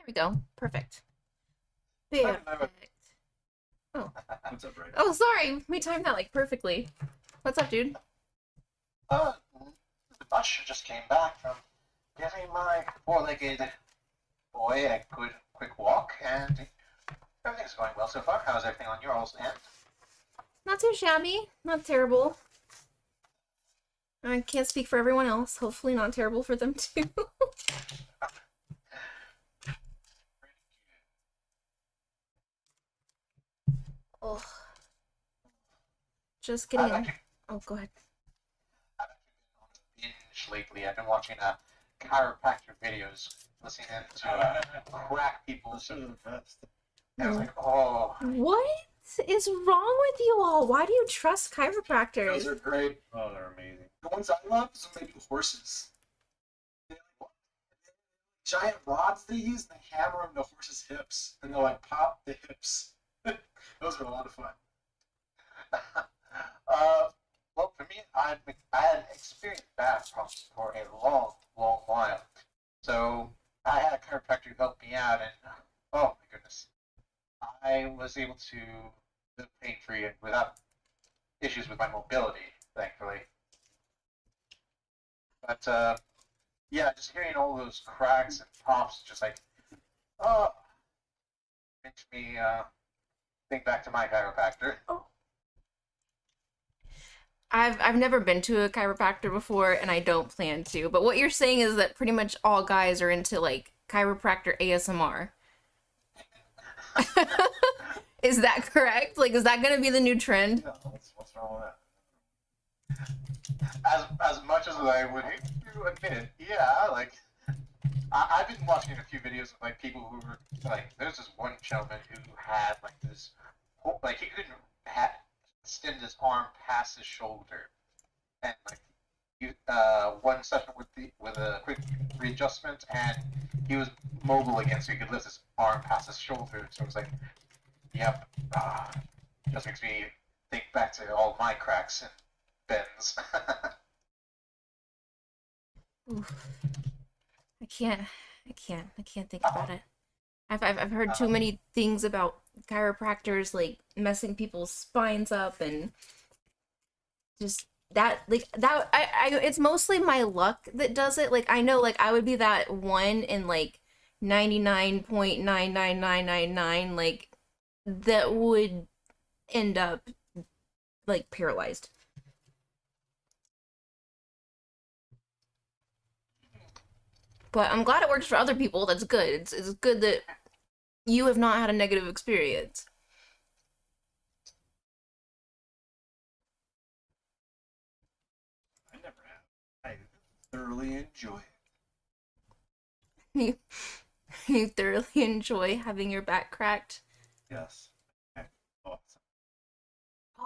There we go. Perfect. I never. Perfect. Oh. What's up, Ray? Oh, sorry. We timed that like perfectly. What's up, dude? Uh, much. Just came back from giving my four-legged boy a good quick walk, and everything's going well so far. How's everything on your all's end? Not too shabby. Not terrible. I can't speak for everyone else. Hopefully not terrible for them too. Oh, just I've getting. actually, Oh, go ahead. I've actually been on a binge lately. I've been watching chiropractor videos, listening to crack people's. And I was like, oh, What is wrong with you all? Why do you trust Those chiropractors? are great. Oh, they're amazing. The ones I love is maybe horses. They're like, giant rods they use, and they hammer them to horses' hips, and they'll like pop the hips. Those are a lot of fun. well, for me, I had experienced back problems for a long, long while. So I had a chiropractor help me out, and oh my goodness, I was able to live pain-free and without issues with my mobility, thankfully. But yeah, just hearing all those cracks and pops, just like, oh, makes me think back to my chiropractor. I've never been to a chiropractor before, and I don't plan to. But what you're saying is that pretty much all guys are into like chiropractor ASMR. Is that correct? Like, is that gonna be the new trend? Yeah, what's wrong with that? As much as I would hate to admit it, yeah, like I've been watching a few videos of like people who were like, there's this one gentleman who had like this, like he couldn't extend his arm past his shoulder, and like one session with a quick readjustment, and he was mobile again, so he could lift his arm past his shoulder. So it was like, yep, just makes me think back to all my cracks and bends. Oof. I can't think about it. I've heard too many things about chiropractors like messing people's spines up and just that like that I it's mostly my luck that does it. Like I know like I would be that one in like 99.99999 like that would end up like paralyzed. But I'm glad it works for other people. That's good. It's good that you have not had a negative experience. I never have. I thoroughly enjoy it. You you thoroughly enjoy having your back cracked. Yes. Awesome.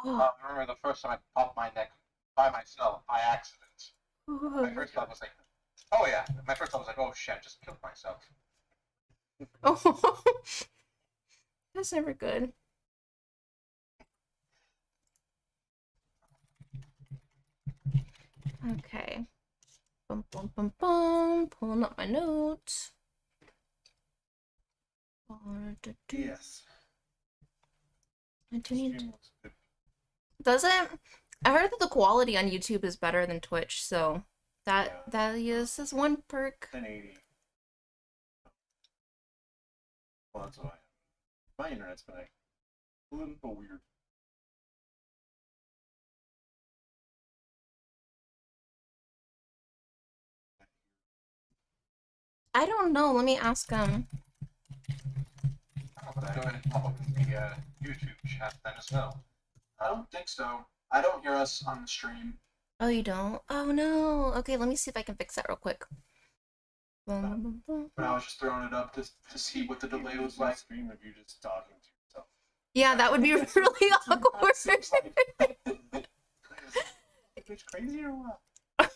Oh, I remember the first time I popped my neck by myself by accident. My first thought was like, oh yeah. My first thought was like, oh shit, I just killed myself. oh. That's never good. Okay. Bum bum bum bum. Pulling up my notes. Yes. I do need Stream looks good. Does it? I heard that the quality on YouTube is better than Twitch, so Yeah. that is one perk. 1080. Well, that's what I have. My internet's been like, a little weird. I don't know. Let me ask him. I'll go ahead and pop up in the YouTube chat then as well. I don't think so. I don't hear us on the stream. Oh, you don't? Oh no. Okay, let me see if I can fix that real quick. Boom, boom, boom, But I boom. was just throwing it up to see what the delay was My like. stream of you just talking to yourself. Yeah, that would be really awkward. Seems like- It's crazy or what?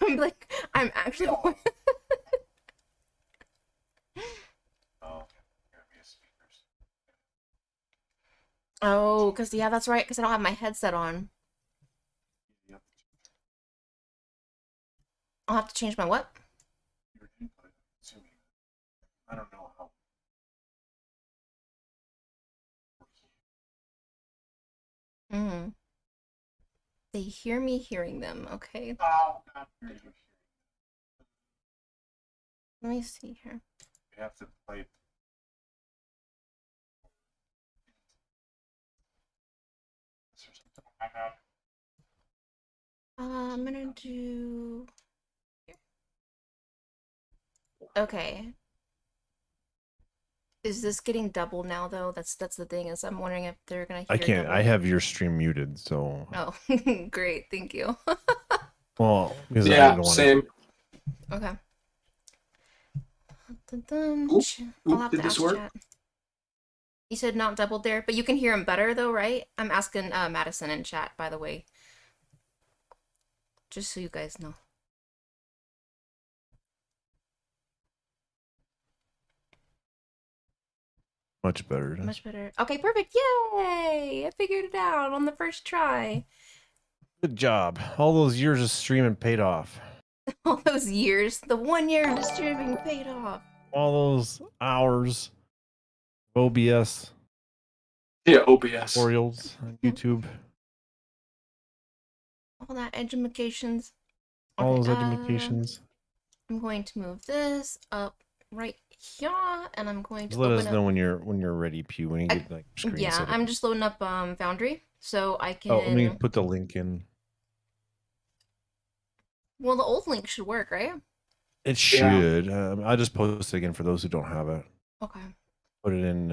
I'm like, I'm actually. Oh, okay. Here, via speakers. Oh, because yeah, that's right. Because I don't have my headset on. Yep. I'll have to change my what? Your input, assuming. I don't know how Mm. They hear me hearing them. Okay. Oh, God. Let me see here. We have to play. I'm gonna do. Okay. Is this getting double now though? That's the thing, is I'm wondering if they're gonna hear I can't. double. I have your stream muted, so. Oh, great, thank you. Well, because I Yeah, don't want same. Okay. Dun-dun. Oop, I'll have did to this ask work? chat. You said not doubled there, but you can hear him better though, right? I'm asking Madison in chat, by the way. Just so you guys know. much better. Much better. Okay, perfect. Yay! I figured it out on the first try. Good job. All those years of streaming paid off. All those years, the 1 year of streaming paid off. All those hours of OBS Yeah, OBS. tutorials on YouTube. All that edumacations. All Okay, those educations. I'm going to move this up right here, and I'm going to Just let us open know up. when you're ready, Pew. When you get like screen Yeah, set up. I'm just loading up Foundry, so I can. Oh, let me put the link in. Well, the old link should work, right? It should. I'll just post it again for those who don't have it. Okay. Put it in.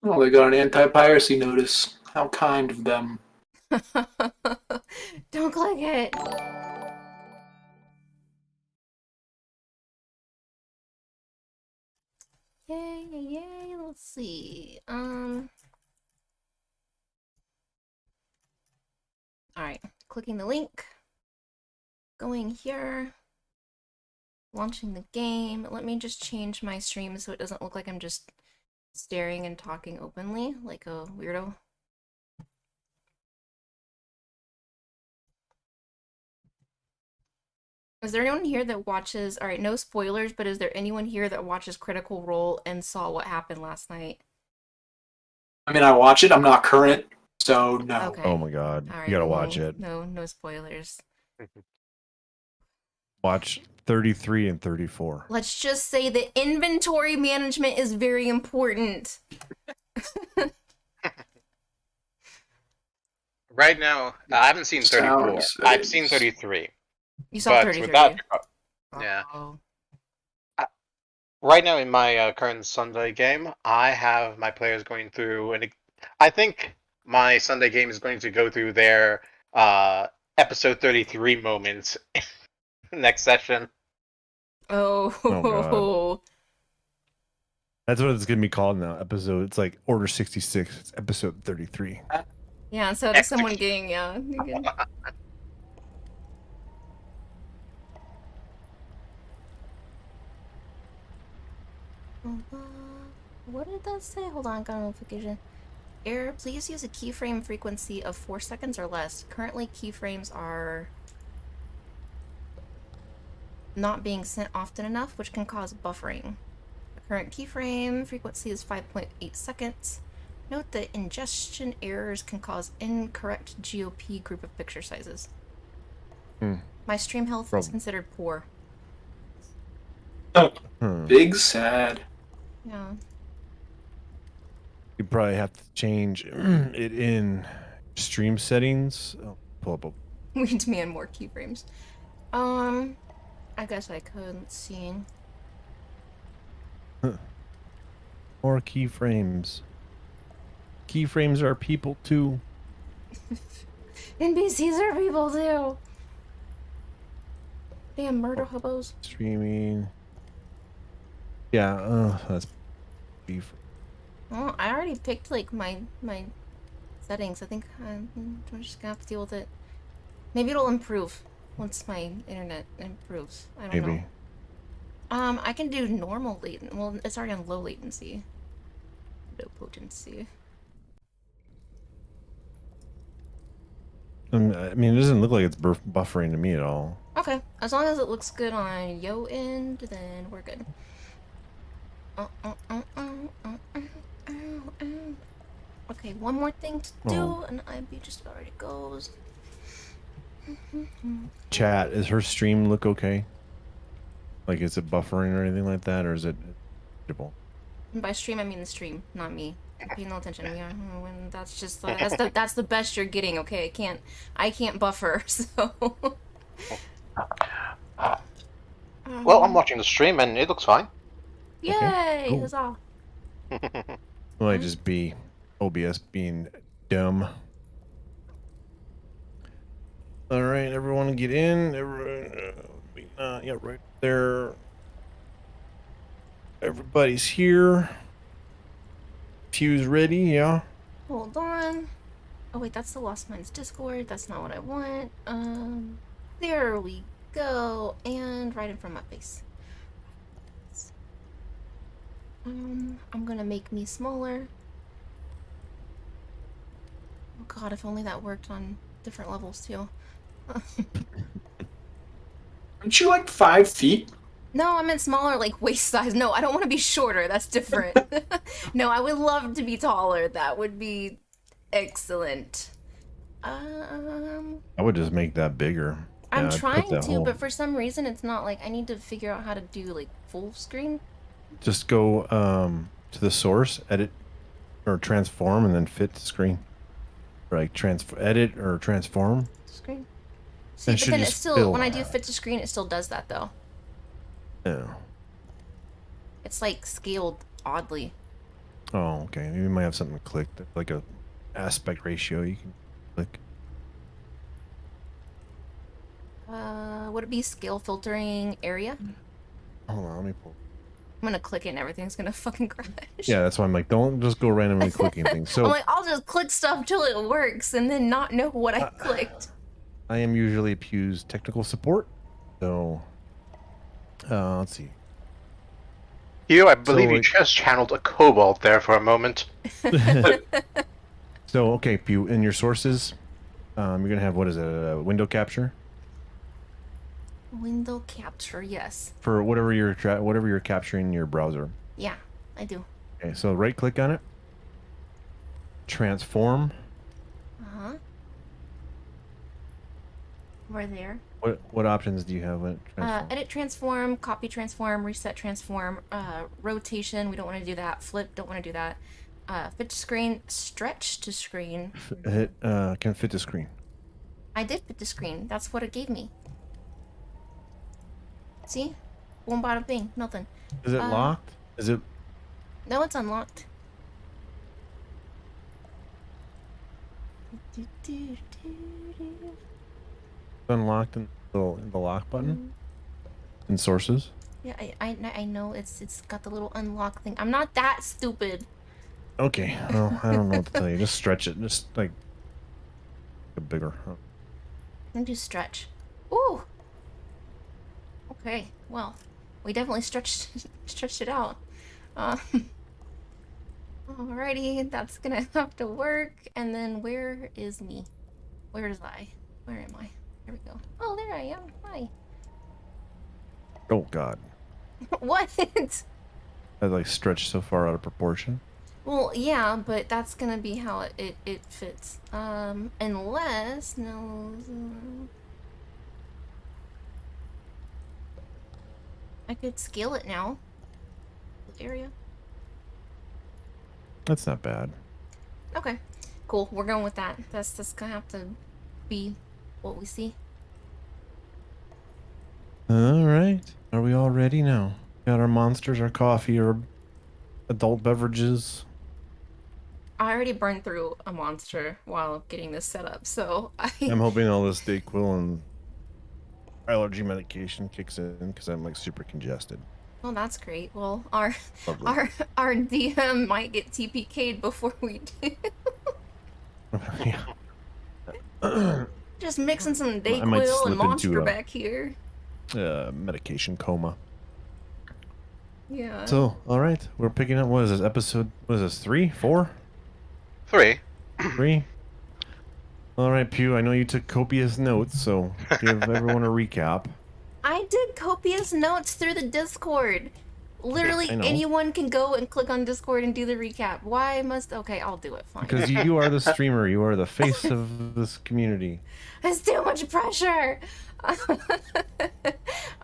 Oh, they got an anti-piracy notice. How kind of them. Don't click it. Yay, yay, let's see. Alright, clicking the link. Going here. Launching the game. Let me just change my stream so it doesn't look like I'm just staring and talking openly like a weirdo. Is there anyone here that watches, alright, no spoilers, but is there anyone here that watches Critical Role and saw what happened last night? I mean, I watch it. I'm not current, so no. Okay. Oh my god. All right, You gotta well, watch it. No spoilers. Watch 33 and 34. Let's just say that inventory management is very important. Right now, I haven't seen 34. Sounds I've seen 33. You saw But 33. without, yeah. Oh. Right now in my current Sunday game, I have my players going through, and I think my Sunday game is going to go through their episode 33 moments next session. Oh. God. That's what it's gonna be called now. Episode. It's like Order 66. It's episode 33. Yeah, so there's someone getting, yeah. What did that say? Hold on, got a notification. Error, please use a keyframe frequency of 4 seconds or less. Currently, keyframes are not being sent often enough, which can cause buffering. The current keyframe frequency is 5.8 seconds. Note that ingestion errors can cause incorrect GOP group of picture sizes. My stream health is considered poor. Big sad. Yeah. You probably have to change it in stream settings. Oh, pull up. We demand more keyframes. I guess I could. Let's see. More keyframes. Keyframes are people too. NPCs are people too. Damn murder hobos. Streaming. Yeah, that's beef. Well, I already picked like my settings. I think I'm just gonna have to deal with it. Maybe it'll improve once my internet improves. I don't know. I can do normal latency. Well, it's already on low latency. Low potency. I mean, it doesn't look like it's buffering to me at all. Okay, as long as it looks good on yo end, then we're good. Okay, one more thing to do, Oh. and I'd be just about ready to go. Chat, is her stream look okay? Like, is it buffering or anything like that, or is it edible? And by stream, I mean the stream, not me. Pay no attention to me. When that's just that's the best you're getting. Okay, I can't buffer. So. Well, I'm watching the stream and it looks fine. Yay! cool. Huzzah! Might just be OBS being dumb. All right, everyone get in. Everyone, yeah, right there. Everybody's here. Fuse ready, yeah. Hold on. Oh wait, that's the Lost Mines Discord. That's not what I want. There we go. And right in front of my face. I'm gonna make me smaller. Oh god, if only that worked on different levels too. Aren't you like 5 feet? No, I meant smaller, like waist size. No, I don't want to be shorter. That's different. No, I would love to be taller. That would be excellent. I would just make that bigger. I'm Yeah, I'd put trying that to, whole- but for some reason it's not like I need to figure out how to do like full screen. Just go to the source, edit, or transform, and then fit to screen. Or like edit or transform. Screen. See, It but should then it just still, fill. when I do fit to screen, it still does that though. Yeah. It's like scaled oddly. Oh, okay. You might have something clicked, like a aspect ratio you can click. Would it be scale filtering area? Hold on, let me pull. I'm gonna click it and everything's gonna fucking crash. Yeah, that's why I'm like, don't just go randomly clicking things. So I'm like, I'll just click stuff till it works and then not know what I clicked. I am usually Pew's technical support. So, let's see. Hugh, I believe you like- just channeled a kobold there for a moment. So, okay, Pew, in your sources, you're gonna have, what is it, a window capture Window capture, yes. for whatever you're capturing in your browser. Yeah, I do. Okay, so right click on it, transform. Uh-huh. We're there. What options do you have when it transform? Edit transform, copy transform, reset transform, rotation, we don't want to do that. Flip, don't want to do that. Fit to screen, stretch to screen. Hit can fit to screen. I did fit to screen. That's what it gave me. See? Boom, bada bing, nothing. Is it locked? Is it? No, it's unlocked. Unlocked in the lock button in sources. Yeah, I know it's got the little unlock thing. I'm not that stupid. Okay, well, I don't know what to tell you. Just stretch it. Just like a bigger. I'm gonna do stretch. Ooh. Okay, well, we definitely stretched it out. Alrighty, that's gonna have to work. And then where is me? Where is I? Where am I? There we go. Oh, there I am. Hi. Oh God, What? I like stretched so far out of proportion. Well, yeah, but that's gonna be how it fits. Unless no. I could scale it now. Area. That's not bad. Okay, cool. We're going with that. That's gonna have to be what we see. All right, are we all ready now? Got our monsters, our coffee, our adult beverages. I already burned through a monster while getting this set up, so I'm hoping all this Dayquil and allergy medication kicks in because I'm like super congested. Well, that's great. Well, our Lovely. our DM might get TPK'd before we do. Yeah. Just mixing some I might Dayquil slip and Monster into a- back here. Medication coma. Yeah. So, all right, we're picking up. What is this episode? What is this? 3, 4, 3. 3? All right, Pew. I know you took copious notes, so give everyone a recap. I did copious notes through the Discord. Literally I know. anyone can go and click on Discord and do the recap. Why must... Okay, I'll do it, fine. Because you are the streamer. You are the face of this community. It's too much pressure!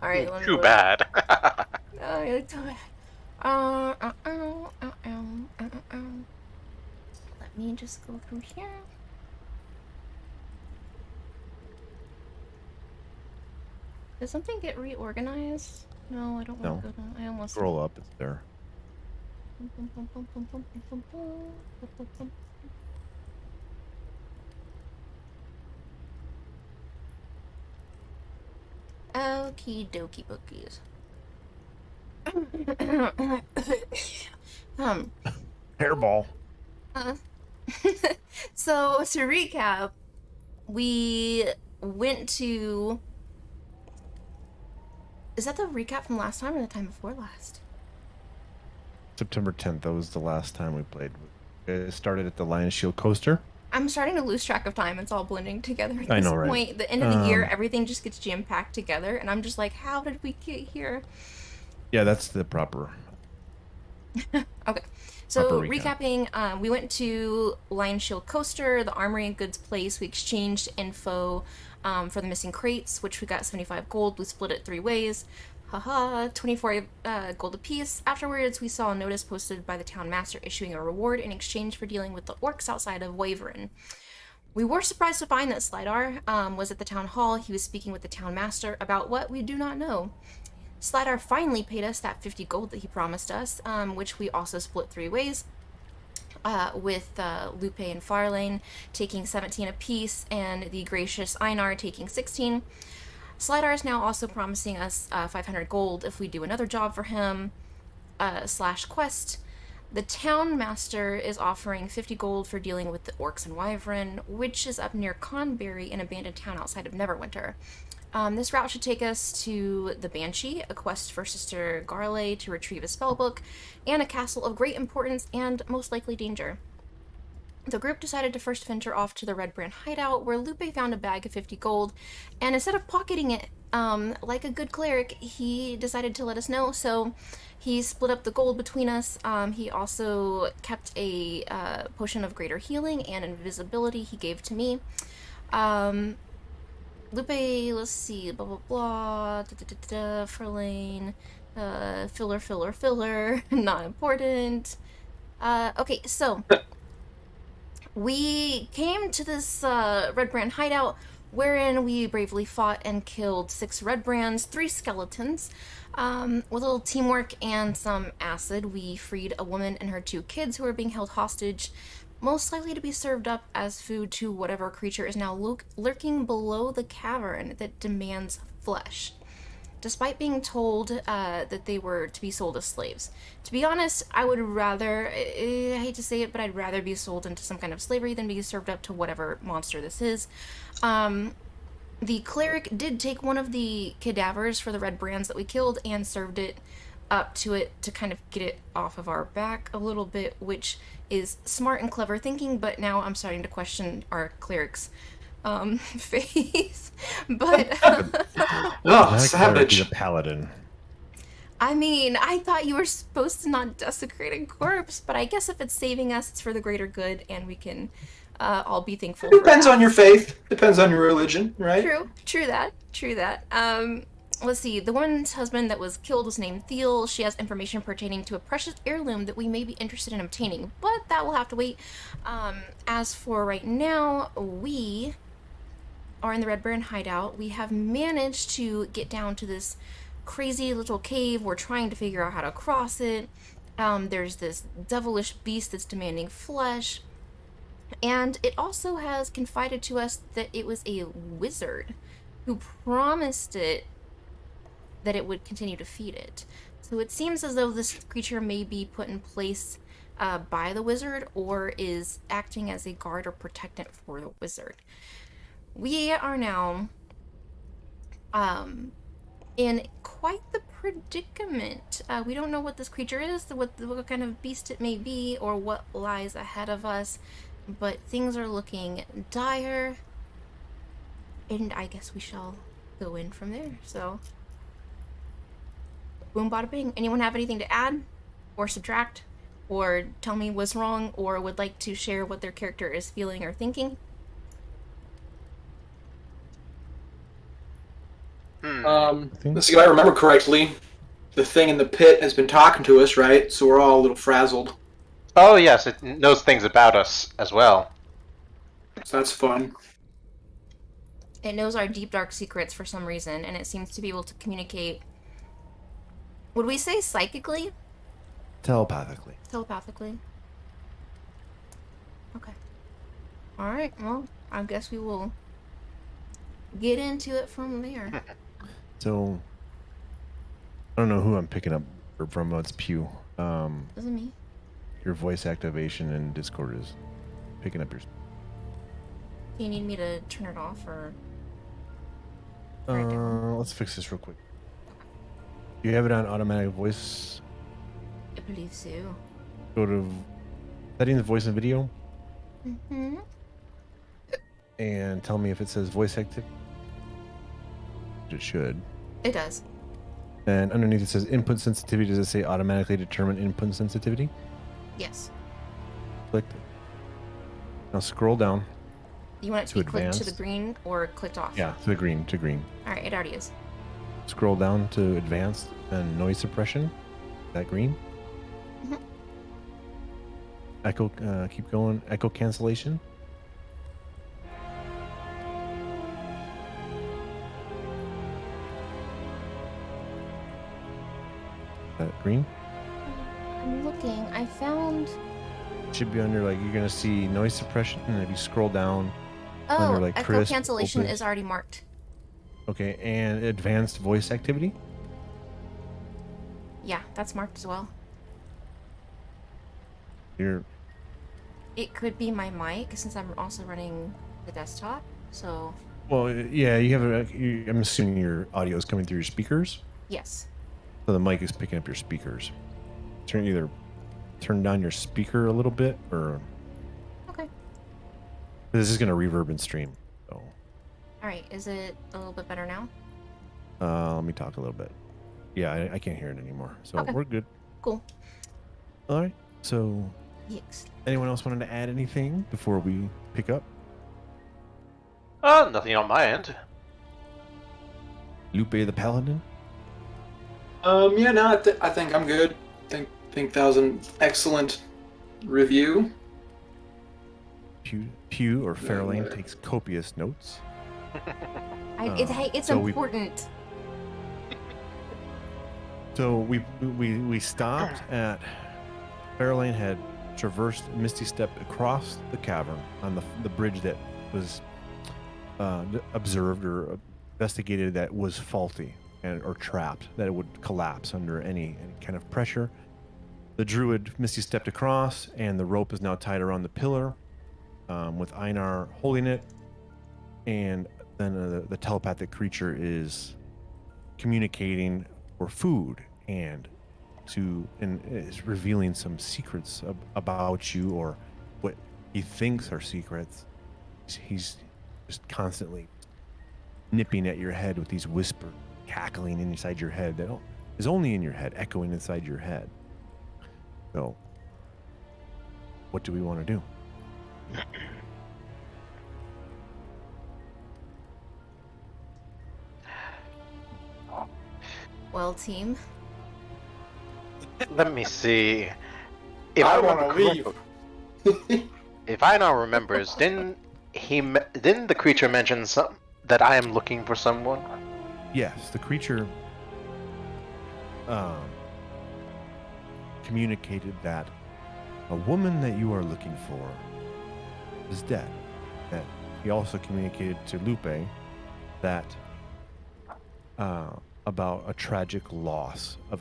Alright, let me Too look. bad. Let me just go through here. Did something get reorganized? No, I don't want to go down. I almost... Scroll up. It's there. Okie dokie bookies. Hairball. So to recap, we went to... Is that the recap from last time or the time before last? September 10th. That was the last time we played. It started at the Lion Shield Coaster. I'm starting to lose track of time. It's all blending together at I this know, right? point. The end of the year, everything just gets jam-packed together, and I'm just like, how did we get here? Yeah, that's the proper. Okay, so Proper recap. recapping, we went to Lion Shield Coaster, the Armory and Goods place. We exchanged info for the missing crates, which we got 75 gold. We split it 3 ways. Haha, 24 gold apiece. Afterwards, we saw a notice posted by the town master issuing a reward in exchange for dealing with the orcs outside of Wyvern. We were surprised to find that Slidar was at the town hall. He was speaking with the town master about what we do not know. Slidar finally paid us that 50 gold that he promised us, which we also split 3 ways, with Lupe and Farrlaine taking 17 apiece and the gracious Einar taking 16. Slidar is now also promising us 500 gold if we do another job for him, / quest. The town master is offering 50 gold for dealing with the orcs and Wyvern, which is up near Conberry, an abandoned town outside of Neverwinter. This route should take us to the Banshee, a quest for Sister Garley to retrieve a spellbook, and a castle of great importance and most likely danger. The group decided to first venture off to the Red Brand hideout, where Lupe found a bag of 50 gold, and instead of pocketing it like a good cleric, he decided to let us know, so he split up the gold between us. He also kept a potion of greater healing and invisibility he gave to me. Lupe, let's see, blah blah blah, Farrlaine, filler, not important. Okay, so... We came to this Red Brand hideout, wherein we bravely fought and killed 6 Red Brands, 3 skeletons. With a little teamwork and some acid, we freed a woman and her 2 kids who were being held hostage, most likely to be served up as food to whatever creature is now lurking below the cavern that demands flesh, despite being told that they were to be sold as slaves. To be honest, I would rather, I hate to say it, but I'd rather be sold into some kind of slavery than be served up to whatever monster this is. The cleric did take one of the cadavers for the Red Brands that we killed and served it up to it to kind of get it off of our back a little bit, which is smart and clever thinking, but now I'm starting to question our cleric's faith. But Oh, That cleric is savage. a paladin. I mean, I thought you were supposed to not desecrate a corpse, but I guess if it's saving us, it's for the greater good, and we can all be thankful for Depends that. on your faith. Depends on your religion, right? True that. Let's see, the woman's husband that was killed was named Thiel. She has information pertaining to a precious heirloom that we may be interested in obtaining, but that will have to wait. As for right now, we are in the Red Baron hideout. We have managed to get down to this crazy little cave. We're trying to figure out how to cross it. There's this devilish beast that's demanding flesh. And it also has confided to us that it was a wizard who promised it that it would continue to feed it. So it seems as though this creature may be put in place by the wizard, or is acting as a guard or protectant for the wizard. We are now in quite the predicament. We don't know what this creature is, what kind of beast it may be, or what lies ahead of us, but things are looking dire, and I guess we shall go in from there. So boom, bada bing. Anyone have anything to add or subtract or tell me what's wrong or would like to share what their character is feeling or thinking? Let's see if I remember correctly. The thing in the pit has been talking to us, right? So we're all a little frazzled. Oh yes, it knows things about us as well. So that's fun. It knows our deep dark secrets for some reason, and it seems to be able to communicate. Would we say psychically? Telepathically. Telepathically. Okay. Alright, well, I guess we will get into it from there. So, I don't know who I'm picking up from. It's Pew. Is it me? Your voice activation in Discord is picking up your. Do you need me to turn it off or? Turn it down? Let's fix this real quick. You have it on automatic voice. I believe so. Go to settings, voice and video, Mm-hmm. and tell me if it says voice active. It should. It does. And underneath it says input sensitivity. Does it say automatically determine input sensitivity? Yes. Click. Now scroll down. You want it to To be clicked to the advanced? green or clicked off? Yeah, to green. To green. Alright, it already is. Scroll down to advanced and noise suppression. That green. Mhm. Echo. Keep going. Echo cancellation. That green. I'm looking. I found. Should be under like you're gonna see noise suppression, and if you scroll down, Oh, Under, like, echo crisp, cancellation open. is already marked. okay, and advanced voice activity. Yeah, that's marked as well. You're It could be my mic since I'm also running the desktop. So, well, yeah. You have a. I'm assuming your audio is coming through your speakers, yes. so the mic is picking up your speakers. Either turn down your speaker a little bit, or Okay. this is gonna reverb and stream. So, Alright, is it a little bit better now? let me talk a little bit. Yeah, I can't hear it anymore, so Okay. we're good. Cool. All right. So, Yes. anyone else wanted to add anything before we pick up? Nothing on my end. Lupe the Paladin. Yeah, no, I think I'm good. Think that was an excellent review. Pew or Farrlaine takes copious notes. It's so we- important. So we stopped at Farrlaine had traversed Misty stepped across the cavern on the bridge that was observed or investigated that was faulty or trapped, that it would collapse under any kind of pressure. The druid Misty stepped across, and the rope is now tied around the pillar, with Einar holding it, and then the telepathic creature is communicating for food and is revealing some secrets about you, or what he thinks are secrets. He's just constantly nipping at your head with these whispers, cackling inside your head that is only in your head, echoing inside your head. So, what do we want to do? Well, team. Let me see. If I remember want to leave. correctly- If Einar remembers, didn't the creature mention that I am looking for someone? Yes, the creature communicated that a woman that you are looking for is dead. That he also communicated to Lupe that about a tragic loss of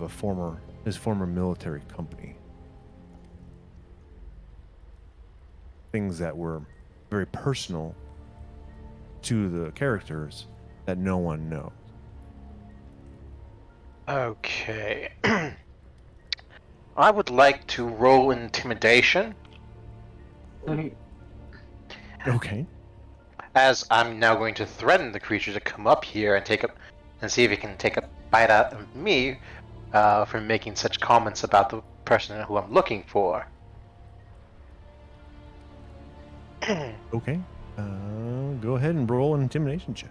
his former military company. Things that were very personal to the characters that no one knows. Okay. I would like to roll intimidation, Okay. as I'm now going to threaten the creature to come up here and see if he can take a bite out of me for making such comments about the person who I'm looking for. Okay. Go ahead and roll an intimidation check.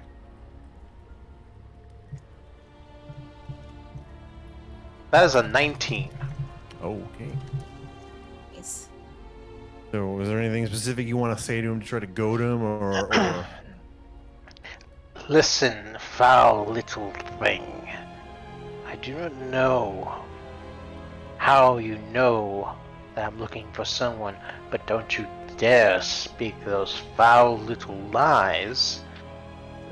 That is a 19. Okay. Nice. So, is there anything specific you want to say to him to try to goad him, or... Listen, foul little thing. I do not know how you know that I'm looking for someone, but don't you dare speak those foul little lies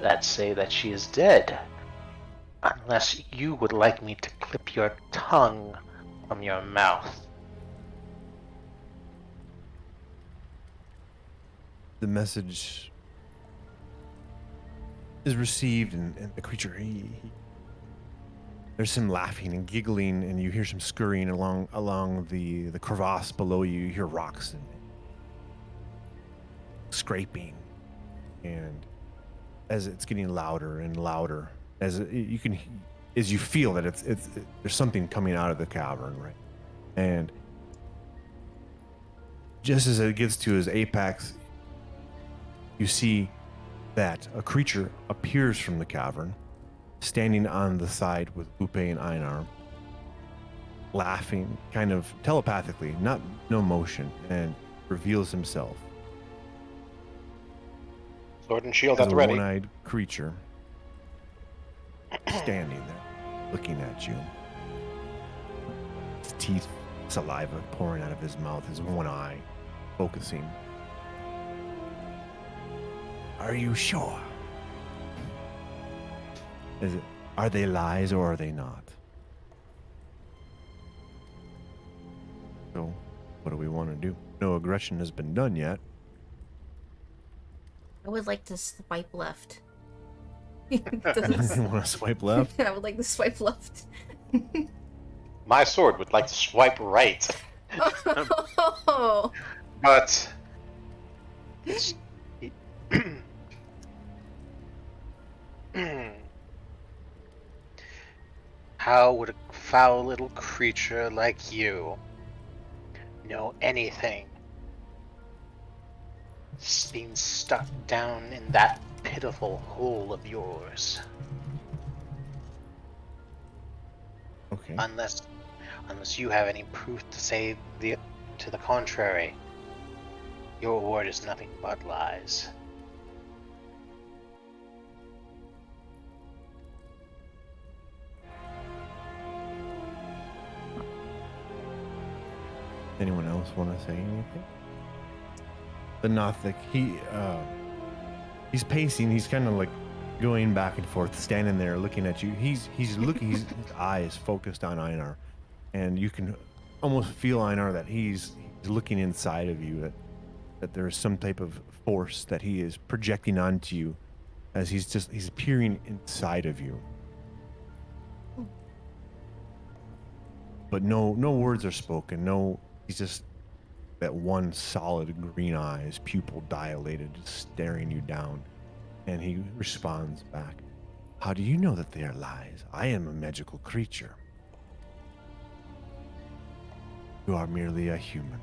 that say that she is dead. Unless you would like me to clip your tongue from your mouth. The message is received, and the creature, there's some laughing and giggling, and you hear some scurrying along the crevasse below you. You hear rocks and scraping, and as it's getting louder and louder, as you feel that it's there's something coming out of the cavern, right? And just as it gets to his apex, you see that a creature appears from the cavern, standing on the side with Lupe and Einar, laughing, kind of telepathically, no motion, and reveals himself Sword and shield as at a the ready. one-eyed creature standing there, looking at you. His teeth, saliva pouring out of his mouth, his one eye focusing. Are you sure? Are they lies or are they not? So, what do we want to do? No aggression has been done yet. I would like to swipe left. You want to swipe left? I would like to swipe left. My sword would like to swipe right. Oh. But it's how would a foul little creature like you know anything? Being stuck down in that pitiful hole of yours. Okay. Unless you have any proof to say to the contrary, your word is nothing but lies. Anyone else want to say anything? The Nothic, he's pacing. He's kind of like going back and forth, standing there looking at you. He's looking. His eye is focused on Einar, and you can almost feel Einar that he's looking inside of you. That there is some type of force that he is projecting onto you, as he's peering inside of you. But no words are spoken. He's just that one solid green eye, his pupil dilated, just staring you down. And he responds back, "How do you know that they are lies? I am a magical creature. You are merely a human."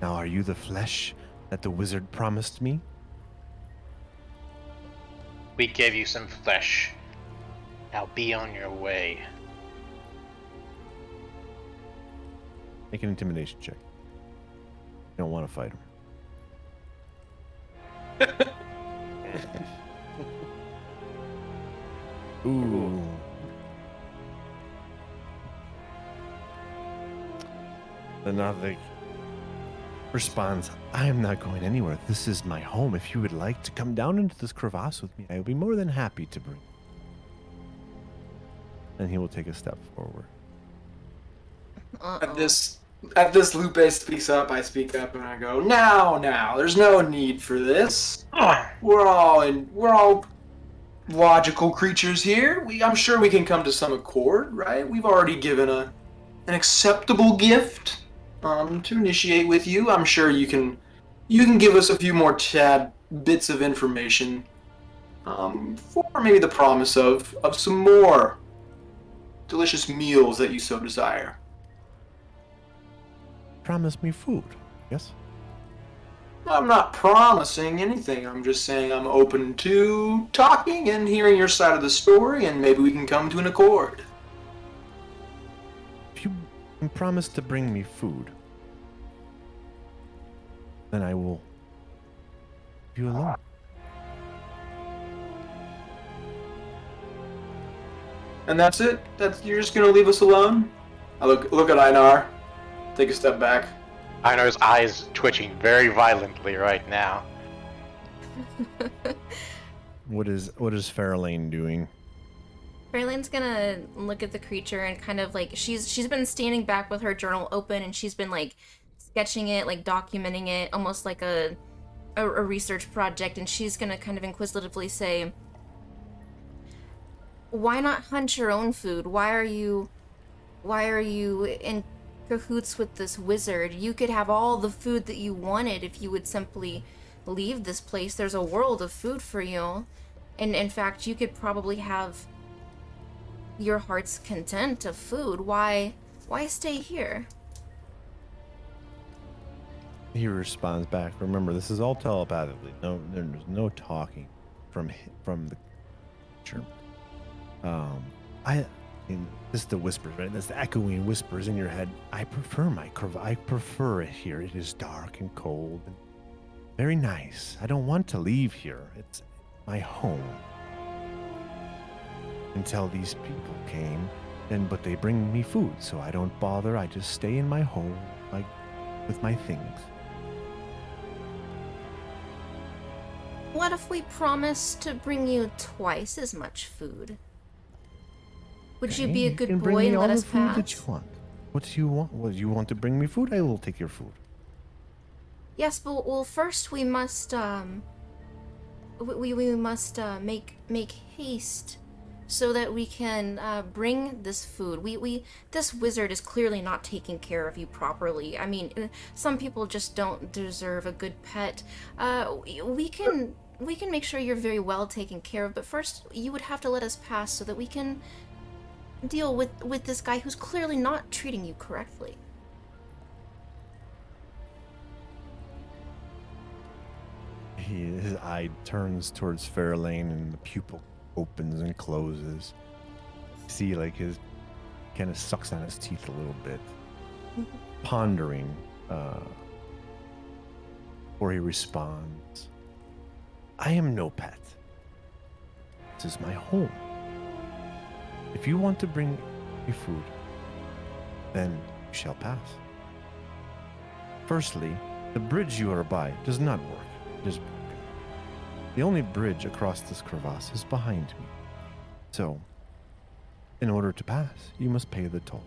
Now, are you the flesh that the wizard promised me? We gave you some flesh. Now be on your way. Make an intimidation check. You don't want to fight him. Ooh. The Nothic responds, "I am not going anywhere. This is my home. If you would like to come down into this crevasse with me, I will be more than happy to bring." And he will take a step forward. At this, Lupe speaks up. I speak up, and I go, "Now, there's no need for this. We're all logical creatures here. I'm sure we can come to some accord, right? We've already given an acceptable gift to initiate with you. I'm sure you can give us a few more tad bits of information for maybe the promise of some more delicious meals that you so desire. Promise me food. Yes? I'm not promising anything. I'm just saying I'm open to talking and hearing your side of the story, and maybe we can come to an accord. If you can promise to bring me food, then I will leave you alone. And that's it? You're just gonna leave us alone? I look at Einar, take a step back. Einar's eyes twitching very violently right now. What is Farrlaine doing? Farrlaine's gonna look at the creature and kind of like she's been standing back with her journal open and she's been like sketching it, like documenting it, almost like a research project, and she's gonna kind of inquisitively say, why not hunt your own food? Why are you in cahoots with this wizard? You could have all the food that you wanted if you would simply leave this place. There's a world of food for you. And in fact, you could probably have your heart's content of food. Why stay here? He responds back. Remember, this is all telepathically. No, there's no talking from the creature. This is the whispers, right? That's the echoing whispers in your head. I prefer it here. It is dark and cold and very nice. I don't want to leave here. It's my home. Until these people came, but they bring me food, so I don't bother. I just stay in my home, like with my things. What if we promise to bring you twice as much food? Would you be a good boy and let us pass? That you want. What do you want? Well, you want to bring me food? I will take your food. Yes, but well, first we must we must make haste so that we can bring this food. This wizard is clearly not taking care of you properly. I mean, some people just don't deserve a good pet. We can make sure you're very well taken care of, but first you would have to let us pass so that we can deal with this guy who's clearly not treating you correctly. His eye turns towards Farrlaine and the pupil opens and closes. See, like his kind of sucks on his teeth a little bit, pondering. Before he responds, I am no pet. This is my home. If you want to bring me food, then you shall pass. Firstly, the bridge you are by does not work. It is broken. The only bridge across this crevasse is behind me. So, in order to pass, you must pay the toll.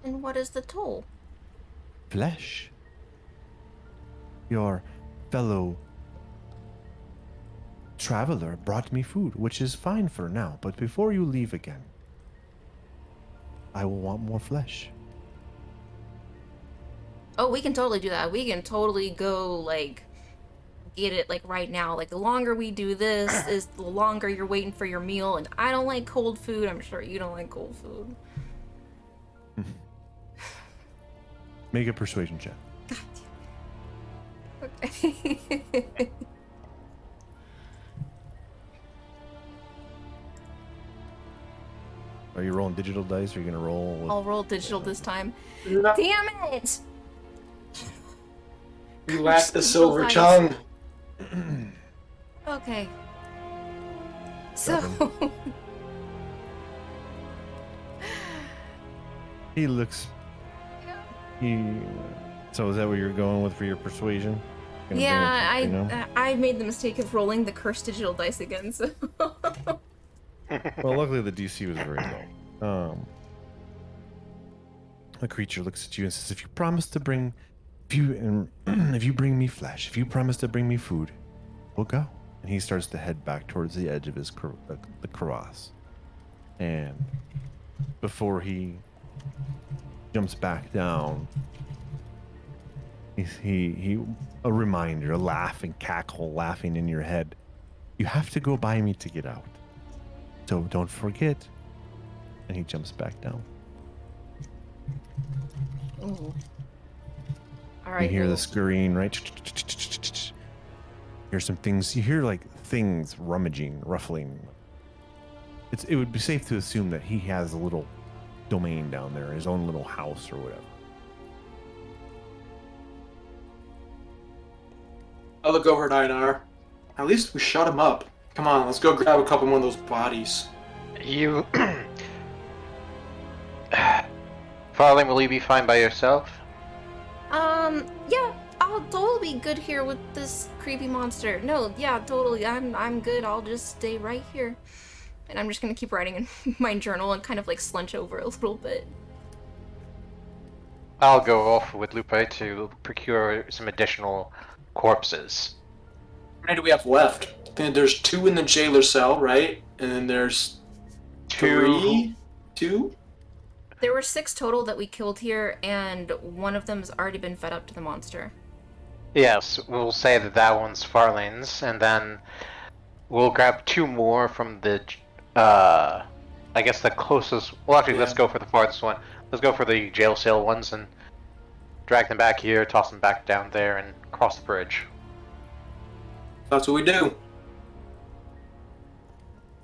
And what is the toll? Flesh. Your fellow traveler brought me food, which is fine for now, but before you leave again, I will want more flesh. Oh, we can totally do that. We can totally go, like, get it, like, right now. Like, the longer we do this, is the longer you're waiting for your meal, and I don't like cold food. I'm sure you don't like cold food. Make a persuasion check. Okay. Are you rolling digital dice, or are you gonna roll with... I'll roll digital this time. No. Damn it! You lack the silver tongue. Okay. So... He looks... So is that what you're going with for your persuasion? Yeah, I made the mistake of rolling the cursed digital dice again, so... Well, luckily the DC was very low. The creature looks at you and says, if you promise to bring... If you bring me flesh, if you promise to bring me food, we'll go. And he starts to head back towards the edge of his the crevasse. And before he jumps back down, a reminder, a laugh and cackle laughing in your head. You have to go by me to get out. So don't forget. And he jumps back down. Ooh. All You right. hear well, the scurrying, right? Hear some things. You hear like things rummaging, ruffling. It would be safe to assume that he has a little domain down there, his own little house or whatever. I look over at Einar. At least we shut him up. Come on, let's go grab a couple more of those bodies. You. Farrlaine, will you be fine by yourself? Yeah, I'll totally be good here with this creepy monster. No, yeah, totally. I'm good. I'll just stay right here. And I'm just gonna keep writing in my journal and kind of like slunch over a little bit. I'll go off with Lupe to procure some additional corpses. How many do we have left? I think there's 2 in the jailer cell, right? And then there's 3? 2? There were 6 total that we killed here, and one of them has already been fed up to the monster. Yes, we'll say that that one's Farlaine's, and then we'll grab 2 more from the, I guess the closest. Well, actually, let's go for the farthest one. Let's go for the jail cell ones and drag them back here, toss them back down there, and cross the bridge. That's what we do.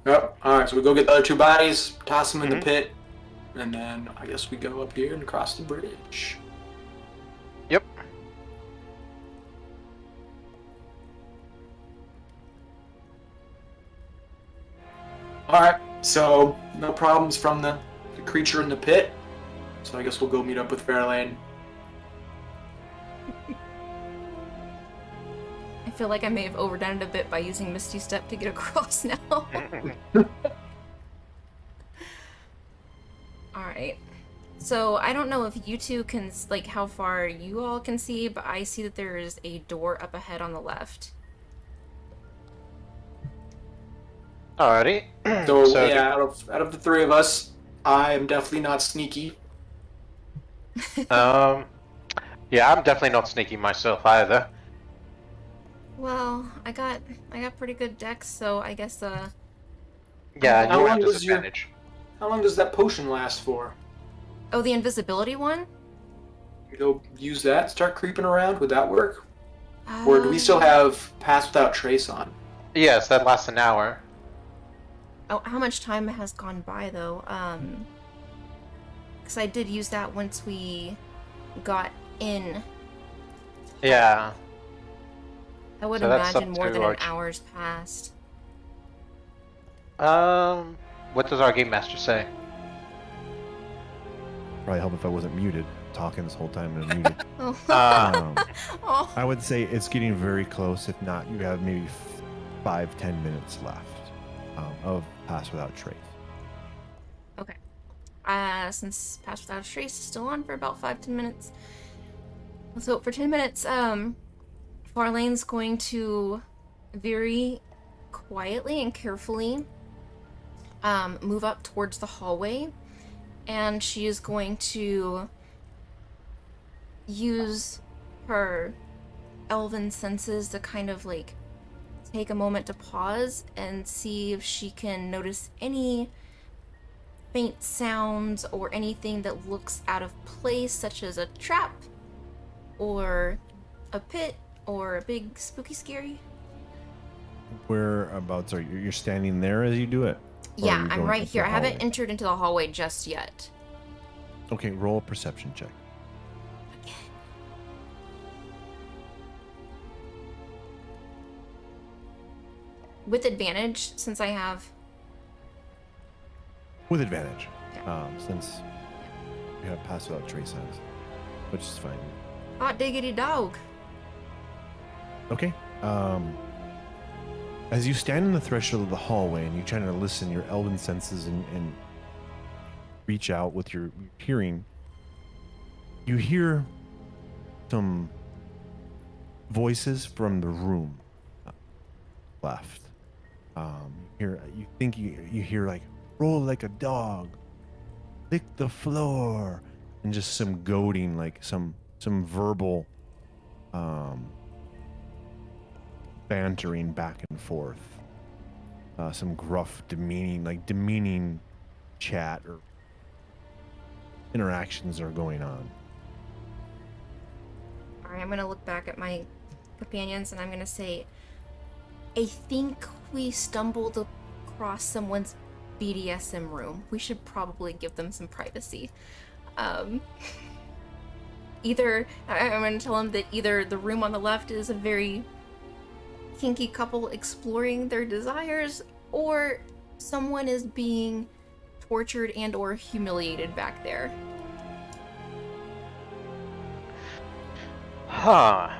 Yep. Alright, so we go get the other 2 bodies, toss them in the pit, and then I guess we go up here and cross the bridge. Yep. Alright, so no problems from the creature in the pit. So I guess we'll go meet up with Farrlaine. I feel like I may have overdone it a bit by using Misty Step to get across now. Alright. So, I don't know if you two can, like, how far you all can see, but I see that there is a door up ahead on the left. Alrighty. So yeah, out of the 3 of us, I am definitely not sneaky. Yeah, I'm definitely not sneaky myself either. Well, I got pretty good dex, so I guess, Yeah, and How you have long was your- disadvantage. How long does that potion last for? Oh, the invisibility one? You go use that, start creeping around, would that work? Or do we still have Pass Without Trace on? Yes, that lasts an hour. Oh, how much time has gone by, though? Because I did use that once we got in. Yeah. I would So that's imagine up more to than our an hour's passed. What does our game master say? Probably help if I wasn't muted, talking this whole time and muted. Oh. Um, I would say it's getting very close. If not, you have maybe 5-10 minutes left of Pass Without Trace. Okay. Since Pass Without a Trace is still on for about 5-10 minutes. Let's hope for 10 minutes. Farlaine's going to very quietly and carefully move up towards the hallway, and she is going to use her elven senses to kind of like take a moment to pause and see if she can notice any faint sounds or anything that looks out of place, such as a trap or a pit or a big spooky scary. Whereabouts are you? You're standing there as you do it? Or are Yeah, you I'm going right up the here. I haven't hallway? entered into the hallway just yet. Okay, roll a perception check. With advantage, since I have... With advantage, Yeah. since you have Pass Without Trace on, which is fine. Hot diggity dog. Okay. As you stand in the threshold of the hallway and you try to listen your elven senses and reach out with your hearing, you hear some voices from the room left. You think you hear like roll like a dog, lick the floor, and just some goading, like some verbal bantering back and forth. Some gruff, demeaning chat or interactions are going on. Alright, I'm gonna look back at my companions and I'm gonna say, I think we stumbled across someone's BDSM room. We should probably give them some privacy. Either, I'm gonna tell them that either the room on the left is a very kinky couple exploring their desires, or someone is being tortured and or humiliated back there. Huh.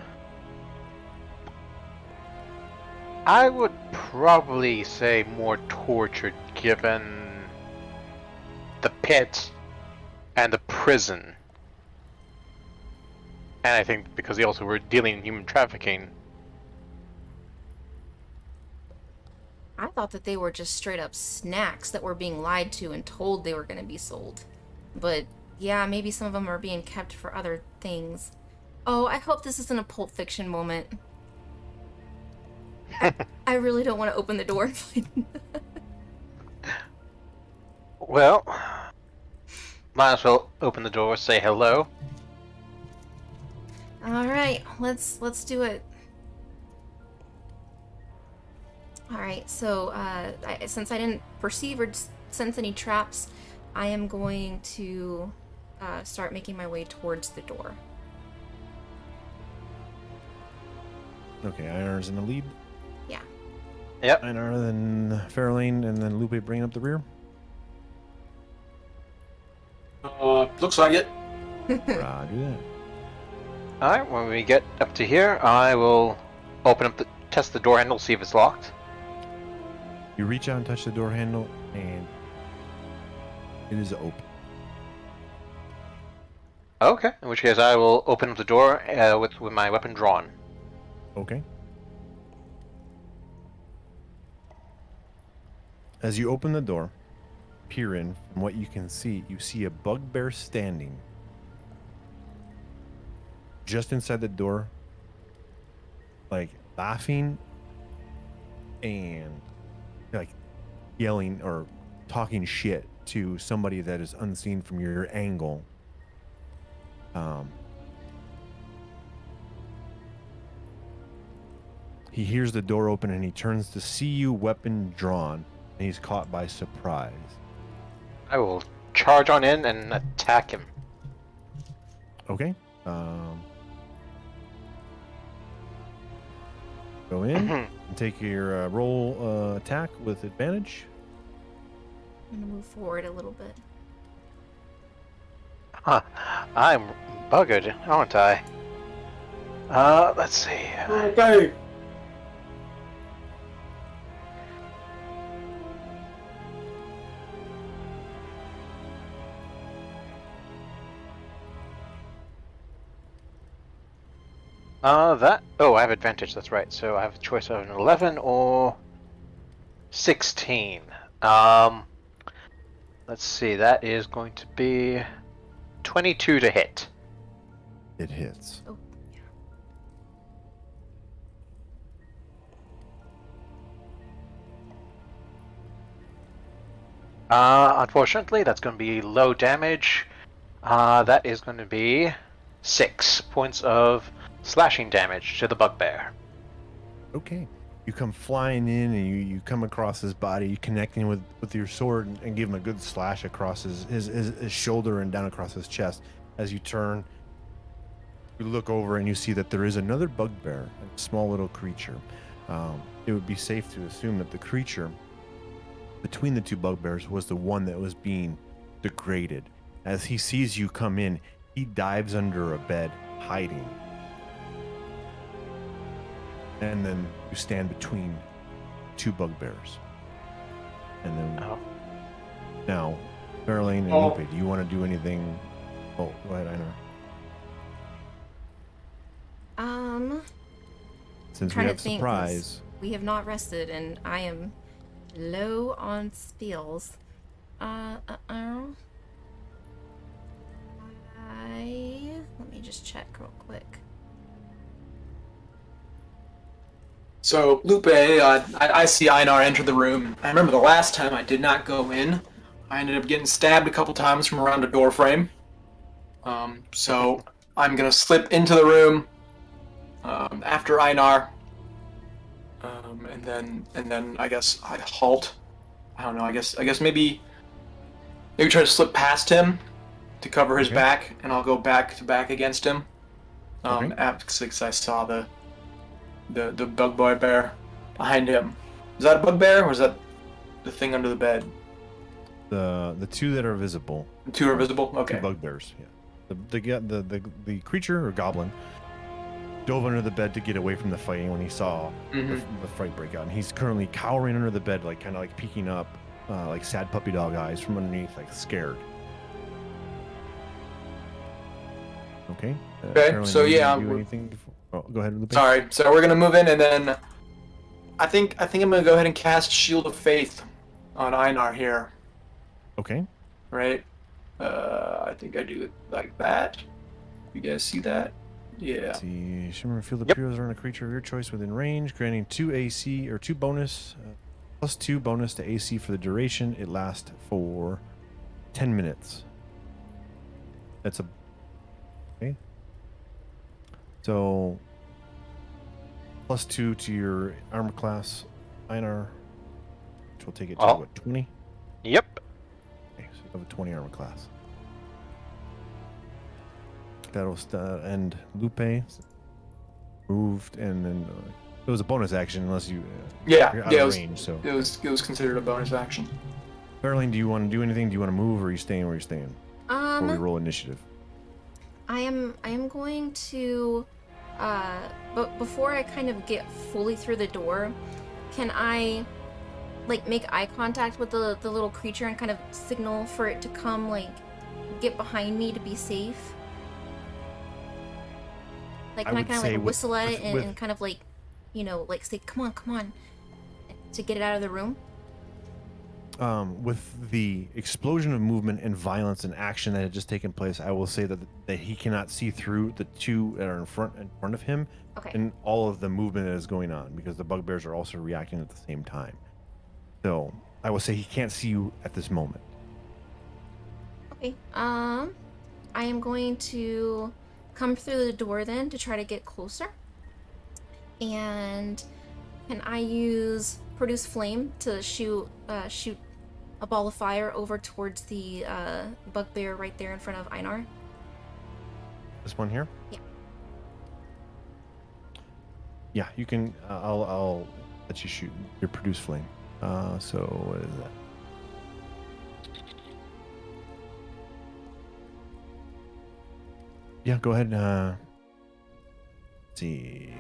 I would probably say more tortured given the pit and the prison. And I think because they also were dealing in human trafficking. I thought that they were just straight up snacks that were being lied to and told they were going to be sold. But yeah, maybe some of them are being kept for other things. Oh, I hope this isn't a Pulp Fiction moment. I really don't want to open the door. Well, might as well open the door, say hello. All right, let's do it. All right, so since I didn't perceive or sense any traps, I am going to start making my way towards the door. Okay, Einar's in the lead. Yeah. Yep. Einar, then Farrlaine, and then Lupe bringing up the rear. Looks like it. Roger that. Alright, when we get up to here, I will test the door handle, see if it's locked. You reach out and touch the door handle, and it is open. Okay, in which case I will open up the door with my weapon drawn. Okay. As you open the door, peer in, from what you can see, you see a bugbear standing just inside the door, like laughing and like yelling or talking shit to somebody that is unseen from your angle. He hears the door open and he turns to see you, weapon drawn, and he's caught by surprise. I will charge on in and attack him. Okay. Go in and take your roll attack with advantage. I'm gonna move forward a little bit. Huh. I'm buggered, aren't I? Let's see. Okay. Oh, I have advantage, that's right. So I have a choice of an 11 or 16. Let's see, that is going to be 22 to hit. It hits. Oh, yeah. Unfortunately, that's going to be low damage. That is going to be 6 points of slashing damage to the bugbear. Okay. You come flying in and you come across his body, you connecting with your sword and give him a good slash across his shoulder and down across his chest. As you turn, you look over and you see that there is another bugbear, a small little creature. It would be safe to assume that the creature between the two bugbears was the one that was being degraded. As he sees you come in, he dives under a bed, hiding. And then you stand between two bugbears. And then now, Farrlaine and Lupe, do you want to do anything? Oh, go ahead, Einar. Since we have surprise. We have not rested, and I am low on spells. Let me just check real quick. So, Lupe, I see Einar enter the room. I remember the last time I did not go in. I ended up getting stabbed a couple times from around a door frame. So, I'm gonna slip into the room after Einar. And then I guess I halt. I don't know, I guess maybe try to slip past him to cover his back, and I'll go back to back against him. Because I saw the bugbear behind him. Is that a bugbear, or is that the thing under the bed? The two that are visible. The two are visible? Okay. Two bugbears, yeah. The creature or goblin dove under the bed to get away from the fighting when he saw the fight break out, and he's currently cowering under the bed, like kind of like peeking up, like sad puppy dog eyes from underneath, like scared. Okay. Okay. So yeah. Do anything before? Oh, go ahead. Lupe. Sorry. So we're gonna move in, and then I think I'm gonna go ahead and cast Shield of Faith on Einar here. Okay. Right. I think I do it like that. You guys see that? Yeah. Let's see. Shimmer field appears around a creature of your choice within range, granting 2 AC or 2 bonus, plus 2 bonus to AC for the duration. It lasts for 10 minutes. That's a okay. So plus 2 to your armor class, Einar, which will take it to what, 20? Yep. Okay, so you have a 20 armor class. That'll end Lupe. Moved, and then it was a bonus action unless you you're out of range. So it was considered a bonus action. Farrlaine, do you want to do anything? Do you want to move, or are you staying where you're staying? Before we roll initiative. I am going to, but before I kind of get fully through the door, can I, like, make eye contact with the little creature and kind of signal for it to come, like, get behind me to be safe? Like, can I kind of like whistle at it and kind of like, you know, like say, come on, to get it out of the room? With the explosion of movement and violence and action that had just taken place, I will say that he cannot see through the two that are in front of him, and all of the movement that is going on, because the bugbears are also reacting at the same time. So I will say he can't see you at this moment. Okay. I am going to come through the door then to try to get closer. And can I use produce flame to shoot a ball of fire over towards the bugbear right there in front of Einar? This one here? Yeah. Yeah, you can. I'll let you shoot your produce flame. So what is that? Yeah, go ahead. Let's see.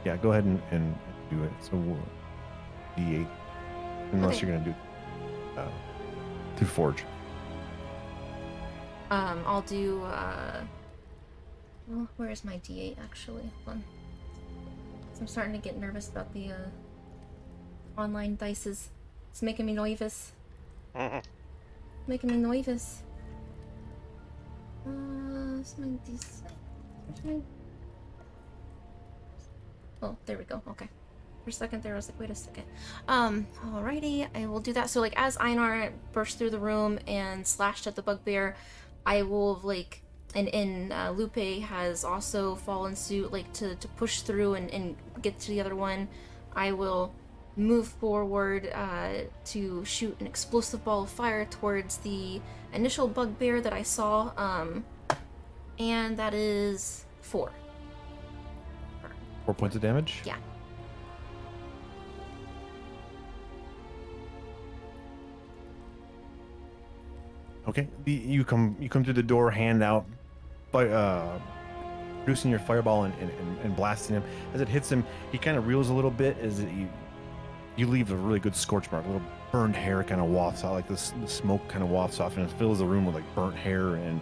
Yeah, go ahead and do it. So D8, unless you're gonna do through Forge. I'll do. Well, where is my D8 actually? Hold on. I'm starting to get nervous about the online dices. It's making me nervous. Making me nervous. It's my D6. Oh, there we go. Okay. For a second there, I was like, wait a second. Alrighty, I will do that. So, like, as Einar burst through the room and slashed at the bugbear, I will, like, and Lupe has also fallen suit, like, to push through and get to the other one. I will move forward to shoot an explosive ball of fire towards the initial bugbear that I saw, and that is 4. 4 points of damage? Yeah. Okay. You come through the door, hand out, producing your fireball and blasting him. As it hits him, he kind of reels a little bit as you leave a really good scorch mark. A little burned hair kind of wafts out, like the smoke kind of wafts off, and it fills the room with like burnt hair, and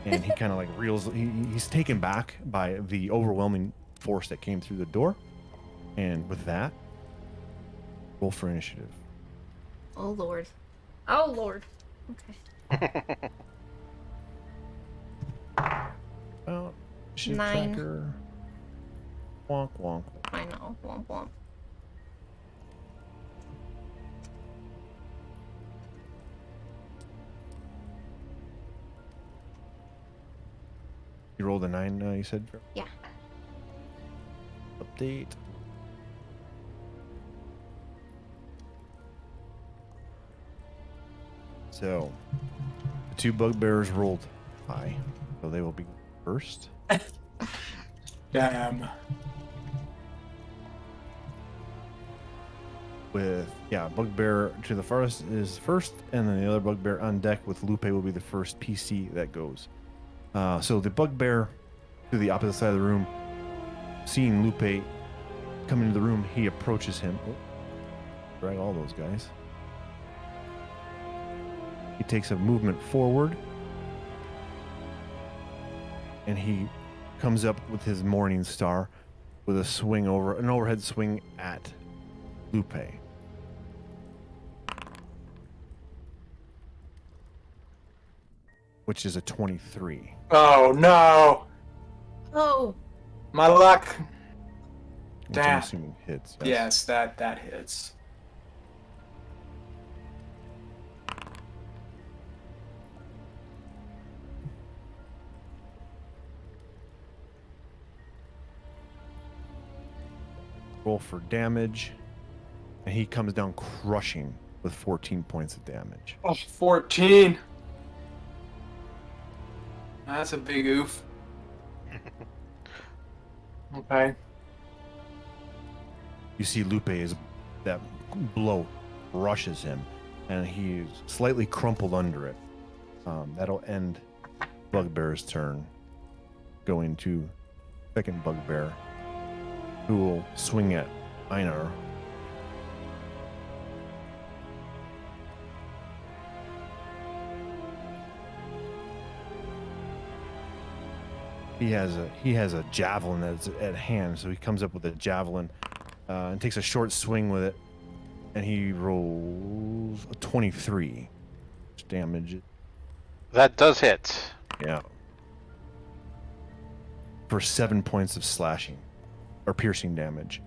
he kind of like reels. He's taken back by the overwhelming force that came through the door, and with that, roll for initiative. Oh lord. Oh lord. Okay. Well, Shift 9. tracker. Wonk wonk. I know. Womp womp. You rolled a 9, you said? Yeah. Update. So, the 2 bugbears rolled high, so they will be first. Damn. With, bugbear to the forest is first, and then the other bugbear on deck with Lupe will be the first PC that goes. So the bugbear to the opposite side of the room, seeing Lupe come into the room, he approaches him. Oh, drag all those guys. He takes a movement forward, and he comes up with his Morning Star with a swing over, an overhead swing at Lupe. Which is a 23. Oh no! Oh, My luck. Which Damn. I'm assuming hits. Yes, that hits. Roll for damage. And he comes down crushing with 14 points of damage. Oh, 14. That's a big oof. Okay. You see Lupe is that blow rushes him, and he's slightly crumpled under it. That'll end Bugbear's turn. Going to second Bugbear, who will swing at Einar. He has a javelin that's at hand, so he comes up with a javelin and takes a short swing with it, and he rolls a 23 damage. That does hit. Yeah. For 7 points of slashing or piercing damage.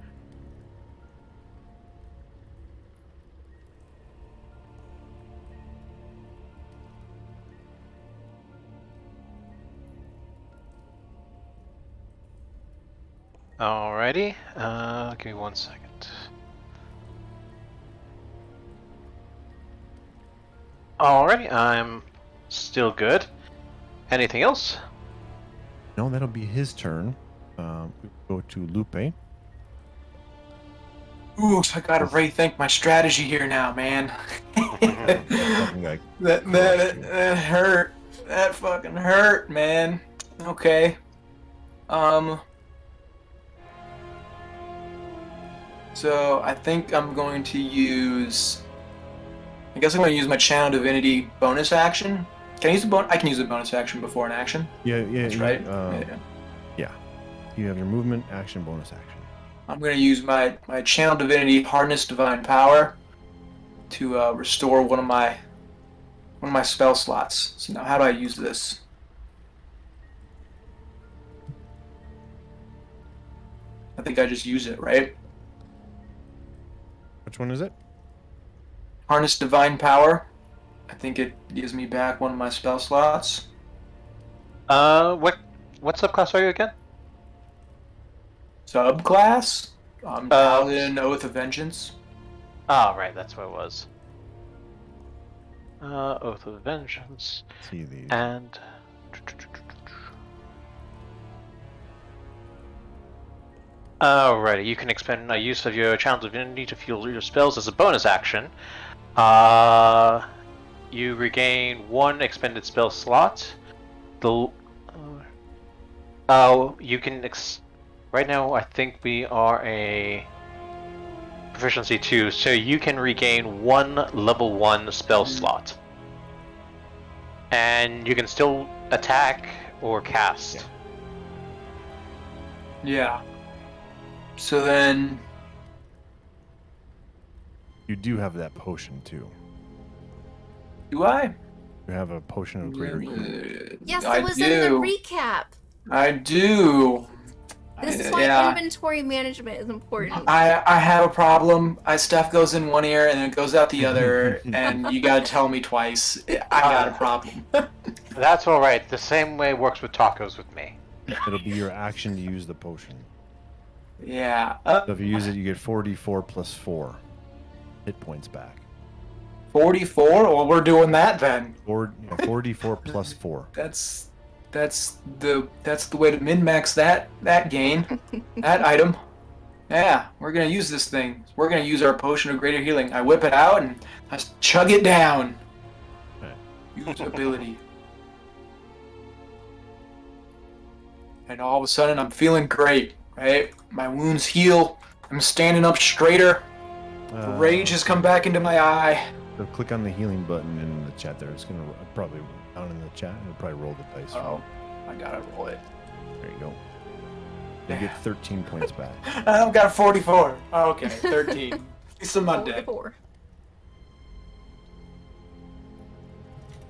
Alrighty. Give me 1 second. Alrighty, I'm still good. Anything else? No, that'll be his turn. We go to Lupe. Ooh, so I gotta rethink my strategy here now, man. That fucking guy that hurt. That fucking hurt, man. Okay. So I think I'm going to use. I guess I'm going to use my Channel Divinity bonus action. Can I use the I can use the bonus action before an action. Yeah, That's right. Yeah. You have your movement, action, bonus action. I'm going to use my Channel Divinity Harness Divine Power to restore one of my spell slots. So now, how do I use this? I think I just use it, right? Which one is it? Harness Divine Power. I think it gives me back one of my spell slots. What subclass are you again? Subclass? Paladin Oath of Vengeance. Oh, right, that's what it was. Oath of Vengeance. See these. And... Alrighty, you can expend a use of your Channel Divinity to fuel your spells as a bonus action. You regain 1 expended spell slot. You can... Right now, I think we are a proficiency 2, so you can regain 1 level 1 spell slot. And you can still attack or cast. Yeah. So then... You do have that potion too. Do I? You have a potion of greater heal. yes, I it was do. in the recap. I do. This is why inventory management is important. I have a problem. Stuff goes in one ear and then it goes out the other, and you gotta tell me twice. I got a problem. That's all right. The same way works with tacos with me. It'll be your action to use the potion. Yeah. So if you use it, you get 4d4 plus 4 hit points back. 44? Well, we're doing that then. 4d4 plus 4. That's the way to min-max that gain, that item. Yeah, we're gonna use this thing. We're gonna use our potion of greater healing. I whip it out and I chug it down. Okay. Use ability. And all of a sudden I'm feeling great, right? My wounds heal. I'm standing up straighter. The rage has come back into my eye. So click on the healing button in the chat there. It's gonna probably down in the chat. It'll probably roll the dice. Oh, I gotta roll it. There you go. You get 13 points back. I've got a 44. Oh, okay, 13. At least I'm not dead. 4.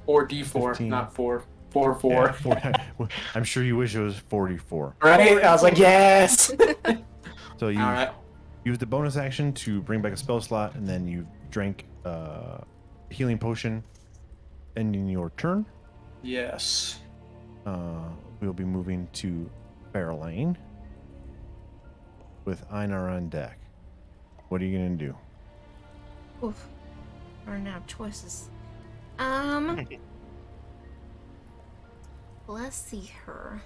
Or D4, 15. not 4. 4. I'm sure you wish it was 44. Right? I was like, yes! So you Alright. use the bonus action to bring back a spell slot, and then you drank healing potion, ending your turn. Yes. We'll be moving to Farrlaine with Einar on deck. What are you gonna do? Oof. Running out of choices. Let's see her.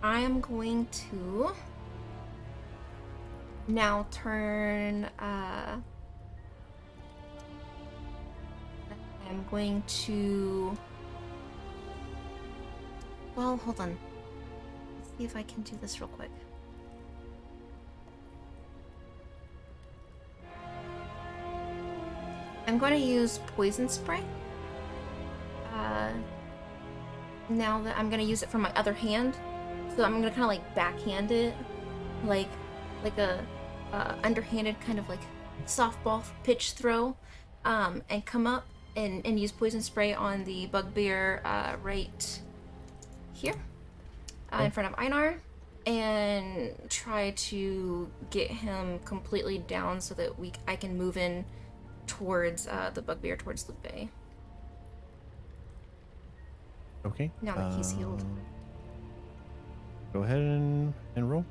I am going to now turn, I'm going to, well, hold on. Let's see if I can do this real quick. I'm going to use poison spray. Now that I'm going to use it for my other hand. So I'm going to kind of like backhand it. Like a underhanded kind of like softball pitch throw. And come up and use poison spray on the bugbear right here. In front of Einar. And try to get him completely down so that I can move in towards the bugbear, towards Lupe. Okay. Now that he's healed. Go ahead and roll.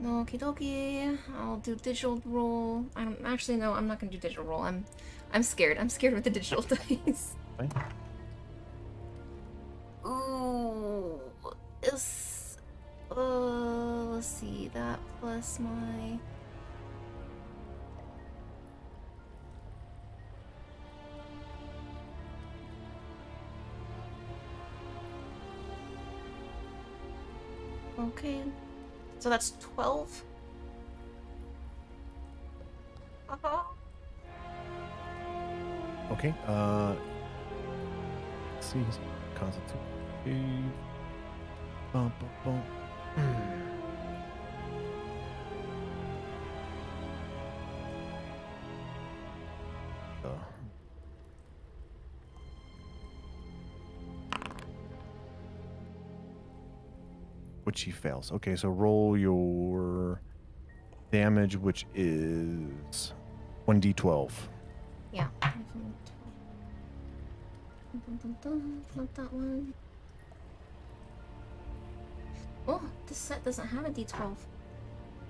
Okie dokie. I'll do digital roll. I'm not gonna do digital roll. I'm scared. I'm scared with the digital dice. Fine. Ooh. Let's see. That plus my. Okay, so that's 12. Okay. Let's see. Constitution. Bum, bum, bum. Which he fails. Okay, so roll your damage, which is 1d12. Yeah. Not that one. Oh, this set doesn't have a d12.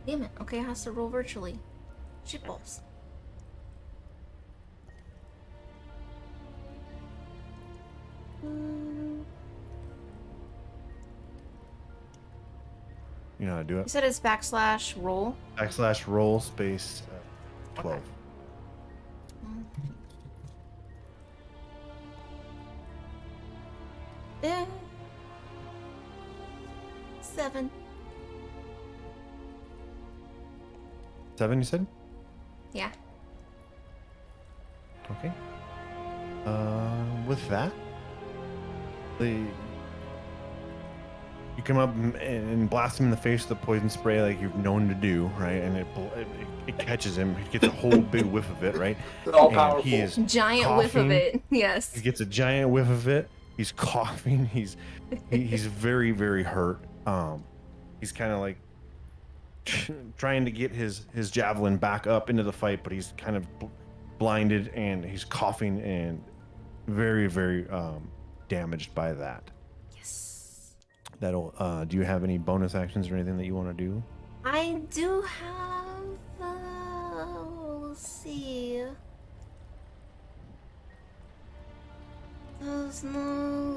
Damn it. Okay, it has to roll virtually. Shitballs. You know how to do You it? said it's backslash roll. Backslash roll space 12. Okay. Eh. 7. 7, you said? Yeah. Okay. With that, you come up and blast him in the face with the poison spray like you've known to do, right? And it catches him. He gets a whole big whiff of it, right? All And powerful. he is Giant whiff of coughing. it. Yes. He gets a giant whiff of it. He's coughing. He's very, very hurt. He's kind of like trying to get his javelin back up into the fight, but he's kind of blinded and he's coughing and very, very damaged by that. Yes. That'll. Do you have any bonus actions or anything that you want to do? I do have. Let's see. There's no.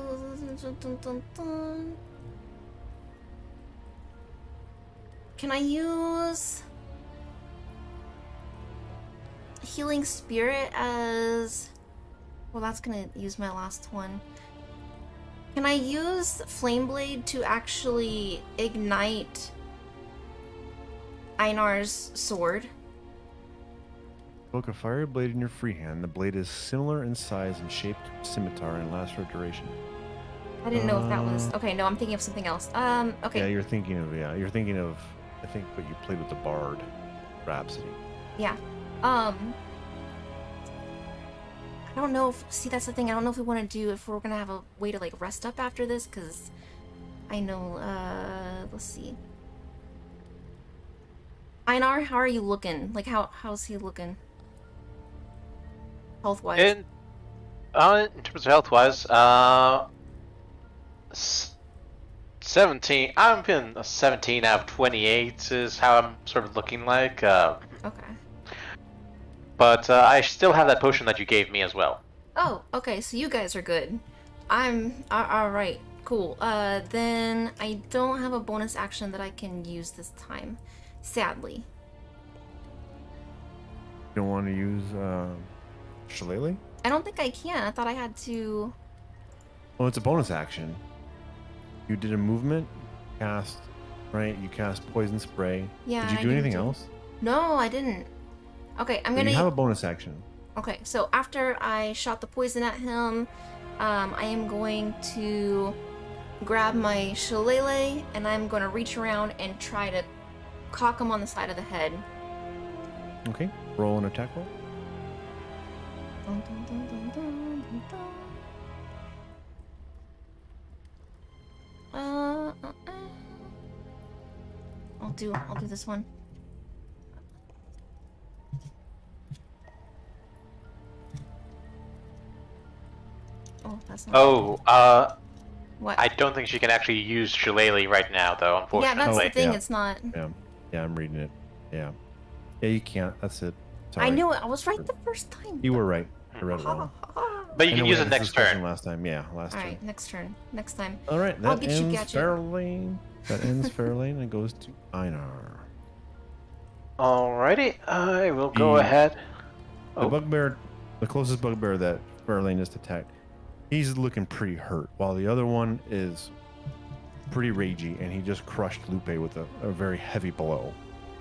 Can I use Healing Spirit as... Well, that's gonna use my last one. Can I use Flame Blade to actually ignite Einar's sword? Poke a fiery blade in your free hand. The blade is similar in size and shape to a scimitar and lasts for a duration. I didn't know if that was... Okay, no, I'm thinking of something else. Okay. Yeah, you're thinking of, I think what you played with the Bard Rhapsody. Yeah. I don't know if... See, that's the thing. I don't know if we want to do... If we're going to have a way to, like, rest up after this, because I know... Let's see. Einar, how are you looking? Like, how's he looking? Health-wise. In terms of health-wise, 17. I'm in a 17 out of 28 is how I'm sort of looking like. Okay. But I still have that potion that you gave me as well. Oh, okay, so you guys are good. I'm... Alright, cool. Then I don't have a bonus action that I can use this time. Sadly. You don't want to use Shillelagh? I don't think I can. I thought I had to... Well, it's a bonus action. You did a movement, cast, right? You cast Poison Spray. Yeah. Did you do anything else? No, I didn't. Okay, I'm gonna... You have a bonus action. Okay, so after I shot the poison at him, I am going to grab my shillelagh and I'm going to reach around and try to cock him on the side of the head. Okay, roll an attack roll. Dun, dun, dun, dun, dun, dun, dun. I'll do this one. Oh, that's not... What? I don't think she can actually use Shillelagh right now, though, unfortunately. Yeah, that's the thing, yeah. it's not... Yeah, I'm reading it. Yeah. Yeah, you can't. That's it. Sorry. I knew it. I was right the first time. You were right. I read it wrong. But you I can know use we it had this next discussion turn. Last time, yeah, last turn. Alright, next turn. Next time. All right, I'll that get you, ends Gadget. Farrlaine. That ends Farrlaine and goes to Einar. Alrighty, I will go The- ahead. The Oh. bugbear, the closest bugbear that Farrlaine just attacked, he's looking pretty hurt, while the other one is pretty ragey, and he just crushed Lupe with a very heavy blow,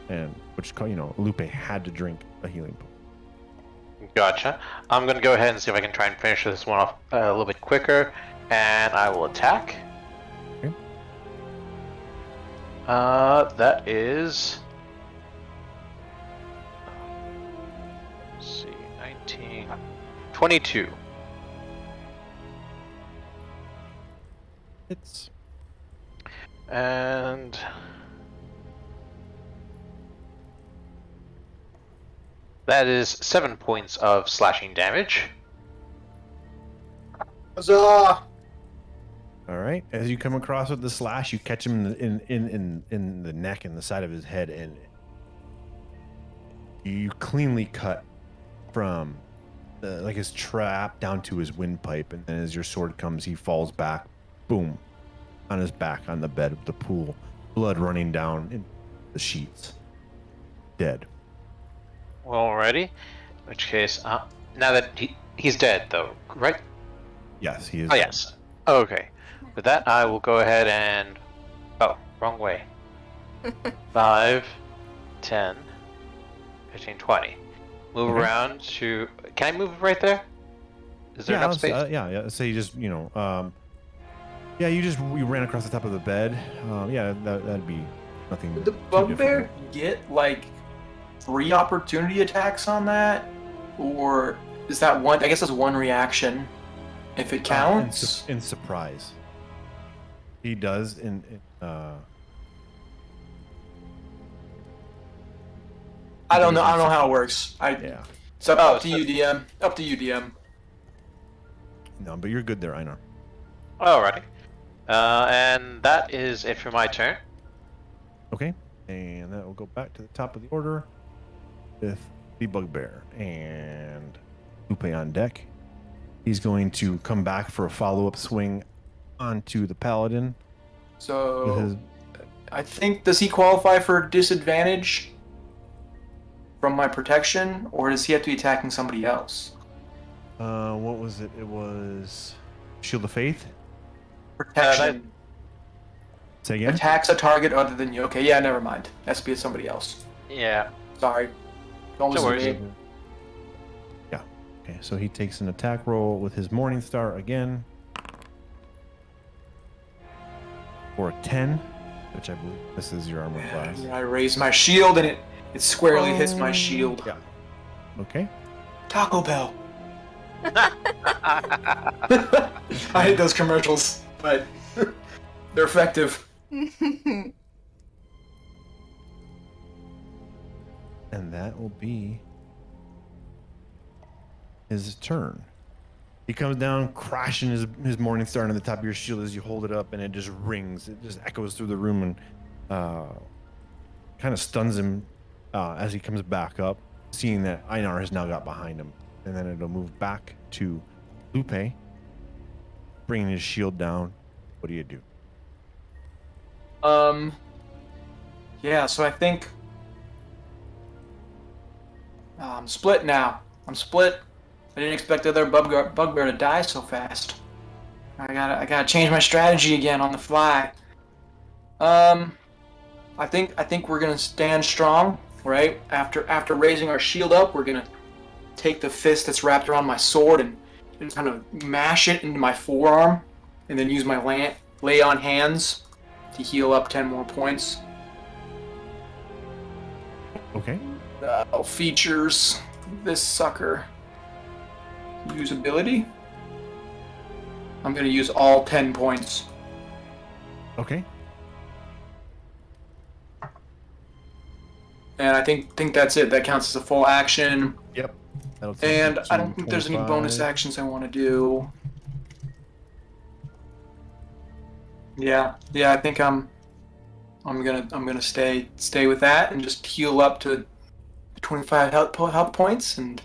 and which, you know, Lupe had to drink a healing potion. Gotcha. I'm gonna go ahead and see if I can try and finish this one off a little bit quicker, and I will attack. Okay. That is... Let's see, 19... 22. It's And... that is 7 points of slashing damage. Huzzah! all right. As you come across with the slash, you catch him in the neck and the side of his head, and you cleanly cut from like his trap down to his windpipe, and then as your sword comes, he falls back, boom, on his back on the bed of the pool, blood running down in the sheets, dead. Alrighty. In which case, now that he's dead, though, right? Yes, he is. Oh, dead. yes. Okay. With that, I will go ahead and... Oh, wrong way. 5, 10, 15, 20. Move Okay. around to... Can I move right there? Is there enough space? Yeah. So you just, you ran across the top of the bed. Yeah, that'd be nothing. Did the too bugbear difficult. get like 3 opportunity attacks on that, or is that one? I guess that's one reaction. If it counts. In surprise, he does. I don't know how it works. Yeah. It's up to you, DM. Up to you, DM. No, but you're good there, Einar. Alrighty. And that is it for my turn. Okay, and that will go back to the top of the order with the bugbear and Lupe on deck. He's going to come back for a follow-up swing onto the paladin. With So, his, I think, does he qualify for disadvantage from my protection, or does he have to be attacking somebody else? what was it? It was Shield of Faith. Protection Say again. attacks a target other than you. Okay, yeah, never mind. Has to be somebody else. Yeah. Sorry. Don't No listen to worries. me. Yeah. Okay, so he takes an attack roll with his Morning Star again for a 10, which I believe this is your armor class. I raise my shield and it squarely hits my shield. Yeah. Okay. Taco Bell. I hate those commercials, but they're effective. And that will be his turn. He comes down, crashing his Morning Star into the top of your shield as you hold it up, and it just rings. It just echoes through the room and kind of stuns him as he comes back up, seeing that Einar has now got behind him. And then it'll move back to Lupe, bringing his shield down. What do you do? Yeah, so I think I'm split now. I'm split. I didn't expect the other bugbear to die so fast. I gotta change my strategy again on the fly. I think we're gonna stand strong, right? After raising our shield up, we're gonna take the fist that's wrapped around my sword and kind of mash it into my forearm, and then use my lay on hands to heal up 10 more points. Okay. Features this sucker. Usability. I'm gonna use all 10 points. Okay. And I think that's it. That counts as a full action. Yep. That'll take you And I to don't think there's any 25. bonus actions I want to do. Yeah, I think I'm gonna stay with that and just heal up to 25 health points and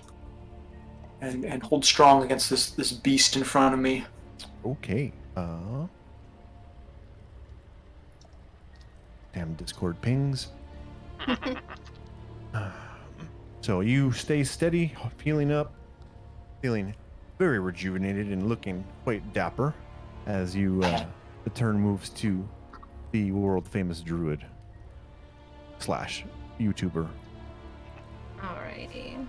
hold strong against this beast in front of me. Okay. Damn Discord pings. So you stay steady, healing up, feeling very rejuvenated and looking quite dapper as you the turn moves to the world famous druid / YouTuber. Alrighty.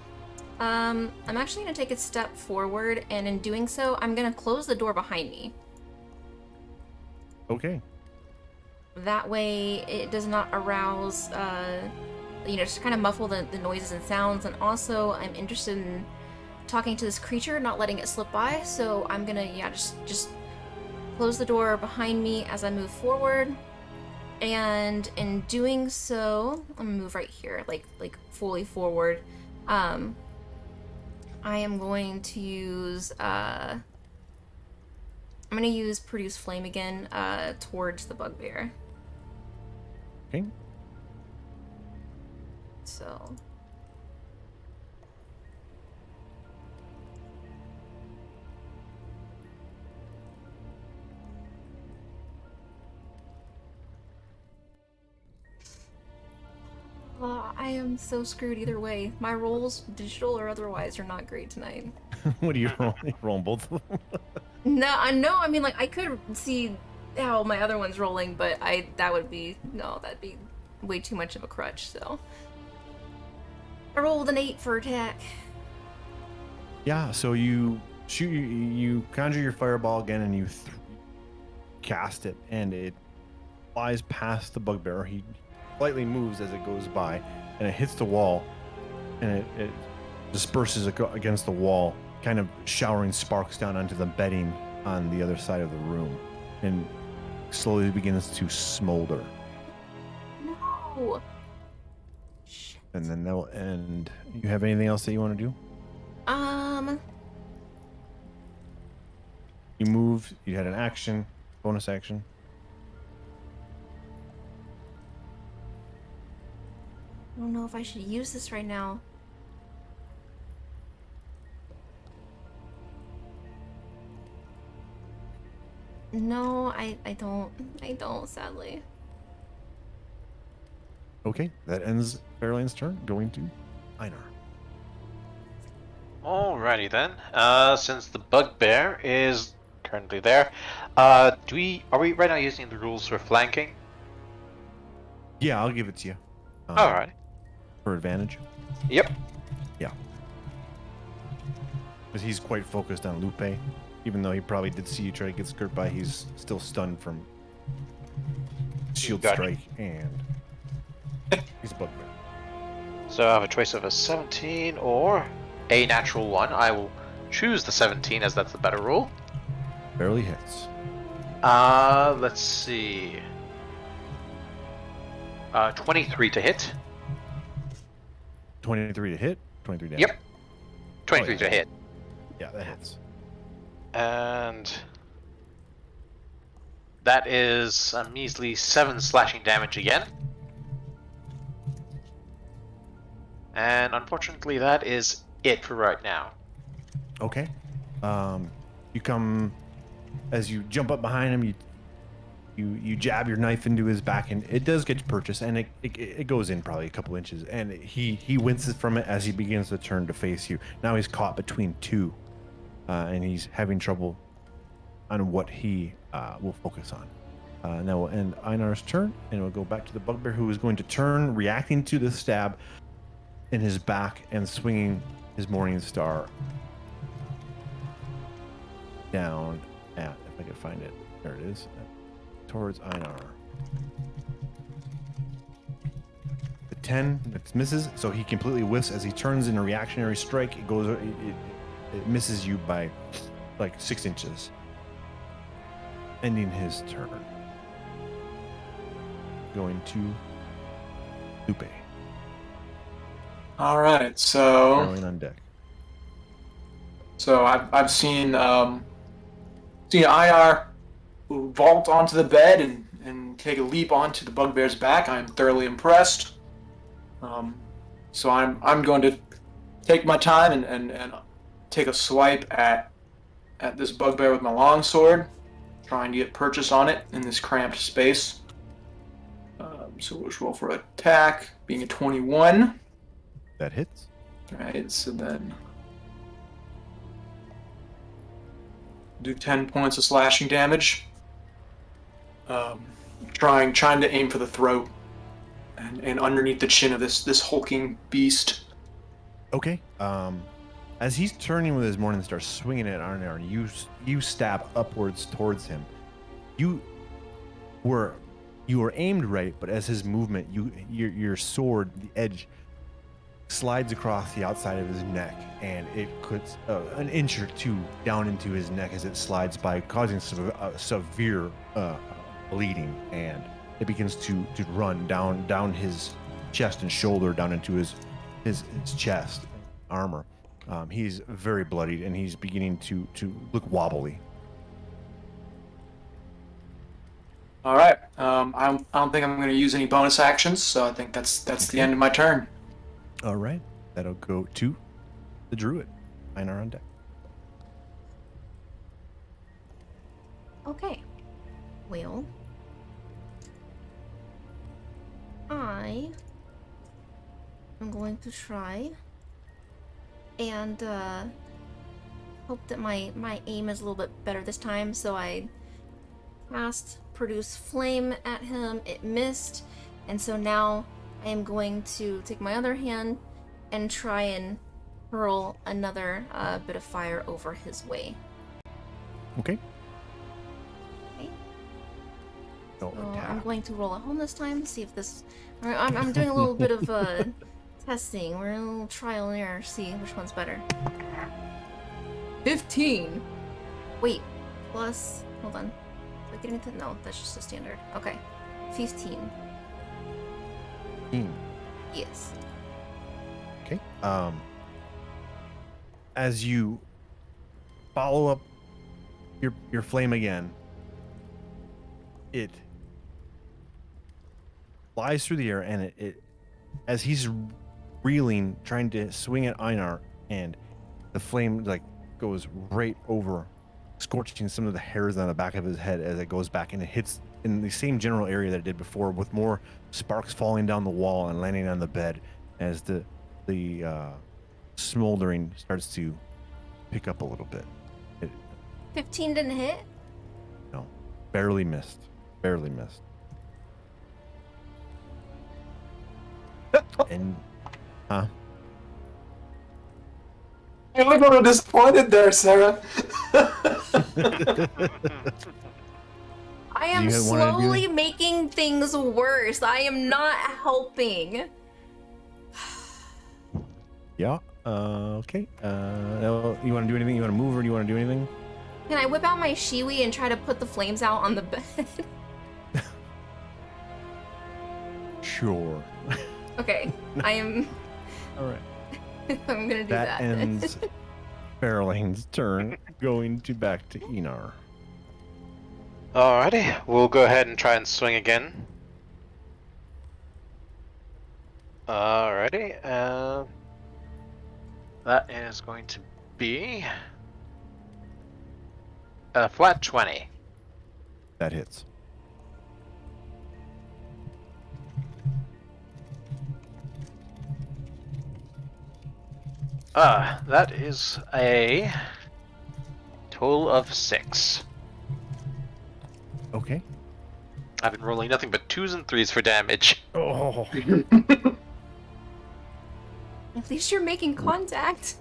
I'm actually gonna take a step forward, and in doing so, I'm gonna close the door behind me. Okay. That way, it does not arouse, just kind of muffle the noises and sounds. And also, I'm interested in talking to this creature, not letting it slip by. So I'm gonna, just close the door behind me as I move forward. And in doing so, I'm gonna move right here, like fully forward. I am going to use, I'm gonna use Produce Flame again, towards the bugbear. Okay. So. I am so screwed either way. My rolls, digital or otherwise, are not great tonight. What are you rolling? Rolling both of them? No, I mean, like, I could see how my other one's rolling, but that'd be way too much of a crutch, so. I rolled an 8 for attack. Yeah, so you shoot, you conjure your fireball again, and you cast it, and it flies past the bugbear. He slightly moves as it goes by, and it hits the wall, and it disperses against the wall, kind of showering sparks down onto the bedding on the other side of the room. And slowly begins to smolder. No. Shit. And then that will end. You have anything else that you want to do? You moved. You had an action, bonus action. I don't know if I should use this right now. No, I don't. I don't, sadly. Okay, that ends Farrlaine's turn. Going to Einar. Alrighty then. Since the bugbear is currently there, are we right now using the rules for flanking? Yeah, I'll give it to you. Alright. For advantage. Yep. Yeah. Because he's quite focused on Lupe. Even though he probably did see you try to get skirt by, he's still stunned from shield Gotcha. strike and he's bugbear. So I have a choice of a 17 or a natural 1. I will choose the 17 as that's the better roll. Barely hits. Let's see. 23 to hit. 23 to hit. 23 damage. Yep. 23 yeah. to hit. Yeah, that hits. And that is a measly 7 slashing damage again. And unfortunately, that is it for right now. Okay. You come as you jump up behind him. You jab your knife into his back, and it does get purchased, and it goes in probably a couple inches, and he winces from it as he begins to turn to face you. Now he's caught between two, and he's having trouble on what he will focus on. And that will end Einar's turn, and we'll go back to the bugbear, who is going to turn, reacting to the stab in his back and swinging his morning star down at, if I can find it, there it is, towards Einar. The 10 that misses, so he completely whiffs as he turns in a reactionary strike. It goes, it misses you by like 6 inches, ending his turn. Going to Lupe. All right, so Farrlaine on deck. I've seen Einar vault onto the bed and take a leap onto the bugbear's back. I'm thoroughly impressed. So I'm going to take my time and take a swipe at this bugbear with my longsword, trying to get purchase on it in this cramped space. So we'll roll for attack, being a 21. That hits. Right, so then do 10 points of slashing damage. Trying to aim for the throat and underneath the chin of this hulking beast. Okay. As he's turning with his morning star, swinging at Einar, you stab upwards towards him. You were aimed right, but as his movement, your sword, the edge, slides across the outside of his neck, and it puts an inch or two down into his neck as it slides by, causing severe bleeding, and it begins to run down his chest and shoulder, down into his chest armor. He's very bloodied, and he's beginning to look wobbly. All right. I don't think I'm going to use any bonus actions, so I think that's the end of my turn. All right, that'll go to the druid. Einar on deck. Okay. Well, I am going to try and hope that my aim is a little bit better this time. So I cast Produce Flame at him. It missed, and so now I am going to take my other hand and try and hurl another bit of fire over his way. Okay. Okay. So So attack. I'm going to roll at home this time to see if this. I'm doing a little bit of testing. We're in a little trial and error. See which one's better. 15. Wait. Plus. Hold on. I get anything? No, that's just a standard. Okay. 15. 15. Yes. Okay. As you follow up your flame again, it flies through the air, and it as he's reeling, trying to swing at Einar, and the flame like goes right over, scorching some of the hairs on the back of his head as it goes back, and it hits in the same general area that it did before, with more sparks falling down the wall and landing on the bed as the smoldering starts to pick up a little bit. 15 didn't hit? No, barely missed. Barely missed. And, You look a little disappointed there, Sarah. I am You had wanted to do slowly it? making things worse. I am not helping. Yeah. Okay. You want to do anything? You want to move, or do you want to do anything? Can I whip out my shiwi and try to put the flames out on the bed? Sure. Okay, I am. All right. I'm gonna do That that. ends Farrlaine's turn, going back to Einar. Alrighty, we'll go ahead and try and swing again. Alrighty, that is going to be a flat 20. That hits. That is a total of 6. Okay. I've been rolling nothing but 2s and 3s for damage. Oh. At least you're making contact.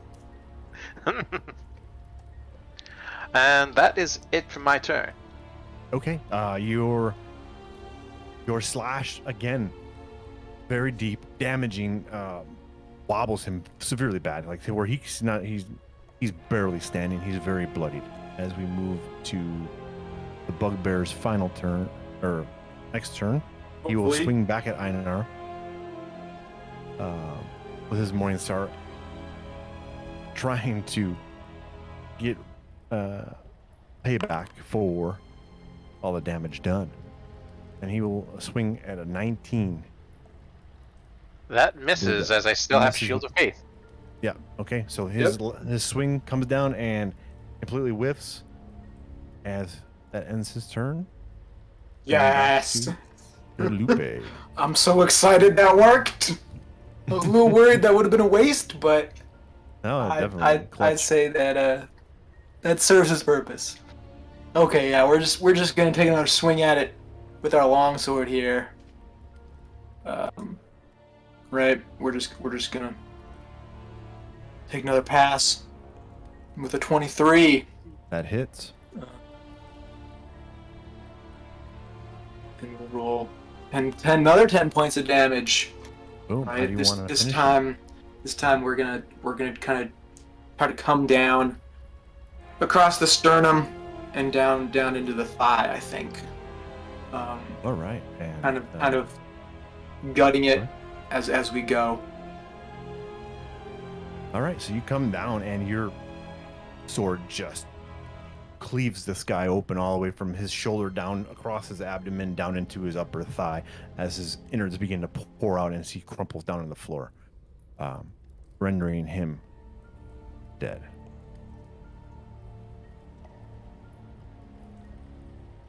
And that is it for my turn. Okay. Your slash again, very deep, damaging. Wobbles him severely bad, like where he's barely standing. He's very bloodied. As we move to the bugbear's final turn, or next turn, he will Hopefully. swing back at Einar with his morning star, trying to get payback for all the damage done, and he will swing at a 19. That misses, as I still have Shield of Faith. Yeah. Okay. So his swing comes down and completely whiffs. As that ends his turn. Yes. Lupe. I'm so excited that worked. I was a little worried that would have been a waste, but No, definitely. I'd clutch. say that that serves its purpose. Okay, yeah, we're just gonna take another swing at it with our longsword here. Right, we're just gonna take another pass with a 23. That hits. And we'll roll another 10 points of damage. Boom. How do Right, you this want to this finish time we're gonna kind of try to come down across the sternum and down into the thigh, I think. All right. And, Kind of gutting it Sure. as we go. All right. So you come down, and your sword just cleaves this guy open all the way from his shoulder down across his abdomen down into his upper thigh, as his innards begin to pour out as he crumples down on the floor, rendering him dead.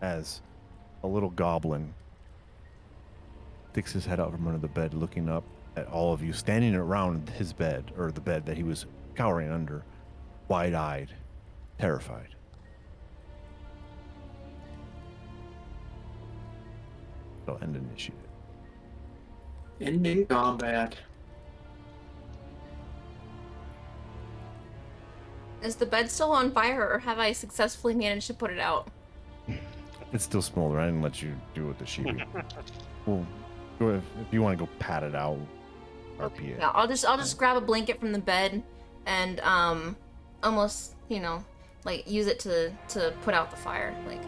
As a little goblin sticks his head out from under the bed, looking up at all of you standing around his bed, or the bed that he was cowering under, wide-eyed, terrified. So end initiative. Ending combat. Is the bed still on fire, or have I successfully managed to put it out? It's still smoldering. I didn't let you do it with the shiwi. Well, go if you want to go pat it out, RP it. Yeah, I'll just grab a blanket from the bed and almost, like use it to put out the fire. Like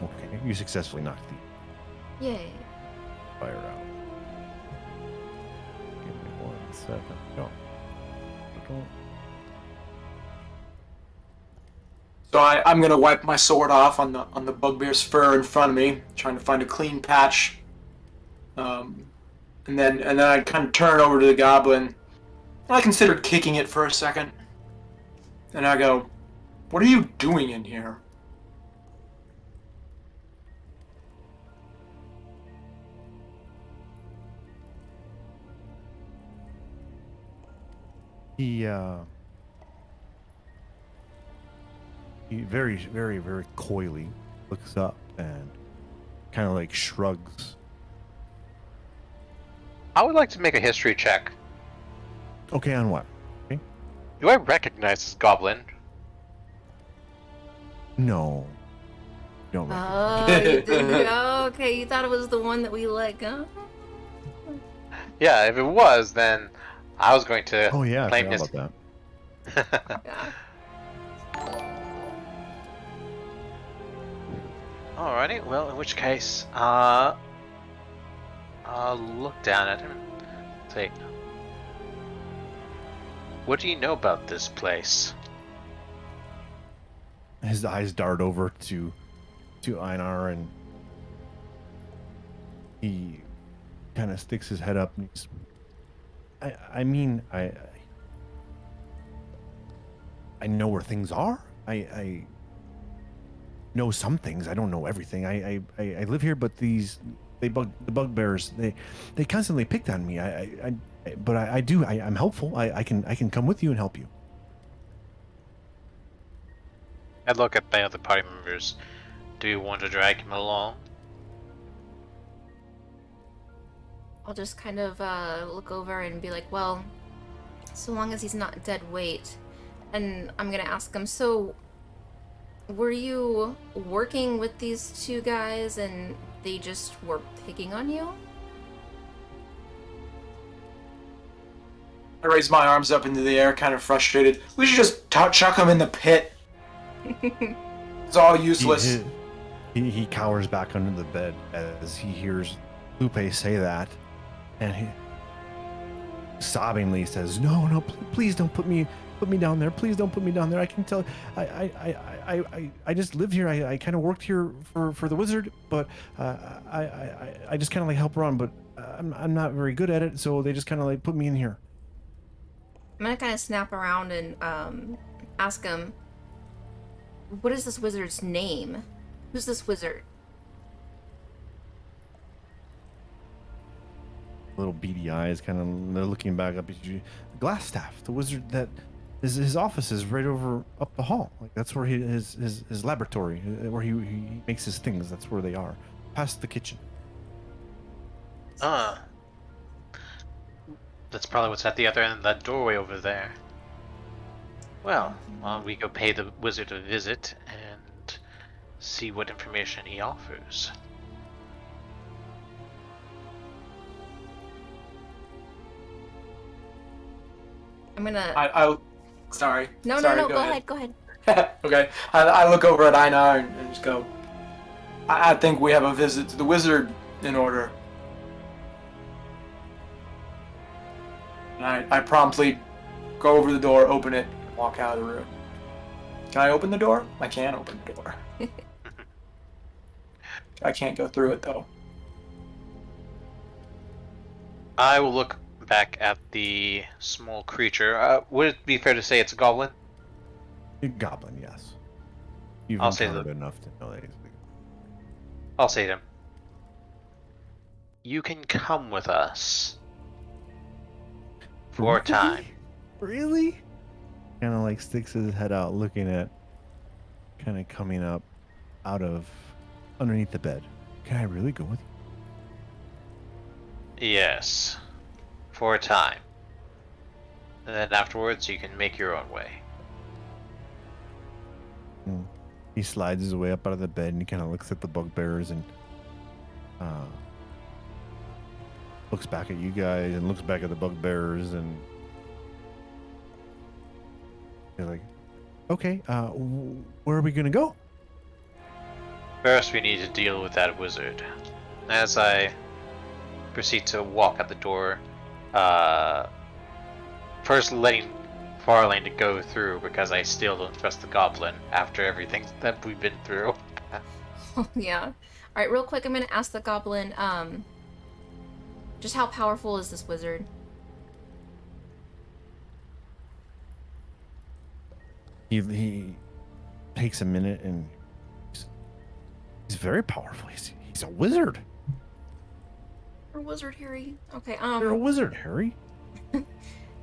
Okay, you successfully knocked the Yay. fire out. Give me 1 second. Go. So I'm gonna wipe my sword off on the bugbear's fur in front of me, trying to find a clean patch. And then I kind of turn over to the goblin. I considered kicking it for a second, and I go, "What are you doing in here?" He very, very, very coyly looks up and kind of like shrugs. I would like to make a history check. Okay, on what? Do I recognize this goblin? No. You don't Oh, recognize you didn't. Oh, okay, you thought it was the one that we let go? Yeah, if it was, then I was going to Oh yeah, I claim forgot his. about that. Yeah. Alrighty, well, in which case, I'll look down at him and say, what do you know about this place? His eyes dart over to Einar, and he kind of sticks his head up and he's, I mean, I know where things are. I know some things. I don't know everything. I live here, but the bugbears, they constantly picked on me. But I'm helpful. I can come with you and help you. I look at the other party members. Do you want to drag him along? I'll just kind of look over and be like, well, so long as he's not dead weight. And I'm gonna ask him, so were you working with these two guys and they just were picking on you? I raise my arms up into the air, kind of frustrated. We should just chuck him in the pit. It's all useless. He cowers back under the bed as he hears Lupe say that, and he sobbingly says, "No, please don't put me down there. Please don't put me down there. I can tell. I just lived here. I kind of worked here for the wizard, but I just kind of like help around, but I'm not very good at it. So they just kind of like put me in here." I'm gonna kind of snap around and ask him, what is this wizard's name? Who's this wizard? Little beady eyes, kind of they're looking back up at you. Glassstaff, the wizard that his office is right over up the hall. Like that's where his laboratory, where he makes his things. That's where they are, past the kitchen. That's probably what's at the other end of that doorway over there. Well, we go pay the wizard a visit and see what information he offers. I'm gonna. Sorry. No, Sorry, go ahead. Go ahead. Okay. I look over at Einar and just go, I think we have a visit to the wizard in order. And I promptly go over the door, open it, and walk out of the room. Can I open the door? I can open the door. I can't go through it, though. I will look back at the small creature. Would it be fair to say it's a goblin? A goblin, yes. You've I'll say encountered enough to know that he's big. I'll say to him, you can come with us for a time. Really? Kind of like sticks his head out, looking at, kind of coming up out of underneath the bed. Can I really go with you? Yes, for a time. And then afterwards, you can make your own way. He slides his way up out of the bed and he kind of looks at the bugbearers and looks back at you guys and looks back at the bugbearers and they're like, okay, where are we gonna go? First, we need to deal with that wizard. As I proceed to walk out the door, first letting Farrlaine to go through because I still don't trust the goblin after everything that we've been through. Yeah. All right, real quick, I'm gonna ask the goblin, just how powerful is this wizard? He takes a minute and he's very powerful. He's a wizard. Or wizard Harry? Okay, You're a wizard, Harry.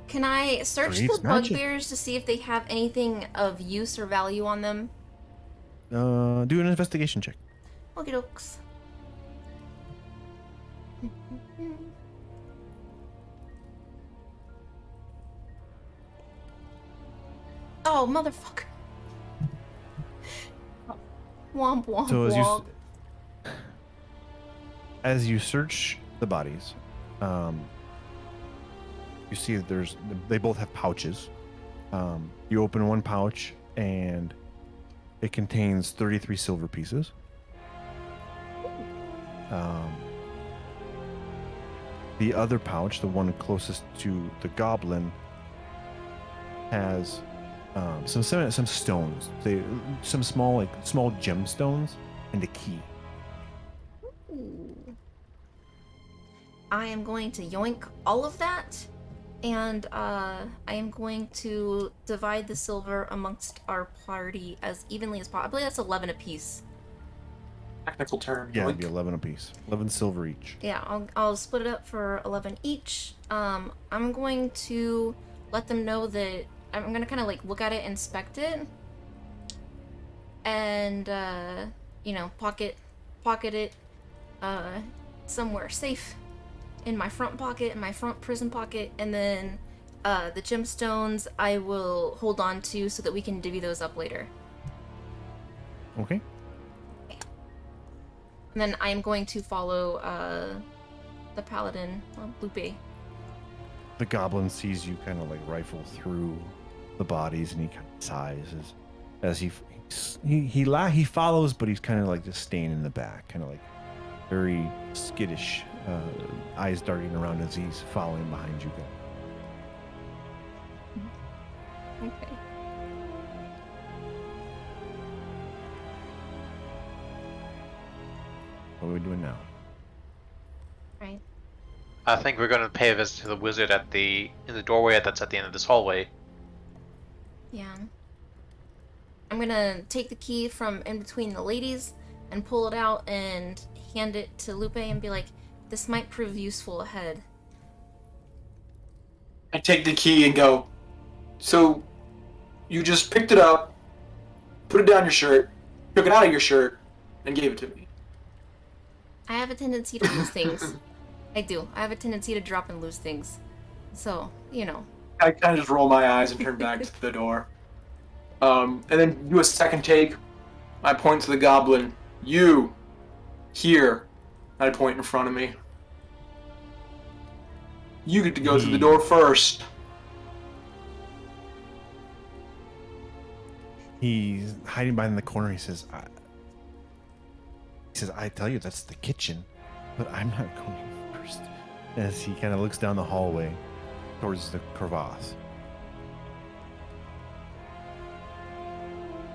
can I search Creates the magic. bugbears to see if they have anything of use or value on them? Do an investigation check. Okie dokes. Oh, motherfucker. Womp womp So womp. as you search the bodies, you see that they both have pouches. You open one pouch and it contains 33 silver pieces. The other pouch, the one closest to the goblin, has some stones. Some small gemstones and a key. Ooh. I am going to yoink all of that, and I am going to divide the silver amongst our party as evenly as possible. I believe that's 11 apiece. Technical term. Yeah, it'd yoink. be 11 apiece. 11 silver each. Yeah, I'll split it up for 11 each. I'm going to let them know that I'm gonna kind of like look at it, inspect it, and pocket it somewhere safe in my front pocket, in my front prison pocket, and then the gemstones I will hold on to so that we can divvy those up later. Okay. And then I am going to follow the paladin, Lupe. The goblin sees you kind of like rifle through the bodies, and he kind of sighs as he follows, but he's kind of like just staying in the back, kind of like very skittish, eyes darting around as he's following behind you guys. Okay. What are we doing now? Right. I think we're gonna pay a visit to the wizard in the doorway that's at the end of this hallway. Yeah. I'm gonna take the key from in between the ladies and pull it out and hand it to Lupe and be like, this might prove useful ahead. I take the key and go, so you just picked it up, put it down your shirt, took it out of your shirt, and gave it to me. I have a tendency to lose things. I do. I have a tendency to drop and lose things. So, I kind of just roll my eyes and turn back to the door. And then do a second take. I point to the goblin. You, here. I point in front of me. You get to go through the door first. He's hiding behind the corner. He says, I tell you, that's the kitchen, but I'm not going first. As he kind of looks down the hallway towards the crevasse.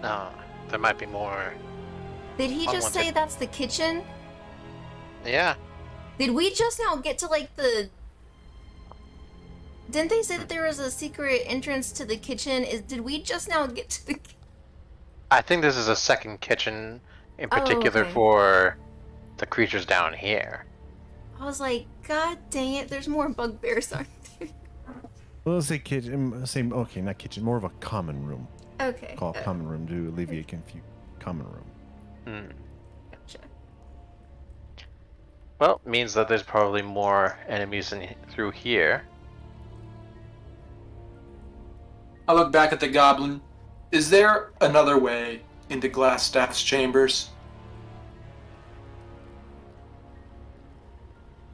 No, there might be more. Did he just say Unwanted. that's the kitchen? Yeah. Did we just now get to like the... Didn't they say that there was a secret entrance to the kitchen? Did we just now get to the... I think this is a second kitchen in particular okay. for the creatures down here. I was like, God dang it, there's more bugbears, aren't there? Well, let's say kitchen. Okay, not kitchen. More of a common room. Okay. Call it common room to alleviate confusion. Common room. Hmm. Gotcha. Well, means that there's probably more enemies through here. I look back at the goblin. Is there another way into Glassstaff's chambers?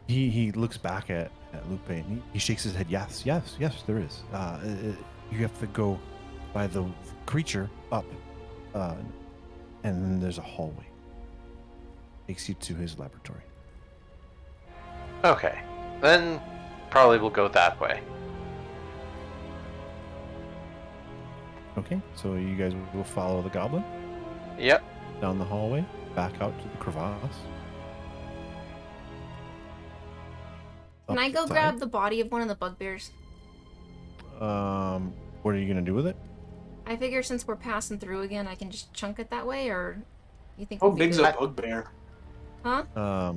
He looks back at Lupe and he shakes his head. Yes, there is. You have to go by the creature up, and then there's a hallway. takes you to his laboratory. Okay, then probably we'll go that way. Okay, so you guys will follow the goblin Yep. down the hallway, back out to the crevasse. Can Up I the go side. grab the body of one of the bugbears? What are you gonna do with it? I figure since we're passing through again, I can just chunk it that way, or you think? How we'll be big's good? a bugbear? Huh?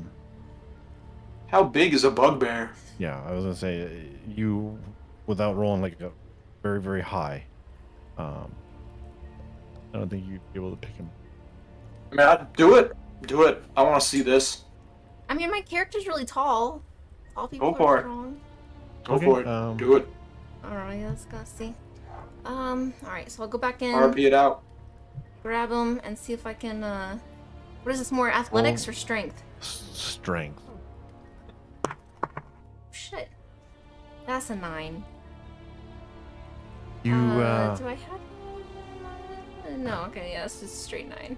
How big is a bugbear? Yeah, I was gonna say you, without rolling like a very very high. I don't think you'd be able to pick him. I mean, do it. Do it. I want to see this. I mean, my character's really tall. Tall people Go for are it. strong. Go Okay, for it. Do it. Alright, let's go see. Alright, so I'll go back in, RP it out. grab him, and see if I can, what is this, more athletics or strength? Strength. Shit. That's a 9. You Do I have... No, okay, yeah, it's just a straight 9.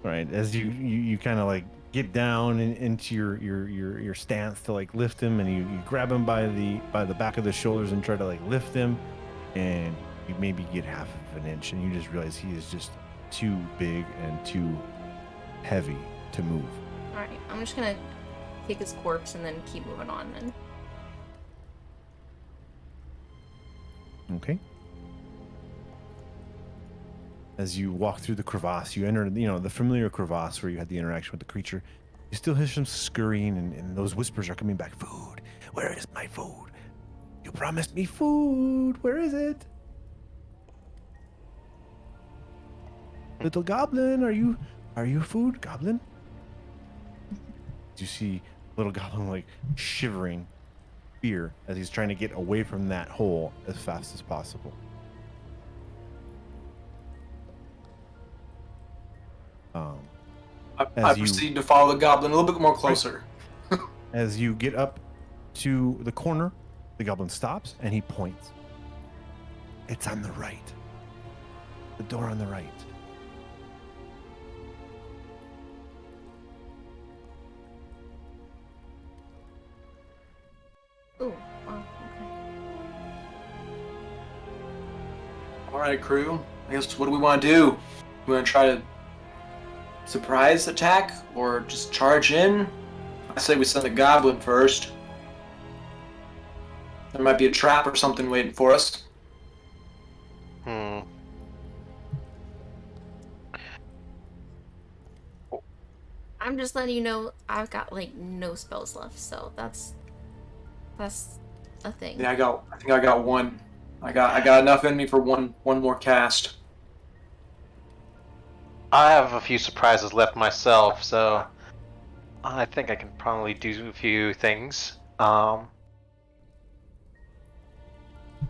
right as you kind of like get down into your stance to like lift him, and you grab him by the back of the shoulders and try to like lift him, and you maybe get half of an inch, and you just realize he is just too big and too heavy to move. Alright, I'm just gonna take his corpse and then keep moving on then. Okay. As you walk through the crevasse, you enter, the familiar crevasse where you had the interaction with the creature. You still hear some scurrying, and those whispers are coming back. Food. Where is my food? You promised me food. Where is it? Little goblin, are you food, goblin? You see little goblin like shivering fear as he's trying to get away from that hole as fast as possible. I proceed to follow the goblin a little bit more closer. As you get up to the corner, the goblin stops and he points. It's on the right. The door on the right. Ooh, wow, okay. All right, crew. I guess what do we want to do? We want to try to surprise attack or just charge in? I say we send the goblin first. There might be a trap or something waiting for us. I'm just letting you know I've got like no spells left, so that's a thing. Yeah, I think I got one. I got enough in me for one more cast. I have a few surprises left myself, so I think I can probably do a few things. You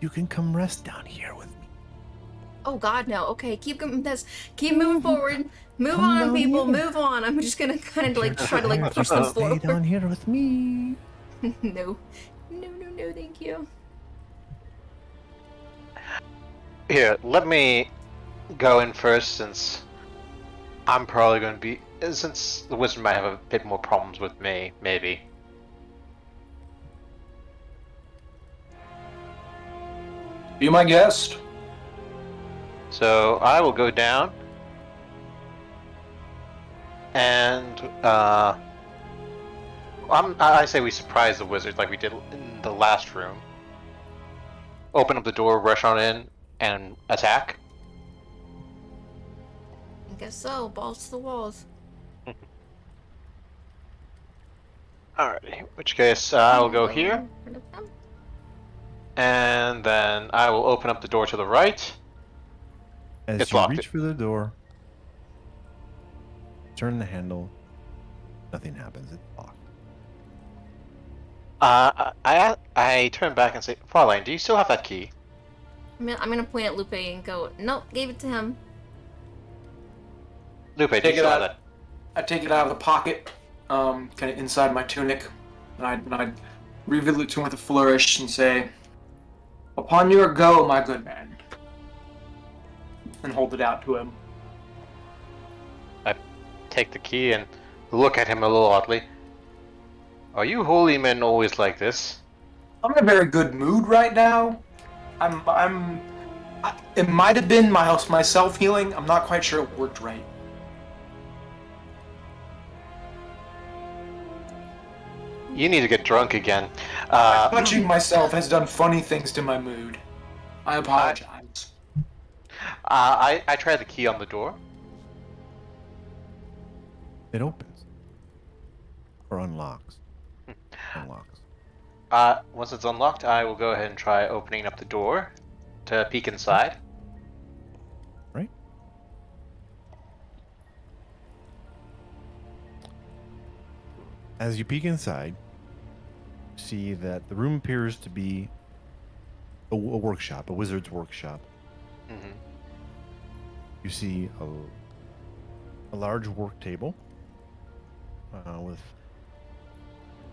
can come rest down here with me. Oh God, no. Okay, keep moving forward. Move Come on, down people. here. Move on. I'm just gonna kind of like try to like push them Stay forward. down here with me. No, thank you. Here, let me go in first, since I'm probably going to be... Since the wizard might have a bit more problems with me, maybe. Be my guest. So I will go down, and I say we surprise the wizard like we did in the last room. Open up the door, rush on in, and attack. I guess so. Balls to the walls. Alrighty, in which case I will go here, Rid of them. and then I will open up the door to the right. As It's you locked. reach for the door, turn the handle, nothing happens. It's locked. I turn back and say, Farrlaine, do you still have that key? I'm gonna point at Lupe and go, nope, gave it to him. Lupe, do you Take it still have out. that? I take it out of the pocket, kind of inside my tunic, and I reveal it to him with a flourish and say, "Upon your go, my good man," and hold it out to him. Take the key and look at him a little oddly. Are you holy men always like this? I'm in a very good mood right now. It might have been my self-healing. I'm not quite sure it worked right. You need to get drunk again. Touching myself has done funny things to my mood. I apologize. I tried the key on the door. It opens. Or unlocks. Unlocks. Once it's unlocked, I will go ahead and try opening up the door to peek inside. Right? As you peek inside, you see that the room appears to be a workshop, a wizard's workshop. Mm-hmm. You see a large work table with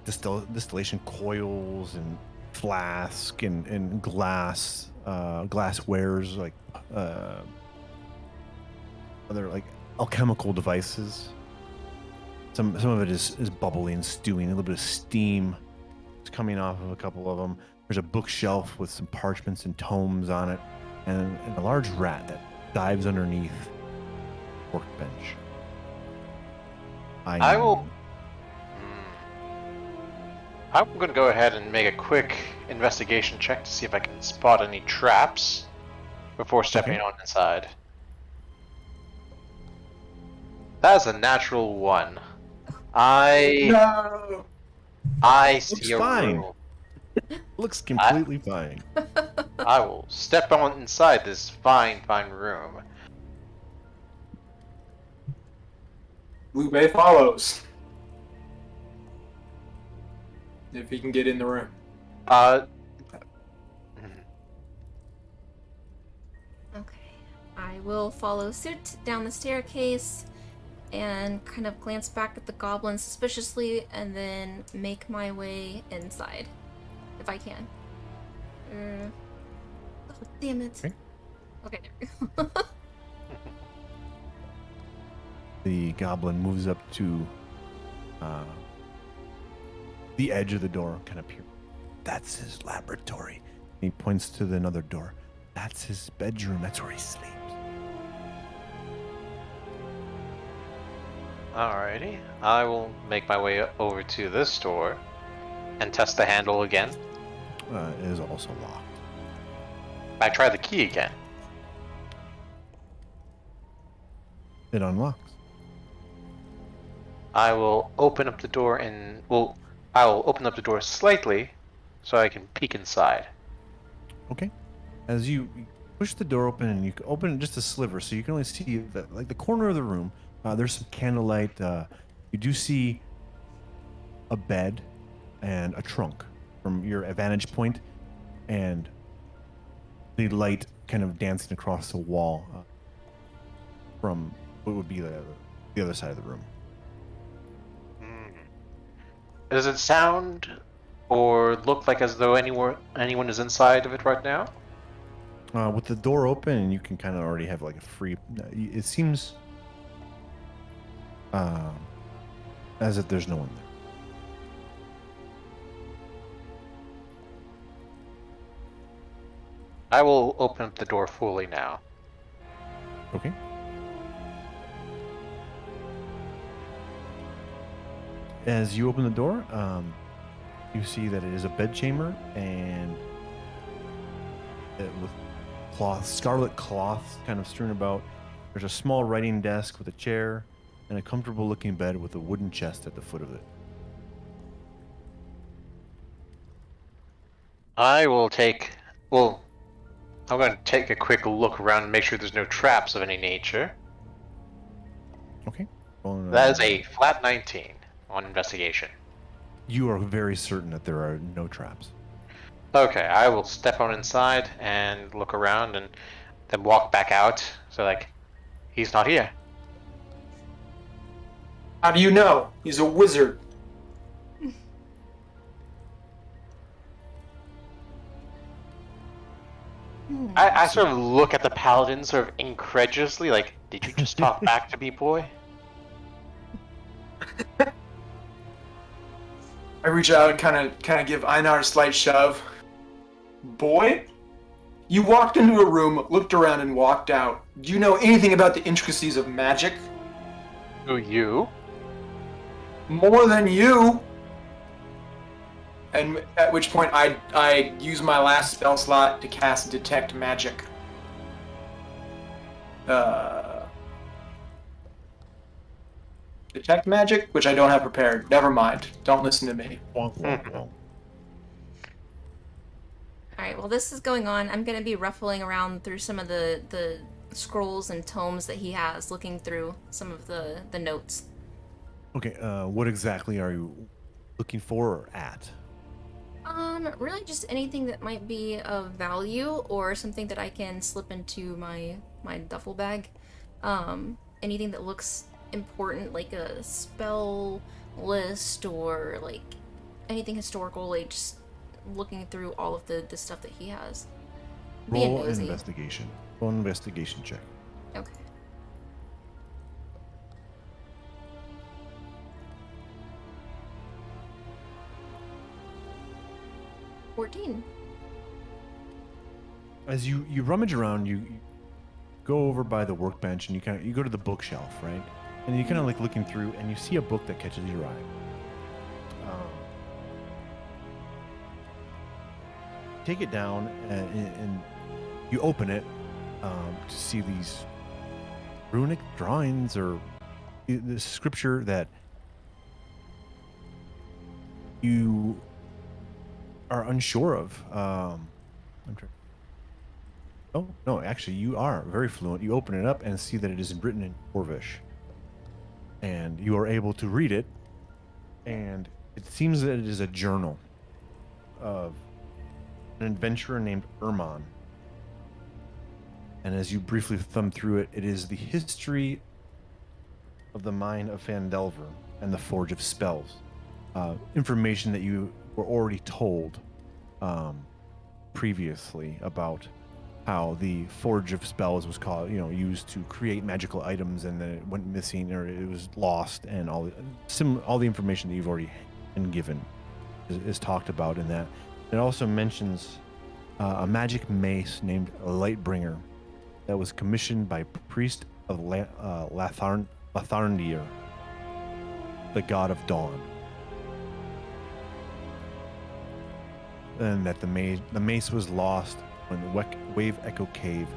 distillation coils and flask and glasswares, like other like alchemical devices. Some of it is bubbly and stewing. A little bit of steam is coming off of a couple of them. There's a bookshelf with some parchments and tomes on it, and a large rat that dives underneath the workbench. I will. I'm going to go ahead and make a quick investigation check to see if I can spot any traps before stepping on inside. That is a natural 1. I see a fine. room. Looks completely fine. I will step on inside this fine room. Lupe follows. If he can get in the room. Okay. I will follow suit down the staircase and kind of glance back at the goblin suspiciously and then make my way inside. If I can. Oh, damn it. Okay, there we go. The goblin moves up to the edge of the door, kind of peer. That's his laboratory. He points to another door. That's his bedroom. That's where he sleeps. Alrighty. I will make my way over to this door and test the handle again. It is also locked. I try the key again. It unlocks. I will open up the door and I will open up the door slightly so I can peek inside. Okay. As you push the door open, and you can open it just a sliver, so you can only see the corner of the room. There's some candlelight. You do see a bed and a trunk from your vantage point, and the light kind of dancing across the wall from what would be the other side of the room. Does it sound or look like as though anyone is inside of it right now? With the door open, and you can kind of already have like a free. It seems as if there's no one there. I will open up the door fully now. Okay. As you open the door, you see that it is a bedchamber, and with scarlet cloths kind of strewn about. There's a small writing desk with a chair and a comfortable-looking bed with a wooden chest at the foot of it. I'm going to take a quick look around and make sure there's no traps of any nature. Okay. Well, That is a flat 19 on investigation. You are very certain that there are no traps. Okay, I will step on inside and look around and then walk back out. So, like, he's not here. How do you know? He's a wizard. I sort of look at the paladin sort of incredulously, like, did you just talk back to me, boy? I reach out and kind of give Einar a slight shove. Boy, you walked into a room, looked around, and walked out. Do you know anything about the intricacies of magic? Who, you? More than you. And at which point I use my last spell slot to cast Detect Magic. Detect Magic, which I don't have prepared. Never mind. Don't listen to me. Wonk, wonk, wonk. Alright, while this is going on, I'm gonna be ruffling around through some of the scrolls and tomes that he has, looking through some of the notes. Okay, what exactly are you looking for or at? Really just anything that might be of value or something that I can slip into my duffel bag. Anything that looks important, like a spell list or like anything historical, like just looking through all of the stuff that he has. Being Roll an nosy. investigation. Roll an investigation check. Okay. $14. As you rummage around, you go over by the workbench and you go to the bookshelf, right? And you kind of like looking through, and you see a book that catches your eye. Take it down and you open it to see these runic drawings or the scripture that you are unsure of. I'm trying. Oh no, actually, you are very fluent. You open it up and see that it is written in Dwarvish, and you are able to read it. And it seems that it is a journal of an adventurer named Erman. And as you briefly thumb through it, it is the history of the Mine of Phandelver and the Forge of Spells. Information that you were already told previously about how the Forge of Spells was used to create magical items, and then it went missing or it was lost, and all the information that you've already been given is talked about in that. It also mentions a magic mace named Lightbringer that was commissioned by priest of Latharndir, the god of dawn. And that the mace was lost when the Wave Echo Cave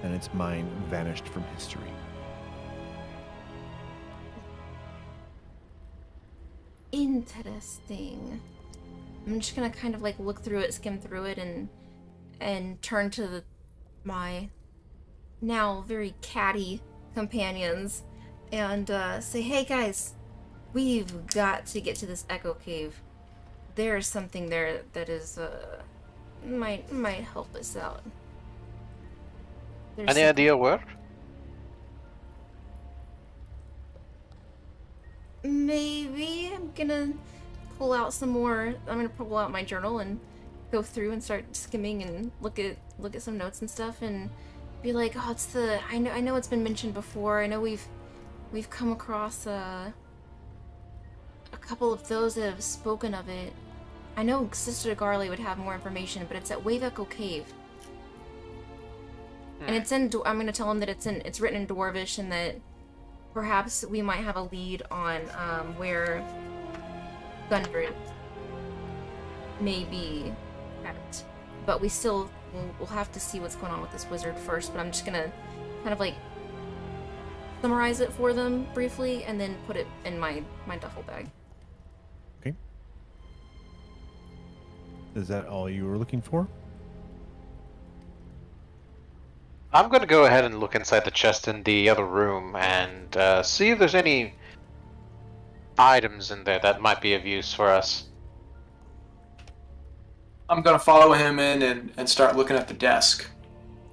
and its mine vanished from history. Interesting. I'm just gonna kind of like look through it, skim through it, and turn to my now very catty companions and say, "Hey guys, we've got to get to this Echo Cave. There's something there that is might help us out." Any idea where? Maybe I'm gonna pull out some more. I'm gonna pull out my journal and go through and start skimming and look at some notes and stuff and be like, "Oh, it's the I know it's been mentioned before. I know we've come across a couple of those that have spoken of it. I know Sister Garley would have more information, but it's at Wave Echo Cave. And it's in. I'm gonna tell him that it's written in Dwarvish, and that perhaps we might have a lead on where Gundred may be at. But we'll have to see what's going on with this wizard first. But I'm just gonna kind of like summarize it for them briefly, and then put it in my duffel bag. Okay. Is that all you were looking for? I'm going to go ahead and look inside the chest in the other room and see if there's any items in there that might be of use for us. I'm gonna follow him in and start looking at the desk,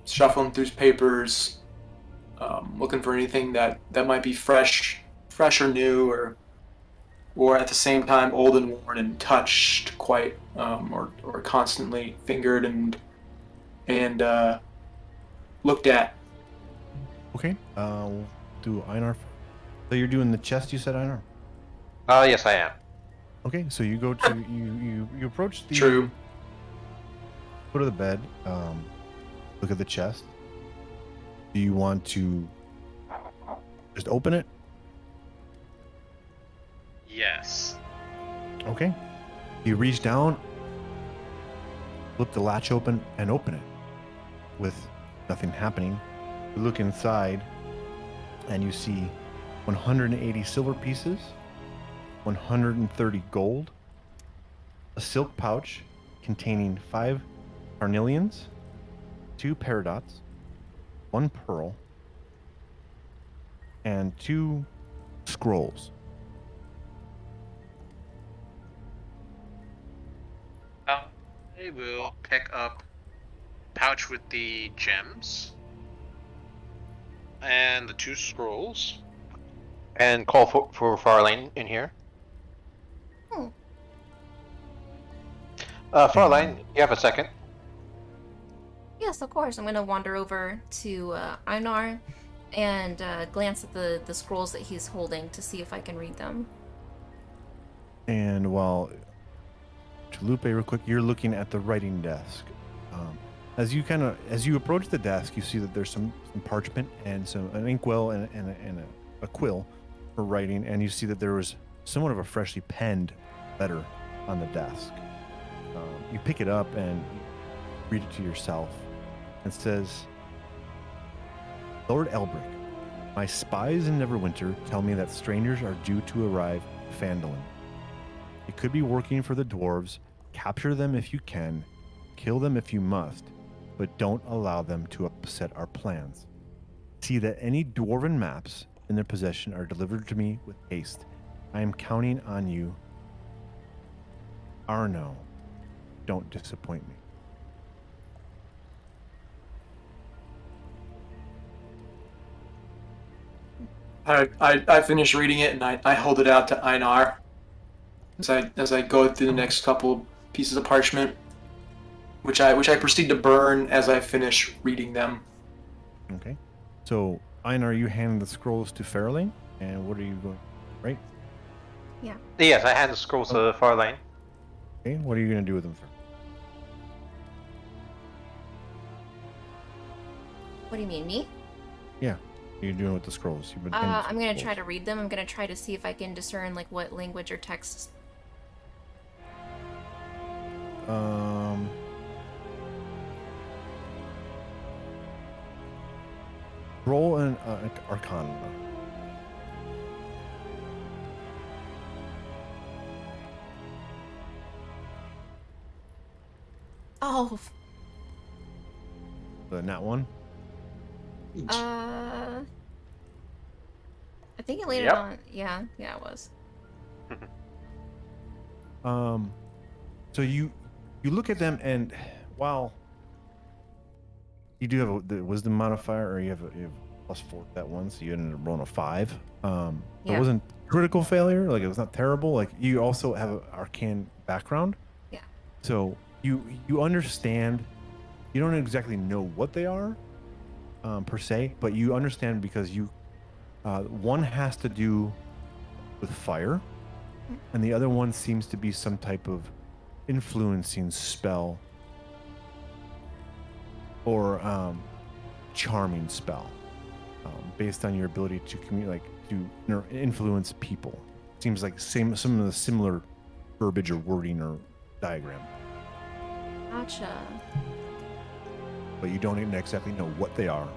shuffling through his papers, looking for anything that might be fresh or new, or at the same time old and worn and touched quite, or constantly fingered and looked at. Okay. We'll do Einar. So you're doing the chest, you said, Einar? Yes, I am. Okay, so you go to you approach the True. foot of the bed. Look at the chest. Do you want to just open it? Yes. Okay. You reach down, flip the latch open, and open it. With nothing happening, you look inside, and you see 180 silver pieces, 130 gold, a silk pouch containing 5 carnelians, 2 paradots, 1 pearl, and 2 scrolls. I will pick up pouch with the gems and the 2 scrolls, and call for Farrlaine in here. Hmm. Farrlaine, you have a second? Yes, of course. I'm gonna wander over to Einar and glance at the scrolls that he's holding to see if I can read them. And while to Lupe, real quick, you're looking at the writing desk. As you approach the desk, you see that there's some parchment and an inkwell and a quill for writing, and you see that there was somewhat of a freshly penned letter on the desk. You pick it up and read it to yourself. It says, Lord Elbrick, my spies in Neverwinter tell me that strangers are due to arrive in Phandelver. They could be working for the dwarves. Capture them if you can, kill them if you must, but don't allow them to upset our plans. See that any dwarven maps in their possession are delivered to me with haste. I am counting on you. Arno, don't disappoint me. I finish reading it and I hold it out to Einar as I go through the next couple pieces of parchment, which I proceed to burn as I finish reading them. Okay. So, Einar, you hand the scrolls to Farrlaine, and what are you going, right? Yes, I hand the scrolls to Farrlaine. Okay, what are you going to do with them, sir? What do you mean, me? Yeah. What are you doing with the scrolls? You've been I'm gonna try to read them. I'm gonna try to see if I can discern like what language or text. Roll an Arcana. Oh, The nat one. I think it landed Yep. on. Yeah, it was. So you look at them, and while you do have the wisdom modifier, or you have +4 that one, so you ended up rolling a 5. It Yeah. wasn't critical failure, like it was not terrible. Like you also have an arcane background. Yeah. So you understand. You don't exactly know what they are, per se, but you understand because one has to do with fire, and the other one seems to be some type of influencing spell or charming spell, based on your ability to communicate, to influence people. Seems like some of the similar verbiage or wording or diagram, Gotcha. but you don't even exactly know what they are.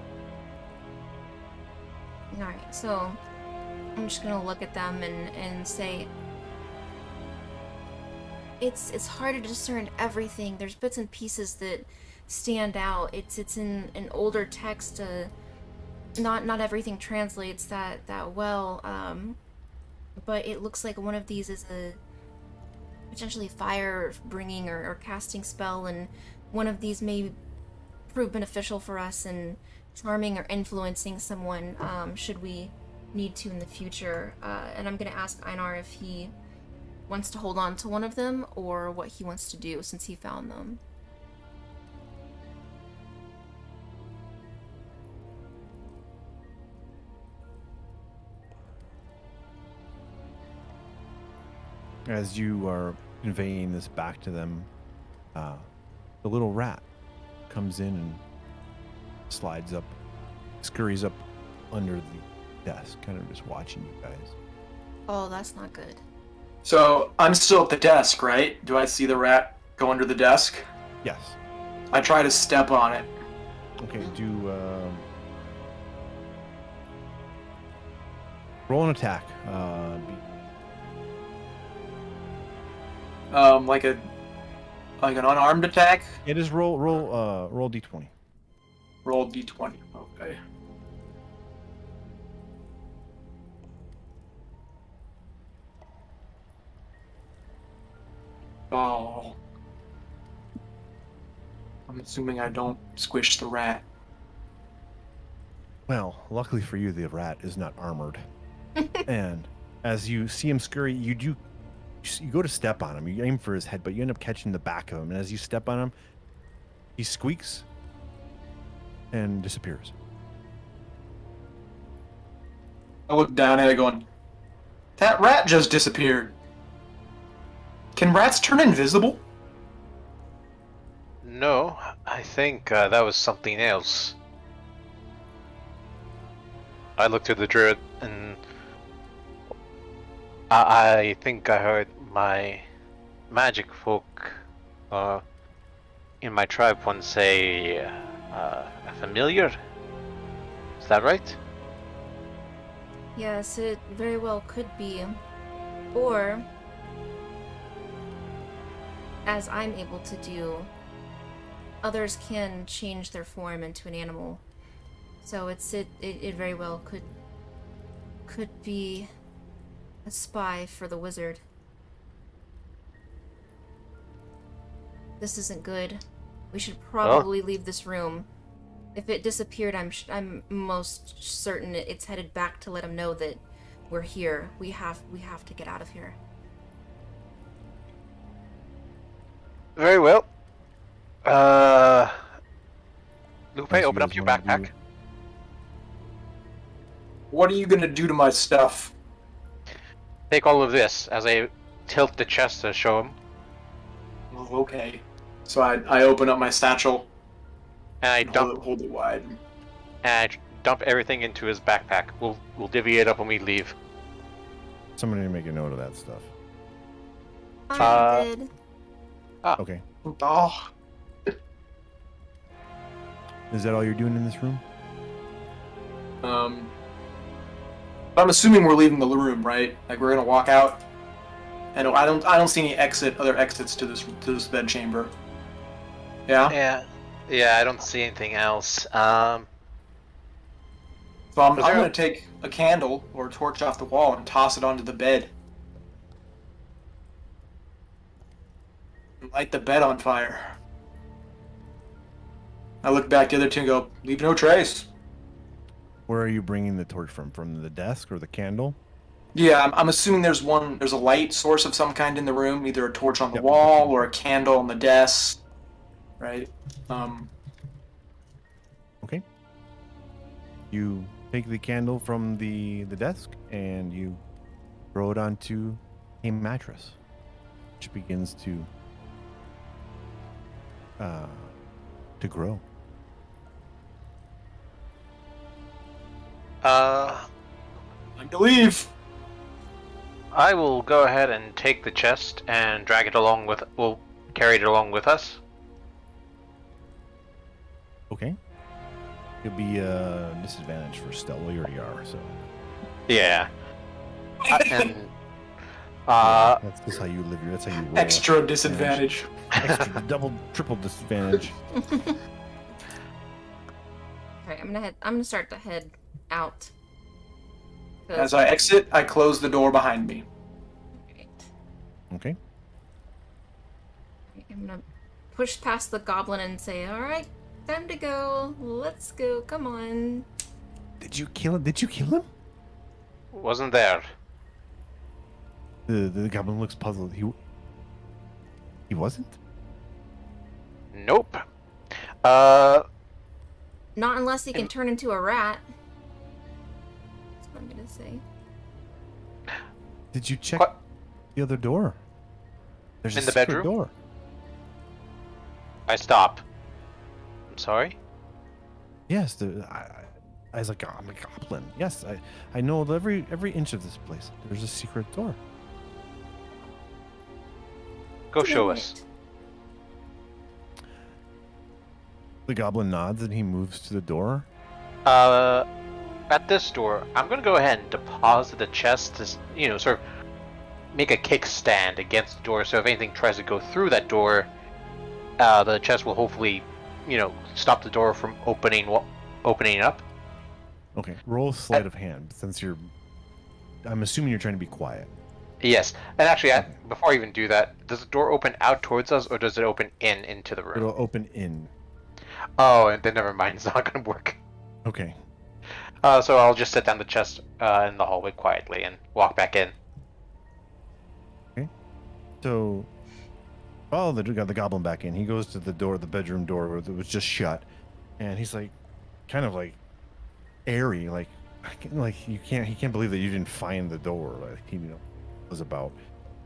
Alright, so I'm just gonna look at them and say it's hard to discern everything. There's bits and pieces that stand out. It's in an older text. Not everything translates that well. But it looks like one of these is a potentially fire bringing or casting spell, and one of these may prove beneficial for us in charming or influencing someone, should we need to in the future. And I'm gonna ask Einar if he wants to hold on to one of them or what he wants to do since he found them. As you are conveying this back to them, the little rat comes in and slides up, scurries up under the desk, kind of just watching you guys. Oh, that's not good. So I'm still at the desk, right? Do I see the rat go under the desk? Yes. I try to step on it. Okay, roll an attack. Like an unarmed attack. It is roll d20. Roll d20. Okay. Oh. I'm assuming I don't squish the rat. Well, luckily for you, the rat is not armored. And as you see him scurry, you go to step on him. You aim for his head, but you end up catching the back of him. And as you step on him, he squeaks and disappears. I look down at it going, that rat just disappeared. Can rats turn invisible? No, I think that was something else. I looked at the druid and I think I heard my magic folk in my tribe once say a familiar. Is that right? Yes, it very well could be. Or, as I'm able to do, others can change their form into an animal. So it very well could be a spy for the wizard. This isn't good. We should probably leave this room. If it disappeared, I'm most certain it's headed back to let him know that we're here. We have to get out of here. Very well. Lupe, As you open up guys your wanna backpack. do- What are you gonna do to my stuff? Take all of this as I tilt the chest to show him. Oh, okay. So I open up my satchel And I and dump hold it wide. everything into his backpack. We'll divvy it up when we leave. Somebody make a note of that stuff. I did. Okay. Oh, Is that all you're doing in this room? I'm assuming we're leaving the room, right? Like we're gonna walk out. And I don't see any other exits to this bed chamber. Yeah. Yeah. I don't see anything else. So I'm Was there gonna take a candle or a torch off the wall and toss it onto the bed. And light the bed on fire. I look back the other two and go, leave no trace. Where are you bringing the torch from? From the desk or the candle? Yeah, I'm assuming there's a light source of some kind in the room, either a torch on the Yep. wall or a candle on the desk, right? Okay. You take the candle from the desk and you throw it onto a mattress, which begins to grow. I believe. I will go ahead and take the chest and drag it along with. We'll carry it along with us. Okay. It'll be a disadvantage for stealth. Well, you already are, so. Yeah. And That's just how you live your. That's how you roll. Extra disadvantage. Extra, double, triple disadvantage. Alright, I'm gonna start to head out. As I exit, I close the door behind me. Alright. Okay. I'm gonna push past the goblin and say, alright, time to go. Let's go. Come on. Did you kill him? Did you kill him? wasn't there. The goblin looks puzzled. He wasn't? Nope. Not unless he can turn into a rat. That's what I'm gonna say. Did you check? What? The other door. There's In a the secret bedroom? door. I stop. I'm sorry? Yes, I was like, I'm a goblin. Yes, I know every inch of this place. There's a secret door. Go show Damn us. it. The goblin nods and he moves to the door. At this door, I'm gonna go ahead and deposit the chest to, sort of make a kickstand against the door. So if anything tries to go through that door, the chest will hopefully, stop the door from opening up. Okay, roll sleight of hand since you're. I'm assuming you're trying to be quiet. Yes, and actually, before I even do that, does the door open out towards us, or does it open into the room? It'll open in. Oh, and then never mind. It's not gonna work. Okay. So I'll just set down the chest in the hallway quietly and walk back in. So, they got the goblin back in. He goes to the door, the bedroom door, where it was just shut, and he's like, kind of like, airy, like he can't believe that you didn't find the door, like he was about.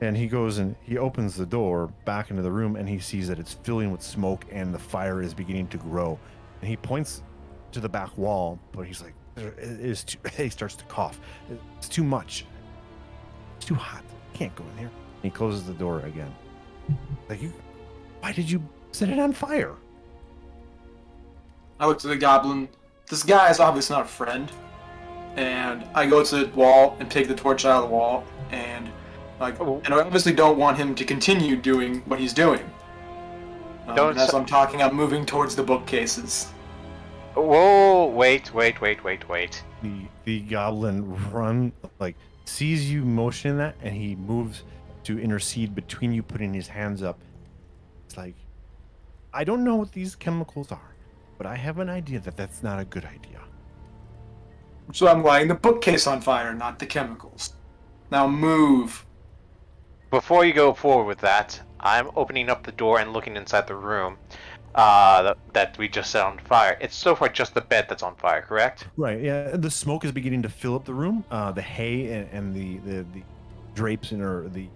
And he goes and he opens the door back into the room, and he sees that it's filling with smoke, and the fire is beginning to grow. And he points to the back wall, but he's like, it is too. He starts to cough. It's too much. It's too hot. Can't go in here. He closes the door again. Like, why did you set it on fire? I look to the goblin. This guy is obviously not a friend. And I go to the wall and take the torch out of the wall. And I obviously don't want him to continue doing what he's doing. And as I'm talking, I'm moving towards the bookcases. Whoa! Wait. The goblin sees you motioning that, and he moves to intercede between you, putting his hands up. It's like, I don't know what these chemicals are, but I have an idea that that's not a good idea. So I'm lighting the bookcase on fire, not the chemicals. Now move. Before you go forward with that, I'm opening up the door and looking inside the room that we just set on fire. It's so far just the bed that's on fire, correct? Right. Yeah. The smoke is beginning to fill up the room. The hay and the drapes or the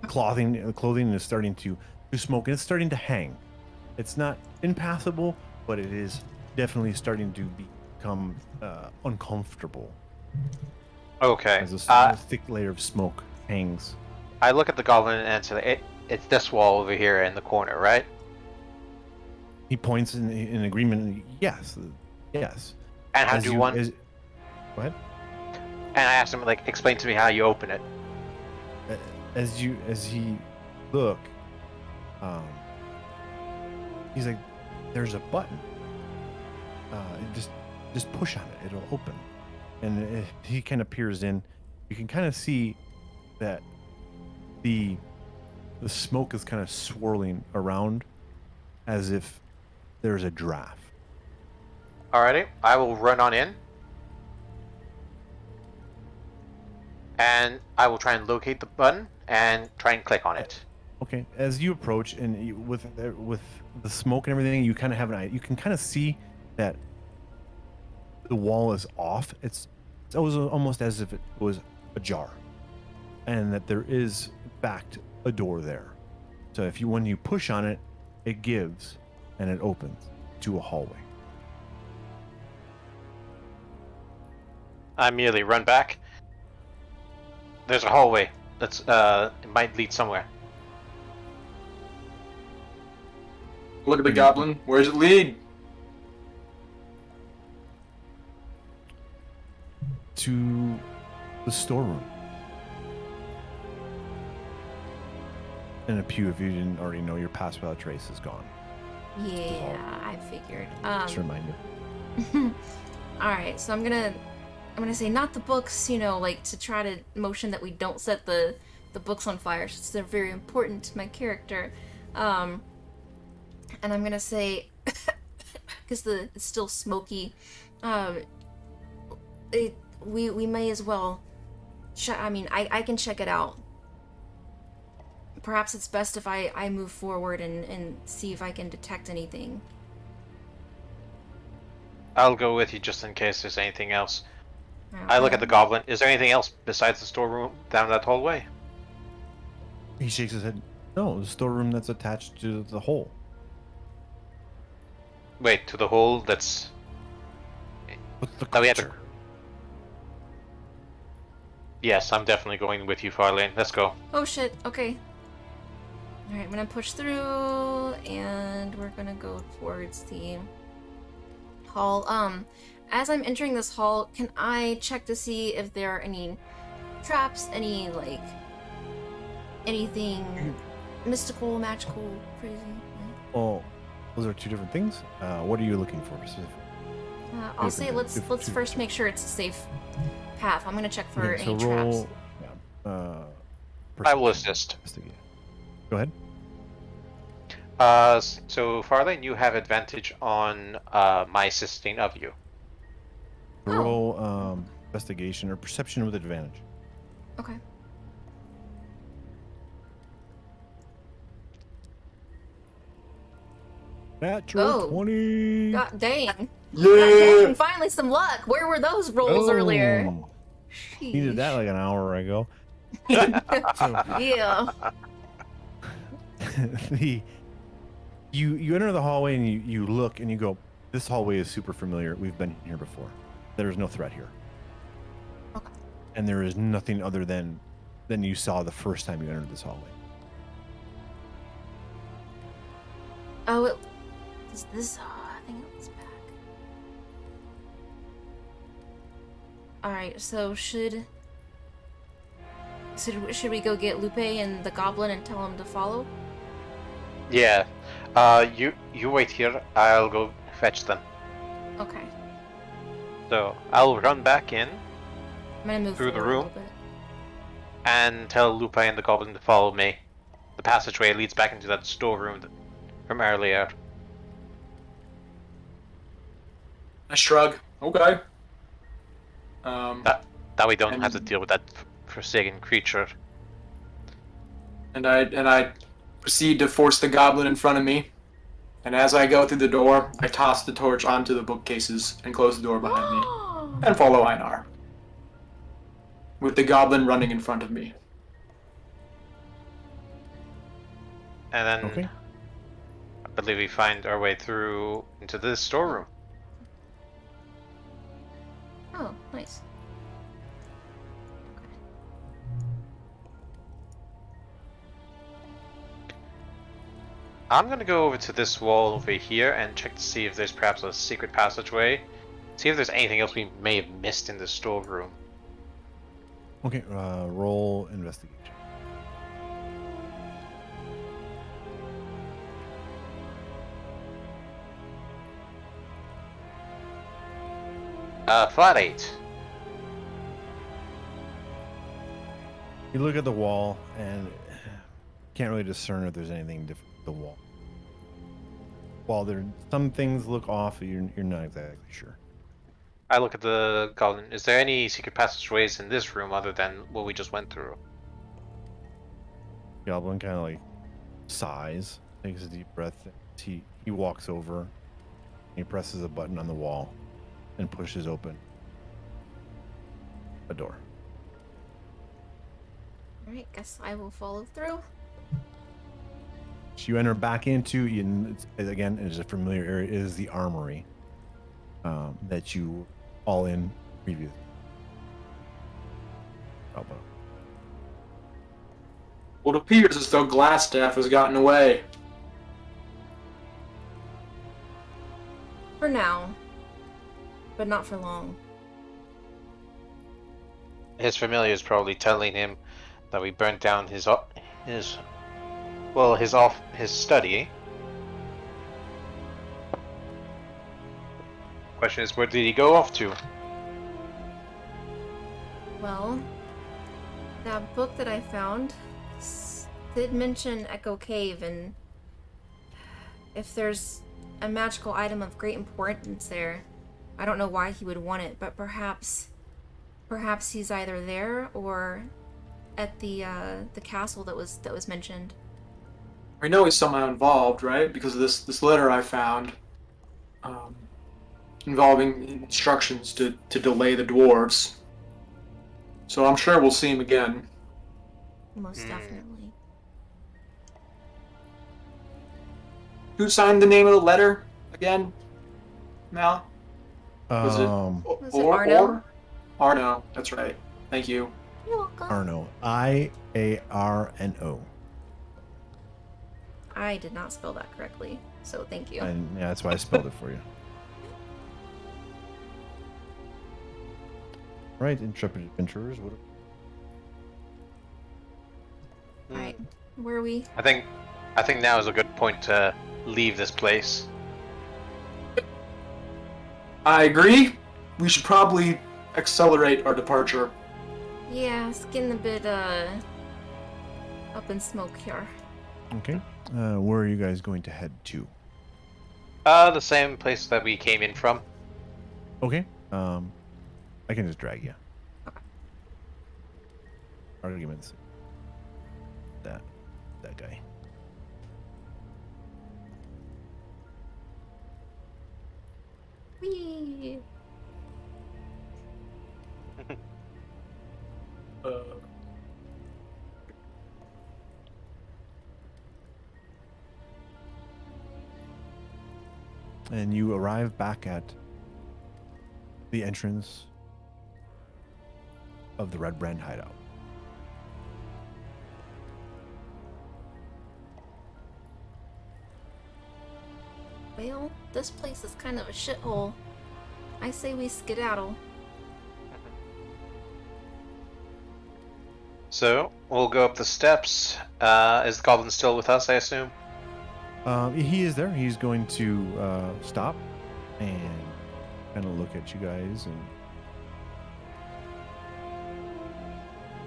clothing is starting to smoke, and it's starting to hang. It's not impassable, but it is definitely starting to become uncomfortable. Okay. As a thick layer of smoke hangs. I look at the goblin and say, it's this wall over here in the corner, right? He points in agreement. Yes. And how do one? Go ahead. And I asked him, explain to me how you open it. As he look, he's like, there's a button. Just push on it; it'll open. And if he kind of peers in, you can kind of see that the smoke is kind of swirling around, as if there's a draft. Alrighty, I will run on in. And I will try and locate the button and try and click on it. Okay, as you approach and with the smoke and everything, you kind of have you can kind of see that the wall is off. It's almost as if it was ajar, and that there is in fact a door there. So when you push on it, it gives and it opens to a hallway. I immediately run back. There's a hallway that's it might lead somewhere. Look at the goblin. Where does it lead? To the storeroom. And a pew, if you didn't already know, your pass without trace is gone. Yeah, I figured. Just a reminder. All right, so I'm gonna say not the books, to try to motion that we don't set the books on fire, since they're very important to my character. And I'm gonna say, because it's still smoky, we may as well. I can check it out. Perhaps it's best if I move forward and see if I can detect anything. I'll go with you just in case there's anything else. I look at the goblin. Is there anything else besides the storeroom down that hallway? He shakes his head. No, the storeroom that's attached to the hole. Wait, to the hole that's... With the that we had to... creature. Yes, I'm definitely going with you, Farrlaine. Let's go. Oh shit, okay. Alright, I'm gonna push through, and we're gonna go towards the hall. As I'm entering this hall, can I check to see if there are any traps, any, like, anything mystical, magical, crazy? Oh, those are two different things. What are you looking for specifically? I'll say let's first make sure it's a safe path. I'm gonna check for Okay, any so traps. roll. Yeah, I will perception. assist. Investigate. Go ahead. So Farrlaine, you have advantage on my assisting of you. Oh. Roll investigation or perception with advantage. Okay. Natural Oh. 20. God dang. God Yeah. dang, finally some luck. Where were those rolls earlier? Oh, needed that Sheesh. like an hour ago. So, Yeah. you enter the hallway and you look and you go, this hallway is super familiar. We've been here before. There's no threat here. Okay. And there is nothing other than you saw the first time you entered this hallway. Oh, is this? I think it was back. Alright, so should we go get Lupe and the goblin and tell him to follow? Yeah. You wait here. I'll go fetch them. Okay. So I'll run back in I'm gonna move Through the forward a room? little bit. and tell Lupe and the goblin to follow me. The passageway leads back into that storeroom from earlier. I shrug. Okay. That we don't have to And- deal with that forsaken creature. And I proceed to force the goblin in front of me. And as I go through the door, I toss the torch onto the bookcases and close the door behind me. And follow Einar. With the goblin running in front of me. And then Okay. I believe we find our way through into this storeroom. Oh, nice. I'm gonna go over to this wall over here and check to see if there's perhaps a secret passageway. See if there's anything else we may have missed in the storeroom. Okay, roll investigation. Flat 8. You look at the wall and can't really discern if there's anything different with the wall. While there some things look off, you're not exactly sure. I look at the goblin. Is there any secret passageways in this room other than what we just went through? Goblin kind of like sighs, takes a deep breath. He walks over, he presses a button on the wall, and pushes open a door. Alright, guess I will follow through. So you enter back into, again, it is a familiar area. It is the armory that you all in previously. Well, it appears as though Glassstaff has gotten away. For now. But not for long. His familiar is probably telling him that we burnt down his study. Question is, where did he go off to? Well, that book that I found did mention Echo Cave, and if there's a magical item of great importance there, I don't know why he would want it, but perhaps he's either there or at the castle that was mentioned. I know he's somehow involved, right? Because of this letter I found, involving instructions to delay the dwarves. So I'm sure we'll see him again. Most definitely. Who signed the name of the letter again? Mal? Was it Was it Arno? Arno, that's right. Thank you. You're welcome. Arno. Iarno. I did not spell that correctly, so thank you. And yeah, that's why I spelled it for you. Right, intrepid adventurers. What? Alright, where are we? I think now is a good point to leave this place. I agree. We should probably accelerate our departure. Yeah, it's getting a bit, up in smoke here. Okay. Where are you guys going to head to? The same place that we came in from. Okay. I can just drag you. Arguments. That guy. Whee! And you arrive back at the entrance of the Red Brand hideout. Well, this place is kind of a shithole. I say we skedaddle. So we'll go up the steps. Is the goblin still with us? I assume. He is there. He's going to stop and kind of look at you guys and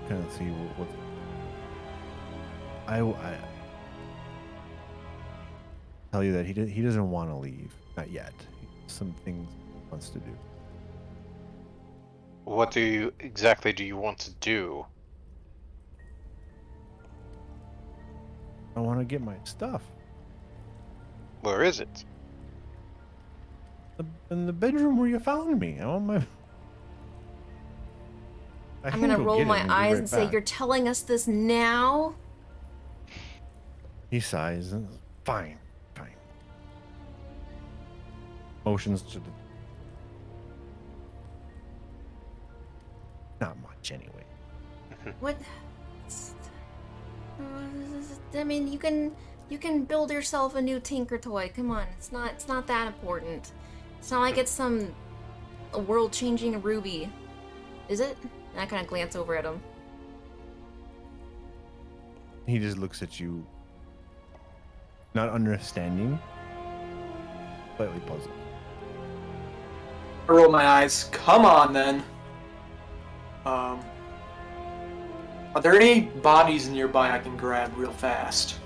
kind of see what I tell you that he doesn't want to leave, not yet. Some things he wants to do. What exactly do you want to do? I want to get my stuff Where is it? in the bedroom where you found me. I want my. I'm gonna roll my eyes and say, back. "You're telling us this now?" He sighs. Fine. Motions to the. Not much anyway. What? I mean, you can build yourself a new Tinker toy. Come on, it's not that important. It's not like it's a world-changing ruby, is it? And I kind of glance over at him. He just looks at you, not understanding, slightly puzzled. I roll my eyes. Come on, then. Are there any bodies nearby I can grab real fast?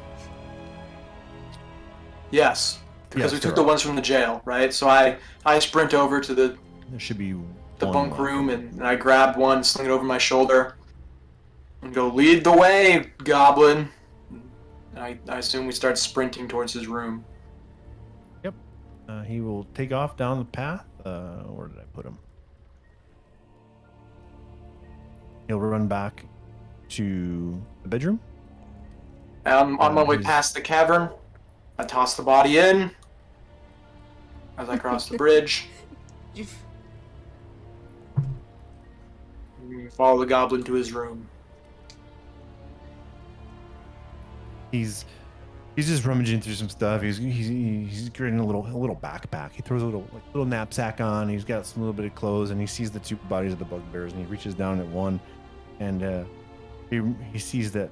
Yes, because Yes, we there took the are. ones from the jail, right? So I sprint over to the There should be one bunk left. room and I grab one, sling it over my shoulder, and go, "Lead the way, goblin." And I assume we start sprinting towards his room. He will take off down the path. Where did I put him? He'll run back to the bedroom. I'm on my way He's- past the cavern. I toss the body in as I cross the bridge. Follow the goblin to his room. He's just rummaging through some stuff. He's creating a little backpack. He throws a little knapsack on. He's got some little bit of clothes, and he sees the two bodies of the bugbears, and he reaches down at one, and he sees that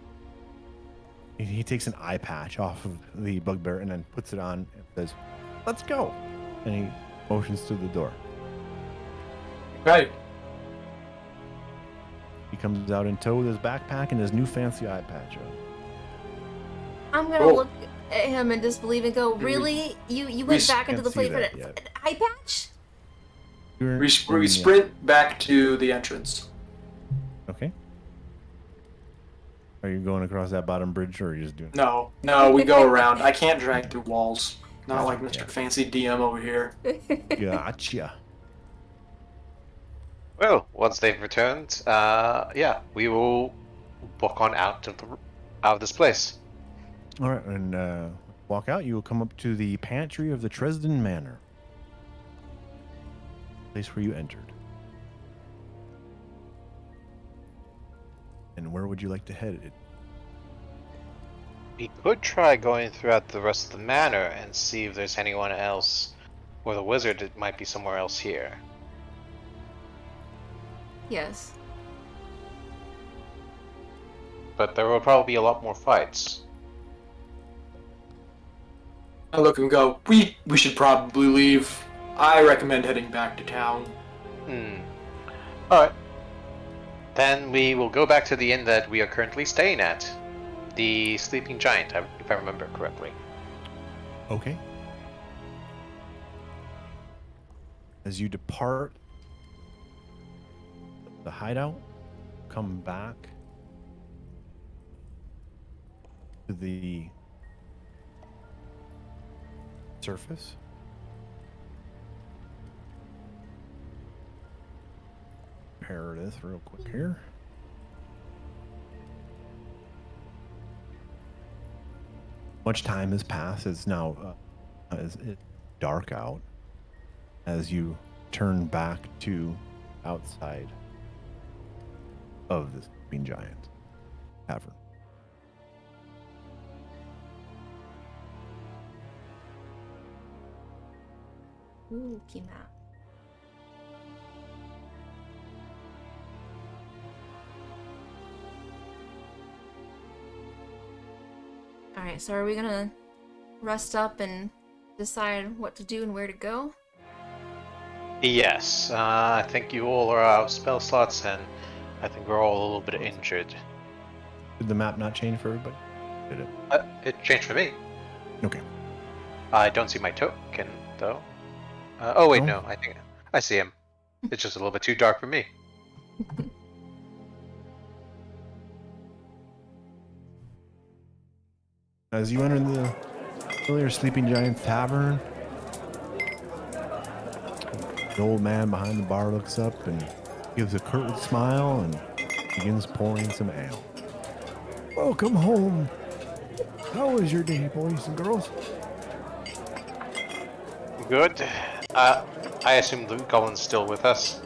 he takes an eye patch off of the bugbear and then puts it on and says, "Let's go," and he motions to the door. Right. He comes out in tow with his backpack and his new fancy eye patch on. I'm gonna Oh. look at him in disbelief and go, "Really? You went back into can't the see place for that an yet. eye patch?" We sprint back to the entrance. Okay. Are you going across that bottom bridge, or are you just doing? No, we go around. I can't drag through walls. Not like Mr. Fancy DM over here. Gotcha. Well, once they've returned, yeah, we will book on out of this place. All right, and walk out, you will come up to the pantry of the Tresden Manor, place where you entered. And where would you like to head? We could try going throughout the rest of the manor and see if there's anyone else, or the wizard it might be somewhere else here. Yes. But there will probably be a lot more fights. I look and go, we should probably leave. I recommend heading back to town. Alright. Then we will go back to the inn that we are currently staying at. The Sleeping Giant, if I remember correctly. Okay. As you depart the hideout, come back to the surface. Compare this real quick here. Much time has passed. It's now it's dark out as you turn back to outside of the Sleeping Giant Tavern. Ooh, key map. Alright, so are we gonna rest up and decide what to do and where to go? Yes, I think you all are out of spell slots, and I think we're all a little bit injured. Did the map not change for everybody? Did it? It changed for me. Okay. I don't see my token, though. Oh wait, No? no, I think I see him. It's just a little bit too dark for me. As you enter the familiar Sleeping Giant Tavern, the old man behind the bar looks up and gives a curt smile and begins pouring some ale. Welcome home. How was your day, boys and girls? Good. I assume the goblin's still with us.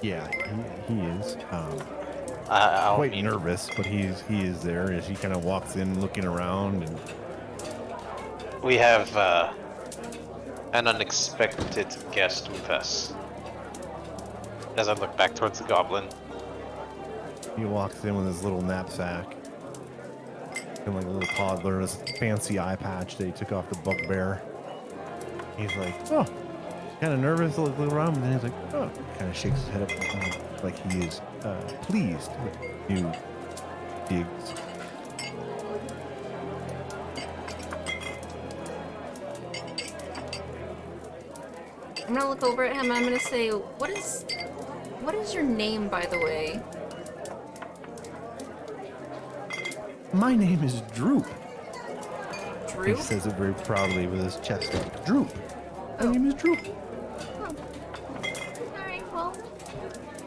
Yeah, he is. I'll Quite meet- nervous, but he is there as he kind of walks in, looking around, and We have an unexpected guest with us. As I look back towards the goblin. he walks in with his little knapsack, looking like a little toddler, his fancy eye patch that he took off the bugbear. He's like, oh, kind of nervous, look around, and then he's like, oh, kind of shakes his head up, like he is pleased with you digs. I'm gonna look over at him and I'm gonna say, what is your name, by the way? My name is Droop. Drew? He says it very proudly with his chest up. Droop. My name is Droop. Oh. Alright, well,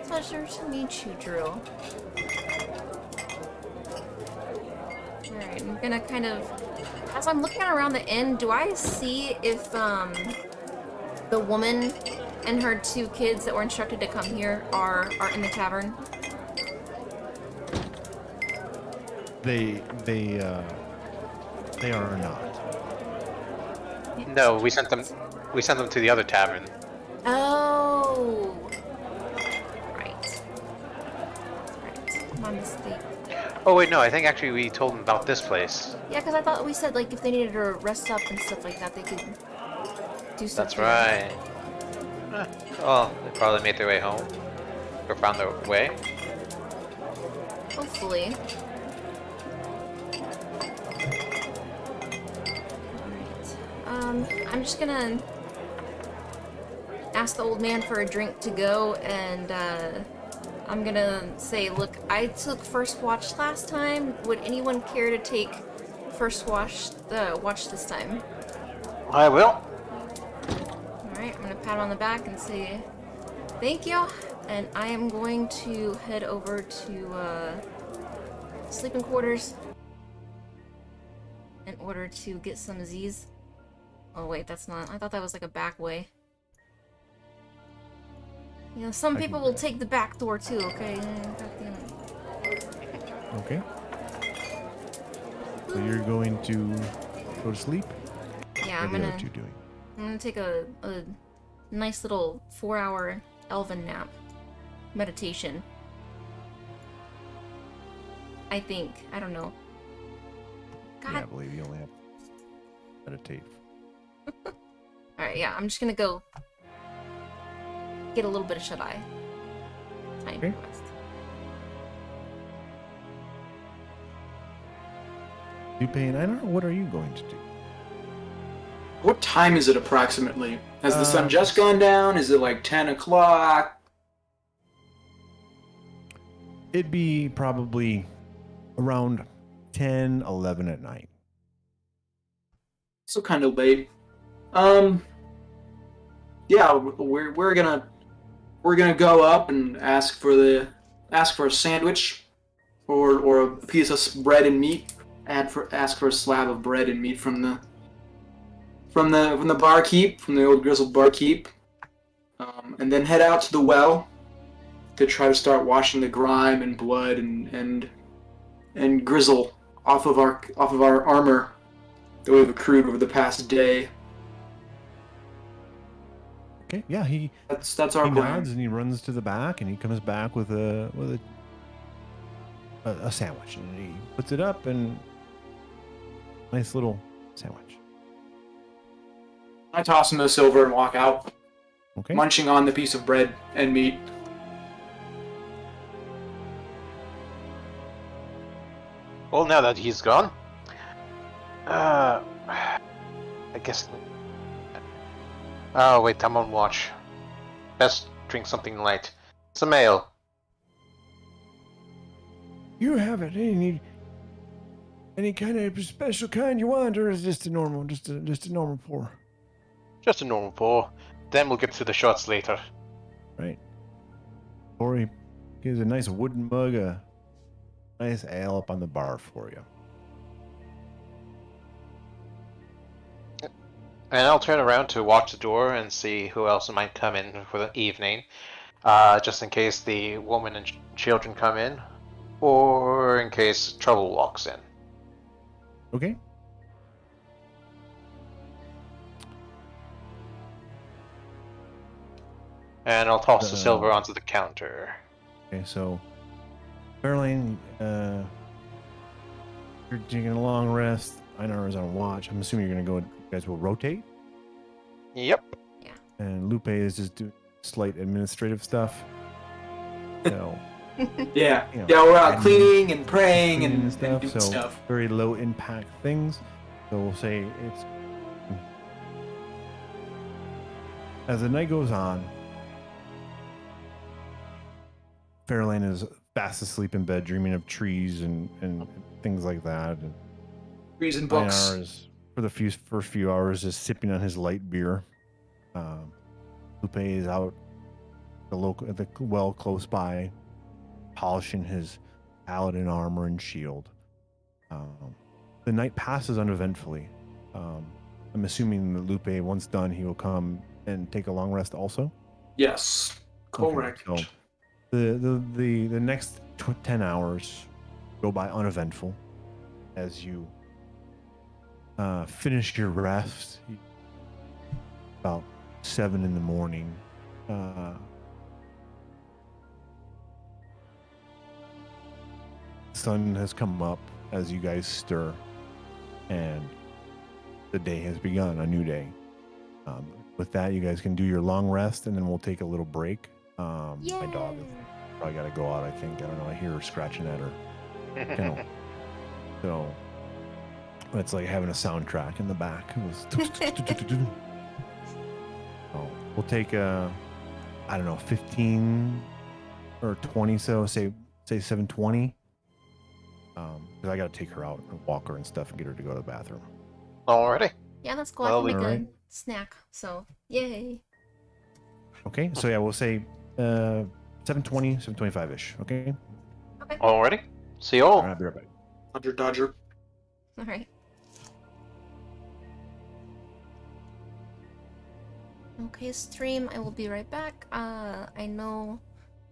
pleasure to meet you, Drew. Alright, I'm gonna kind of... As I'm looking around the inn, do I see if, the woman and her 2 kids that were instructed to come here are in the tavern? They are not. No, we sent them to the other tavern. Oh! Right. My mistake. Oh wait, no, I think actually we told them about this place. Yeah, because I thought we said, like, if they needed to rest up and stuff like that, they could do stuff. That's there. right. Oh, they probably made their way home. Or found their way. Hopefully. Alright. I'm just gonna ask the old man for a drink to go, and I'm gonna say, look, I took first watch last time. Would anyone care to take first watch this time? I will. Alright, I'm gonna pat him on the back and say thank you, and I am going to head over to sleeping quarters. in order to get some Z's. Oh wait, that's not. I thought that was like a back way. You know, some I people can- will take the back door too. Okay. Okay. So you're going to go to sleep? Yeah, What I'm are the gonna. other two doing? I'm gonna take a nice little 4-hour elven nap. Meditation. I think. I don't know. God. Yeah, I believe you only have to meditate. Alright, yeah, I'm just gonna go get a little bit of shut-eye. Time Okay. for rest. Lupe and Einar, what are you going to do? What time is it approximately? Has the sun Uh, just gone down? Is it like 10 o'clock? It'd be probably around 10, 11 at night. So kind of late. Yeah, we're gonna go up and ask for a sandwich, or a piece of bread and meat. Ask for a slab of bread and meat from the barkeep, from the old grizzled barkeep, and then head out to the well to try to start washing the grime and blood and grizzle off of our armor that we've accrued over the past day. Okay, yeah, he That's our he plan. nods and he runs to the back and he comes back with a sandwich and he puts it up and nice little sandwich. I toss him the silver and walk out, Okay. munching on the piece of bread and meat. Well, now that he's gone, I guess. Oh wait, I'm on watch. Best drink something light. Some ale. You have it. Any kind of special kind you want, or is it just a normal, just a normal pour? Just a normal pour. Then we'll get to the shots later. Right. Or he gives a nice wooden mug, a nice ale up on the bar for you. And I'll turn around to watch the door and see who else might come in for the evening. Just in case the woman and children come in. Or in case trouble walks in. Okay. And I'll toss the silver onto the counter. Okay, so Farrlaine, you're taking a long rest. Einar is on watch. I'm assuming you're gonna go. You guys will rotate, Yep. and Lupe is just doing slight administrative stuff. So Yeah, You know, yeah, we're out admin, cleaning and praying cleaning and stuff. doing So stuff. very low impact things. So we'll say it's as the night goes on. Farrlaine is fast asleep in bed, dreaming of trees and things like that. And Trees and books. Einar is, for the first few hours, just sipping on his light beer. Lupe is out at the well close by, polishing his paladin armor and shield. The night passes uneventfully. I'm assuming that Lupe, once done, he will come and take a long rest also. Yes, Okay, correct. so the next 10 hours go by uneventful as you finish your rest about 7 in the morning. Sun has come up as you guys stir, and the day has begun, a new day. With that, you guys can do your long rest, and then we'll take a little break. My dog is probably got to go out, I think. I don't know. I hear her scratching at her kennel. So it's like having a soundtrack in the back. It was so we'll take I don't know, 15 or 20, so say 7:20. Because I got to take her out and walk her and stuff and get her to go to the bathroom. Alrighty. Yeah, that's cool. Well, I can make alright. a snack. So, yay. Okay, so yeah, we'll say 7:20, 7:25-ish. Okay. Alrighty. See you all. All right, be right back. Dodger. All right. fast-paced stream. I will be right back. I know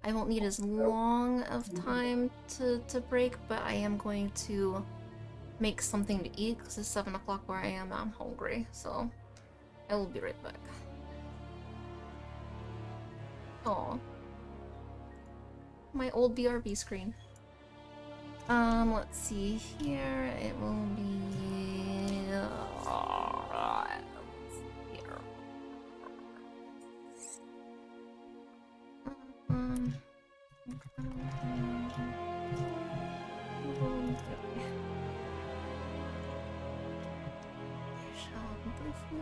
I won't need as long of time to break, but I am going to make something to eat because it's 7 o'clock where I am. I'm hungry, so I will be right back. Oh, my old BRB screen. Let's see here. It will be. Let's see here. Okay. Shall briefly.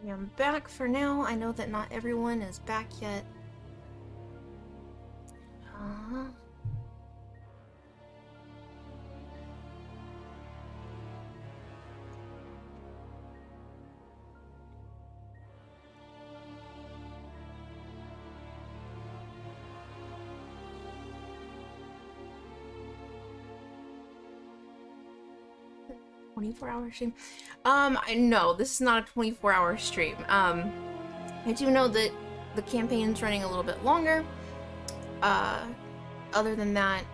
I'm back for now. I know that not everyone is back yet. Uh, 24-hour stream. I know this is not a 24-hour stream. I do know that the campaign's running a little bit longer. Other than that,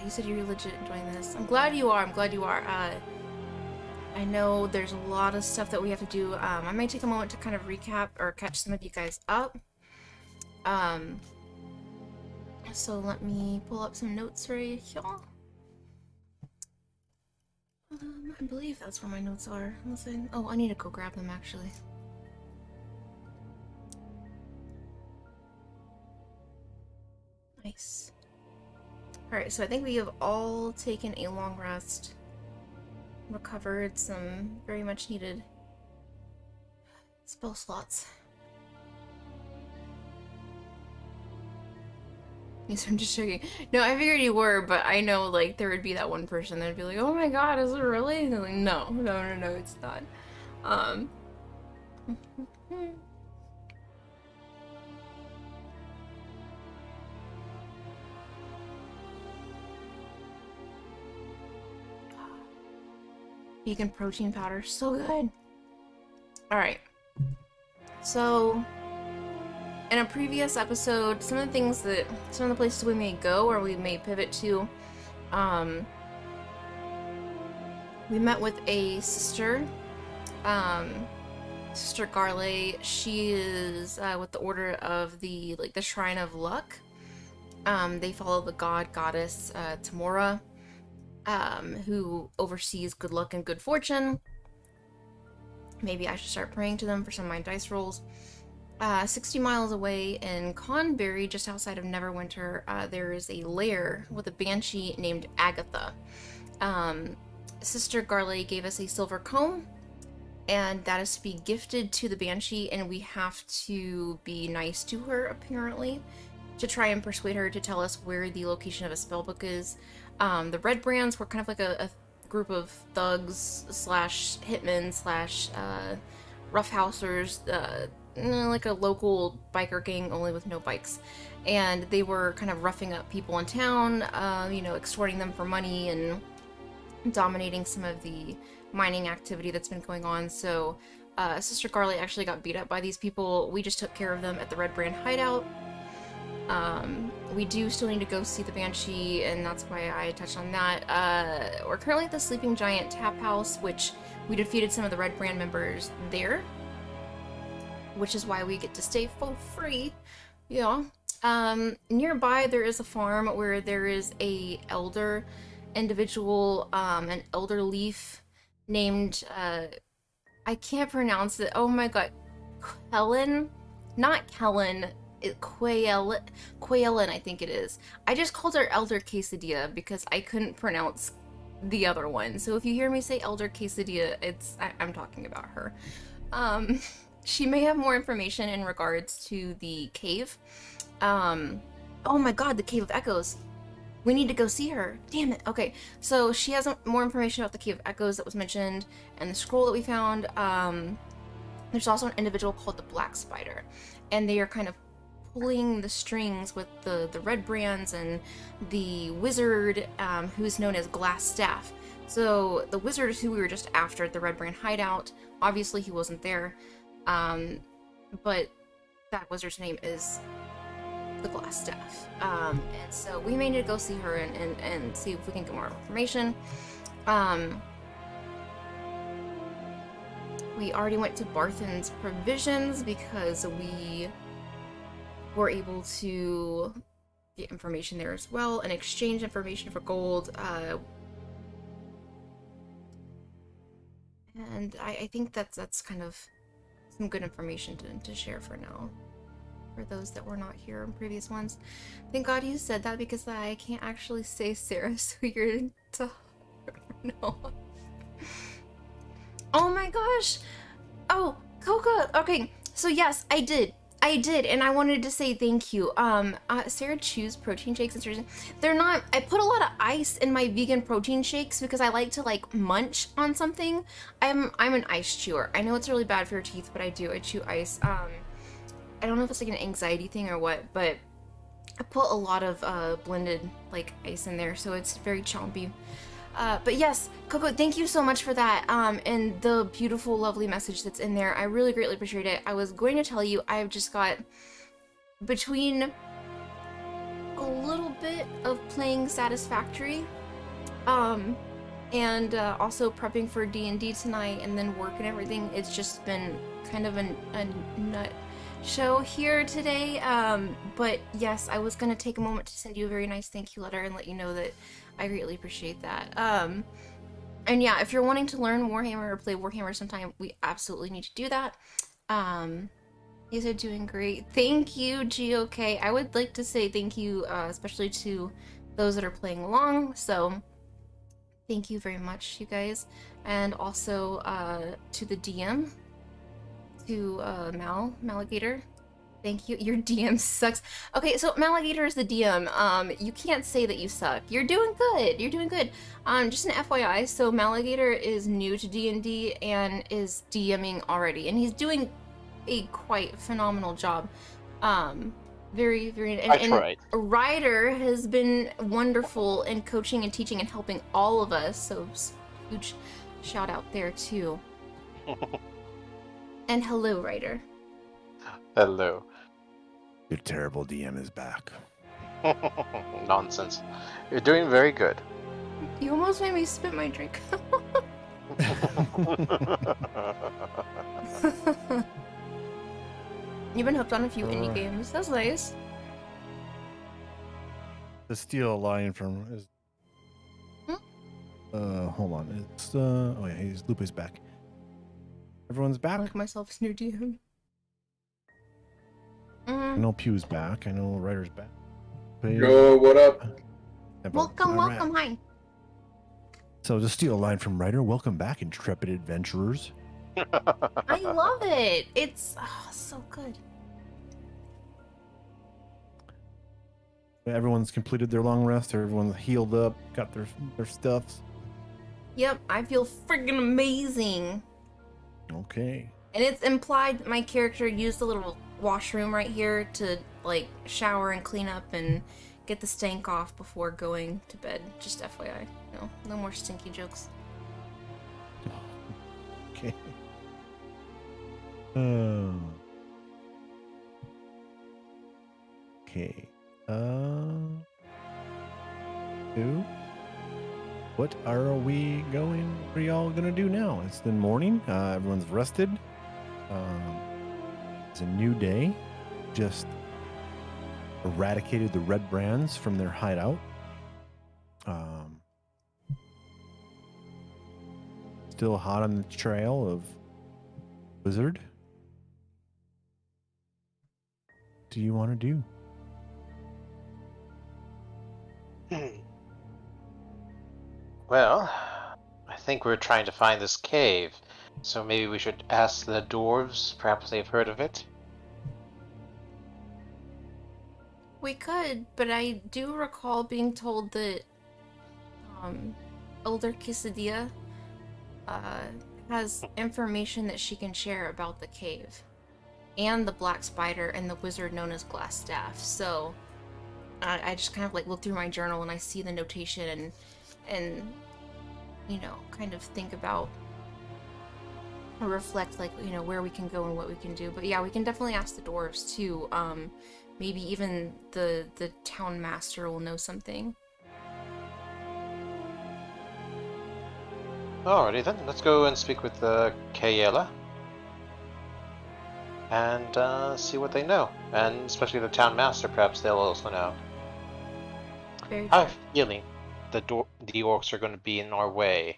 you said you're legit enjoying this. I'm glad you are. I'm glad you are. I know there's a lot of stuff that we have to do. I might take a moment to kind of recap or catch some of you guys up. So let me pull up some notes right here. I believe that's where my notes are. Oh, I need to go grab them actually. Nice. Alright, so I think we have all taken a long rest. Recovered some very much needed spell slots. Yes, I'm just joking. No, I figured you were, but I know, like, there would be that one person that would be like, oh my god, is it really? And like, no, it's not. Vegan protein powder, so good. Alright. So in a previous episode, some of the places we may go or we may pivot to, we met with a sister, Sister Garley. She is with the order of the Shrine of Luck. They follow the goddess Tamora, who oversees good luck and good fortune. Maybe I should start praying to them for some of my dice rolls. 60 miles away in Conbury, just outside of Neverwinter, there is a lair with a banshee named Agatha. Sister Garley gave us a silver comb, and that is to be gifted to the banshee, and we have to be nice to her, apparently, to try and persuade her to tell us where the location of a spellbook is. The Red Brands were kind of like a group of thugs slash hitmen slash roughhousers, like a local biker gang, only with no bikes. And they were kind of roughing up people in town, extorting them for money and dominating some of the mining activity that's been going on. So Sister Garley actually got beat up by these people. We just took care of them at the Red Brand hideout. We do still need to go see the Banshee, and that's why I touched on that. We're currently at the Sleeping Giant Tap House, which we defeated some of the Red Brand members there, which is why we get to stay for free. Yeah. Nearby there is a farm where there is a elder individual, an elder leaf named, I can't pronounce it. Oh my god. Kellen? Not Kellen. Quaelin, I think it is. I just called her Elder Quesadilla because I couldn't pronounce the other one. So if you hear me say Elder Quesadilla, I'm talking about her. She may have more information in regards to the cave. Oh my god, the Cave of Echoes. We need to go see her. Damn it. Okay, so she has more information about the Cave of Echoes that was mentioned and the scroll that we found. There's also an individual called the Black Spider, and they are kind of pulling the strings with the Red Brands and the wizard, who's known as Glass Staff. So the wizard is who we were just after at the Red Brand hideout. Obviously he wasn't there, but that wizard's name is the Glass Staff. And so we may need to go see her and see if we can get more information. We already went to Barthen's Provisions because we were able to get information there as well and exchange information for gold. And I think that's kind of some good information to share for now, for those that were not here in previous ones. Thank God you said that, because I can't actually say Sarah, so you're to no. Oh my gosh! Oh, Coca. Okay, so yes, I did, and I wanted to say thank you. Sarah Chu's protein shakes and seriously, they're not. I put a lot of ice in my vegan protein shakes because I like to like munch on something. I'm an ice chewer. I know it's really bad for your teeth, but I do. I chew ice. I don't know if it's like an anxiety thing or what, but I put a lot of blended like ice in there, so it's very chompy. But yes, Coco, thank you so much for that, and the beautiful, lovely message that's in there. I really greatly appreciate it. I was going to tell you, I've just got between a little bit of playing Satisfactory, and also prepping for D&D tonight, and then work and everything. It's just been kind of a nut show here today, but yes, I was gonna take a moment to send you a very nice thank you letter and let you know that I greatly appreciate that. And yeah, if you're wanting to learn Warhammer or play Warhammer sometime, we absolutely need to do that. You guys are doing great. Thank you, GOK. I would like to say thank you, especially to those that are playing along, so thank you very much, you guys. And also to the DM, to Maligator. Thank you. Your DM sucks. Okay, so Maligator is the DM. You can't say that you suck. You're doing good. You're doing good. Just an FYI, so Maligator is new to D&D and is DMing already, and he's doing a quite phenomenal job. Very, very. And Ryder has been wonderful in coaching and teaching and helping all of us. So huge shout out there too. And hello, Ryder. Hello. Your terrible DM is back. Nonsense. You're doing very good. You almost made me spit my drink. You've been hooked on a few indie games. That's nice. To steal a line from is. Hold on. It's oh yeah, Lupe's back. Everyone's back. I like myself as new DM. I know Pew's back. I know Ryder's back. Yo, what up? Welcome, welcome, hi. So to steal a line from Ryder, welcome back, intrepid adventurers. I love it. It's so good. Everyone's completed their long rest. Everyone's healed up, got their stuffs. Yep, I feel friggin' amazing. Okay. And it's implied that my character used the little washroom right here to like shower and clean up and get the stank off before going to bed. Just FYI. No more stinky jokes. Okay. Okay. What are we going? What are y'all gonna do now? It's the morning. Everyone's rested. It's a new day. Just eradicated the red brands from their hideout. Still hot on the trail of Wizard. What do you want to do? Well, I think we're trying to find this cave, so maybe we should ask the dwarves. Perhaps they've heard of it. We could, but I do recall being told that Elder Quesadilla has information that she can share about the cave and the black spider and the wizard known as Glassstaff. So I just kind of like look through my journal and I see the notation and you know, kind of think about or reflect like, you know, where we can go and what we can do. But yeah, we can definitely ask the dwarves too. Maybe even the town master will know something. Alrighty then, let's go and speak with Kayela and see what they know. And especially the town master, perhaps they'll also know. Very I have a feeling the orcs are going to be in our way.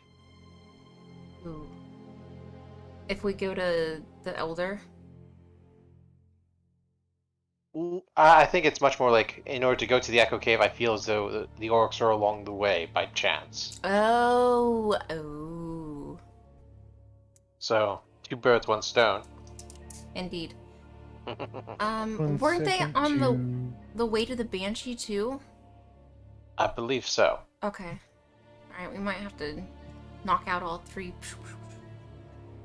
Ooh. If we go to the Elder? I think it's much more like, in order to go to the Echo Cave, I feel as though the orcs are along the way by chance. Oh. So, two birds, one stone. Indeed. One Weren't they second on to- the way to the Banshee too? I believe so. Okay. Alright, we might have to knock out all 3.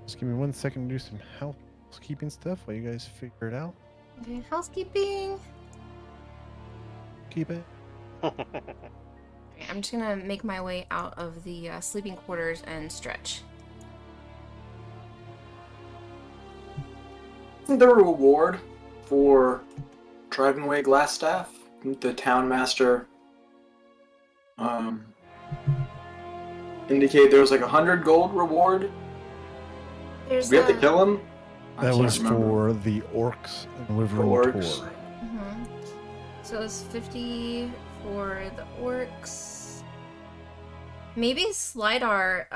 Just give me 1 second to do some housekeeping stuff while you guys figure it out. Okay, housekeeping. Keep it. Okay, I'm just gonna make my way out of the sleeping quarters and stretch. Isn't there a reward for driving away Glassstaff? The town master indicate there was like 100 gold reward. There's We have to kill him. I That can't was remember. for the orcs and Wyvern orcs. Tor. Mhm. So it's 50 for the orcs. Maybe Slidar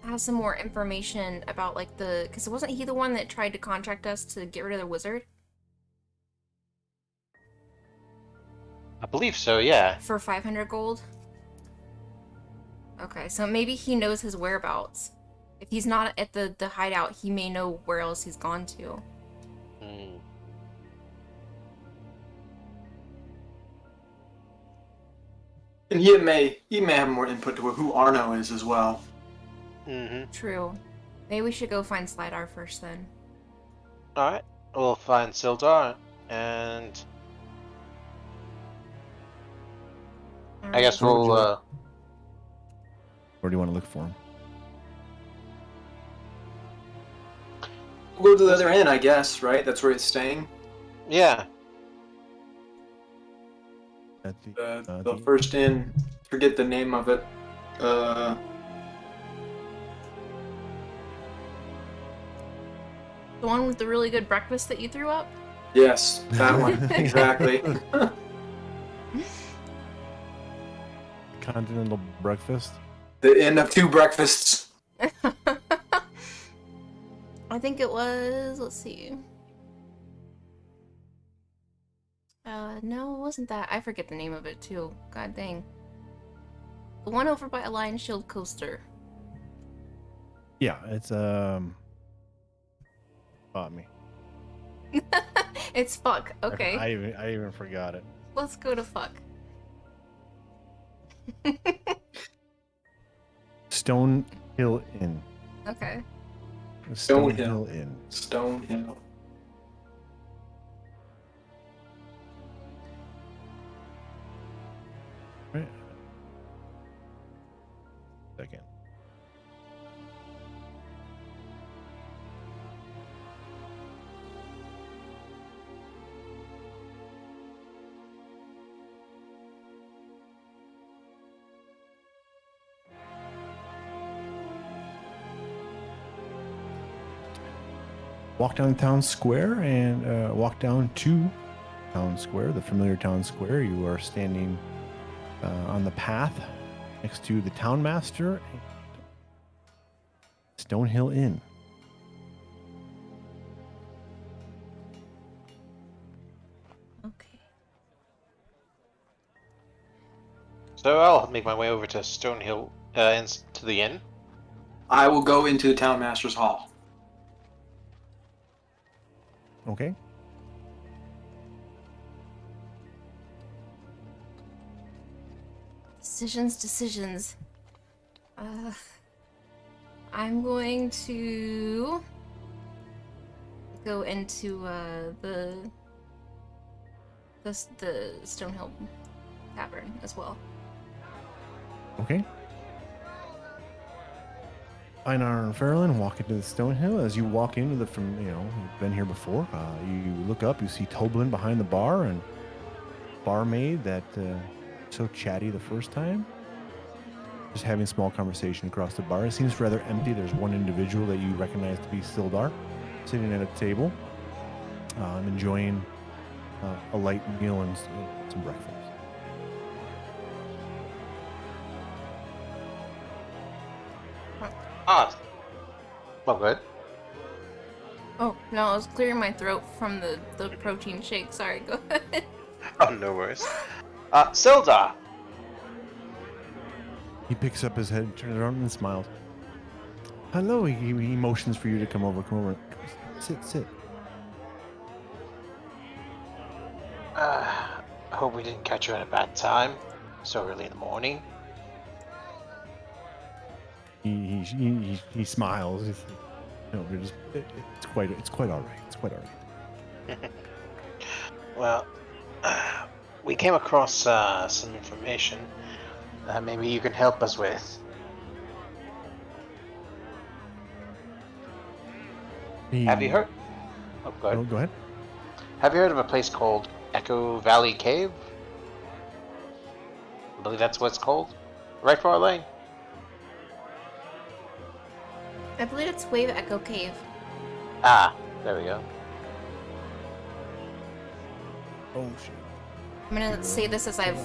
has some more information about like because wasn't he the one that tried to contract us to get rid of the wizard I believe so, yeah. for 500 gold? Okay, so maybe he knows his whereabouts. If he's not at the hideout, he may know where else he's gone to. Hmm. And he may have more input to who Arno is as well. Mm-hmm. True. Maybe we should go find Slidar first then. Alright. We'll find Sildar, and I guess Where would we'll, you like- Where do you want to look for him? We'll go to the other inn, I guess, right? That's where he's staying. yeah. At the, The first inn. Forget the name of it. The one with the really good breakfast that you threw up? Yes, that one. Exactly. Continental breakfast. The inn of 2 breakfasts. I think it was, let's see. No, it wasn't that. I forget the name of it too. God dang. The one over by Lion Shield Coaster. Yeah, it's Got me. It's fuck. Okay. I even forgot it. Let's go to fuck. Stone Hill Inn. Okay. Stonehill. Inn. Stonehill. Right. Second. Walk down town square and walk down to town square, the familiar town square. You are standing on the path next to the town master and Stonehill Inn. Okay. So I'll make my way over to Stonehill, to the inn. I will go into the town master's hall. Okay. Decisions. I'm going to go into the Stonehill Tavern as well. Okay. Einar and Farrlaine walk into the Stonehill. As you walk into you've been here before. You look up, you see Toblin behind the bar and barmaid that so chatty the first time. Just having a small conversation across the bar. It seems rather empty. There's one individual that you recognize to be Sildar sitting at a table, enjoying a light meal and some breakfast. Ah. Well, good. Oh, no, I was clearing my throat from the protein shake. Sorry, go ahead. Oh, no worries. Sildar! He picks up his head, turns around, and smiles. Hello. He motions for you to come over. Come over. Sit. I hope we didn't catch you at a bad time so early in the morning. He smiles. He's like, no, it's quite all right. It's quite all right. Well, we came across some information that maybe you can help us with. Have you heard? Oh, go ahead. Go ahead. Have you heard of a place called Echo Valley Cave? I believe that's what it's called. Right, Farrlaine? I believe it's Wave Echo Cave. Ah, there we go. Oh shit. I'm gonna say this as I've,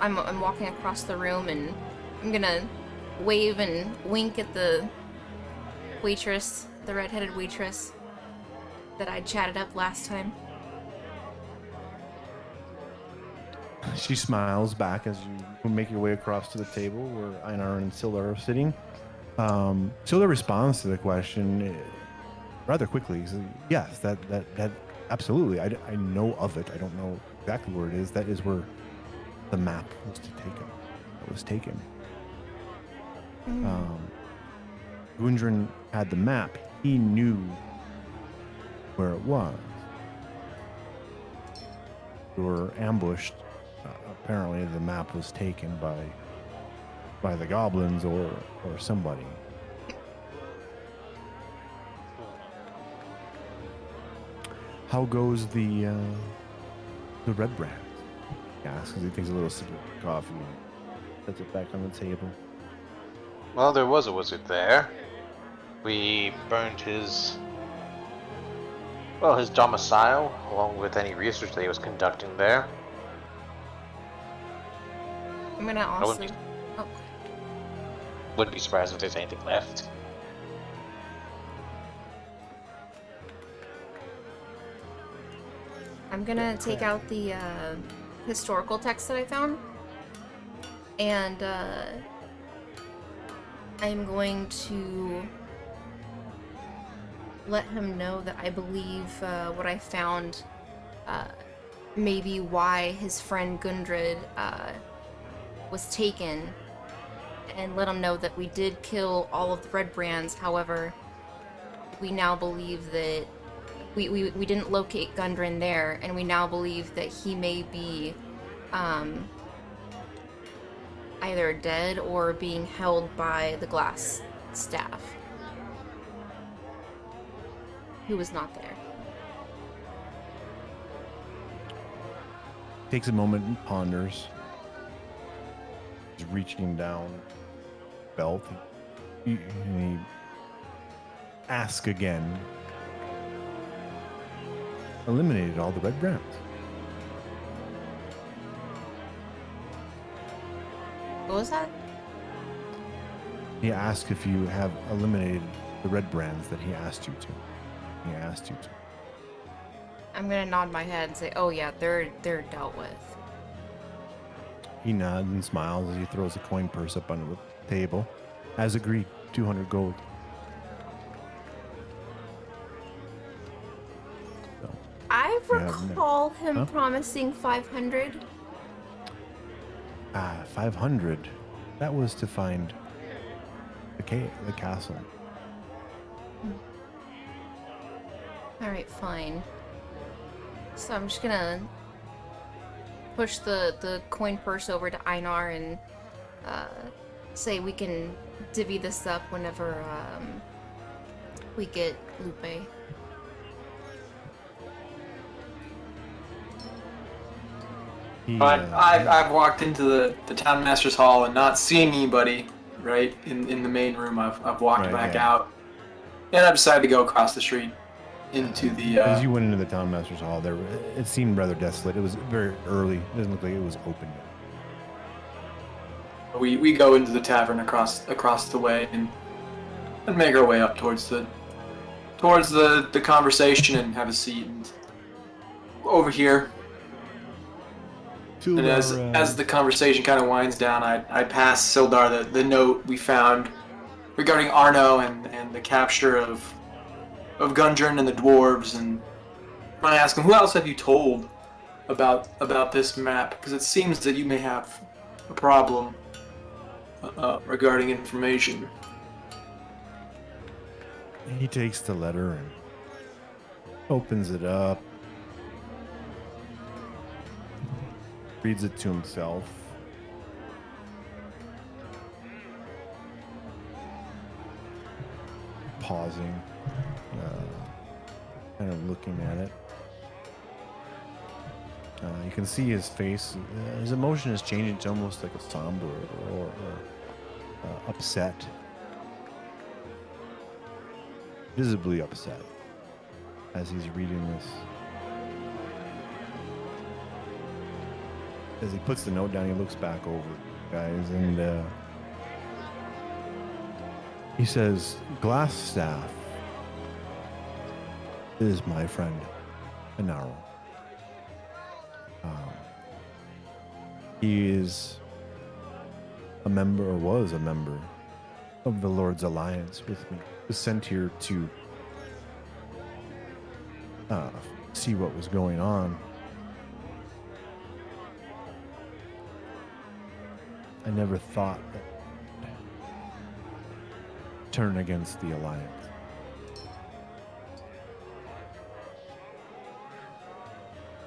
I'm walking across the room, and I'm gonna wave and wink at the waitress, the red-headed waitress that I chatted up last time. She smiles back as you make your way across to the table where Einar and Scylla are sitting. Scylla responds to the question rather quickly. He says, yes, that absolutely. I know of it. I don't know exactly where it is. That is where the map was taken. Gundren had the map. He knew where it was. They were ambushed. Apparently, the map was taken by the goblins or somebody. How goes the red brand? He asks as he takes a little sip of coffee and sets it back on the table. Well, there was a wizard there. We burned his domicile, along with any research that he was conducting there. I'm gonna also... Wouldn't be surprised if there's anything left. I'm gonna take out the historical text that I found, and I'm going to let him know that I believe what I found may be why his friend Gundred was taken, and let him know that we did kill all of the red brands. However, we now believe that we didn't locate Gundren there, and we now believe that he may be either dead or being held by the glass staff, who was not there. Takes a moment and ponders. He's reaching down belt. And he asks again. Eliminated all the red brands. What was that? He asked if you have eliminated the red brands that he asked you to. He asked you to. I'm gonna nod my head and say, "Oh yeah, they're dealt with." He nods and smiles as he throws a coin purse up onto the table. As agreed, 200 gold. So, I Yeah, recall him Huh? promising 500. 500. That was to find the castle. Alright, fine. So I'm just gonna push the coin purse over to Einar and say we can divvy this up whenever we get Lupe. I've walked into the town master's hall and not seeing anybody right in the main room. I've walked Right, back yeah. out, and I decided to go across the street into the. As you went into the town master's hall, it seemed rather desolate. It was very early. It doesn't look like it was open yet. We go into the tavern across the way and make our way up towards the conversation and have a seat and over here. And as the conversation kind of winds down, I pass Sildar the note we found regarding Arno and the capture of Gundren and the dwarves, and I ask him, who else have you told about this map? Because it seems that you may have a problem regarding information. He takes the letter and opens it up, reads it to himself. Pausing, kind of looking at it. You can see his face. His emotion is changing to almost like a somber or upset. Visibly upset as he's reading this. As he puts the note down, he looks back over it, guys, and he says, Glassstaff is my friend, Einar. He is a member, or was a member, of the Lord's Alliance with me. He was sent here to see what was going on. I never thought that turn against the Alliance.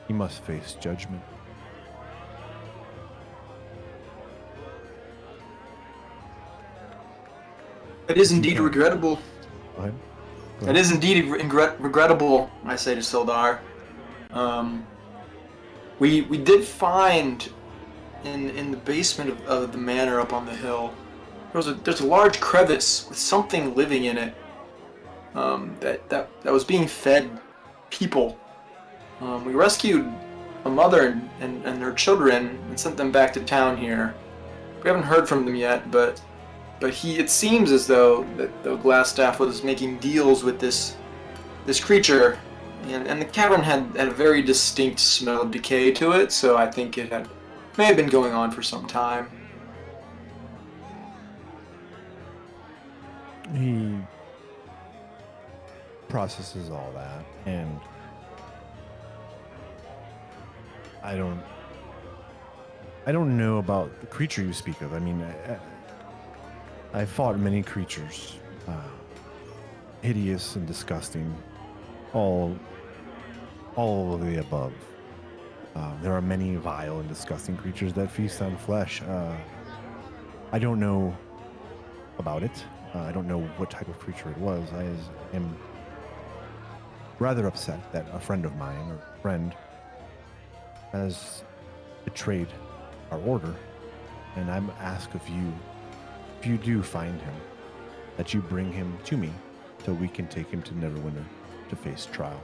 He must face judgment. It is indeed regrettable. Go ahead. It is indeed regrettable, I say to Sildar. We did find in the basement of the manor up on the hill, there's a large crevice with something living in it that was being fed people. We rescued a mother and her children and sent them back to town here. We haven't heard from them yet, but it seems as though that the Glassstaff was making deals with this creature, and the cavern had a very distinct smell of decay to it, so I think it may have been going on for some time. He processes all that, and I don't know about the creature you speak of. I mean, I fought many creatures, hideous and disgusting, all of the above. There are many vile and disgusting creatures that feast on flesh. I don't know about it. I don't know what type of creature it was. I am rather upset that a friend of mine, or friend, has betrayed our order, and I'm asked of you, if you do find him, that you bring him to me so we can take him to Neverwinter to face trial.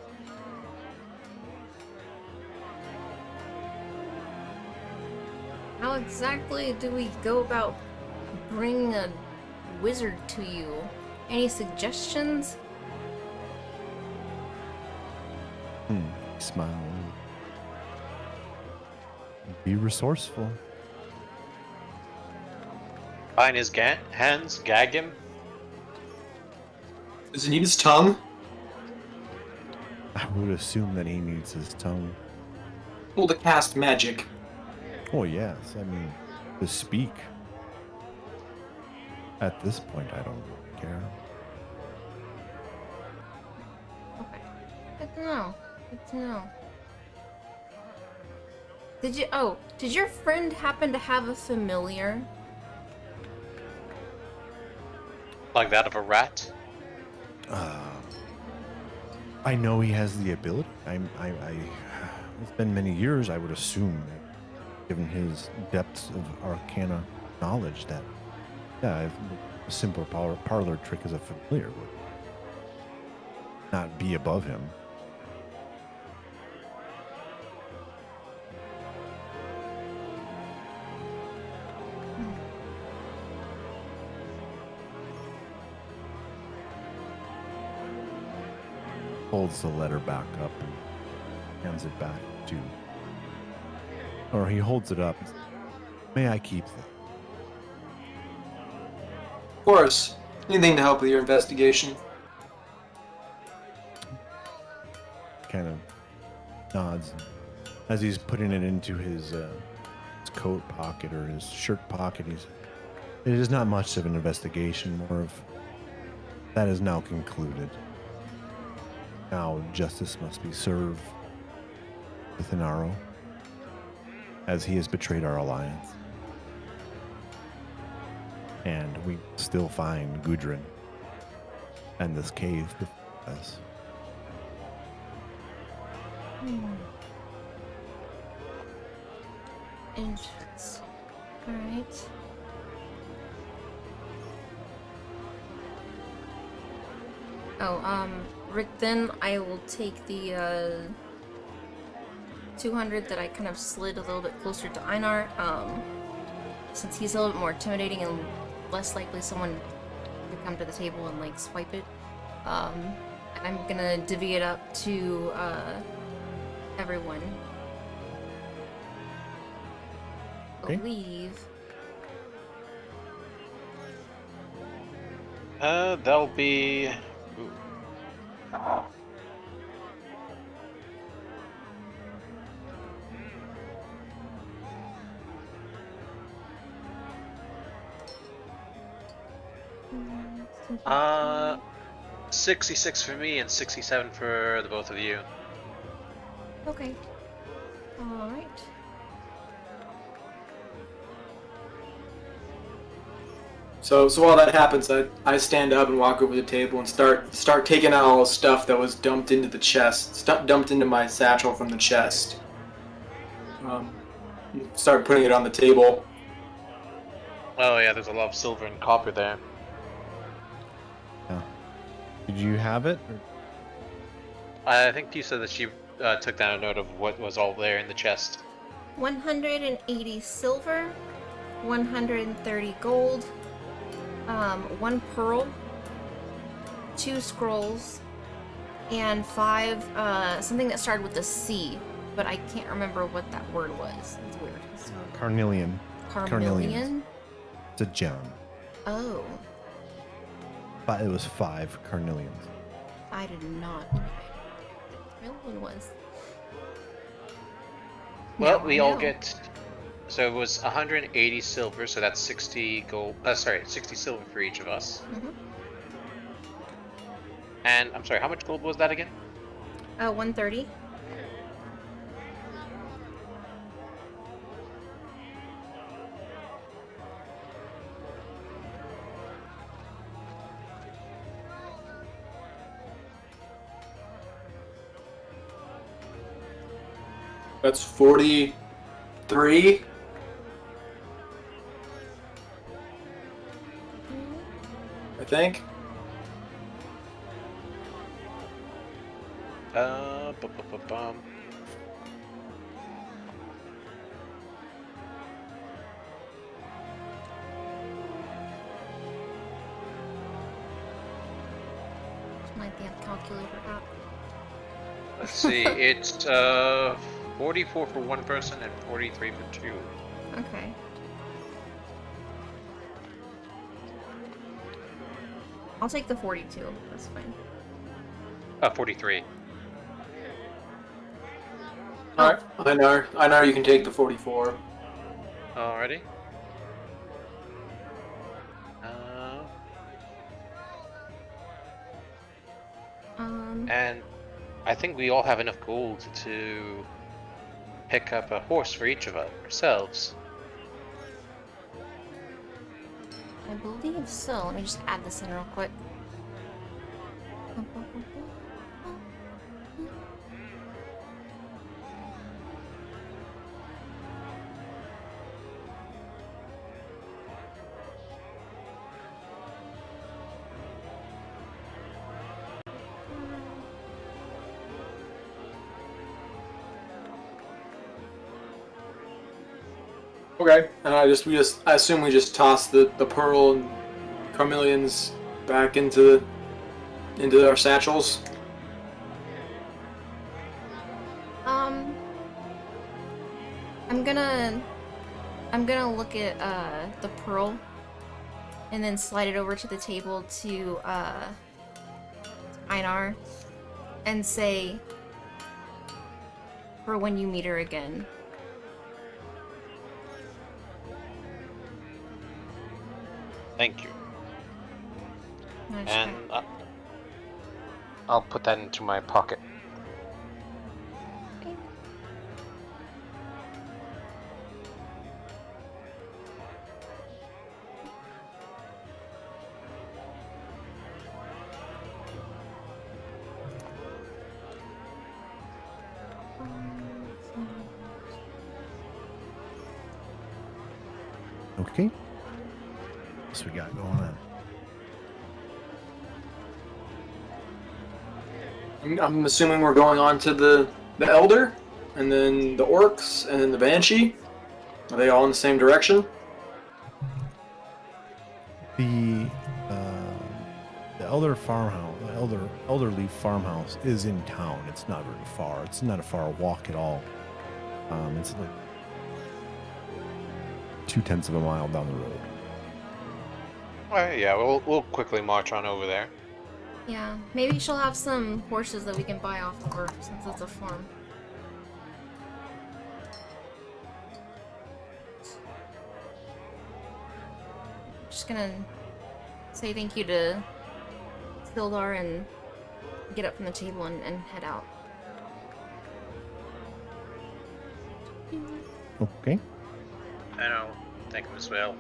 How exactly do we go about bringing a wizard to you? Any suggestions? Smile. Be resourceful. Bind his hands, gag him. Does he need his tongue? I would assume that he needs his tongue. Well, to cast magic. Oh, yes. I mean, to speak. At this point, I don't really care. Okay. Good to know. Good to know. Did your friend happen to have a familiar? Like that of a rat? I know he has the ability. It's been many years, I would assume, that given his depths of arcana knowledge, that, yeah, a simple parlor trick as a familiar would not be above him. Holds the letter back up and hands it back to, or he holds it up. May I keep that? Of course. Anything to help with your investigation. nods as he's putting it into his coat pocket or his shirt pocket. It is not much of an investigation, more of that is now concluded. Now justice must be served with Inaro, as he has betrayed our alliance. And we still find Gudrun and this cave before us. Interesting. Alright. Oh, Rick, then I will take the 200 that I kind of slid a little bit closer to Einar, since he's a little bit more intimidating and less likely someone to come to the table and like swipe it. And I'm gonna divvy it up to everyone. Okay. Believe. That'll be. Ooh. Uh, 66 for me and 67 for the both of you. Okay. Alright. So while that happens, I stand up and walk over the table and start taking out all the stuff that was dumped into the chest, dumped into my satchel from the chest. Start putting it on the table. Oh yeah, there's a lot of silver and copper there. Yeah. Did you have it? Or? I think you said that she took down a note of what was all there in the chest. 180 silver, 130 gold, 1 pearl, 2 scrolls, and 5 something that started with a C, but I can't remember what that word was. It's weird. Carnelian. Carnelian? It's a gem. Oh, But it was 5 carnelians. I did not know what Carnelian was. Well, Now we I all know. get. So it was 180 silver, so that's 60 gold. 60 silver for each of us. Mhm. And I'm sorry, how much gold was that again? 130. That's 43. I think. Bum. Might be a calculator app. Let's see, it's 44 for one person and 43 for two. Okay. I'll take the 42. That's fine. 43. Alright. Einar, you can take the 44. Alrighty. And I think we all have enough gold to pick up a horse for each of us ourselves. I believe so. Let me just add this in real quick. Okay. And I assume we just toss the pearl and carmelians back into our satchels. I'm gonna look at the pearl and then slide it over to the table to Einar and say, for when you meet her again. Thank you. Nice And try. I'll put that into my pocket. Okay. What's we got going on? I'm assuming we're going on to the Elder, and then the Orcs, and then the Banshee. Are they all in the same direction? The elder farmhouse, elderly farmhouse is in town. It's not very far. It's not a far walk at all. It's like 0.2 of a mile down the road. Alright, yeah, we'll quickly march on over there. Yeah, maybe she'll have some horses that we can buy off of her since it's a farm. Just gonna say thank you to Sildar and get up from the table and head out. Okay. I know. Thank him as well.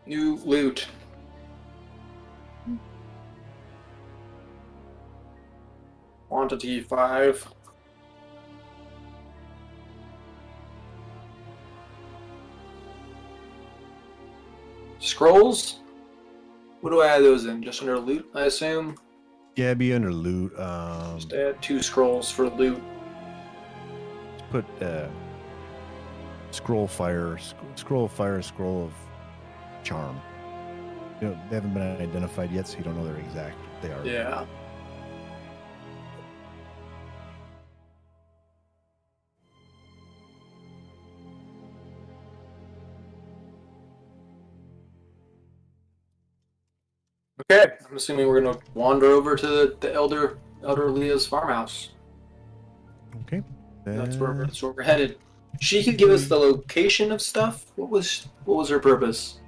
New loot. Quantity 5. Scrolls? What do I add those in? Just under loot, I assume? Yeah, it'd be under loot. Just add 2 scrolls for loot. Put scroll fire, scroll of charm. You know, they haven't been identified yet, so you don't know their exact. They are. Yeah. Okay, I'm assuming we're gonna wander over to the Elder Leah's farmhouse. Okay. That's where we're headed. She could give us the location of stuff. What was her purpose?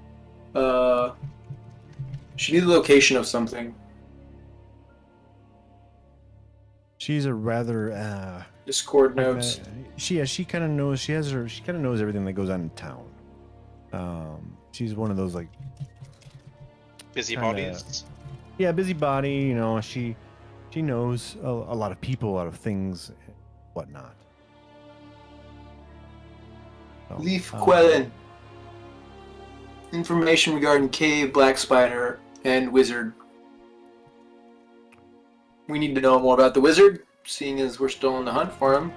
She knew the location of something. She's a rather Discord notes. she kind of knows. She kind of knows everything that goes on in town. She's one of those like Busybodies. Yeah, busybody. You know, she knows a lot of people, a lot of things, whatnot. So, Leaf Quellen. Information regarding Cave, Black Spider, and Wizard. We need to know more about the Wizard, seeing as we're still on the hunt for him.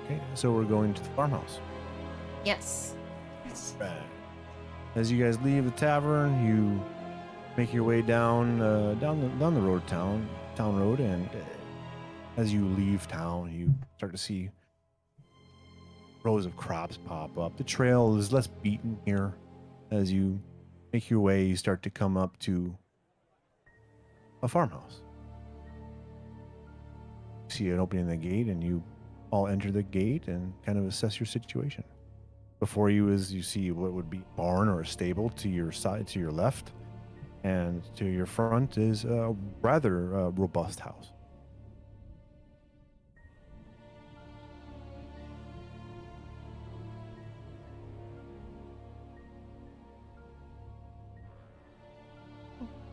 Okay, so we're going to the farmhouse. Yes. Right. As you guys leave the tavern, you make your way down the road, town road, and as you leave town, you start to see rows of crops pop up. The trail is less beaten here. As you make your way, you start to come up to a farmhouse. You see an opening in the gate, and you all enter the gate and kind of assess your situation. Before you is you see what would be a barn or a stable to your side, to your left, and to your front is a rather robust house.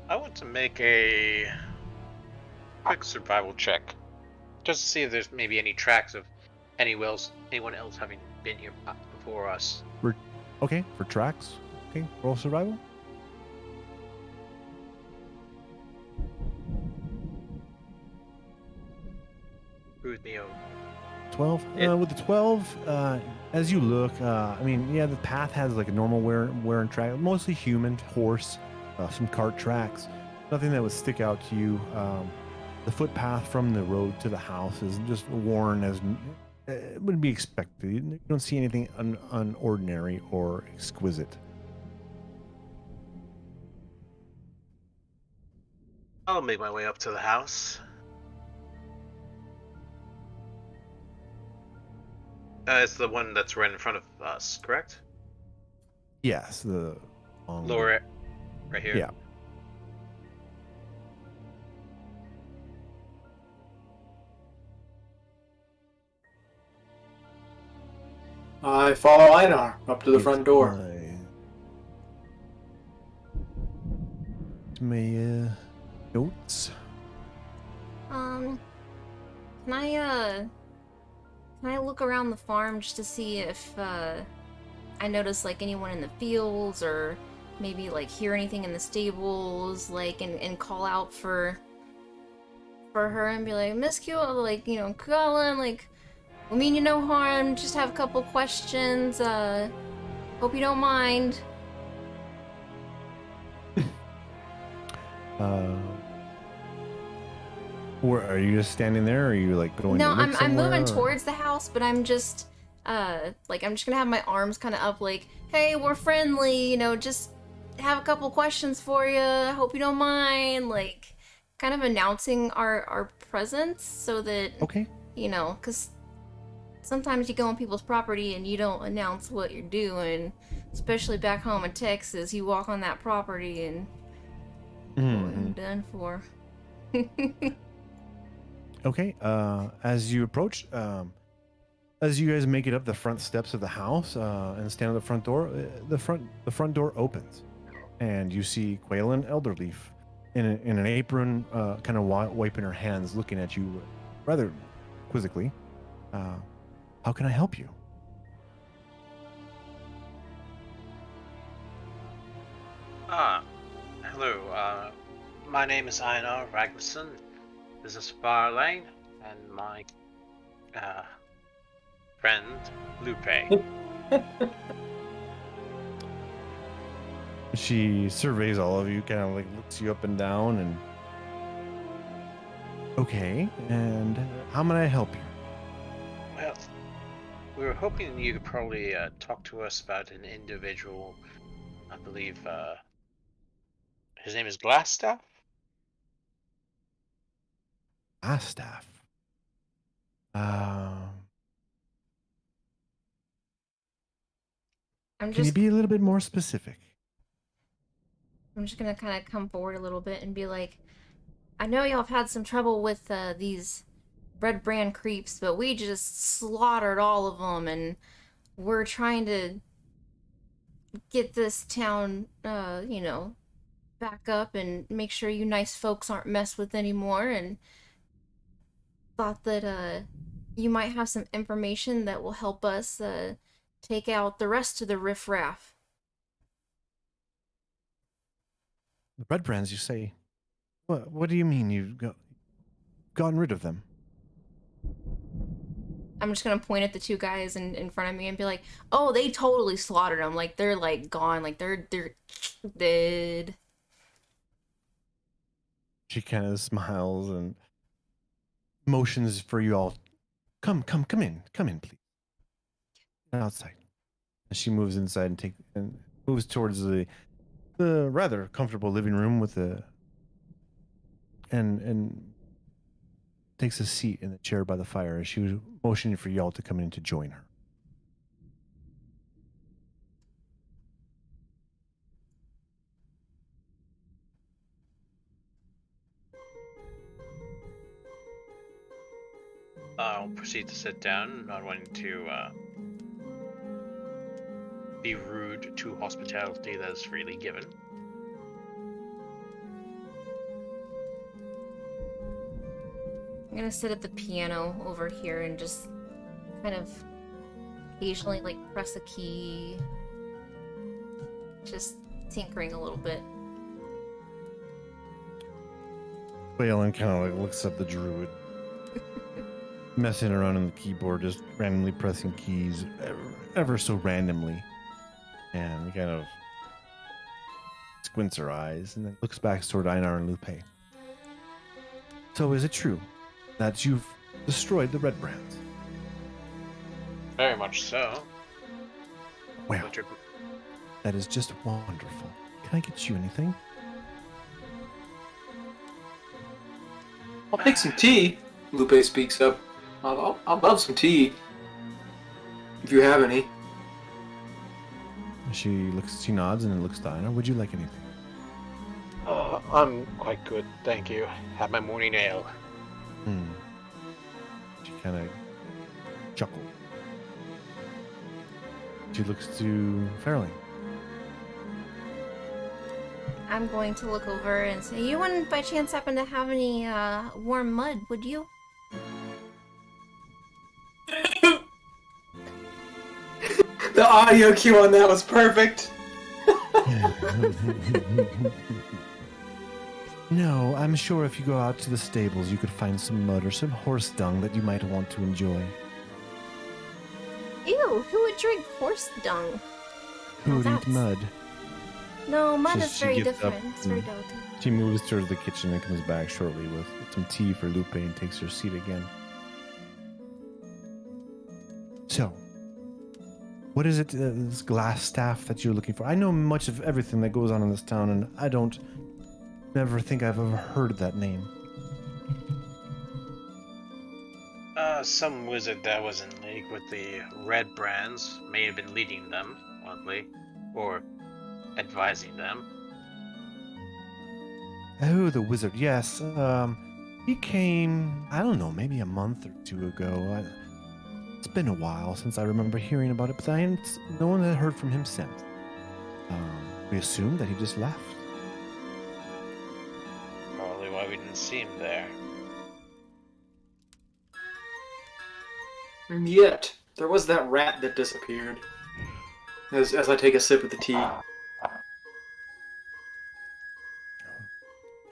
I want to make a quick survival check, just to see if there's maybe any tracks of anyone else having been here before us. Okay, for tracks. Okay, roll survival. Who's Neo? 12. With the 12, as you look, I mean, yeah, the path has like a normal wear and track, mostly human, horse, some cart tracks. Nothing that would stick out to you. The footpath from the road to the house is just worn it wouldn't be expected. You don't see anything unordinary or exquisite. I'll make my way up to the house. It's the one that's right in front of us, correct? Yes, the Lower, right here. Yeah. I follow Einar up to the front door. My notes. Can I look around the farm just to see if I notice like anyone in the fields, or maybe like hear anything in the stables, like and call out for her and be like, Miss Q, like, you know, Colin, like, we mean you no harm, just have a couple questions, hope you don't mind. Where are you, just standing there, or are you like going? No, to look I'm moving somewhere, or- towards the house, but I'm just like, I'm just gonna have my arms kind of up, like, hey, we're friendly, you know, just have a couple questions for you, hope you don't mind, like, kind of announcing our presence so that, Okay. you know, because sometimes you go on people's property and you don't announce what you're doing, especially back home in Texas. You walk on that property and Mhm. you're done for. Okay. As you approach, as you guys make it up the front steps of the house and stand at the front door, the front door opens, and you see Quaylen Elderleaf in an apron, kind of wiping her hands, looking at you rather quizzically. How can I help you? Hello. My name is Einar Ragnarsson. This is Farrlaine, and my friend Lupe. She surveys all of you, kind of like looks you up and down, and okay. And how may I help you? Well, we were hoping you could probably talk to us about an individual. I believe his name is Glassstaff. Staff. I'm Can you just be a little bit more specific? gonna kind of come forward a little bit and be like, I know y'all have had some trouble with these red brand creeps, but we just slaughtered all of them, and we're trying to get this town, you know, back up and make sure you nice folks aren't messed with anymore, and thought that you might have some information that will help us take out the rest of the riffraff. The red brands, you say? What do you mean you've gotten rid of them? I'm just gonna point at the two guys in front of me and be like, oh, they totally slaughtered them. Like, they're like gone. Like, they're dead. She kind of smiles and motions for you all. Come in, please. Outside. And she moves inside and moves towards the rather comfortable living room with and takes a seat in the chair by the fire as she was motioning for y'all to come in to join her. I'll proceed to sit down, not wanting to be rude to hospitality that is freely given. I'm gonna sit at the piano over here and just kind of occasionally like press a key. Just tinkering a little bit. Waylon kind of like looks at the druid, messing around on the keyboard, just randomly pressing keys ever so randomly, and kind of squints her eyes and then looks back toward Einar and Lupe. So is it true that you've destroyed the red brands? Very much so. Well, But you're- that is just wonderful. Can I get you anything? I'll take some tea. Lupe speaks up. I'll love some tea. If you have any. She nods and then looks to Einar. Would you like anything? I'm quite good, thank you. Had my morning ale. She kind of chuckles. She looks to Farrlaine. I'm going to look over and say, you wouldn't by chance happen to have any warm mud, would you? The audio cue on that was perfect. No, I'm sure if you go out to the stables, you could find some mud or some horse dung that you might want to enjoy. Ew, who would drink horse dung? Who would eat that's- mud? No, mud She- is she very gets up different. It's very and- delicate. She moves towards the kitchen and comes back shortly with some tea for Lupe and takes her seat again. So, what is it, this glass staff that you're looking for? I know much of everything that goes on in this town, and I don't never think I've ever heard that name. Some wizard that was in league with the Red Brands may have been leading them, oddly, or advising them. Oh, the wizard, yes. He came, I don't know, maybe a month or two ago. It's been a while since I remember hearing about it, but no one had heard from him since. We assumed that he just left. Probably why we didn't see him there. And yet, there was that rat that disappeared. As I take a sip of the tea.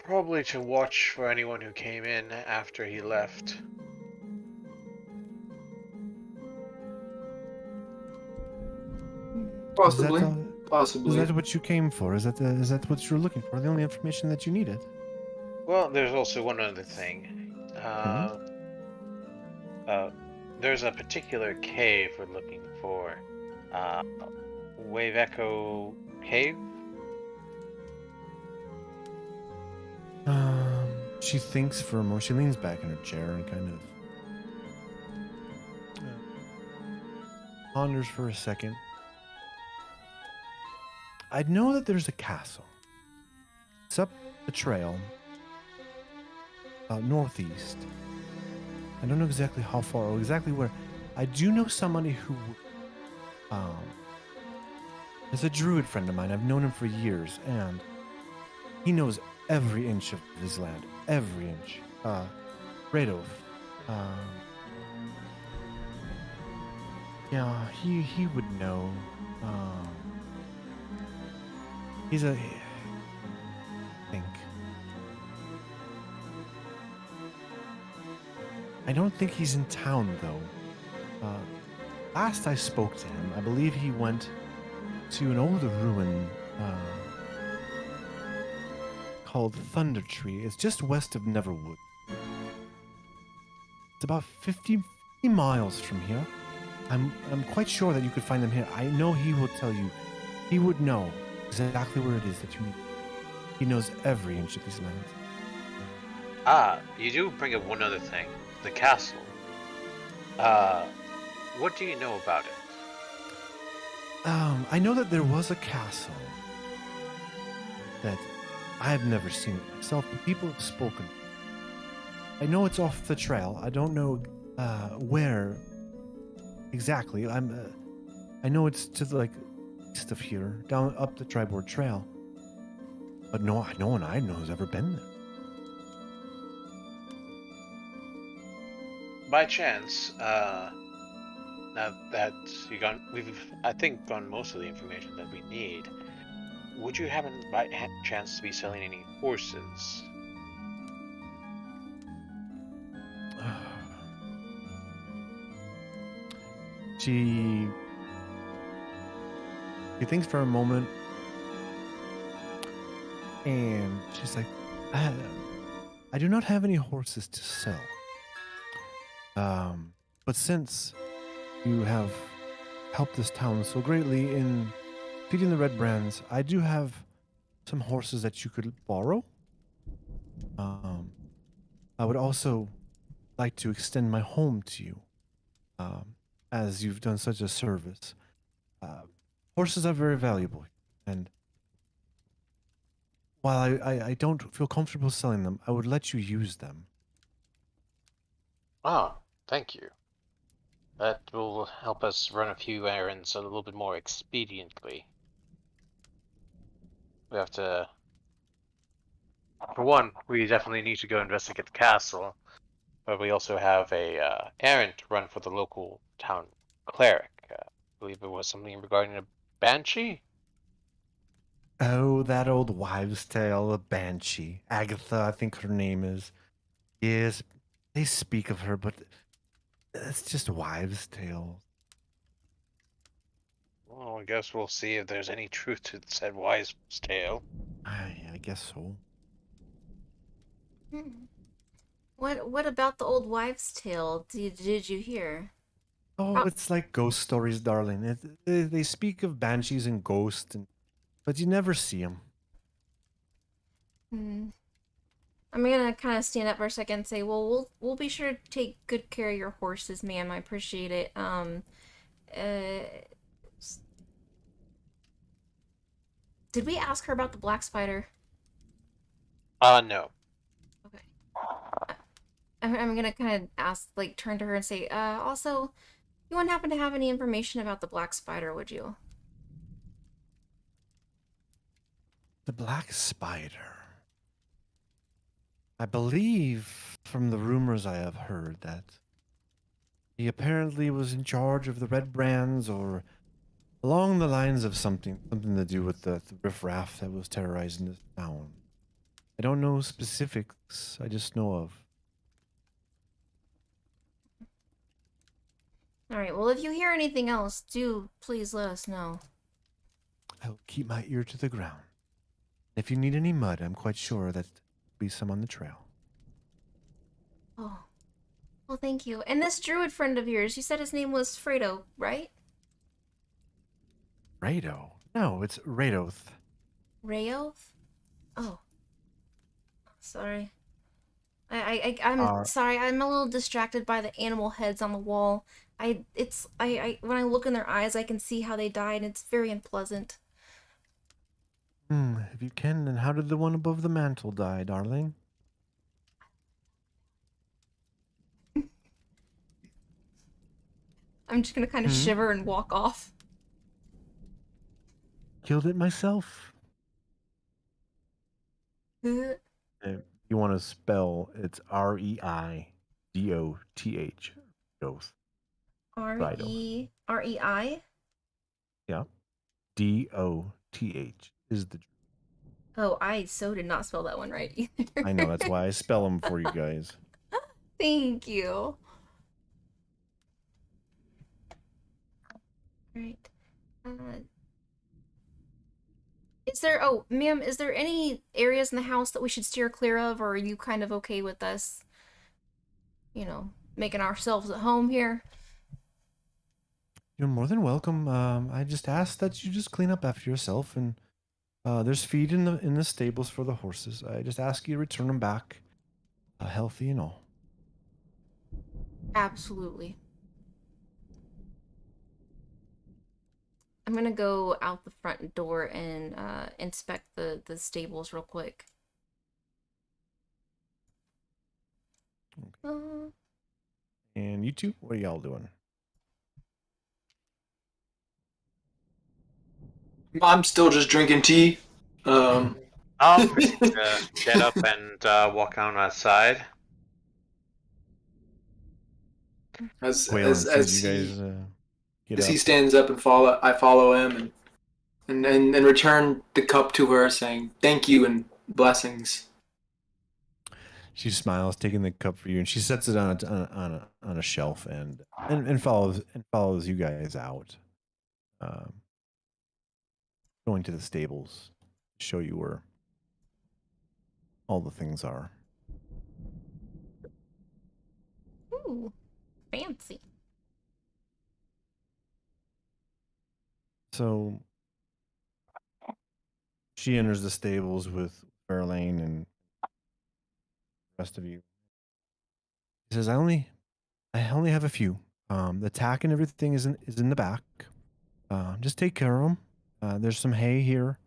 Probably to watch for anyone who came in after he left. Possibly. Is Possibly. that what you came for? Is that what you're looking for? The only information that you needed? Well, there's also one other thing. There's a particular cave we're looking for. Wave Echo Cave? She thinks for a moment. She leans back in her chair and kind of ponders for a second. I know that there's a castle. It's up the trail, northeast. I don't know exactly how far or exactly where. I do know somebody who is a druid friend of mine. I've known him for years, and he knows every inch of his land. Every inch. Radov. Yeah, he would know. He's a... I don't think he's in town, though. Last I spoke to him, I believe he went to an older ruin called Thunder Tree. It's just west of Neverwood. It's about 50 miles from here. I'm quite sure that you could find them here. I know he will tell you. He would know exactly where it is that you need. He knows every inch of these lands. You do bring up one other thing. The castle. What do you know about it? I know that there was a castle that I've never seen it myself, but people have spoken. I know it's off the trail. I don't know where exactly. I know it's to the, east of here, down up the Triboard Trail. But no one I know has ever been there. By chance, now that we've I think gone most of the information that we need. Would you happen by chance to be selling any horses? She thinks for a moment, and she's like, I do not have any horses to sell. But since you have helped this town so greatly in feeding the red brands. I do have some horses that you could borrow. I would also like to extend my home to you, as you've done such a service. Uh, Horses are very valuable, and while I don't feel comfortable selling them, I would let you use them. Oh, thank you. That will help us run a few errands a little bit more expediently. We have to. For one, we definitely need to go investigate the castle, but we also have a errand to run for the local town cleric. I believe it was something regarding a banshee. Oh, that old wives' tale, a banshee. Agatha, I think her name is. Yes, they speak of her, but it's just wives' tale. Well, I guess we'll see if there's any truth to said wise tale. I guess so. Hmm. What about the old wives' tale? Did you hear? Oh, Oh, it's like ghost stories, darling. They speak of banshees and ghosts, but you never see them. hmm. I'm gonna kind of stand up for a second and say, well, we'll be sure to take good care of your horses, ma'am. I appreciate it. Uh, did we ask her about the black spider? No. Okay. I'm gonna kind of ask, like, turn to her and say, also, you wouldn't happen to have any information about the black spider, would you? The black spider. I believe from the rumors I have heard that he apparently was in charge of the red brands, or along the lines of something to do with the riffraff that was terrorizing this town. I don't know specifics. I just know of. All right. Well, if you hear anything else, do please let us know. I will keep my ear to the ground. If you need any mud, I'm quite sure that there'll be some on the trail. Oh, well, thank you. And this druid friend of yours, you said his name was Fredo, right? Rado? No, it's Radoth. Rayoth? Oh, sorry. I'm R sorry. I'm a little distracted by the animal heads on the wall. When I look in their eyes, I can see how they died. It's very unpleasant. If you can, then how did the one above the mantle die, darling? I'm just gonna kind of Hmm? shiver and walk off. Killed it myself. If you want to spell, it's Reidoth. Doth. Ridoth. Rei? Yeah. Doth is the. Oh, I so did not spell that one right either. I know, that's why I spell them for you guys. Thank you. Right. Uh, ma'am, is there any areas in the house that we should steer clear of, or are you kind of okay with us, making ourselves at home here? You're more than welcome. I just ask that you just clean up after yourself, and there's feed in the stables for the horses. I just ask you to return them back, healthy and all. Absolutely. I'm gonna go out the front door and inspect the stables real quick. Uh, And you two, what are y'all doing? I'm still just drinking tea. I'll proceed to get up and walk on outside. as Waylon as said as you he guys get as up. he stands up and I follow him and return the cup to her, saying thank you and blessings. She smiles, taking the cup for you, and she sets it on a shelf and follows you guys out, um, going to the stables, to show you where all the things are. ooh, fancy. So she enters the stables with Farrlaine and the rest of you. He says, I only have a few. The tack and everything is in the back. Just take care of them. There's some hay here.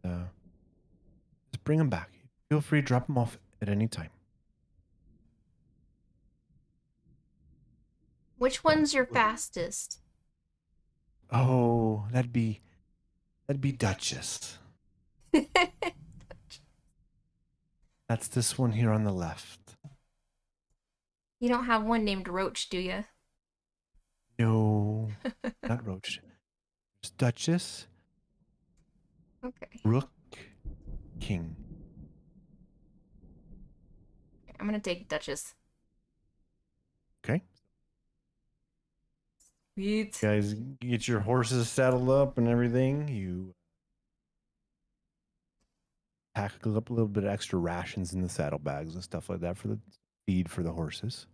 Just bring them back. Feel free to drop them off at any time. Which one's your fastest? Oh, that'd be Duchess. That's this one here on the left. You don't have one named Roach, do you? No, not Roach. There's Duchess, Okay. Rook, King. I'm gonna take Duchess. Okay. Sweet. You guys get your horses saddled up and everything. You pack up a little bit of extra rations in the saddlebags and stuff like that for the feed for the horses.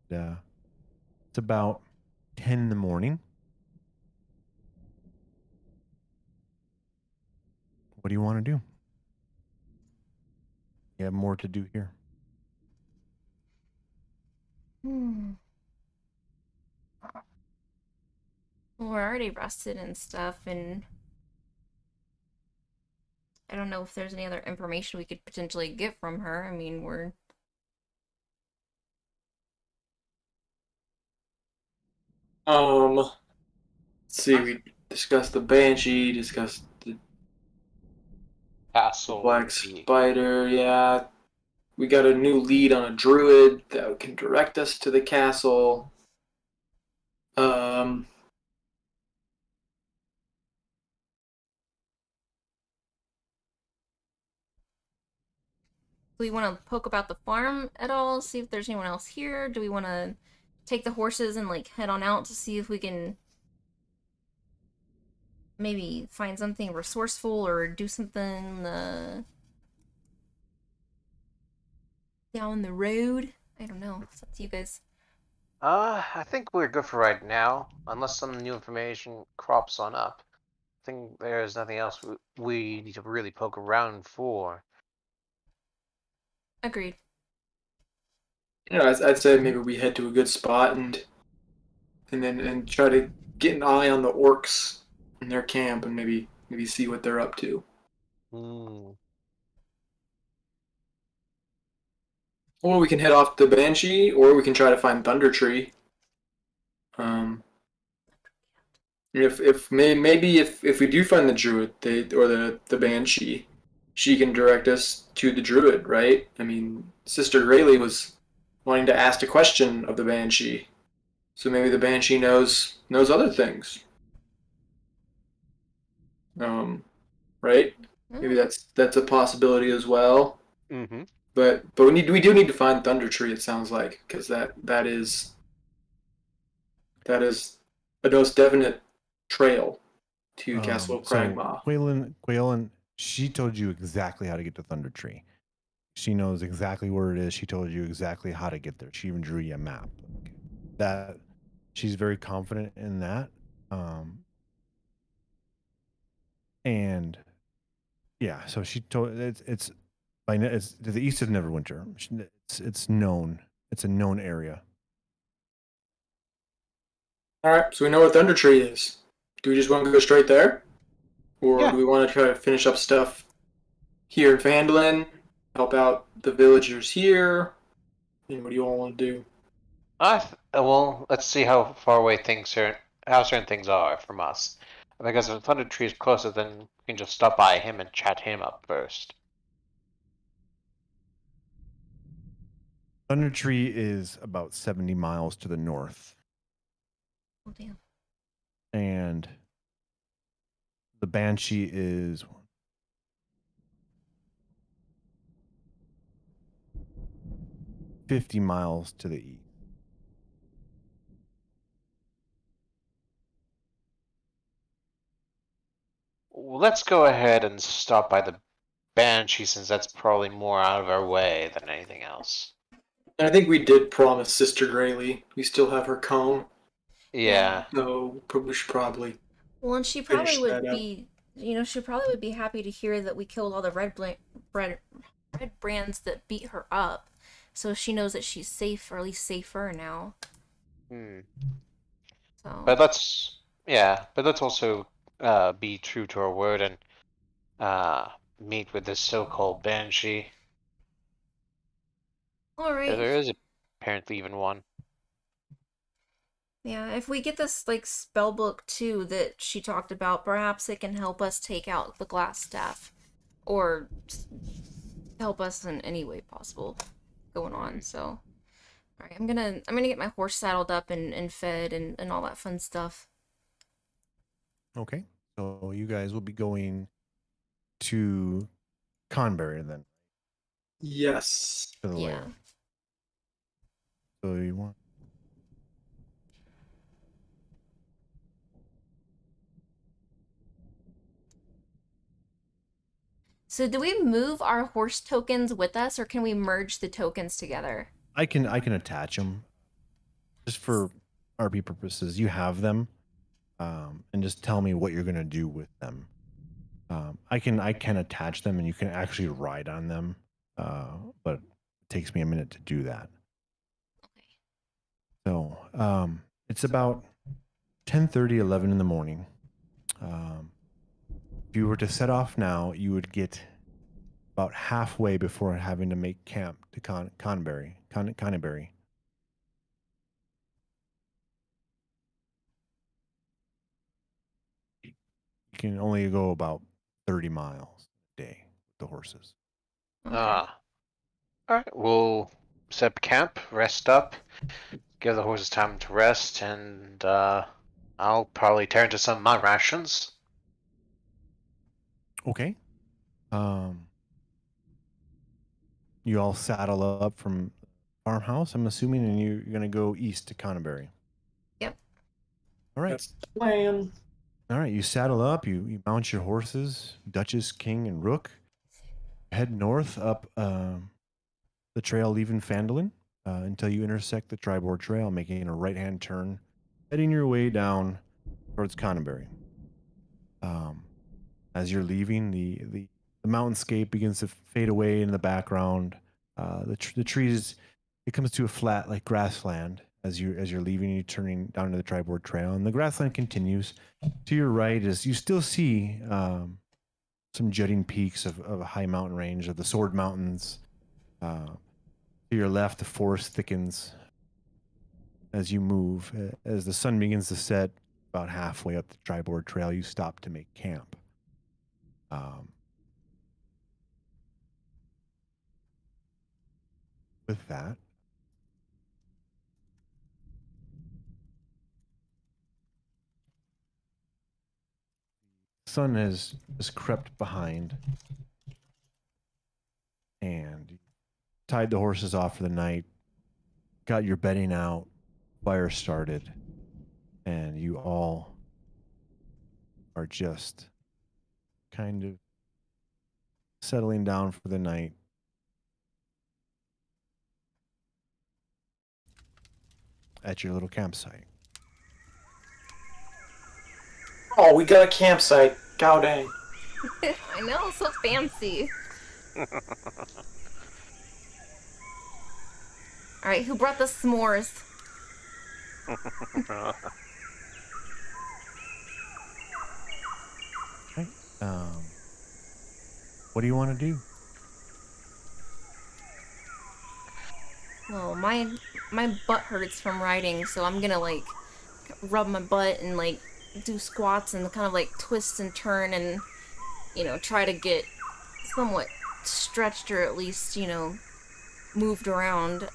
It's about 10 in the morning. What do you want to do? You have more to do here. Well, we're already rested and stuff, and I don't know if there's any other information we could potentially get from her. I mean, we're... Let's see, we discussed the Banshee, discussed the Castle. Black Spider, yeah. We got a new lead on a druid that can direct us to the castle. Do we want to poke about the farm at all? See if there's anyone else here? Do we want to take the horses and, like, head on out to see if we can maybe find something resourceful or do something down the road? I don't know. It's up to you guys. I think we're good for right now, unless some new information crops on up. I think there's nothing else we need to really poke around for. Agreed. You know, I'd say maybe we head to a good spot and try to get an eye on the orcs in their camp and maybe see what they're up to. Or we can head off to Banshee, or we can try to find Thunder Tree. If we do find the druid, the Banshee, she can direct us to the druid, right? I mean, Sister Graylee was wanting to ask a question of the Banshee, so maybe the Banshee knows other things. Right? Maybe that's a possibility as well. Mm-hmm. But we do need to find Thunder Tree. It sounds like, because that is a most definite trail to Castle of Cragmaw. Quaylen, she told you exactly how to get to Thunder Tree. She knows exactly where it is. She told you exactly how to get there. She even drew you a map. That she's very confident in that. And yeah, so she told it's to the east of Neverwinter. It's known. It's a known area. All right, so we know what Thunder Tree is. Do we just want to go straight there, or do we want to try to finish up stuff here in Phandalin, help out the villagers here? And what do you all want to do? Well, let's see how far away how certain things are from us. Because if Thunder Tree is closer, then we can just stop by him and chat him up first. Thunder Tree is about 70 miles to the north. Oh, damn. And the Banshee is 50 miles to the east. Let's go ahead and stop by the Banshee, since that's probably more out of our way than anything else. And I think we did promise Sister Graylee. We still have her comb. Yeah. So we should probably Well, and she probably finish would that up. be, she probably would be happy to hear that we killed all the red brands that beat her up, so she knows that she's safe, or at least safer now. Hmm. So. But let's also be true to our word and meet with this so-called Banshee. All right. There is apparently even one. Yeah, if we get this like spell book too that she talked about, perhaps it can help us take out the glass staff, or help us in any way possible going on. So, all right, I'm gonna get my horse saddled up and fed and all that fun stuff. Okay. So you guys will be going to Conbury then. Yes. To the Yeah. lair. So you want. So do we move our horse tokens with us, or can we merge the tokens together? I can attach them, just for RP purposes. You have them, and just tell me what you're gonna do with them. I can attach them, and you can actually ride on them, but it takes me a minute to do that. Okay. So it's about 10:30, 11 in the morning. If you were to set off now, you would get about halfway before having to make camp to Conbury. You can only go about 30 miles a day with the horses. Okay. All right, we'll set up camp, rest up, give the horses time to rest, and I'll probably tear into some of my rations. Okay. You all saddle up from farmhouse, I'm assuming, and you're gonna go east to Conbury. Yep. All right. That's the plan. All right. You saddle up. You mount your horses, Duchess, King, and Rook. Head north up the trail, leaving Phandelver, until you intersect the Tribord Trail, making a right-hand turn, heading your way down towards Conbury. As you're leaving, the mountainscape begins to fade away in the background. The trees, it comes to a flat like grassland as you're leaving. You're turning down to the Tribord Trail, and the grassland continues. To your right, as you still see some jutting peaks of a high mountain range of the Sword Mountains. To your left, the forest thickens as you move. As the sun begins to set, about halfway up the Tribord Trail, you stop to make camp. With that, the sun has crept behind, and tied the horses off for the night, got your bedding out, fire started, and you all are just kind of settling down for the night. At your little campsite. Oh, we got a campsite. God dang. I know, so fancy. All right, who brought the s'mores? Okay. What do you want to do? Well, my butt hurts from riding, so I'm gonna like rub my butt and like do squats and kind of like twist and turn and try to get somewhat stretched, or at least moved around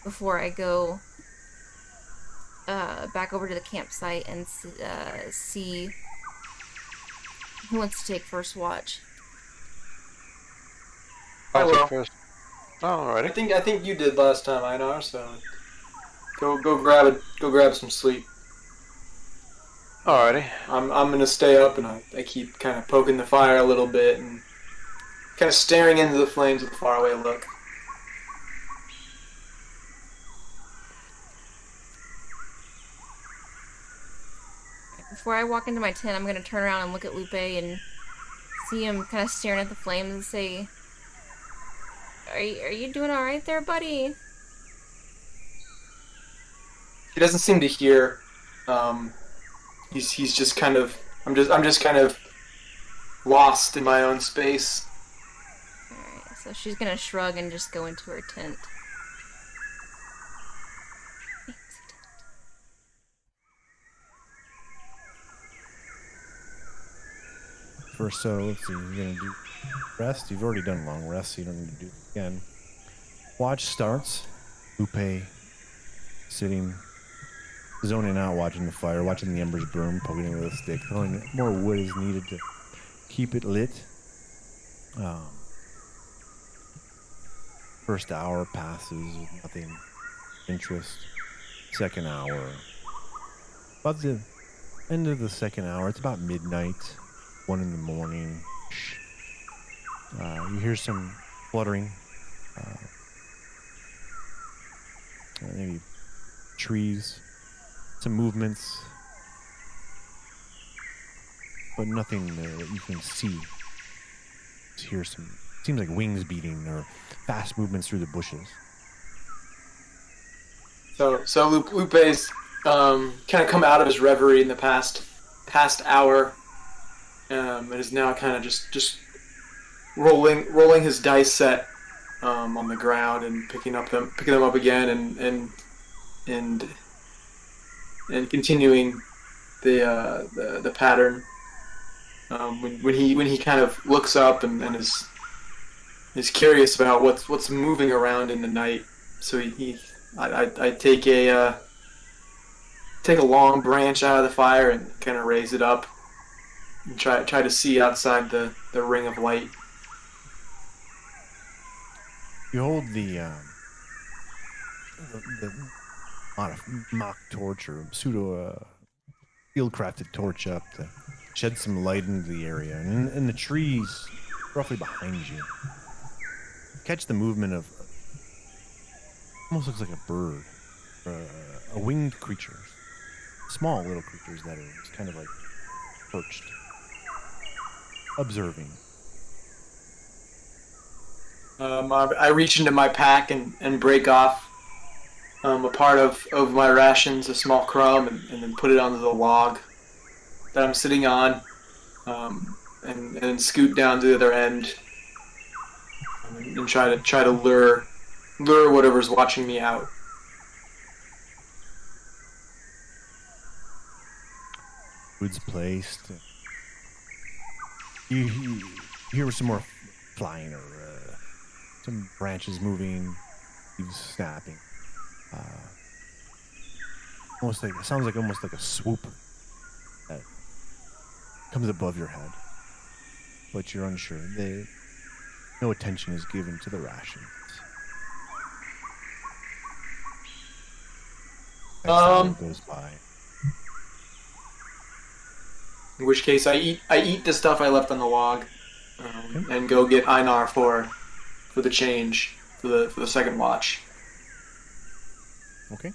before I go back over to the campsite and see who wants to take first watch. I will. First. Oh, I alrighty. think you did last time, Einar. So go grab some sleep. Alrighty. I'm gonna stay up, and I keep kind of poking the fire a little bit and kind of staring into the flames with a faraway look. before I walk into my tent, I'm gonna turn around and look at Lupe and see him kind of staring at the flames and say, are you doing all right there, buddy? He doesn't seem to hear. He's just kind of. I'm just kind of lost in my own space. Alright, so she's gonna shrug and just go into her tent. First, so let's see. You're gonna do rest. You've already done long rest, so you don't need to do it again. Watch starts. Lupe sitting, zoning out, watching the fire, watching the embers burn, poking it with a stick. Throwing more wood is needed to keep it lit. First hour passes with nothing of interest. Second hour. About the end of the second hour, it's about midnight, 1 in the morning. You hear some fluttering. Maybe trees, some movements, but nothing that you can see. Just hear some, seems like wings beating or fast movements through the bushes. So Lupe's kind of come out of his reverie in the past hour, and is now kind of just rolling his dice set on the ground and picking them up again and continuing the pattern. When he kind of looks up and is curious about what's moving around in the night, so I take a long branch out of the fire and kind of raise it up and try to see outside the ring of light. You hold the mock torch or pseudo field-crafted torch up to shed some light into the area, and in the trees roughly behind you, catch the movement of almost looks like a bird, or a winged creature, small little creatures that are just kind of like perched, observing. I reach into my pack and break off a part of my rations, a small crumb, and then put it onto the log that I'm sitting on, and scoot down to the other end and try to lure whatever's watching me out. Food's placed. You hear some more flying or some branches moving, leaves snapping. Sounds like almost like a swoop that comes above your head, but you're unsure. No attention is given to the rations. Next hour goes by. In which case, I eat the stuff I left on the log, and go get Einar for the change for the second watch. Okay.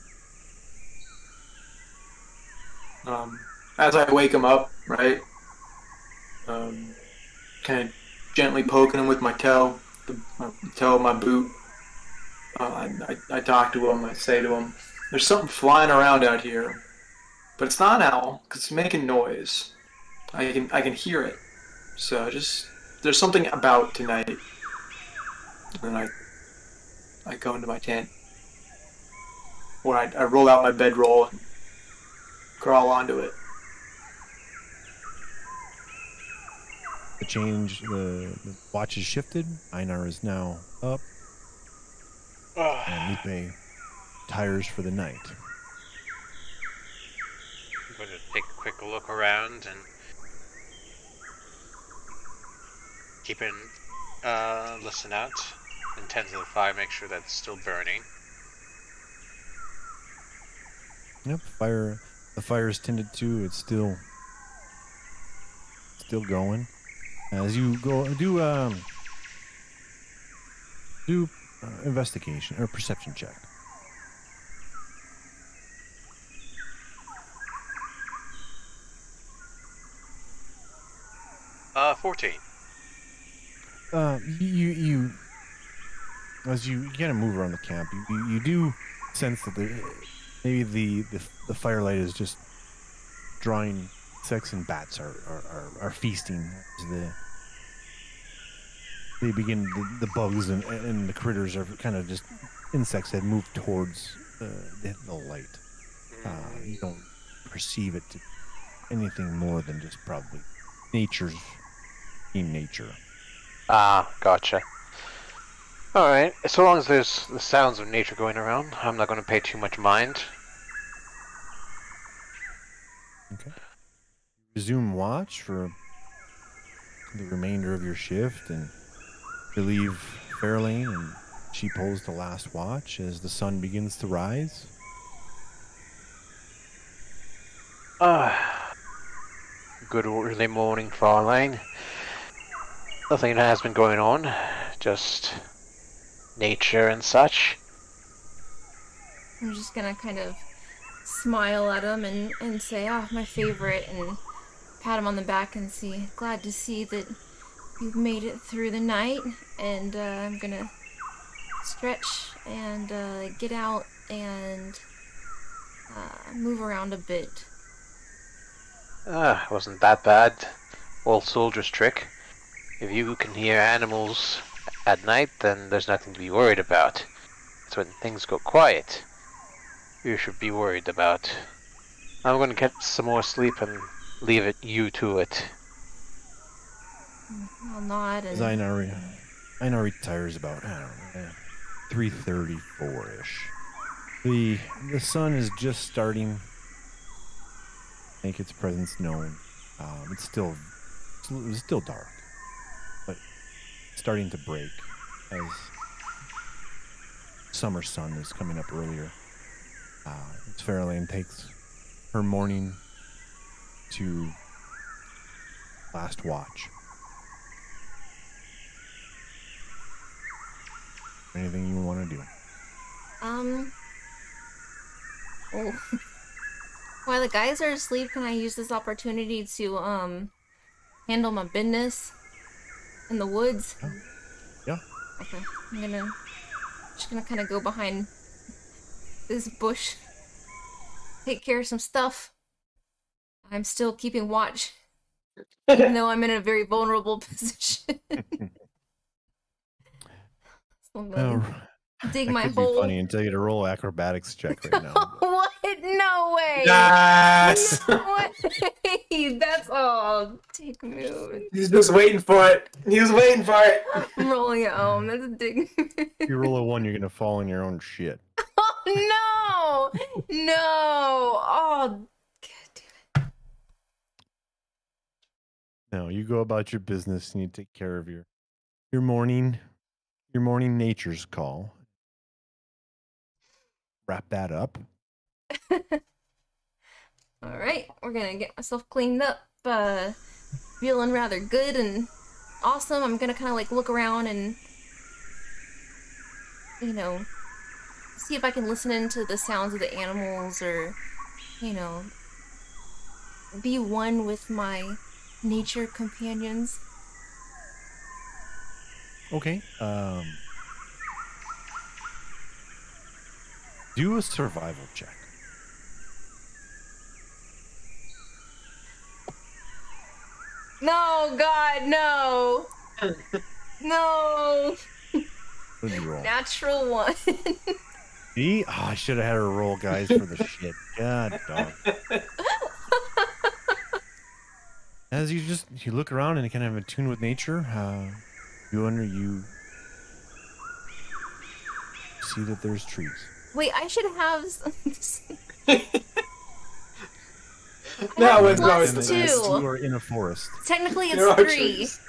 As I wake him up, right, kind of gently poking him with my toe, the toe of my boot. I talk to him. I say to him, "There's something flying around out here, but it's not an owl because it's making noise. I can hear it. So there's something about tonight." And then I go into my tent, where I roll out my bedroll and crawl onto it. The change, the watch is shifted. Einar is now up, and Lupe tires for the night. I'm going to take a quick look around and listen out, and tend to the fire, make sure that's still burning. Yep, the fire is tended to. It's still going. As you go, do investigation or perception check. 14. You as you kind of move around the camp, you do sense that maybe the firelight is just drawing insects, and bats are feasting as they begin, the bugs and the critters are kind of just insects that move towards the light. You don't perceive it to anything more than just probably nature's in nature. Ah, gotcha. Alright, so long as there's the sounds of nature going around, I'm not going to pay too much mind. Okay. Resume watch for the remainder of your shift, and relieve Farrlaine, and she pulls the last watch as the sun begins to rise. Good early morning, Farrlaine. Nothing has been going on, just nature and such. I'm just gonna kind of smile at him and say, "Oh, my favorite," and pat him on the back and say, "Glad to see that you've made it through the night." And I'm gonna stretch and get out and move around a bit. Wasn't that bad. Old soldier's trick. If you can hear animals at night, then there's nothing to be worried about. It's when things go quiet you should be worried about. I'm gonna get some more sleep and leave you to it. I'll nod As and... Einar retires about, I don't know, 3:34-ish. The sun is just starting to make its presence known. It's still dark, but starting to break as summer sun is coming up earlier. As Farrlaine takes her morning to last watch. Anything you want to do? Oh. While the guys are asleep, can I use this opportunity to handle my business in the woods? Yeah. Okay. I'm just gonna kind of go behind this bush, take care of some stuff. I'm still keeping watch, even though I'm in a very vulnerable position. So I'm gonna dig my could hole. be funny and tell you to roll acrobatics check right now. What? No way! Yes! No way! That's all. Dick move. He's just waiting for it. He was waiting for it. I'm rolling at home. That's a dick. If you roll a 1, you're gonna fall in your own shit. Oh no! No! Oh, god damn it. No, you go about your business and you take care of your morning nature's call. Wrap that up. All right, we're gonna get myself cleaned up. Feeling rather good and awesome. I'm gonna kind of like look around and, see if I can listen into the sounds of the animals, or, be one with my nature companions. Okay. Do a survival check. No, God, no. No. What did you roll? Natural 1. See? Oh, I should have had her roll, guys, for the shit. God dog. As you look around and kind of in tune with nature, you see that there's trees. Wait, I should have... No, it's plus always the best. 2. You are in a forest. Technically, There it's are 3. trees.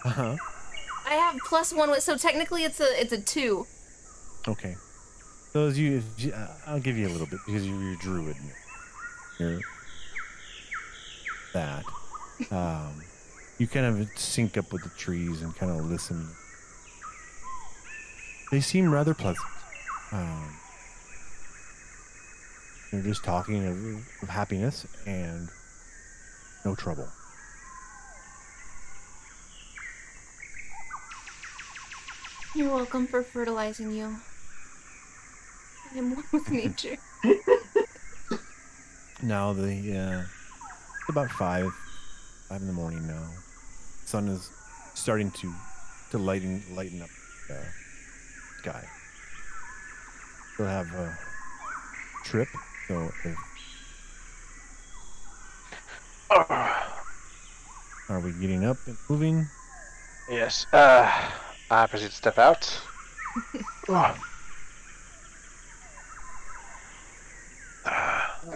Uh-huh. I have plus 1, so technically it's a 2. Okay. So I'll give you a little bit because you're a druid. You're that. You kind of sync up with the trees and kind of listen. They seem rather pleasant. They're just talking of happiness and no trouble. You're welcome for fertilizing you. I am one with nature. Now it's about 5 in the morning now. Sun is starting to lighten up the sky. We'll have a trip, so if are we getting up and moving? Yes. I proceed to step out. I'm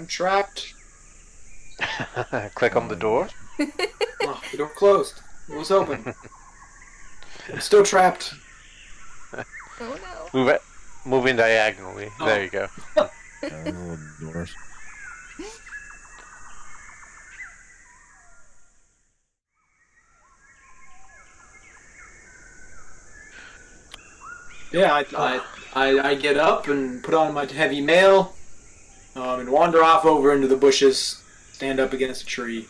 trapped. Click on the door. Oh, the door closed. It was open. I'm still trapped. Oh no. Moving diagonally. Oh. There you go. Little doors. Yeah, I get up and put on my heavy mail, and wander off over into the bushes, stand up against a tree.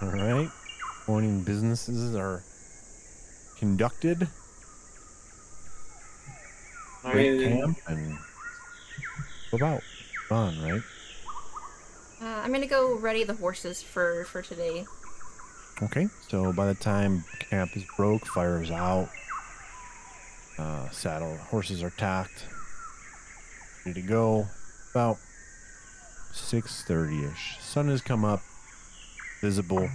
All right. Morning businesses are conducted. Break camp and go about. Fun, right? I'm gonna go ready the horses for today. Okay. So by the time camp is broke, fire is out, horses are tacked, ready to go. About 6:30ish. Sun has come up, visible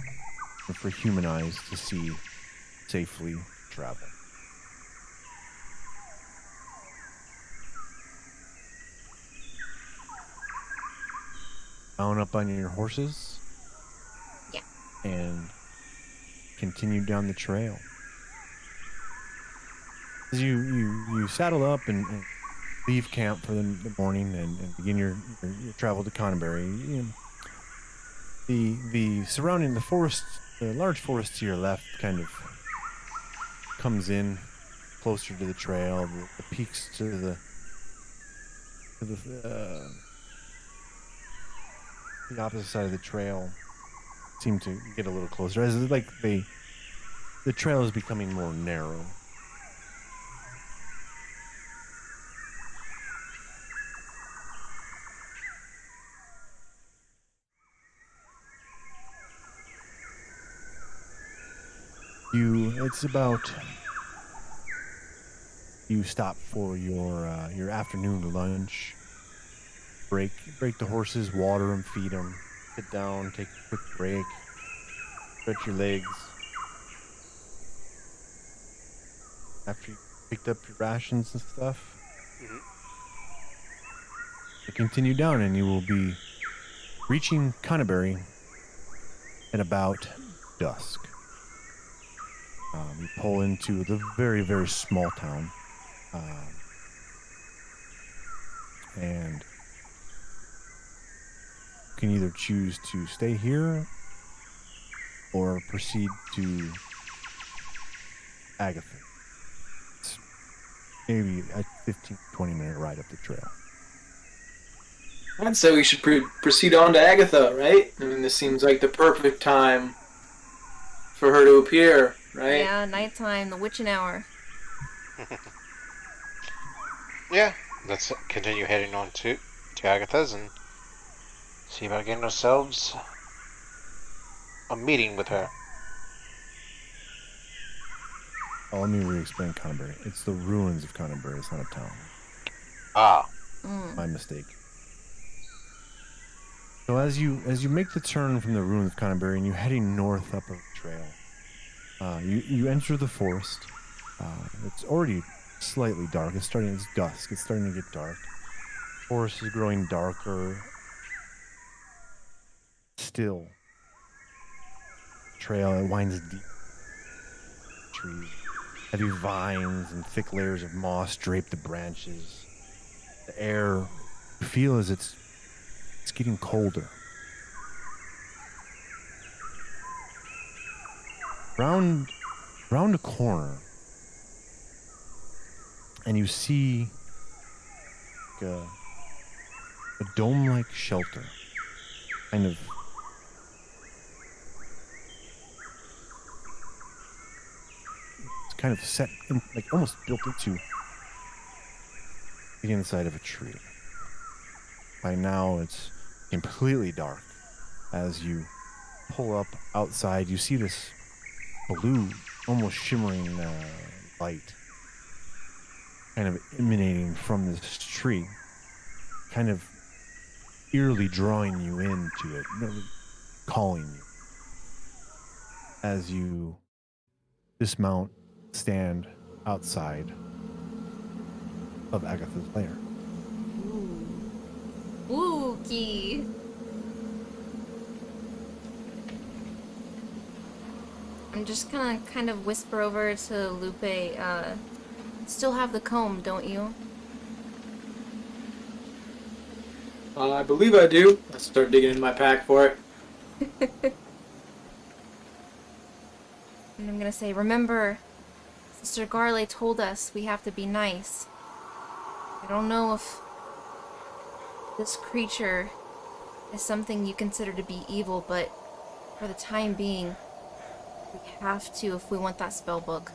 for human eyes to see safely travel. Mount up on your horses. Yeah. And continue down the trail. As you saddle up and leave camp for the morning and begin your travel to Conneberry, the surrounding the forest, the large forest to your left, kind of comes in closer to the trail. The peaks to the opposite side of the trail seem to get a little closer as like the trail is becoming more narrow. You stop for your afternoon lunch. Break the horses, water them, feed them, sit down, take a quick break, stretch your legs. After you picked up your rations and stuff, you continue down, and you will be reaching Conneberry at about dusk. You pull into the very, very small town, and you can either choose to stay here or proceed to Agatha. It's maybe a 15-20 minute ride up the trail. I'd say we should proceed on to Agatha, right? I mean, this seems like the perfect time for her to appear, right? Yeah, nighttime, the witching hour. Yeah, let's continue heading on to Agatha's and see about getting ourselves a meeting with her. Oh, let me re-explain Conneberry. It's the ruins of Conneberry. It's not a town. Ah. My mistake. So as you make the turn from the ruins of Conneberry and you're heading north up a trail, you enter the forest. It's already slightly dark. It's dusk. It's starting to get dark. The forest is growing darker. Still. Trail, it winds deep. Trees. Heavy vines and thick layers of moss drape the branches. The air, you feel as it's getting colder. Round a corner, and you see like a dome-like shelter, kind of kind of set in, like almost built into the inside of a tree. By now, it's completely dark. As you pull up outside, you see this blue, almost shimmering light kind of emanating from this tree, kind of eerily drawing you into it, calling you. As you dismount, stand outside of Agatha's lair. Spooky. I'm just gonna kind of whisper over to Lupe, still have the comb, don't you? I believe I do. I start digging in my pack for it. And I'm gonna say, remember, Sister Garley told us we have to be nice. I don't know if this creature is something you consider to be evil, but for the time being, we have to if we want that spell book.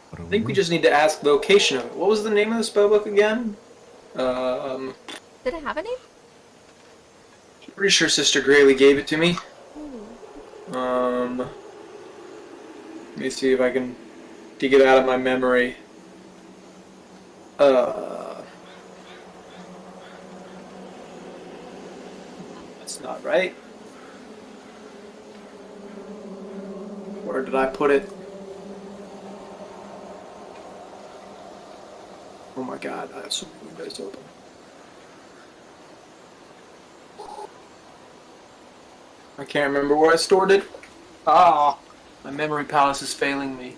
What do I think we do? just need to ask the location of it. What was the name of the spellbook again? Did it have a name? Pretty sure Sister Grayley gave it to me. Ooh. Let me see if I can dig it out of my memory. That's not right. Where did I put it? Oh my god, I have so many windows open. I can't remember where I stored it. Ah, my memory palace is failing me.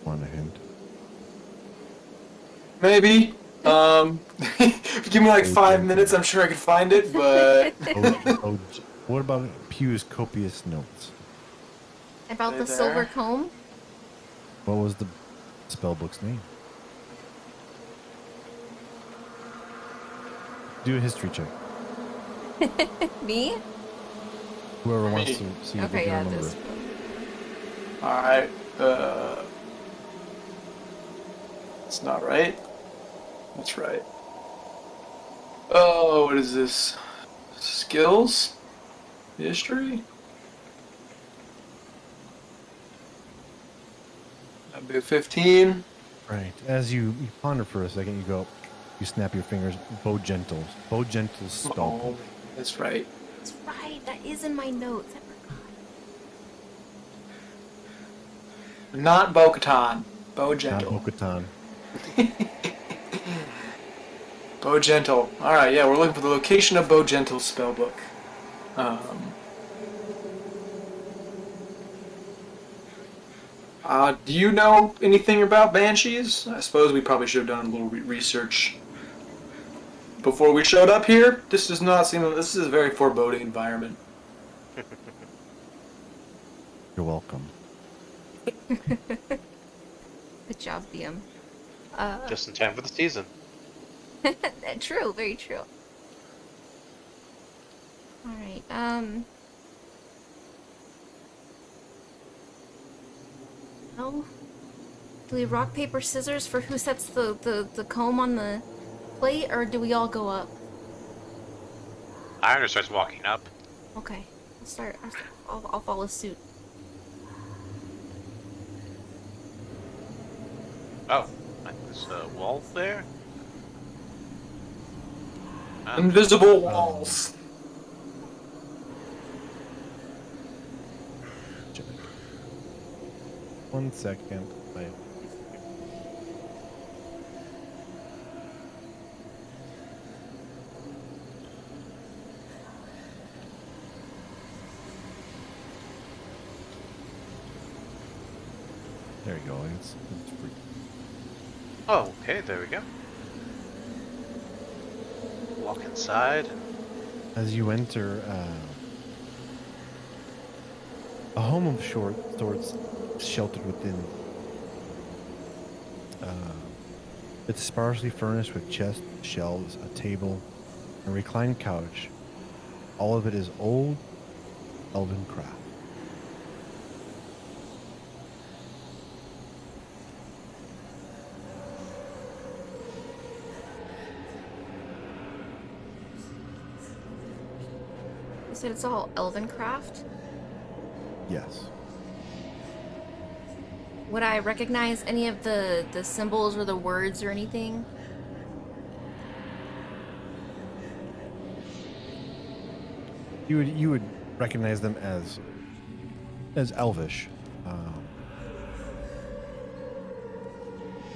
Want a hint? Maybe. If you give me like 5 minutes, I'm sure I can find it, but... What about Pew's copious notes? About Right the there. silver comb? What was the spellbook's name? Do a history check. Me? Whoever wants Me. to see if Okay, they yeah, can remember. this. Alright, it's not right. That's right. Oh, what is this? Skills? History? That'd be a 15. Right. As you ponder for a second, you snap your fingers. Bow Gentles. Bow Gentles spell. Oh, that's right. That's right, that is in my notes. I forgot. Not Bo-Katan. Bo Not Gentle. Bo-Katan. Bo Gentle. Alright, yeah, we're looking for the location of Bo Gentle's spellbook. Do you know anything about banshees? I suppose we probably should have done a little research before we showed up here. This does not seem. This is a very foreboding environment. You're welcome. Good job, BM. Just in time for the season. True, very true. Alright, well, do we rock, paper, scissors for who sets the comb on the plate, or do we all go up? Einar starts walking up. Okay, I'll follow suit. Oh, like this wall there? Invisible walls. Check. 1 second. There you go. It's free. Oh, okay, there we go. Walk inside. As you enter a home of sorts sheltered within. It's sparsely furnished with chests, shelves, a table, a reclined couch. All of it is old, elven craft. You said it's all elven craft? Yes. Would I recognize any of the symbols or the words or anything? You would recognize them as Elvish.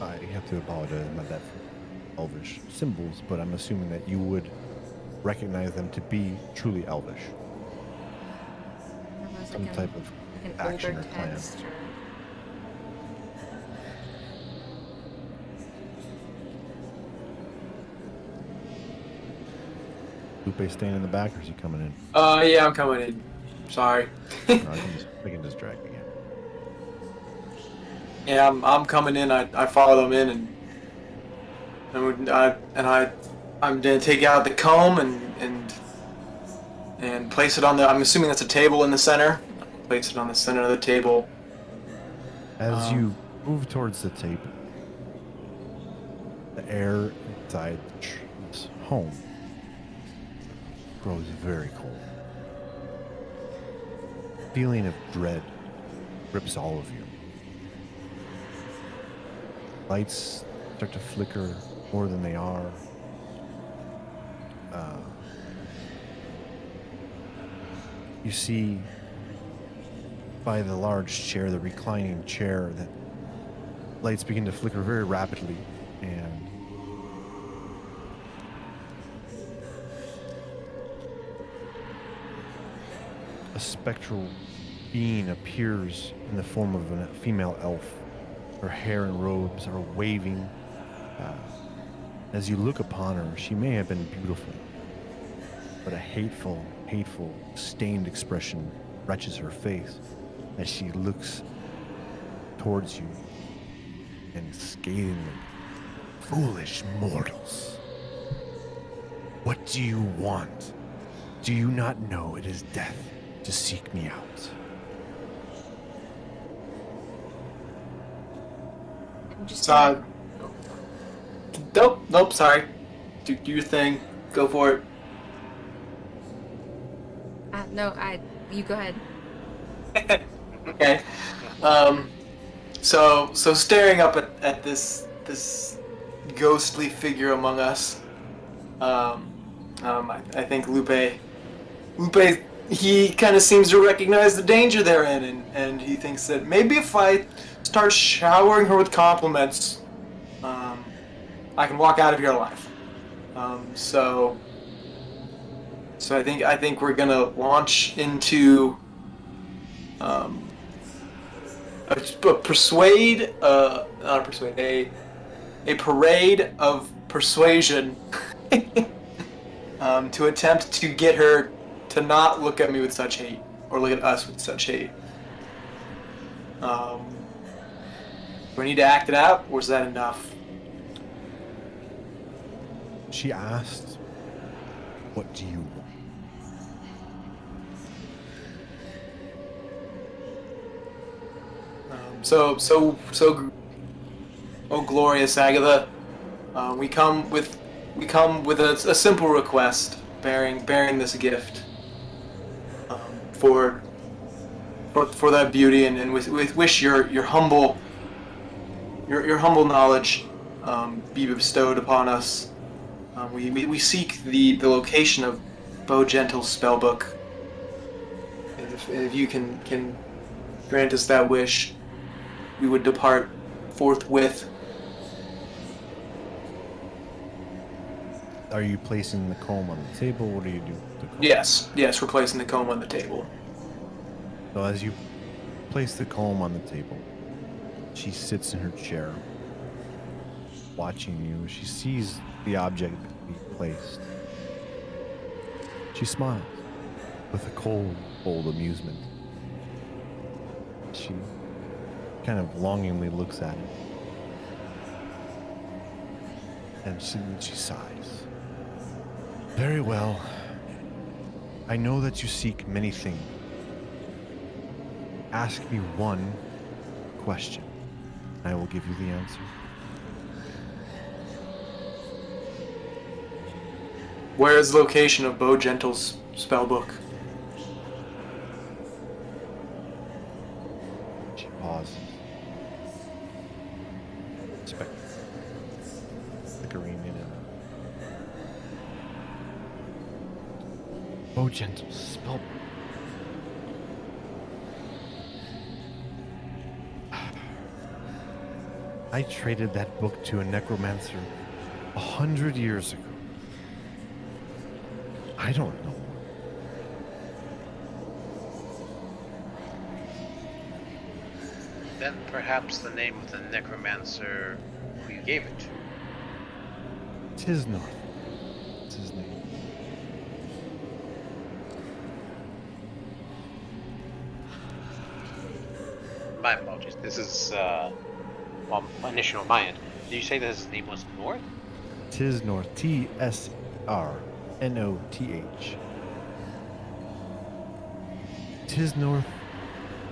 I have to apologize about that for Elvish symbols, but I'm assuming that you would recognize them to be truly Elvish. Or was it Some like type of an action older or plan. text or... Lupe staying in the back, or is he coming in? Yeah, I'm coming in. Sorry. No, I can just drag again. Yeah, I'm coming in. I follow them in, I'm gonna take out the comb and place it on the. I'm assuming that's a table in the center. Place it on the center of the table. As you move towards the table, the air inside this home grows very cold. Feeling of dread grips all of you. Lights start to flicker more than they are. You see by the large chair, the reclining chair, that lights begin to flicker very rapidly, and a spectral being appears in the form of a female elf. Her hair and robes are waving. As you look upon her, she may have been beautiful, but a hateful, stained expression wretches her face as she looks towards you and scathingly, "Foolish mortals, what do you want? Do you not know it is death to seek me out?" I'm just So, nope. Sorry. Do your thing. Go for it. no, you go ahead. Okay. So staring up at this ghostly figure among us, I think Lupe, he kind of seems to recognize the danger they're in, and he thinks that maybe if I start showering her with compliments, I can walk out of here alive. So I think we're gonna launch into a parade of persuasion to attempt to get her to not look at me with such hate, or look at us with such hate. Do we need to act it out, or is that enough? She asked, "What do you want?" Oh glorious Agatha, we come with a simple request, bearing this gift, for that beauty, and with wish your humble knowledge be bestowed upon us. We seek the location of Bo Gentle's spellbook. If you can grant us that wish, we would depart forthwith. Are you placing the comb on the table? What do you do with the comb? Yes, we're placing the comb on the table. So as you place the comb on the table, She sits in her chair, watching you. She sees the object be placed. She smiles with a cold amusement. She kind of longingly looks at it. And she sighs. Very well. I know that you seek many things. Ask me one question. I will give you the answer. Where is the location of Bo Gentle's spellbook? She pauses. Flickering in and out. Oh, gentle spell. I traded that book to a necromancer 100 years ago. I don't know. Then perhaps the name of the necromancer who you gave it to. Tis not. It's his name. My apologies. This is initial on my end. Did you say that his name was North? Tis North. Tsrnoth. Tis North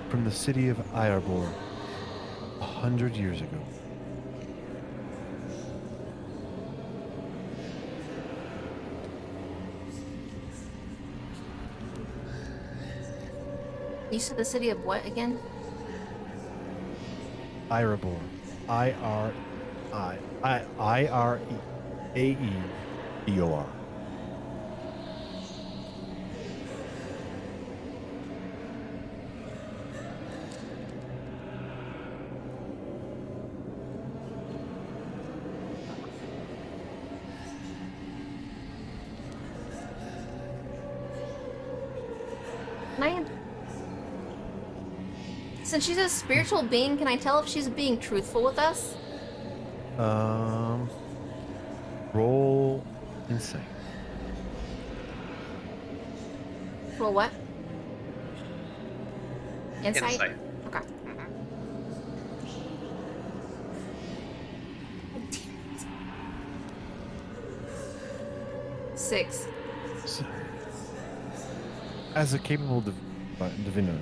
from the city of Einar 100 years ago. You said the city of what again? Erebor. Ireaebor. Since she's a spiritual being, can I tell if she's being truthful with us? Roll insight. Roll what? Insight? Insight. Okay. Mhm. Damn it. 6. So, as a capable diviner,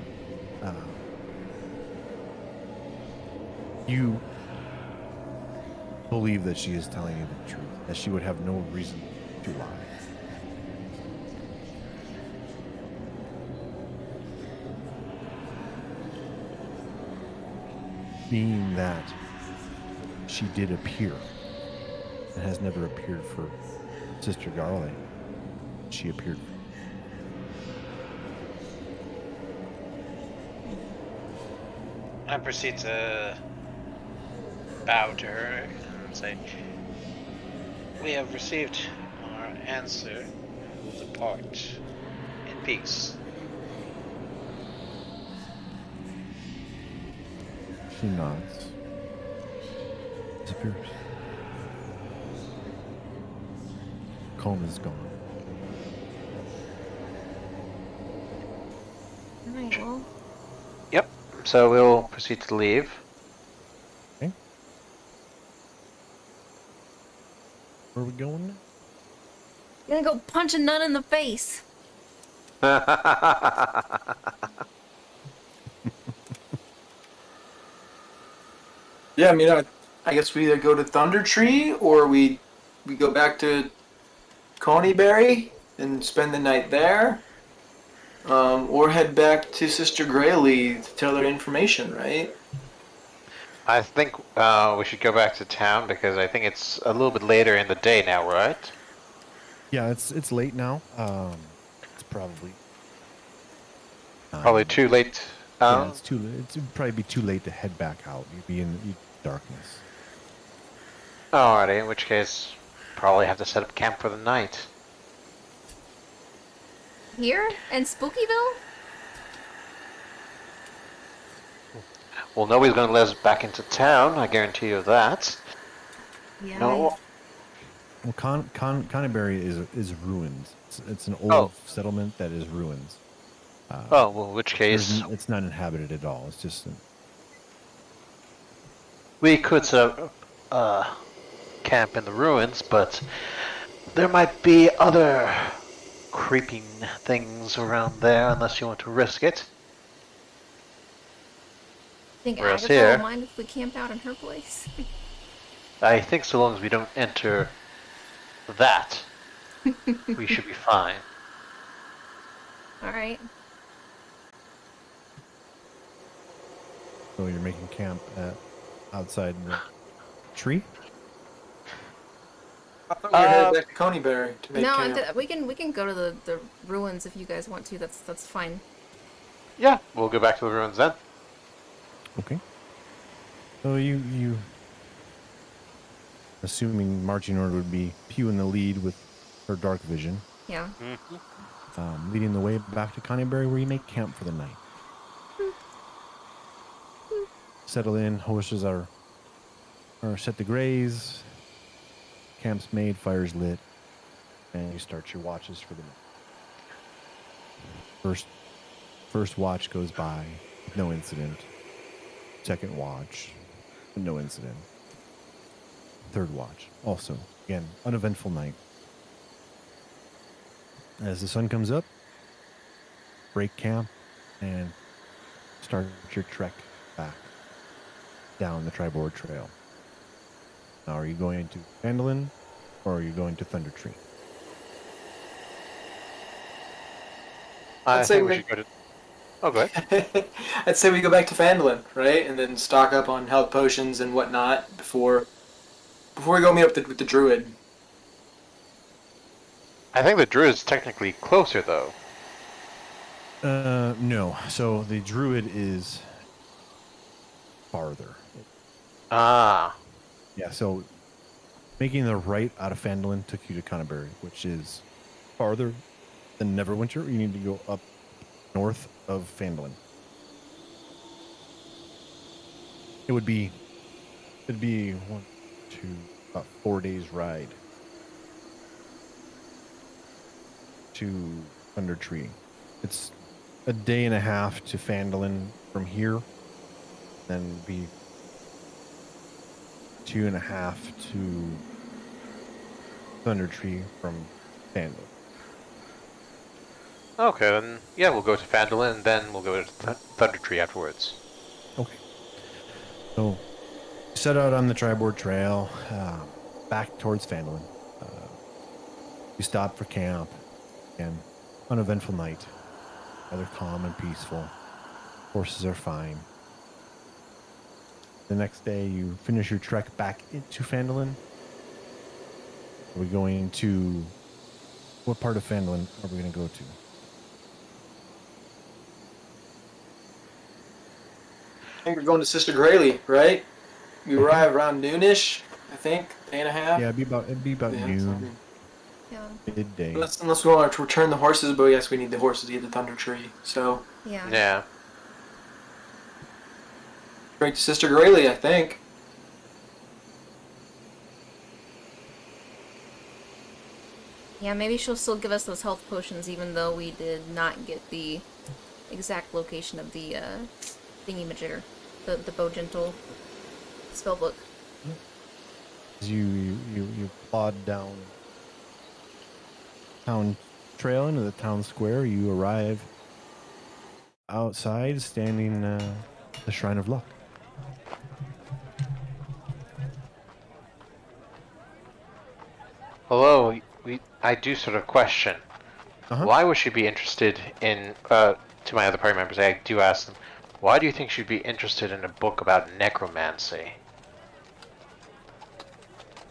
you believe that she is telling you the truth, that she would have no reason to lie. Being that she did appear and has never appeared for Sister Garland, she appeared. I proceed to bow to her and say, "We have received our answer. We will depart in peace." She nods. Disappears. Calm is gone. Alright, well. Yep. So we'll proceed to leave. Okay. Where are we going now? Gonna go punch a nun in the face. Yeah, I mean, I guess we either go to Thunder Tree or we go back to Coneyberry and spend the night there, or head back to Sister Grayley to tell her information, right? I think we should go back to town because I think it's a little bit later in the day now, right? Yeah, it's late now. It's probably Probably too late. Yeah, it's too late. It'd probably be too late to head back out. You'd be in darkness. Alrighty, in which case, probably have to set up camp for the night. Here? In Spookyville? Well, nobody's going to let us back into town. I guarantee you that. Yeah. No. Well, Conneberry is ruins. It's an old Oh. settlement that is ruins. Oh, well, in which case It's not inhabited at all. It's just we could set up camp in the ruins, but there might be other creeping things around there unless you want to risk it. Think Whereas Agatha will here- mind if we camp out in her place? I think so long as we don't enter that, we should be fine. Alright. so you're making camp outside the tree. I thought we were headed back to Coneyberry to make No, camp. we can go to the ruins if you guys want to. That's fine. Yeah, we'll go back to the ruins then. Okay. So you assuming marching order would be Pew in the lead with her dark vision, Yeah. leading the way back to Coneyberry, where you make camp for the night. Settle in. Horses are set to graze. Camp's made. Fire's lit, and you start your watches for the night. First watch goes by, no incident. Second watch, no incident. Third watch, also, again, uneventful night. As the sun comes up, break camp and start your trek back down the Triboard Trail. Now, are you going to Phandalin or are you going to Thunder Tree? I I'd say think we we- should go to... Oh, go ahead. I'd say we go back to Phandalin, right? And then stock up on health potions and whatnot before we go meet up with the druid. I think the druid's technically closer, though. No. So the druid is farther. Ah. Yeah, so making the right out of Phandalin took you to Conneberry, which is farther than Neverwinter. You need to go up north of Phandalin. It'd be about 4 days ride to Thunder Tree. It's a day and a half to Phandalin from here, then be 2.5 to Thunder Tree from Phandalin. Okay, then, yeah, we'll go to Phandalin, and then we'll go to Thunder Tree afterwards. Okay. So, set out on the Triboard Trail, back towards Phandalin. You stop for camp, and uneventful night. Rather calm and peaceful. Horses are fine. The next day, you finish your trek back into Phandalin. Are we going to... What part of Phandalin are we going to go to? I think we're going to Sister Grayley, right? We arrive around noonish, I think, day and a half. Yeah, it'd be about Yeah, noon, something. Yeah. midday. Unless we want to return the horses, but yes, we need the horses to get the Thunder Tree. So, Yeah. Yeah. straight to Sister Grayley, I think. Yeah, maybe she'll still give us those health potions even though we did not get the exact location of the thingy-majigger. The Bow Gentle spellbook. As you plod down town trail into the town square, you arrive outside, standing the Shrine of Luck. Although, I do sort of question, Uh-huh. why would she be interested in, to my other party members, I do ask them, why do you think she'd be interested in a book about necromancy?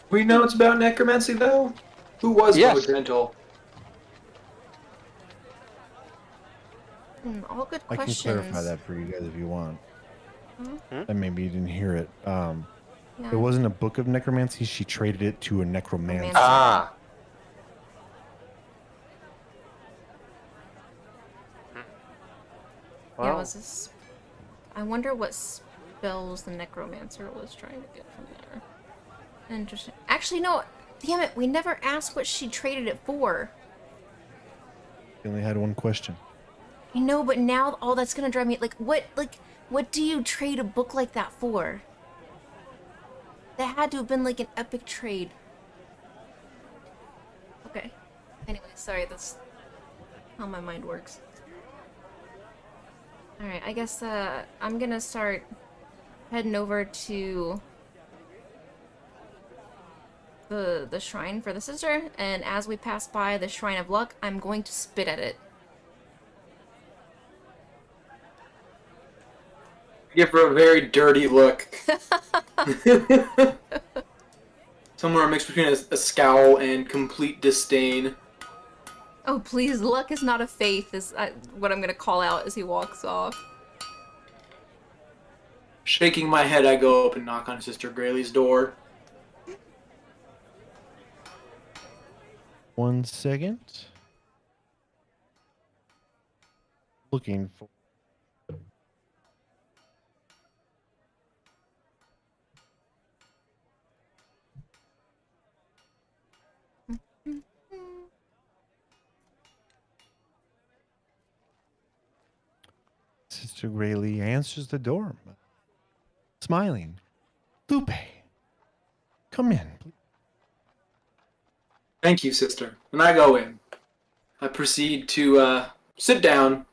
We know it's about necromancy, though. Who was Yes. Bow Gentle? All good I can questions. clarify that for you guys if you want. Hmm? And maybe you didn't hear it. Yeah. It wasn't a book of necromancy. She traded it to a necromancer. Necromancer. Ah. Yeah, Well, was this? I wonder what spells the necromancer was trying to get from there. Interesting. Actually, no. Damn it, we never asked what she traded it for. You only had one question. I know, but now all that's gonna drive me what do you trade a book like that for? That had to have been like an epic trade. Okay. Anyway, sorry, that's how my mind works. Alright, I guess I'm gonna start heading over to the shrine for the sister, and as we pass by the Shrine of Luck, I'm going to spit at it. Give her a very dirty look. Somewhere mixed between a scowl and complete disdain. Oh, please, luck is not a faith, is what I'm gonna call out as he walks off. Shaking my head, I go up and knock on Sister Graylee's door. 1 second. Looking for. Sister Graylee answers the door, smiling. Lupe, come in, please. Thank you, sister. And I go in. I proceed to sit down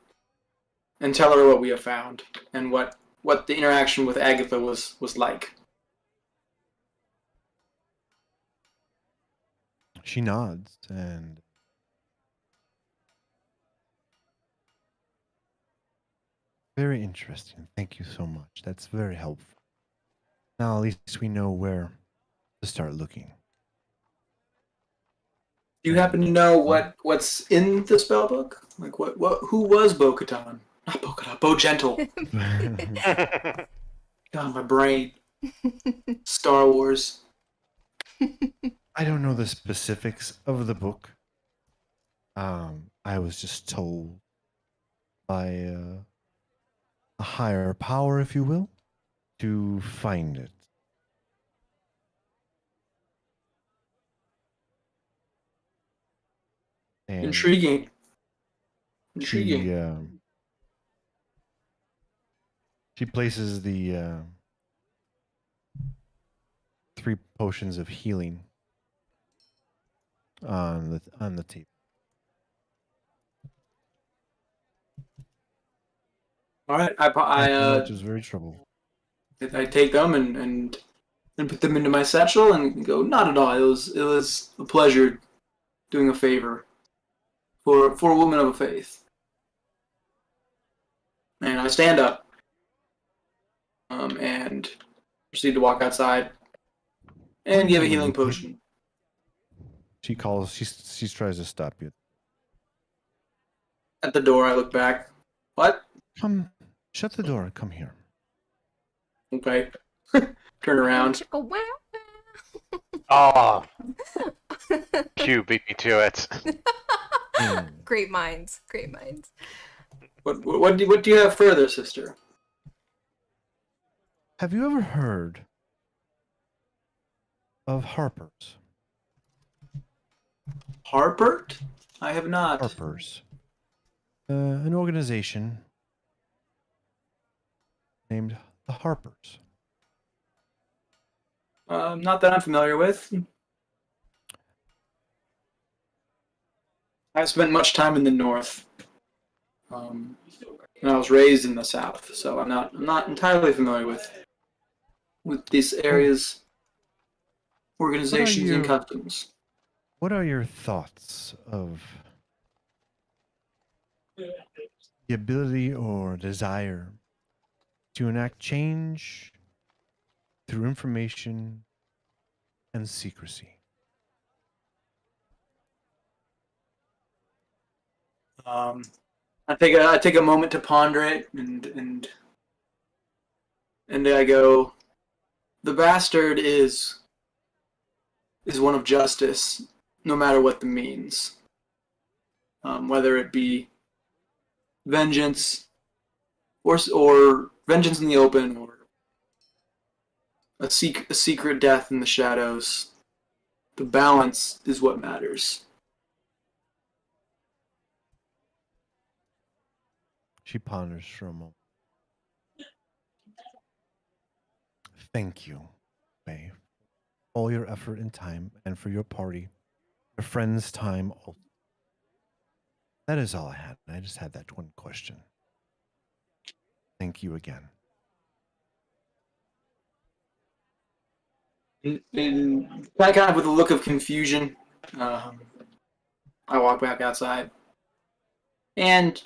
and tell her what we have found and what the interaction with Agatha was like. She nods and very interesting. Thank you so much. That's very helpful. Now at least we know where to start looking. Do you happen to know what's in the spell book? Like who was Bo-Katan? Not Bo-Katan, Bo-Gentle. God, my brain. Star Wars. I don't know the specifics of the book. I was just told by a higher power, if you will, to find it. And Intriguing. she places the 3 potions of healing on the table. All right, Which is very trouble. I take them and put them into my satchel and go. Not at all. It was a pleasure doing a favor for a woman of a faith. And I stand up and proceed to walk outside and give a healing potion. She calls. She tries to stop you. At the door, I look back. What? Come, shut the door and come here. Okay. Turn around. Oh, Q beat me to it. Great minds, great minds. What do you have further, sister? Have you ever heard of Harpers? Harpert? I have not. Harpers. An organization named the Harpers. Not that I'm familiar with. I've spent much time in the north. And I was raised in the south, so I'm not entirely familiar with these areas, organizations, and customs. What are your thoughts of the ability or desire to enact change through information and secrecy? I take a moment to ponder it, and I go, the bastard is one of justice, no matter what the means. Whether it be vengeance, or vengeance in the open, A secret death in the shadows. The balance is what matters. She ponders for a moment. Thank you, Faye, for all your effort and time, and for your party, your friends' time. That is all I had. I just had that one question. Thank you again. And kind of with a look of confusion, I walk back outside and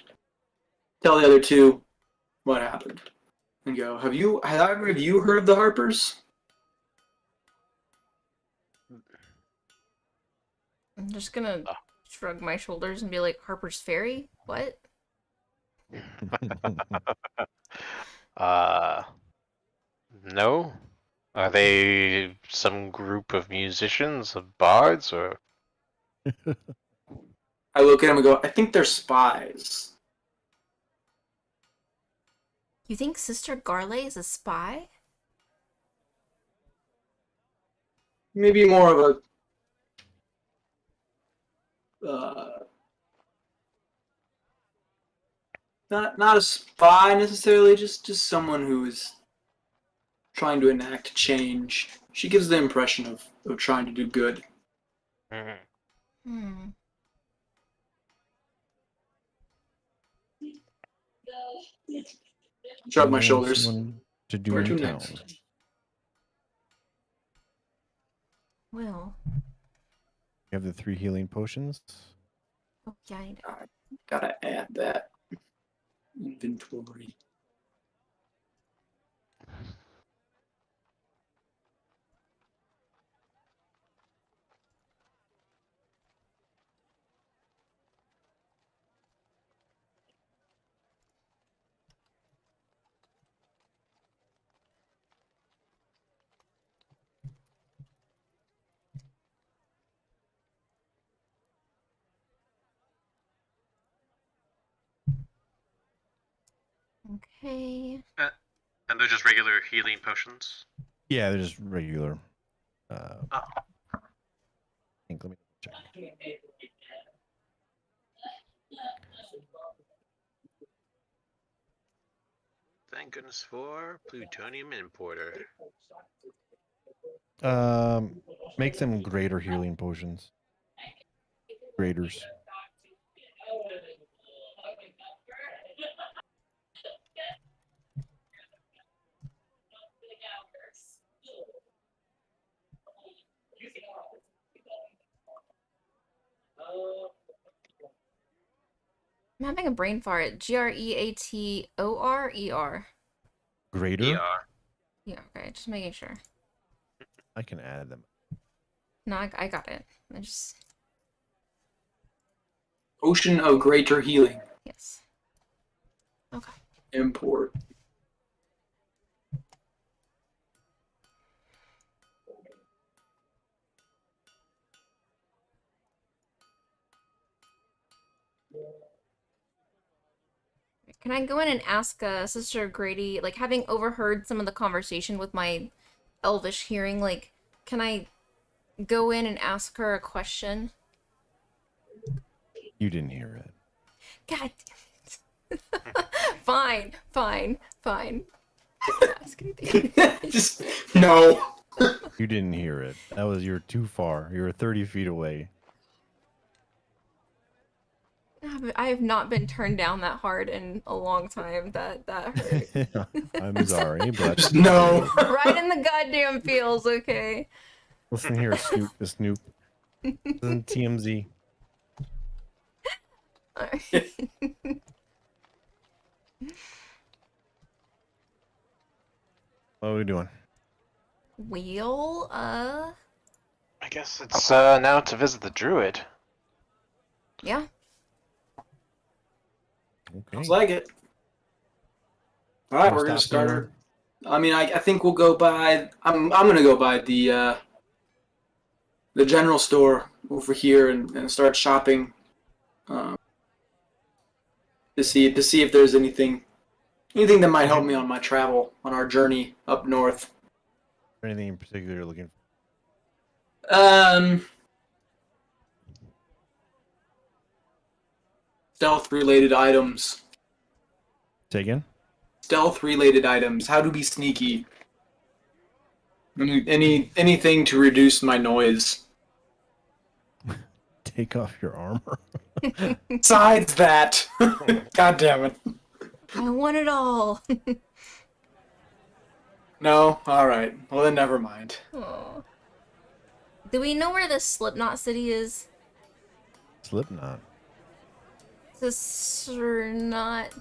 tell the other two what happened. And go, have either of you heard of the Harpers? I'm just gonna shrug my shoulders and be like, Harper's Ferry? What? No. Are they some group of musicians, of bards, or? I look at him and go, I think they're spies. You think Sister Garley is a spy? Maybe more of not a spy necessarily, just someone who is trying to enact change. She gives the impression of trying to do good. Hmm. Shrug my Anyone shoulders. want to do Where in to town? next? Well. You have the 3 healing potions. Oh, yeah, I know. Gotta add that. Inventory. Okay. And they're just regular healing potions. Yeah, they're just regular. I think. Let me check. Thank goodness for plutonium importer. Make them greater healing potions. Graders. I'm having a brain fart. Greator? Greater? Yeah, okay, just making sure. I can add them. No, I got it. I just... Ocean of Greater Healing. Yes. Okay. Import. Can I go in and ask Sister Grady, like, having overheard some of the conversation with my elvish hearing, like, can I go in and ask her a question? You didn't hear it. God damn it. Fine. Ask anything. Just, no. You didn't hear it. You're too far. You're 30 feet away. I have not been turned down that hard in a long time. That hurt. I'm sorry, but No. Right in the goddamn feels, okay? listen here, Snoop the Snoop. This isn't TMZ. Alright. What are we doing? Wheel, I guess it's now to visit the druid. yeah. Okay. Sounds like it. All right, Wanna we're gonna stop start. there? I mean, I think we'll go by. I'm gonna go by the general store over here and start shopping. To see if there's anything that might help me on my travel on our journey up north. there anything in particular you're looking for? Stealth-related items. Say again? Stealth-related items. How to be sneaky. Anything to reduce my noise. Take off your armor. Besides that. God damn it. I want it all. No? Alright. Well then never mind. Aw. Do we know where the Slipknot city is? Slipknot. This or not?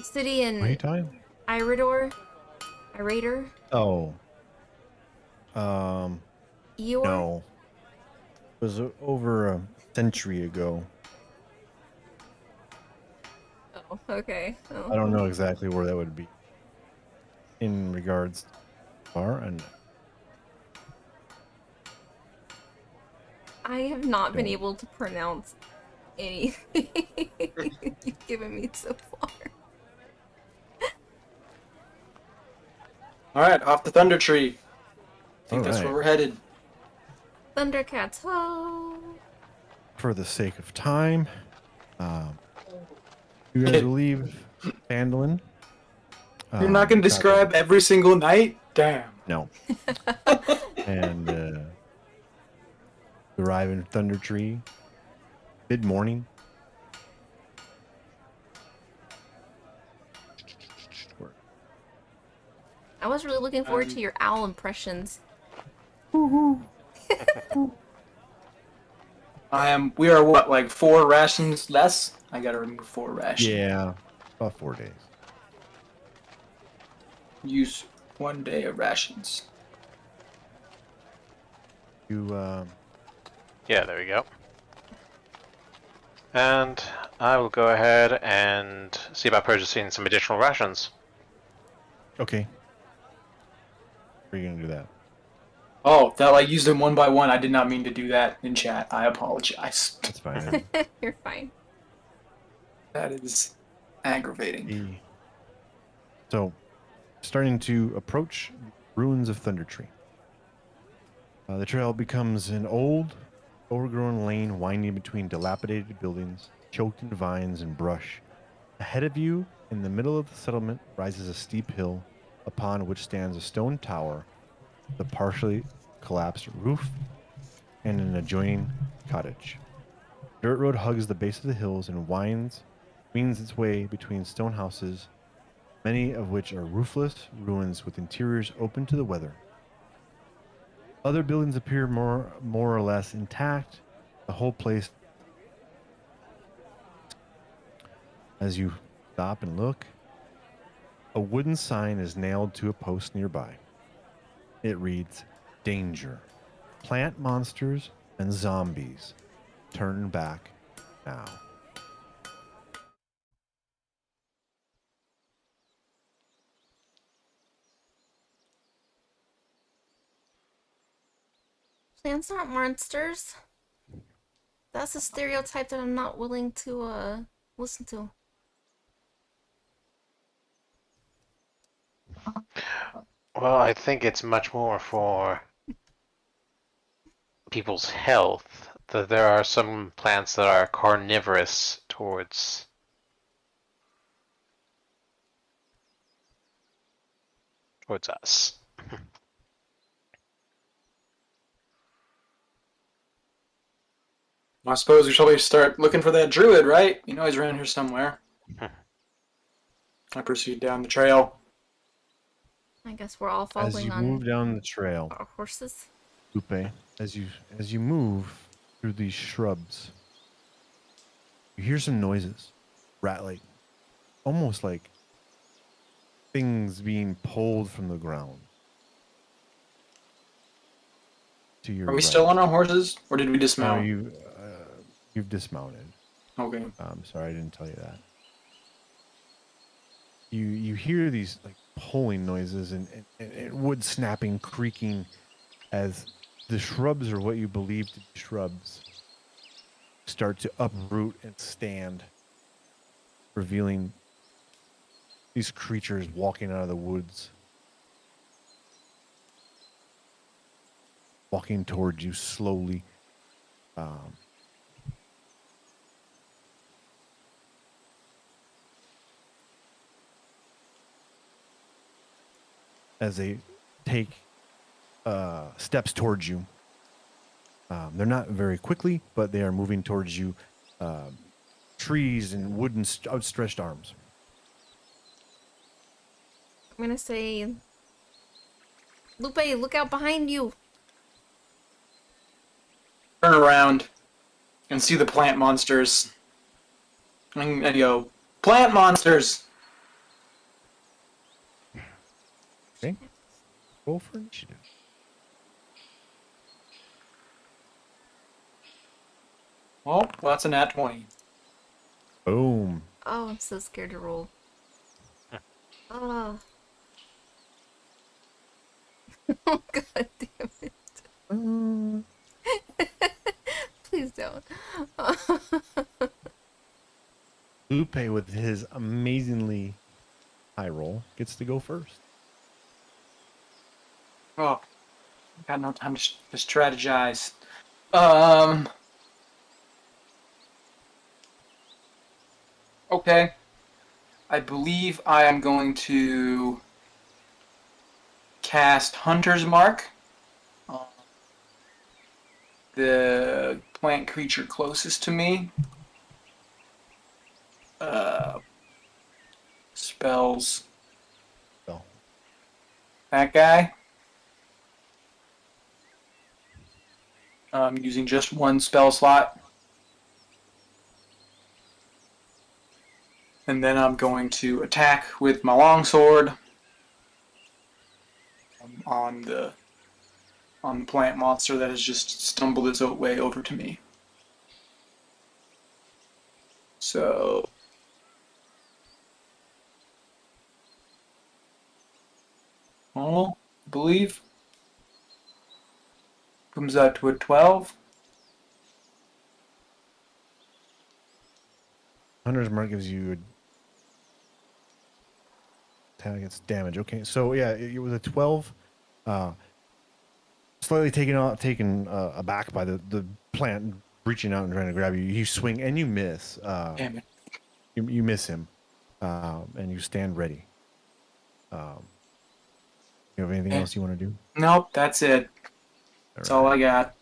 City in What are you talking? Iridor? Irator? Oh. Eeyore? No. It was over a century ago. Oh, okay. Oh. I don't know exactly where that would be. In regards to far and I have not been Don't. able to pronounce anything you've given me so far. Alright, off the Thunder Tree. I think that's Alright. where we're headed. Thundercats, ho! for the sake of time, you guys will leave Phandalin. You're not going to describe every single night? Damn. No. And arrive in Thunder Tree mid-morning. I was really looking forward to your owl impressions. We are what, like 4 rations less? I gotta remove 4 rations. Yeah, about 4 days. Use 1 day of rations. You, Yeah, there we go. And I will go ahead and see about purchasing some additional rations. okay. How are you gonna do that? Oh, that I used them 1 by 1. I did not mean to do that in chat. I apologize. That's fine. You're fine. That is aggravating. So, starting to approach the ruins of Thunder Tree. The trail becomes an old, overgrown lane winding between dilapidated buildings, choked in vines and brush. Ahead of you, in the middle of the settlement, rises a steep hill upon which stands a stone tower, the partially collapsed roof, and an adjoining cottage. Dirt road hugs the base of the hills and wings its way between stone houses, many of which are roofless ruins with interiors open to the weather. Other buildings appear more or less intact. The whole place, as you stop and look, a wooden sign is nailed to a post nearby. It reads, "Danger. Plant monsters and zombies. Turn back now." Plants aren't monsters. That's a stereotype that I'm not willing to listen to. Well, I think it's much more for people's health. That there are some plants that are carnivorous towards us. I suppose we shall start looking for that druid, right? You know he's around here somewhere. I proceed down the trail. I guess we're all As following you on move down the trail, our horses. Lupe, as you move through these shrubs, you hear some noises, rattling, almost like things being pulled from the ground. To your Are we right. still on our horses, or did we No, dismount? you've dismounted. Okay. Sorry, I didn't tell you that. You hear these like pulling noises and wood snapping, creaking, as the shrubs, or what you believe to be shrubs, start to uproot and stand, revealing these creatures walking out of the woods, walking towards you slowly. As they take steps towards you. They're not very quickly, but they are moving towards you. Trees and wooden outstretched arms. I'm gonna say, Lupe, look out behind you. Turn around and see the plant monsters. And go, plant monsters! Okay. Roll for initiative. Well, that's a nat 20. Boom. Oh, I'm so scared to roll. Oh. Oh, God damn it. Please don't. Lupe, with his amazingly high roll, gets to go first. Oh, got no time to strategize. Okay. I believe I am going to cast Hunter's Mark on the plant creature closest to me. Spells. So, That guy. I'm using just one spell slot. And then I'm going to attack with my longsword on the plant monster that has just stumbled its way over to me. So I believe comes out to a 12. Hunter's Mark gives you attack against damage. Okay, so yeah, it was a 12. Slightly taken aback by the plant reaching out and trying to grab you. You swing and you miss. Damn it. You miss him, and you stand ready. You have anything else you want to do? Nope, that's it. That's all I got.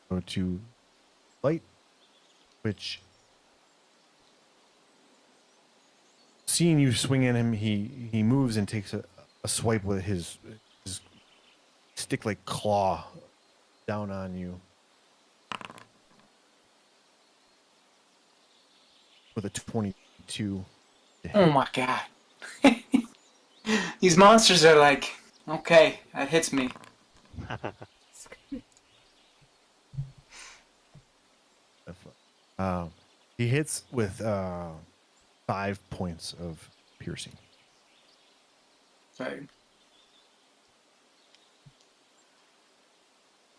Go to light, which, seeing you swing at him, he moves and takes a swipe with his stick-like claw down on you with a 22. Oh my god. These monsters are like, okay, that hits me. He hits with 5 points of piercing. Okay.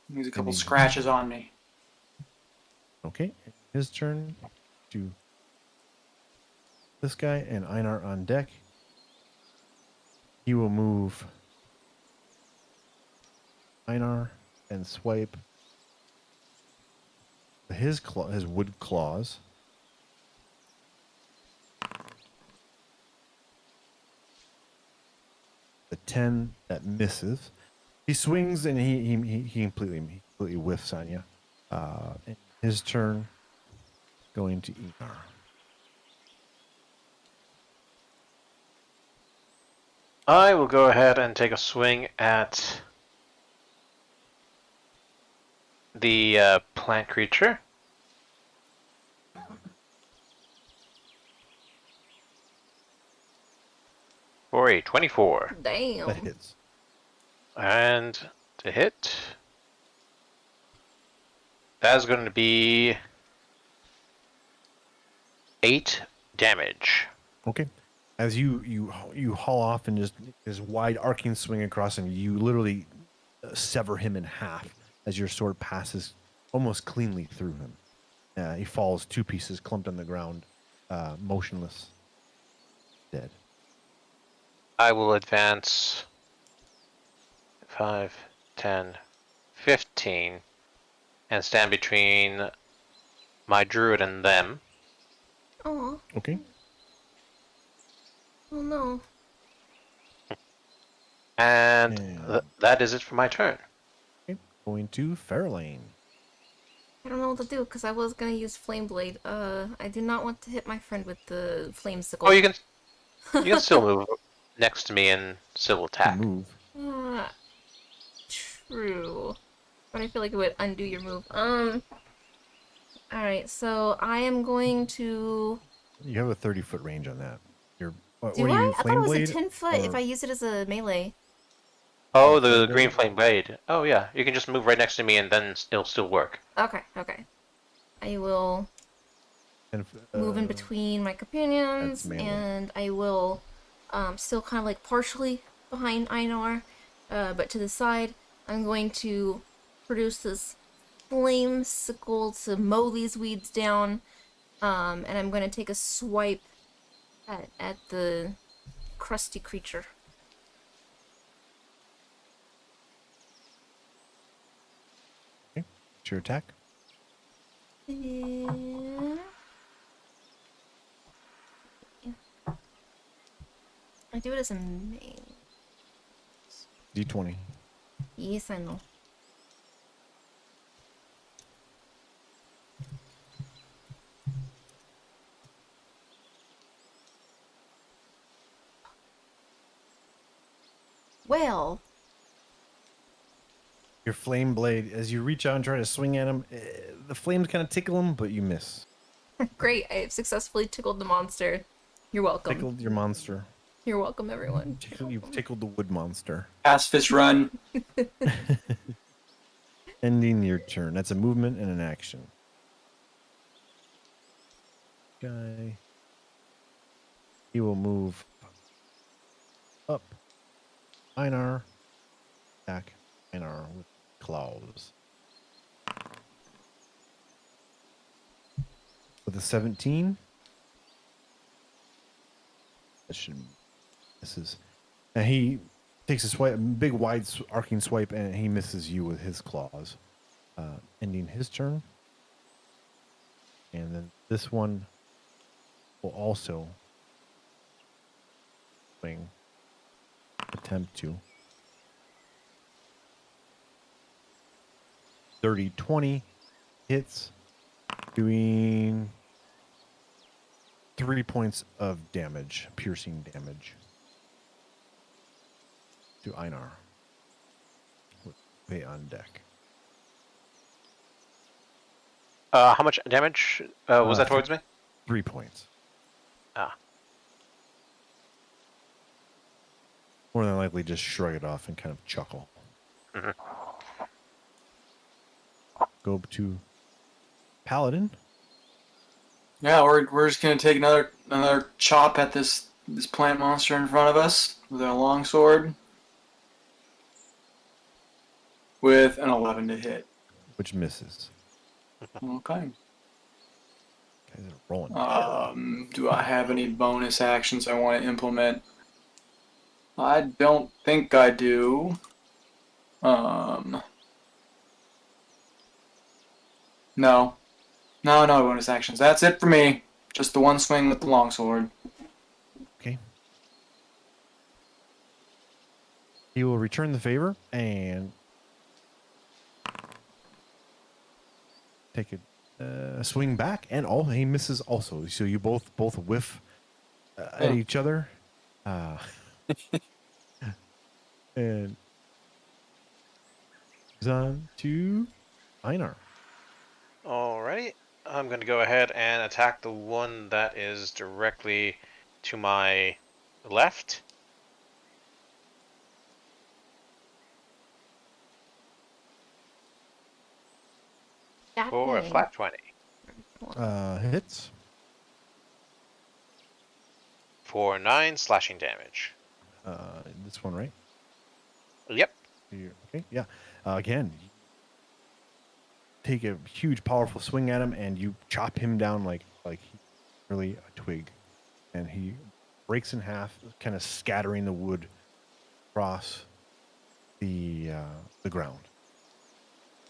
There's a couple scratches on me. Okay, his turn to this guy and Einar on deck. He will move Einar and swipe his wood claws. The 10 that misses. He swings and he completely whiffs on you. And his turn, going to Einar. I will go ahead and take a swing at the plant creature. For a 24. Damn. That hits. And to hit, that's going to be 8 damage. Okay. As you haul off and just this wide arcing swing across him, you literally sever him in half as your sword passes almost cleanly through him. He falls 2 pieces, clumped on the ground. motionless, dead. I will advance 5, 10, 15, and stand between my druid and them. Oh, Okay. oh no. And And- that is it for my turn. Okay. Going to Farrlaine. I don't know what to do because I was gonna use Flame Blade. I do not want to hit my friend with the flame sickle. Oh, you can still move next to me and still attack. Move. Uh, true. But I feel like it would undo your move. Alright, so I am going to... You have a 30-foot range on that. You're. What Do are I? you? I thought Flame it was blade? a 10-foot if or- I use it as a melee. Oh, the Flame green blade? flame blade. Oh yeah, you can just move right next to me and then it'll still work. Okay, okay. I will And, move in between my companions, that's melee. and I will still kind of like partially behind Einar, but to the side. I'm going to produce this flame sickle to mow these weeds down, and I'm going to take a swipe at the crusty creature. What's your attack? I do it as a main. D20. Yes, I know. Well, Your flame blade, as you reach out and try to swing at him, the flames kind of tickle him, but you miss. great. I have successfully tickled the monster. You're welcome. Tickled your monster. You're welcome, everyone. You've tickled the wood monster. Pacifist run. Ending your turn. That's a movement and an action. Guy. He will move up. Einar. Attack Einar with claws. With a 17. That should. This is. And he takes a swipe, a big, wide, arcing swipe, and he misses you with his claws, ending his turn. And then this one will also swing, attempt to. 30-20 hits, doing 3 points of damage, piercing damage. To Einar. With Lupe on deck. How much damage was that Uh, towards me? 3 points. Ah. More than likely just shrug it off and kind of chuckle. Mhm. Go to Paladin. Yeah, we're just gonna take another chop at this plant monster in front of us with our longsword. With an 11 to hit. Which misses. Okay. Guys are rolling. Do I have any bonus actions I want to implement? I don't think I do. No. No bonus actions. That's it for me. Just the one swing with the longsword. Okay. He will return the favor and take a swing back, and he misses also. So you both whiff at each other, and it's on to Einar. Alright, I'm going to go ahead and attack the one that is directly to my left. that For a thing. flat 20. Hits. For 9 slashing damage. This one, right? Yep. Okay, yeah. Again, you take a huge, powerful swing at him, and you chop him down like merely a twig, and he breaks in half, kind of scattering the wood across the ground.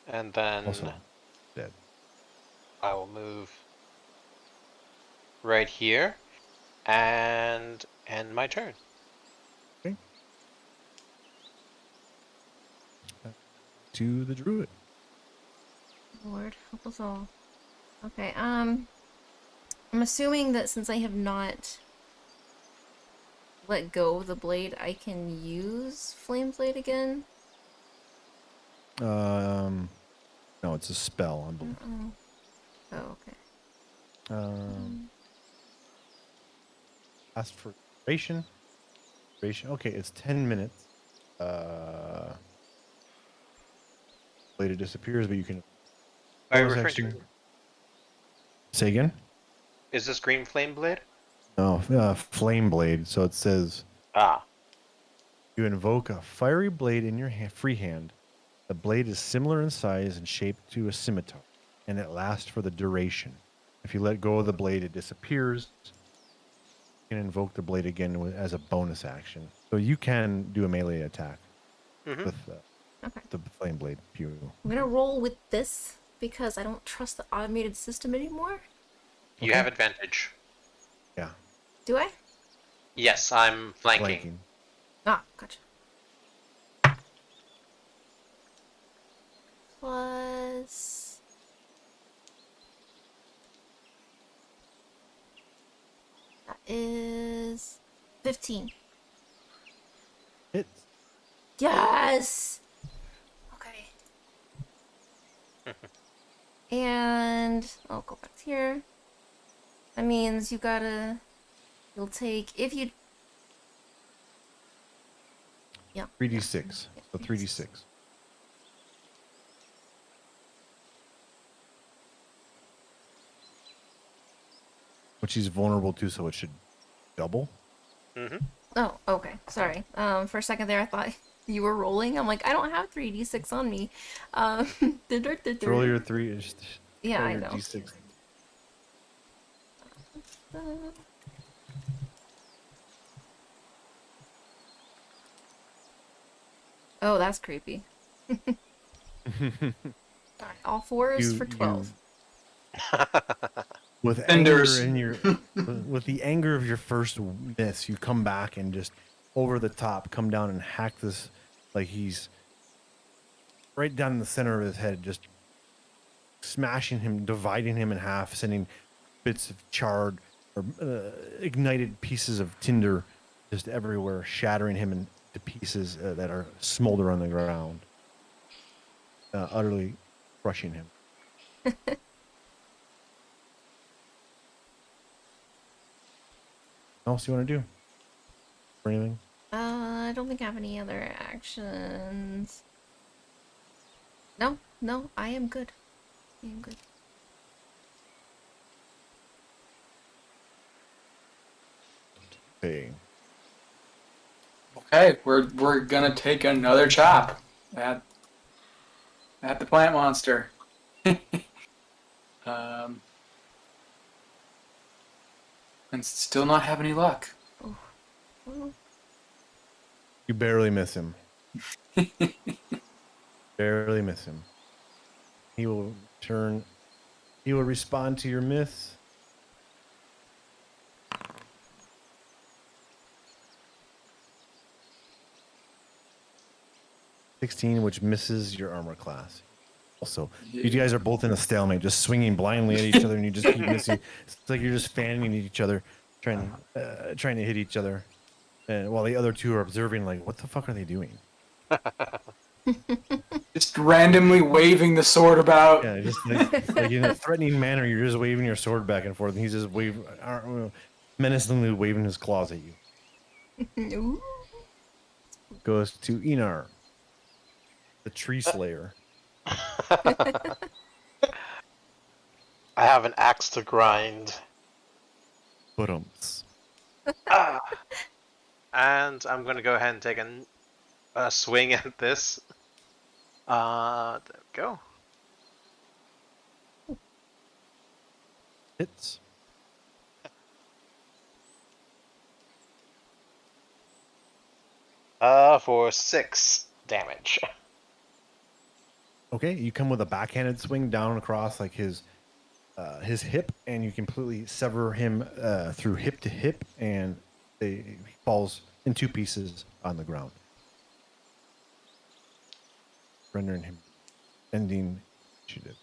And then Also dead. I will move right here and end my turn. To the druid. Lord, help us all. Okay, I'm assuming that since I have not let go of the blade, I can use Flame Blade again? No, it's a spell. I believe. Oh, okay. Ask for duration. Duration. Okay, it's 10 minutes. Later disappears, but you can. Are you bonus referring to? action- Say again. Is this green flame blade? No, flame blade. So it says Ah. you invoke a fiery blade in your free hand. The blade is similar in size and shape to a scimitar, and it lasts for the duration. If you let go of the blade, it disappears. You can invoke the blade again as a bonus action. So you can do a melee attack with Okay. the flame blade. If you I'm gonna roll with this because I don't trust the automated system anymore. You have advantage. Yeah. Do I? Yes, I'm flanking. Flanking. Ah, gotcha. Plus... That is... 15. Hits. Yes! Okay. And I'll go back here. That means you'll take, if you... Yeah. 3d6. Yeah, So 3d6. Which he's vulnerable to, so it should double. Oh, okay. Sorry. For a second there, I thought you were rolling. I'm like, I don't have 3d6 on me. Roll your 3. Yeah, roll I your know. d6. Oh, that's creepy. Alright, all fours for 12. With Fenders. anger in your, with the anger of your first miss, you come back and just over the top, come down and hack this, like he's right down in the center of his head, just smashing him, dividing him in half, sending bits of charred or ignited pieces of tinder just everywhere, shattering him into pieces that are smolder on the ground, utterly crushing him. What else do you want to do? Or anything? I don't think I have any other actions. No, I am good. I am good. Okay. Okay, we're gonna take another chop at the plant monster. And still not have any luck. Oh. You barely miss him. Barely miss him. He will turn. He will respond to your miss. $16, which misses your armor class. Also, you guys are both in a stalemate, just swinging blindly at each other, and you just keep missing. It's like you're just fanning at each other, trying to hit each other, and while the other two are observing, like, what the fuck are they doing? Just randomly waving the sword about. Yeah, just like in a threatening manner, you're just waving your sword back and forth, and he's just menacingly waving his claws at you. Ooh. Goes to Einar, the tree slayer. I have an axe to grind. But And I'm going to go ahead and take a swing at this. There we go. hits. For 6 damage. Okay, you come with a backhanded swing down across like his hip, and you completely sever him through hip to hip, and he falls in 2 pieces on the ground, rendering him ending initiative.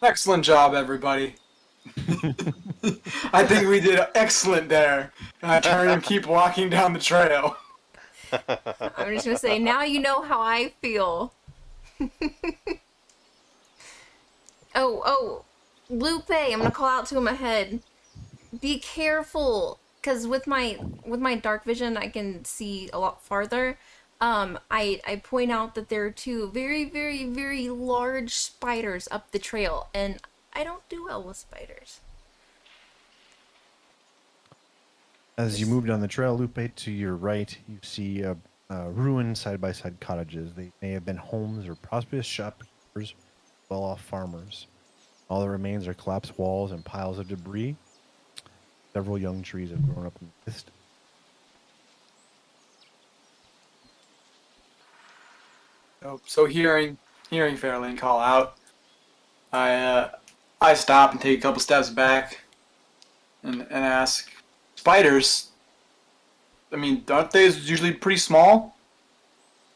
Excellent job, everybody. I think we did excellent there. And I turn and keep walking down the trail. I'm just gonna say, now you know how I feel. oh, Lupe, I'm gonna call out to him ahead. Be careful, because with my dark vision, I can see a lot farther. I point out that there are 2 very, very, very large spiders up the trail, and I don't do well with spiders. As you move down the trail, Lupe, to your right, you see ruined side-by-side cottages. They may have been homes or prosperous shopkeepers, well-off farmers. All that remains are collapsed walls and piles of debris. Several young trees have grown up in the distance. So hearing Farrlaine call out, I stop and take a couple steps back and ask, spiders, I mean, aren't they usually pretty small?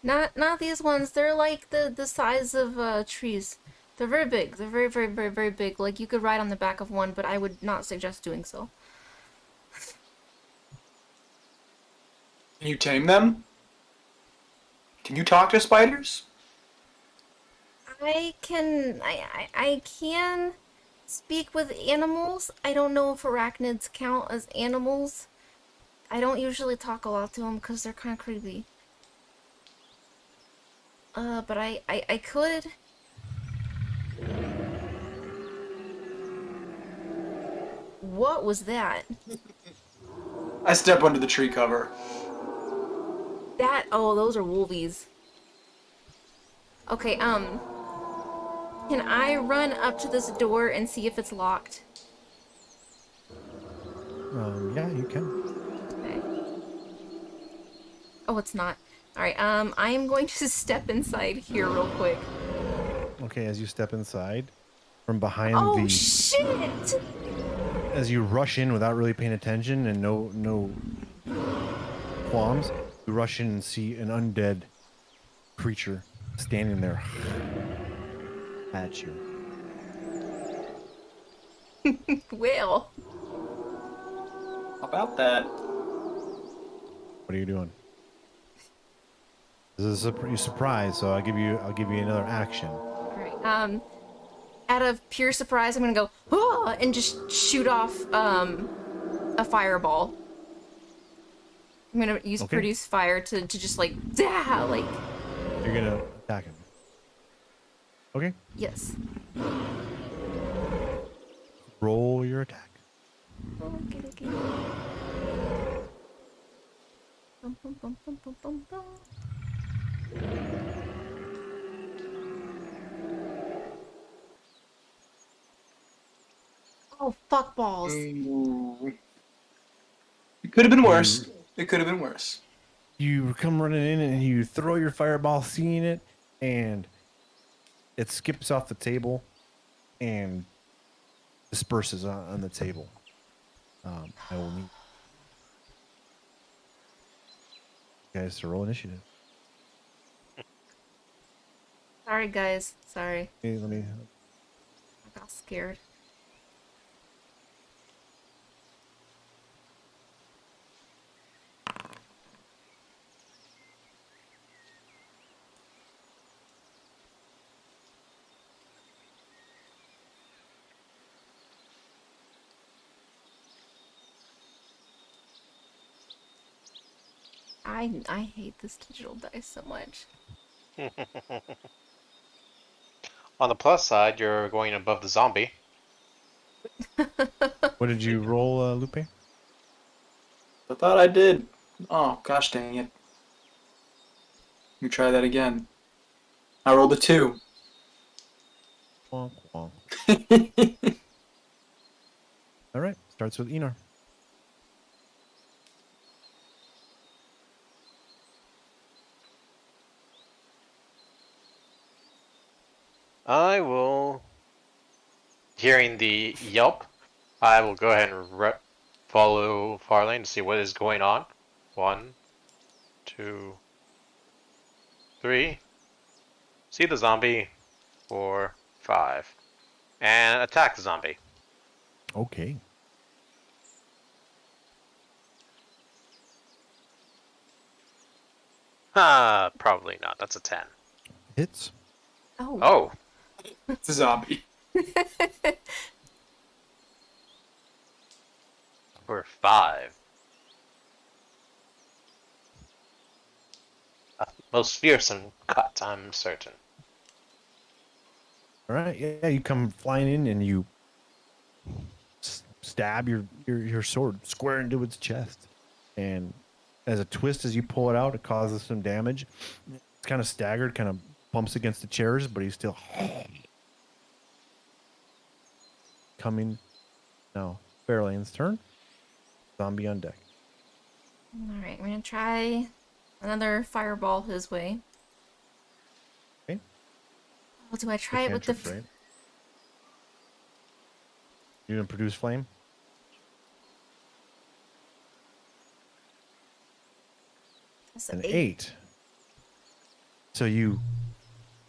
Not these ones. They're like the size of trees. They're very big. They're very, very, very, very big. Like, you could ride on the back of one, but I would not suggest doing so. Can you tame them? Can you talk to spiders? I can speak with animals. I don't know if arachnids count as animals. I don't usually talk a lot to them because they're kind of creepy. But I could. What was that? I step under the tree cover. Oh, those are wolvies. Okay, can I run up to this door and see if it's locked? Yeah, you can. Okay. Oh, it's not. Alright, I am going to step inside here real quick. Okay, as you step inside, from behind Oh, shit! as you rush in without really paying attention and no qualms, you rush in and see an undead creature standing there at you. Will. About that. What are you doing? This is a surprise, so I'll give you another action. Alright, out of pure surprise, I'm gonna go, oh, and just shoot off, a fireball. I'm gonna use produce fire to just like, like. You're gonna attack him. Okay. Yes. Roll your attack. Okay. Bum, bum, bum, bum, bum, bum, bum. Oh, fuck balls. It could have been worse. It could have been worse. You come running in and you throw your fireball, seeing it, and it skips off the table and disperses on the table. I will need you guys to roll initiative. Sorry, guys. Sorry. Okay, let me. I got scared. I hate this digital dice so much. On the plus side, you're going above the zombie. What did you roll, Lupe? I thought I did. Oh, gosh dang it. Let me try that again. I rolled a 2. Wonk, wonk. All right, starts with Einar. I will, hearing the yelp, I will go ahead and follow Farlane to see what is going on. 1, 2, 3. See the zombie. 4, 5. And attack the zombie. Okay. Probably not. That's a 10. Hits. Oh. Oh, It's a zombie. for 5. Most fearsome cut, I'm certain. All right. Yeah, you come flying in and you stab your sword square into its chest, and as a twist, as you pull it out, it causes some damage. It's kind of staggered, kind of bumps against the chairs, but he's still coming. Now, Farrlaine's turn. Zombie on deck. All right, I'm gonna try another fireball his way. Okay. Oh, do I try it with the? Cantrips, right? You gonna produce flame? That's An an 8. So you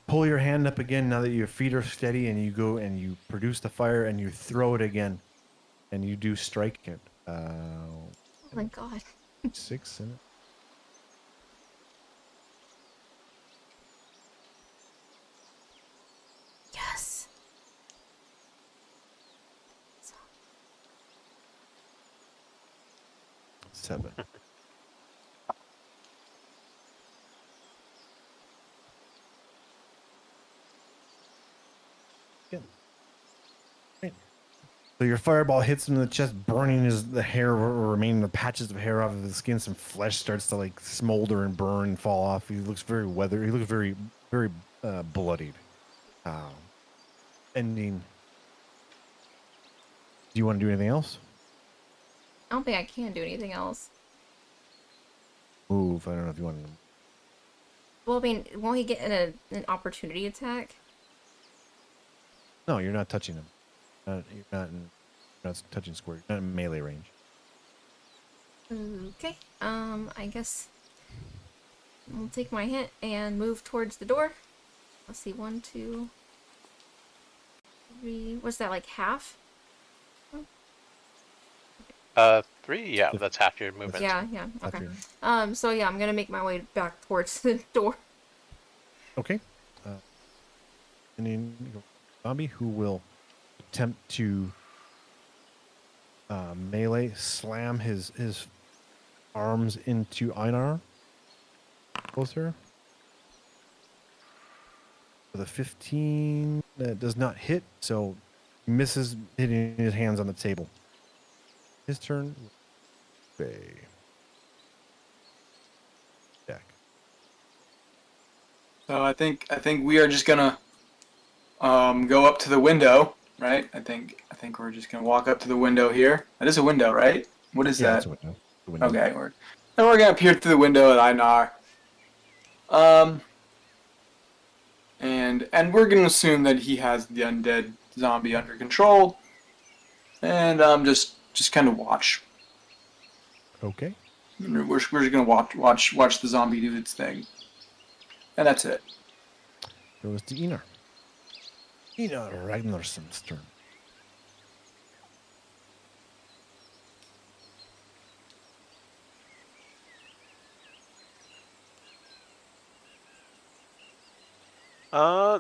pull your hand up again now that your feet are steady, and you go and you produce the fire and you throw it again, and you do strike it. Oh my god. 6 in it. Yes. 7. Good. Right. So your fireball hits him in the chest, burning the hair, remaining the patches of hair off of his skin. Some flesh starts to like smolder and burn and fall off. He looks very weathered. He looks very, very bloodied. Ending. Do you want to do anything else? I don't think I can do anything else. Move. I don't know if you want to. Well, I mean, won't he get an opportunity attack? No, you're not touching him. You're not touching square. You're not in melee range. Okay. I guess I'll take my hint and move towards the door. Let's see, 1, 2, 3. What's that, like half? 3? Yeah, that's half your movement. Yeah, okay. After- So yeah, I'm gonna make my way back towards the door. Okay. And then you go zombie who will attempt to melee slam his arms into Einar. Closer. With a 15, that does not hit, so he misses hitting his hands on the table. His turn. Okay. Deck. So I think we are just gonna go up to the window, right? I think we're just gonna walk up to the window here. That is a window, right? What is Yeah, that? that's a window. The window. Okay, we're gonna peer through the window at Einar. And we're gonna assume that he has the undead zombie under control, and just kind of watch. Okay. We're just gonna watch the zombie do its thing, and that's it. Goes to Einar. Einar Ragnarsson's turn.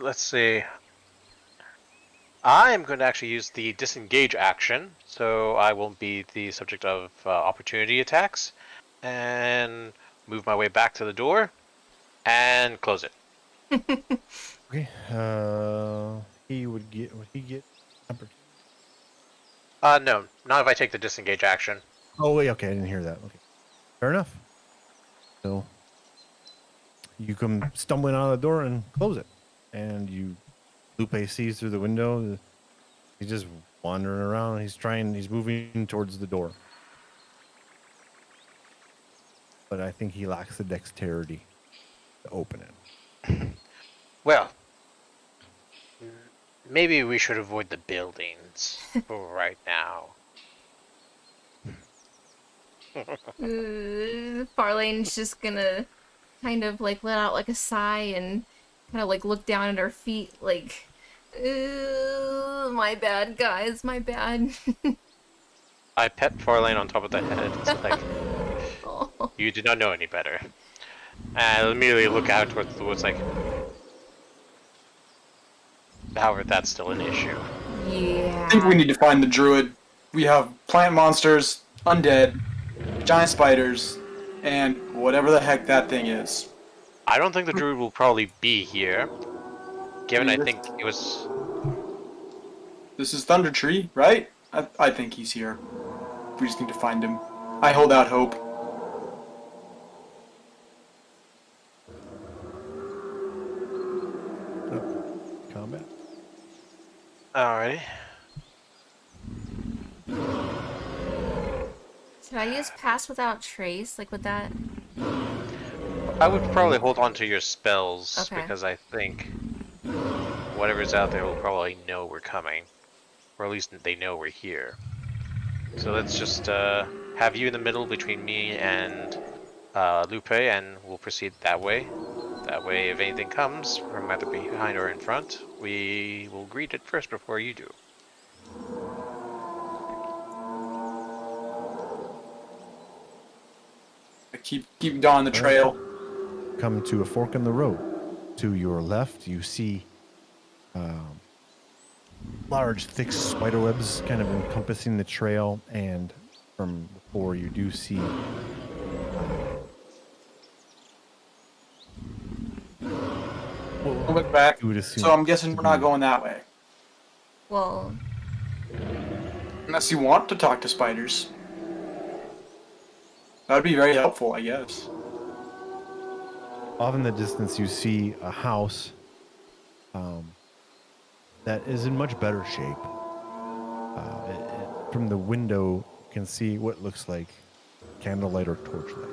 Let's see. I am going to actually use the disengage action, so I won't be the subject of opportunity attacks, and move my way back to the door, and close it. Okay. Would he get opportunity? No, not if I take the disengage action. Oh wait, okay, I didn't hear that. Okay. Fair enough. So you come stumbling out of the door and close it. And you Lupe sees through the window. He's just wandering around. He's moving towards the door. But I think he lacks the dexterity to open it. Well, maybe we should avoid the buildings for right now. Farlaine's just gonna kind of like let out like a sigh and kind of like look down at her feet like, my bad, guys, my bad. I pet Farlane on top of the head. It's like, Oh. you did not know any better. And I immediately look out towards the woods like, however, that's still an issue. Yeah. I think we need to find the druid. We have plant monsters, undead, giant spiders, and whatever the heck that thing is. I don't think the druid will probably be here, given I This- think it was... This is Thunder Tree, right? I think he's here. We just need to find him. I hold out hope. Combat. Alrighty. Should I use pass without trace? Like, would that? I would probably hold on to your spells, Okay. because I think whatever's out there will probably know we're coming. Or at least they know we're here. So let's just have you in the middle between me and Lupe, and we'll proceed that way. That way, if anything comes from either behind or in front, we will greet it first before you do. Keep on the trail. Come to a fork in the road. To your left, you see large, thick spider webs kind of encompassing the trail, and from before you do see We'll look back. you would assume So I'm guessing we're not going that way. Well, Unless you want to talk to spiders. That would be very helpful, I guess. off in the distance you see a house that is in much better shape. From the window, you can see what looks like candlelight or torchlight.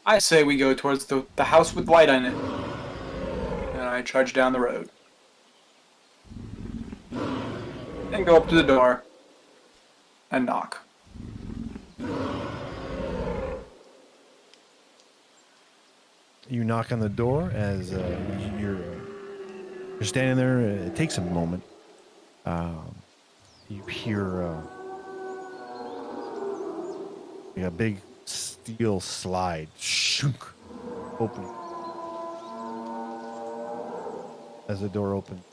I say we go towards the house with light on it. And I trudge down the road. And go up to the door. And knock. You knock on the door as you're standing there. It takes a moment. You hear a big steel slide shunk open as the door opens.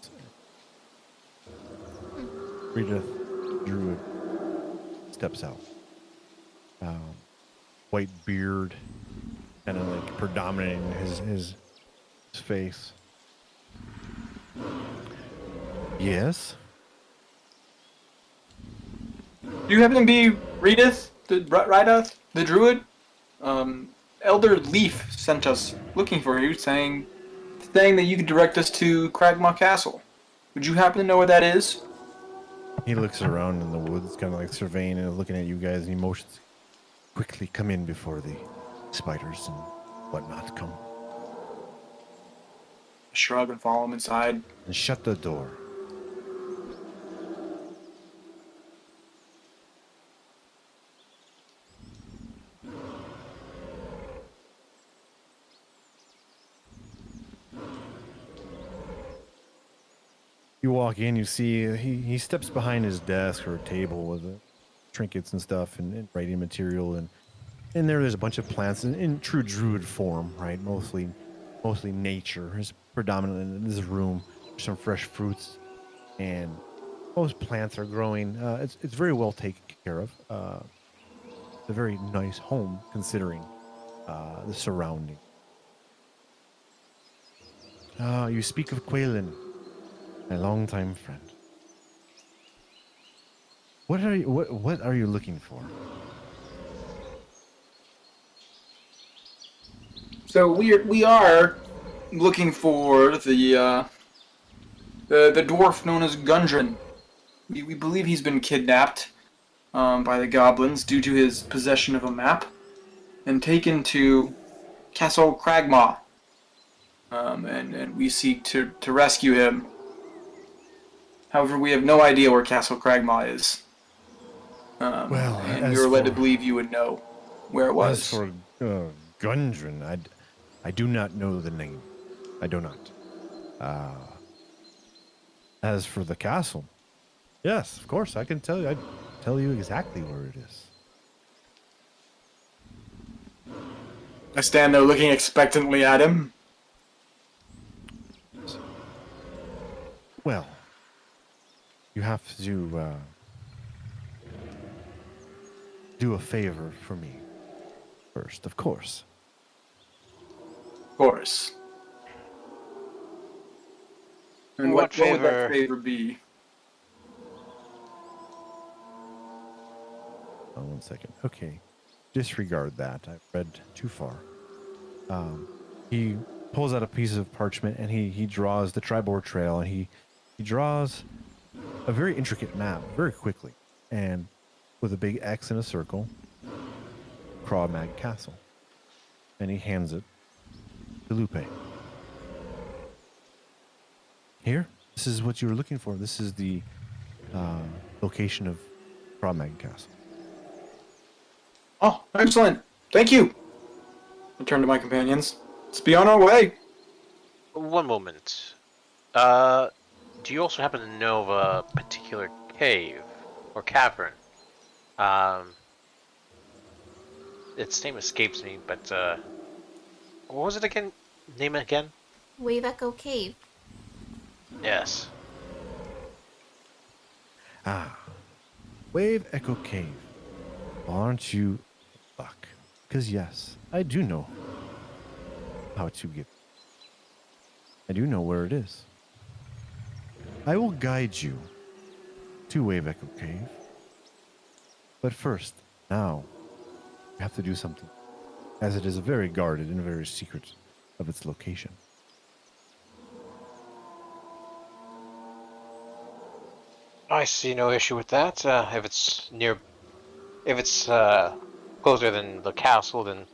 Rita Druid steps out. White beard, kind of like predominating his face. Yes. Do you happen to be Redith, the druid? Elder Leaf sent us looking for you, saying that you could direct us to Cragmaw Castle. Would you happen to know where that is? He looks around in the woods, kind of like surveying and looking at you guys, and he motions, quickly come in before the spiders and whatnot come. Shrug and follow him inside. And shut the door. You walk in, you see he steps behind his desk or table with trinkets and stuff and writing material, and there's a bunch of plants in true druid form, right? Mostly nature is predominant in this room. There's some fresh fruits, and most plants are growing. It's very well taken care of. It's a very nice home considering the surrounding. You speak of Quaylin, my longtime friend. What are you looking for? So we are looking for the dwarf known as Gundren. We believe he's been kidnapped by the goblins due to his possession of a map and taken to Castle Cragmaw. And we seek to rescue him. However, we have no idea where Castle Cragmaw is. Well, and we as were led to for- believe you would know where it was. As for Gundren, I do not know the name. I do not. As for the castle, yes, of course, I can tell you. I tell you exactly where it is. I stand there looking expectantly at him. Well, you have to do a favor for me first, of course. Of course. And What what would that favor? favor be? Oh, 1 second. Okay. Disregard that. I've read too far. He pulls out a piece of parchment and he draws the Tribor Trail, and he draws a very intricate map very quickly, and with a big X in a circle, Crawmag Castle. And he hands it to Lupe. Here, this is what you were looking for. This is the location of Crawmag Castle. Oh, excellent. Thank you. I turn to my companions. Let's be on our way. One moment. Do you also happen to know of a particular cave or cavern? Its name escapes me, but what was it again? Name it again? Wave Echo Cave. Yes. Wave Echo Cave. Aren't you luck? Because yes, I do know how to get. I do know where it is. I will guide you to Wave Echo Cave. But first, now, you have to do something, as it is very guarded and very secret of its location. I see no issue with that. If it's closer than the castle, then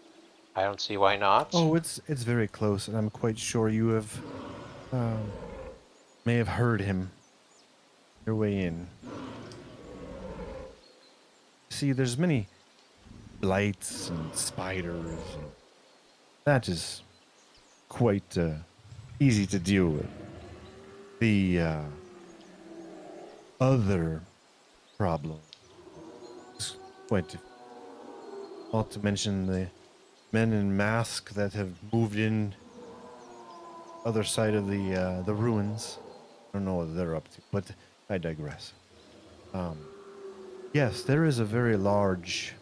I don't see why not. Oh, it's very close, and I'm quite sure you have may have heard him your way in. See, there's many blights and spiders, and that is quite easy to deal with. The other problem is quite difficult. Not to mention the men in mask that have moved in other side of the ruins. I don't know what they're up to, but I digress. Yes, there is a very large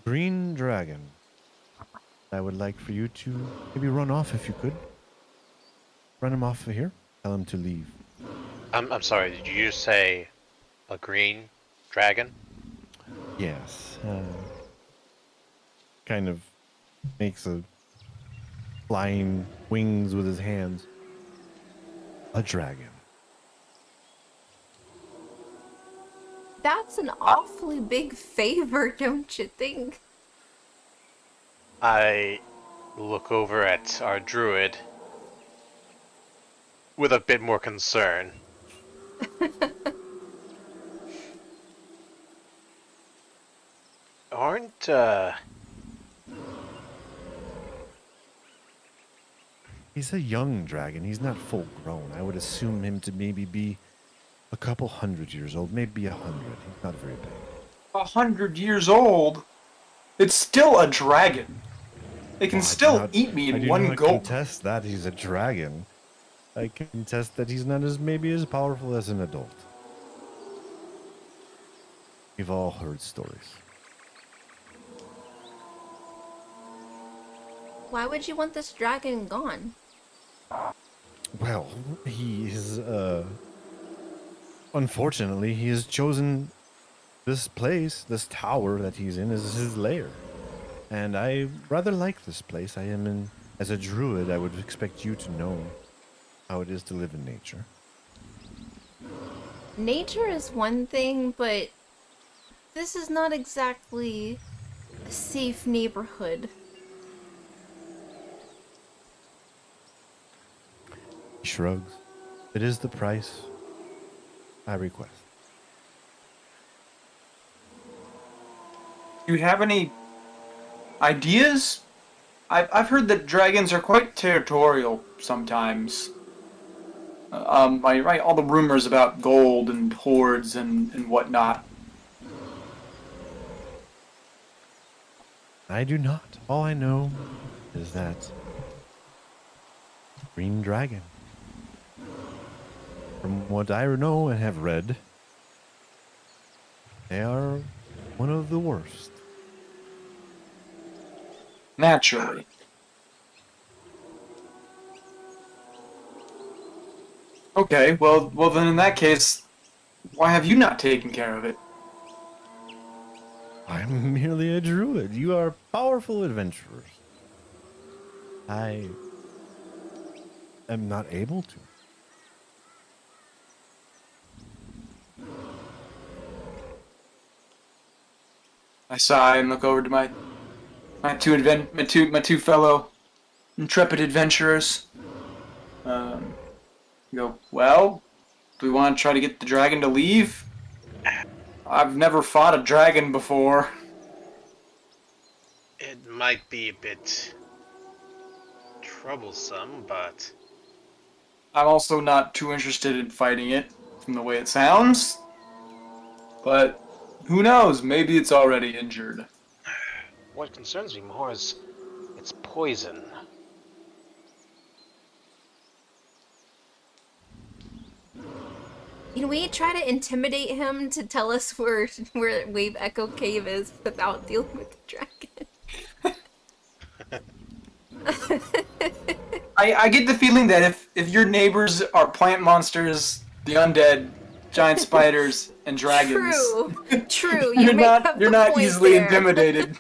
green dragon. I would like for you to maybe run off if you could. Run him off of here. Tell him to leave. I'm sorry. Did you just say a green dragon? Yes. Kind of makes a flying wings with his hands. A dragon. That's an awfully big favor, don't you think? I look over at our druid with a bit more concern. Aren't He's a young dragon. He's not full grown. I would assume him to maybe be a couple 100 years old, maybe 100. He's not very big. 100 years old? It's still a dragon. It can Well, I do still not- eat me I in do one not gulp. contest that he's a dragon. I contest that he's not maybe as powerful as an adult. We've all heard stories. Why would you want this dragon gone? Well, he is, unfortunately, he has chosen this place, this tower that he's in, as his lair. and I rather like this place. As a druid, I would expect you to know how it is to live in nature. Nature is one thing, but this is not exactly a safe neighborhood. He shrugs. It is the price I request. Do you have any ideas? I've heard that dragons are quite territorial sometimes. Right, all the rumors about gold and hoards and whatnot. I do not. All I know is that green dragon. From what I know and have read, they are one of the worst. Naturally. Okay, well then in that case, why have you not taken care of it? I'm merely a druid. You are powerful adventurers. I am not able to. I sigh and look over to my two fellow intrepid adventurers. Go, well, do we want to try to get the dragon to leave? I've never fought a dragon before. It might be a bit troublesome, but I'm also not too interested in fighting it, from the way it sounds. But who knows? Maybe it's already injured. what concerns me more is its poison. Can we try to intimidate him to tell us where Wave Echo Cave is without dealing with the dragon? I get the feeling that if your neighbors are plant monsters, the undead, giant spiders, and dragons, True. you're not point easily there. intimidated.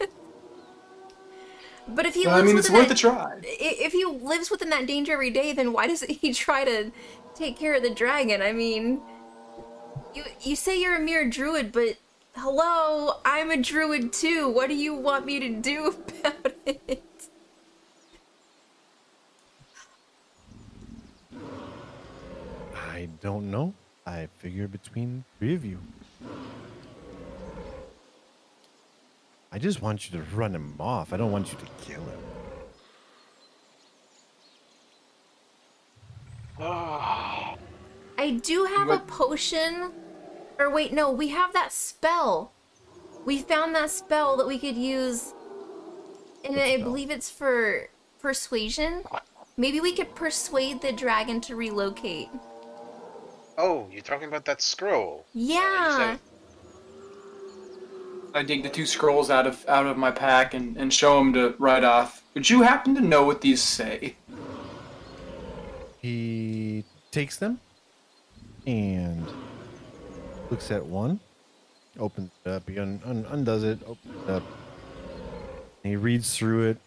But if he Well, lives it's within worth that, a try. if he lives within that danger every day, then why doesn't he try to take care of the dragon? I mean, you say you're a mere druid, but hello, I'm a druid too. What do you want me to do about it? I don't know. I figure between three of you. I just want you to run him off. I don't want you to kill him. I do have a potion. Or wait, no, we have that spell. We found that spell that we could use. And I believe it's for persuasion. Maybe we could persuade the dragon to relocate. Oh, you're talking about that scroll? Yeah. I dig the two scrolls out of my pack and show them to Rydoth. Would you happen to know what these say? He takes them and looks at one, opens it up, he undoes it, opens it up. And he reads through it,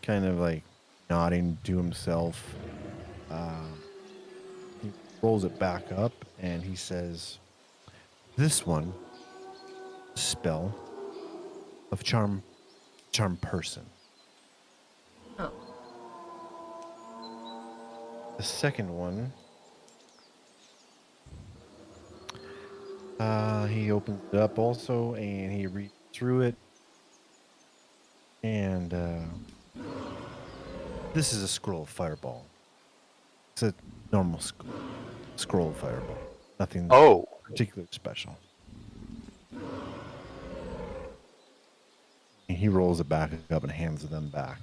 kind of like nodding to himself. He rolls it back up and he says, "This one, spell of charm person. Oh. The second one, he opens it up also and he reads through it. And this is a scroll of fireball. It's a normal scroll of fireball. Nothing particularly special." And he rolls it back up and hands them back.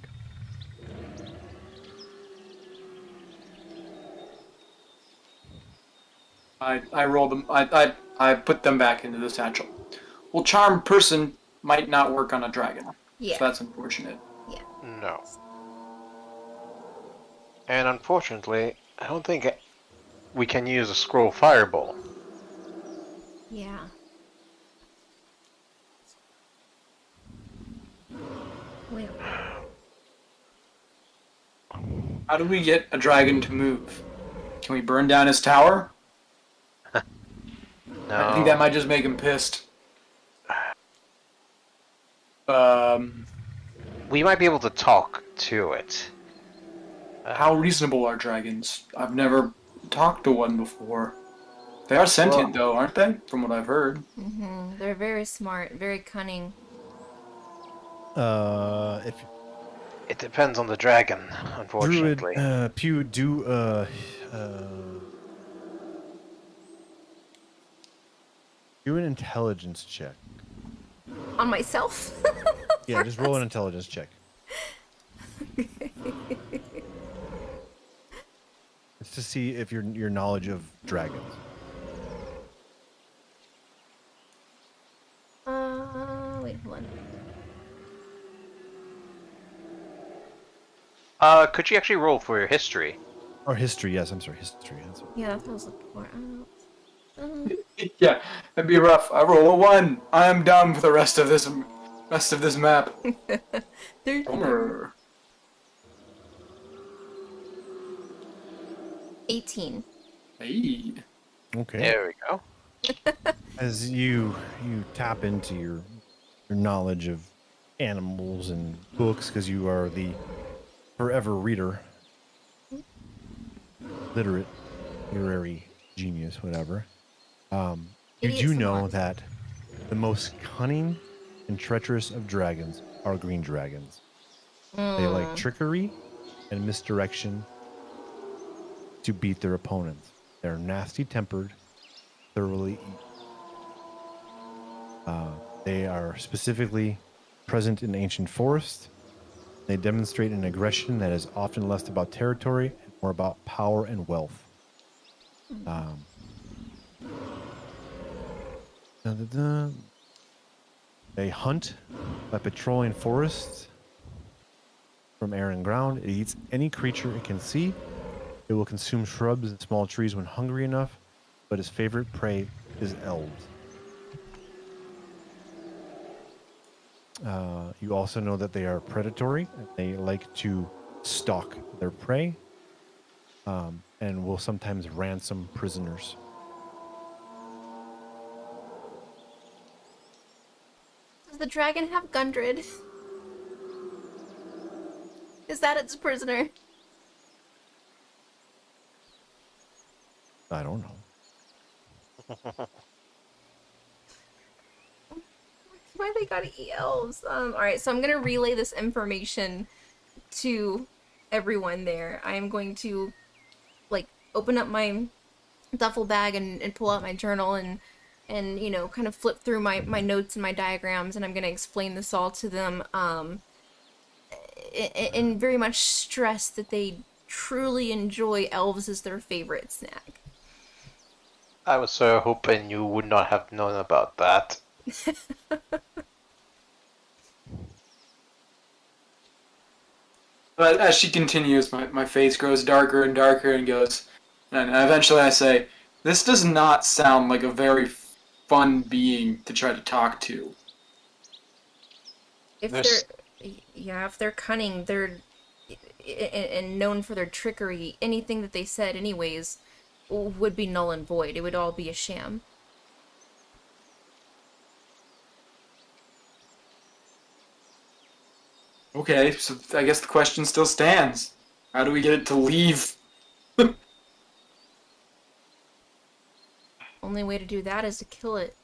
I roll them. I put them back into the satchel. Well, charm person might not work on a dragon. Yeah. So that's unfortunate. Yeah. No. And unfortunately, I don't think we can use a scroll fireball. Yeah. Well, How do we get a dragon to move? Can we burn down his tower? I think that might just make him pissed. We might be able to talk to it. How reasonable are dragons? I've never talked to one before. They are sentient, though, aren't they? From what I've heard. they're very smart, very cunning. If It depends on the dragon, Druid, unfortunately. Pew, do an intelligence check. On myself? Yeah, just roll an intelligence check. It's to see if your knowledge of dragons. Wait, hold on. Could you actually roll for your history? Or history, yes, I'm sorry, history. That's Yeah, that's what I was looking for. Yeah, that'd be rough. I roll a 1. I am done for the rest of this map. 18. Hey. okay. There we go. As you tap into your knowledge of animals and books, because you are the forever reader, literate, literary genius, whatever. You Idiot do know savant. that the most cunning and treacherous of dragons are green dragons. They like trickery and misdirection to beat their opponents. They're nasty tempered, thoroughly they are specifically present in ancient forests. They demonstrate an aggression that is often less about territory and more about power and wealth. They hunt by patrolling forests from air and ground. It eats any creature it can see. It will consume shrubs and small trees when hungry enough, but its favorite prey is elves. You also know that they are predatory. They like to stalk their prey and will sometimes ransom prisoners. Does the dragon have Gundred? Is that its prisoner? I don't know. Why they gotta eat elves? Alright, so I'm gonna relay this information to everyone there. I am going to, like, open up my duffel bag and pull out my journal and you know, kind of flip through my notes and my diagrams, and I'm gonna explain this all to them, and very much stress that they truly enjoy elves as their favorite snack. I was so hoping you would not have known about that. But as she continues, my face grows darker and darker and goes, and eventually I say, this does not sound like a very fun being to try to talk to. If There's- if they're cunning, they're and known for their trickery, anything that they said anyways would be null and void. It would all be a sham. Okay, so I guess the question still stands. How do we get it to leave? Only way to do that is to kill it.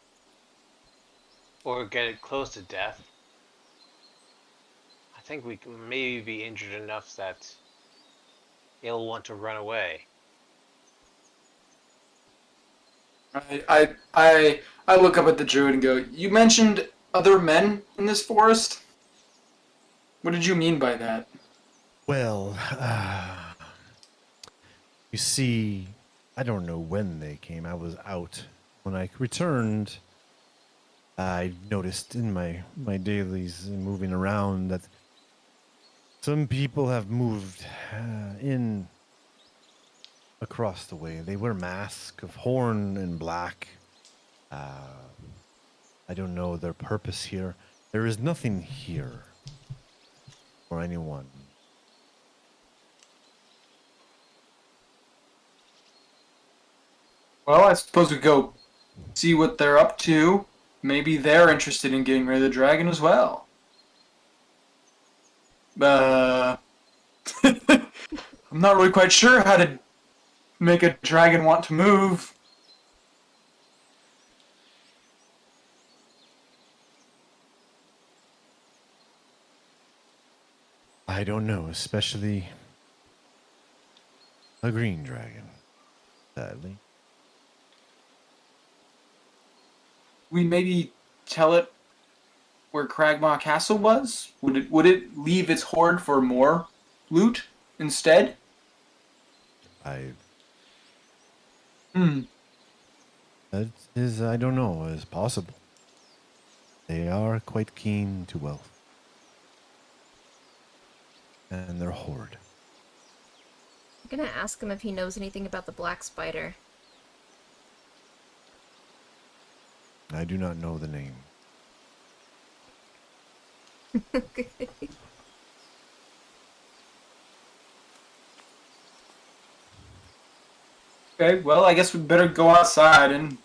Or get it close to death. I think we can maybe be injured enough that it'll want to run away. I look up at the druid and go, you mentioned other men in this forest? What did you mean by that? Well, you see, I don't know when they came. I was out. When I returned, I noticed in my dailies and moving around that some people have moved in across the way. They wear masks of horn and black. I don't know their purpose here. There is nothing here. or anyone. Well, I suppose we go see what they're up to. Maybe they're interested in getting rid of the dragon as well. I'm not really quite sure how to make a dragon want to move. I don't know, especially a green dragon, sadly. We maybe tell it where Cragmaw Castle was? Would it leave its hoard for more loot instead? That is, I don't know, is possible. They are quite keen to wealth. And their hoard. I'm gonna ask him if he knows anything about the black spider. I do not know the name. Okay. Okay, well, I guess we better go outside and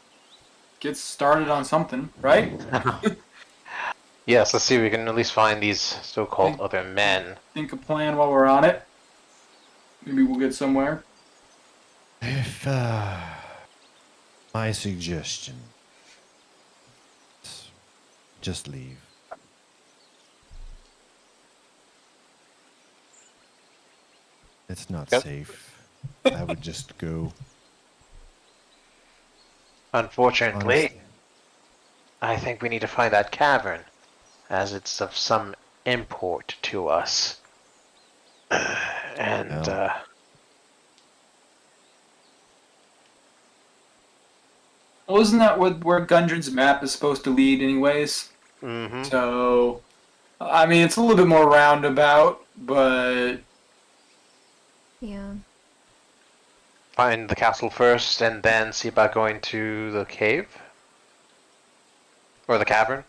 get started on something, right? Yes, let's see if we can at least find these so-called other men. Think a plan while we're on it. Maybe we'll get somewhere. If, my suggestion, just leave. It's not Yep. safe. I would just go. Unfortunately, Honestly. I think we need to find that cavern, as it's of some import to us. And, Well. Well, isn't that where Gundren's map is supposed to lead anyways? mhm. So, I mean, it's a little bit more roundabout, but Yeah. Find the castle first, and then see about going to the cave? Or the cavern?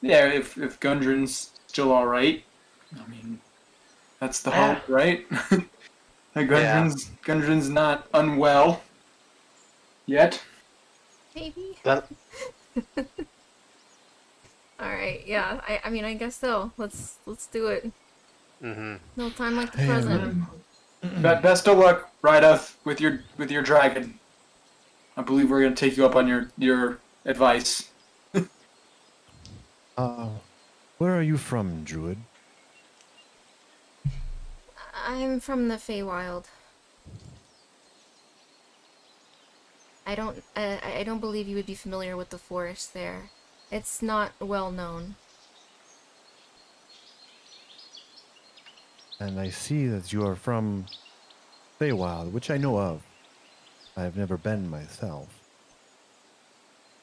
yeah, if Gundren's still alright, I mean, that's the hope, right? That Gundren's not unwell yet. Maybe. Then, Alright, yeah. I mean, I guess so. Let's do it. mhm. No time like the present. Best of luck, Ryduff, with your dragon. I believe we're gonna take you up on your advice. Where are you from, Druid? I'm from the Feywild. I don't believe you would be familiar with the forest there. It's not well known. And I see that you are from Feywild, which I know of. I have never been myself.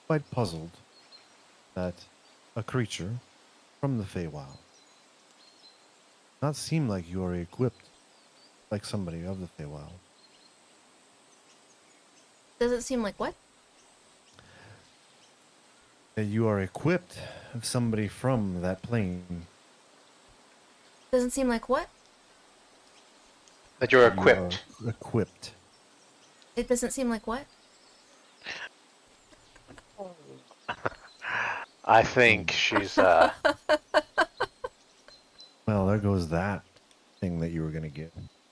Quite puzzled that a creature from the Feywild not seem like you are equipped like somebody of the Feywild. Does it seem like what? That you are equipped of somebody from that plane. Doesn't seem like what? That you're You equipped. are equipped. It doesn't seem like what? I think she's, Well, there goes that thing that you were gonna get.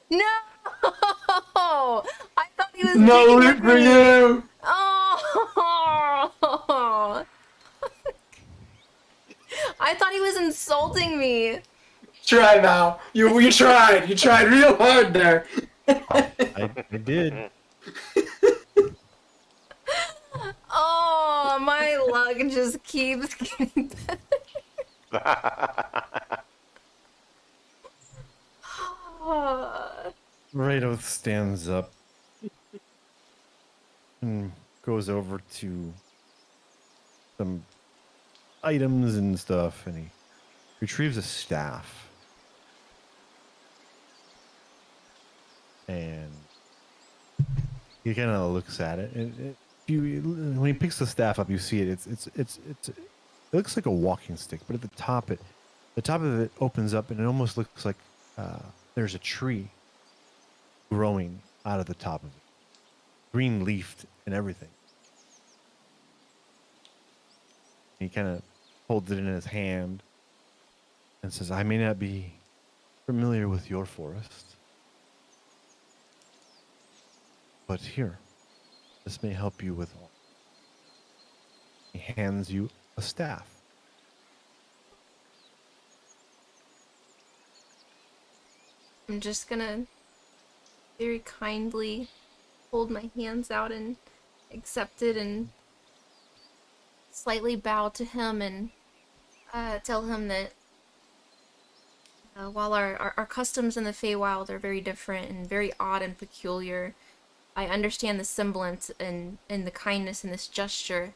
No! I thought he was No digging loot at for me. you. Oh! I thought he was insulting me. Try now. You tried. You tried real hard there. I did. Oh, my luck just keeps getting better. Rados stands up and goes over to some items and stuff, and he retrieves a staff. And he kind of looks at it, and when he picks the staff up, you see it. It looks like a walking stick, but at the top, The top of it opens up, and it almost looks like there's a tree growing out of the top of it, green leafed and everything. He kind of holds it in his hand and says, "I may not be familiar with your forest, but here, this may help you with all." He hands you a staff. I'm just gonna very kindly hold my hands out and accept it and slightly bow to him and tell him that while our customs in the Feywild are very different and very odd and peculiar, I understand the semblance and the kindness in this gesture,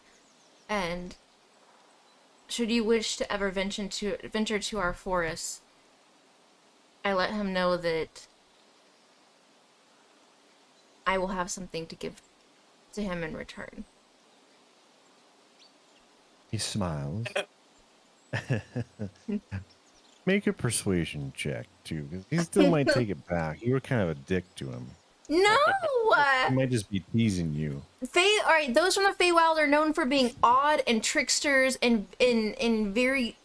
and should you wish to ever venture to our forests, I let him know that I will have something to give to him in return. He smiles. Make a persuasion check, too, because he still might take it back. You were kind of a dick to him. No! He might just be teasing you. Alright, those from the Feywild are known for being odd and tricksters and very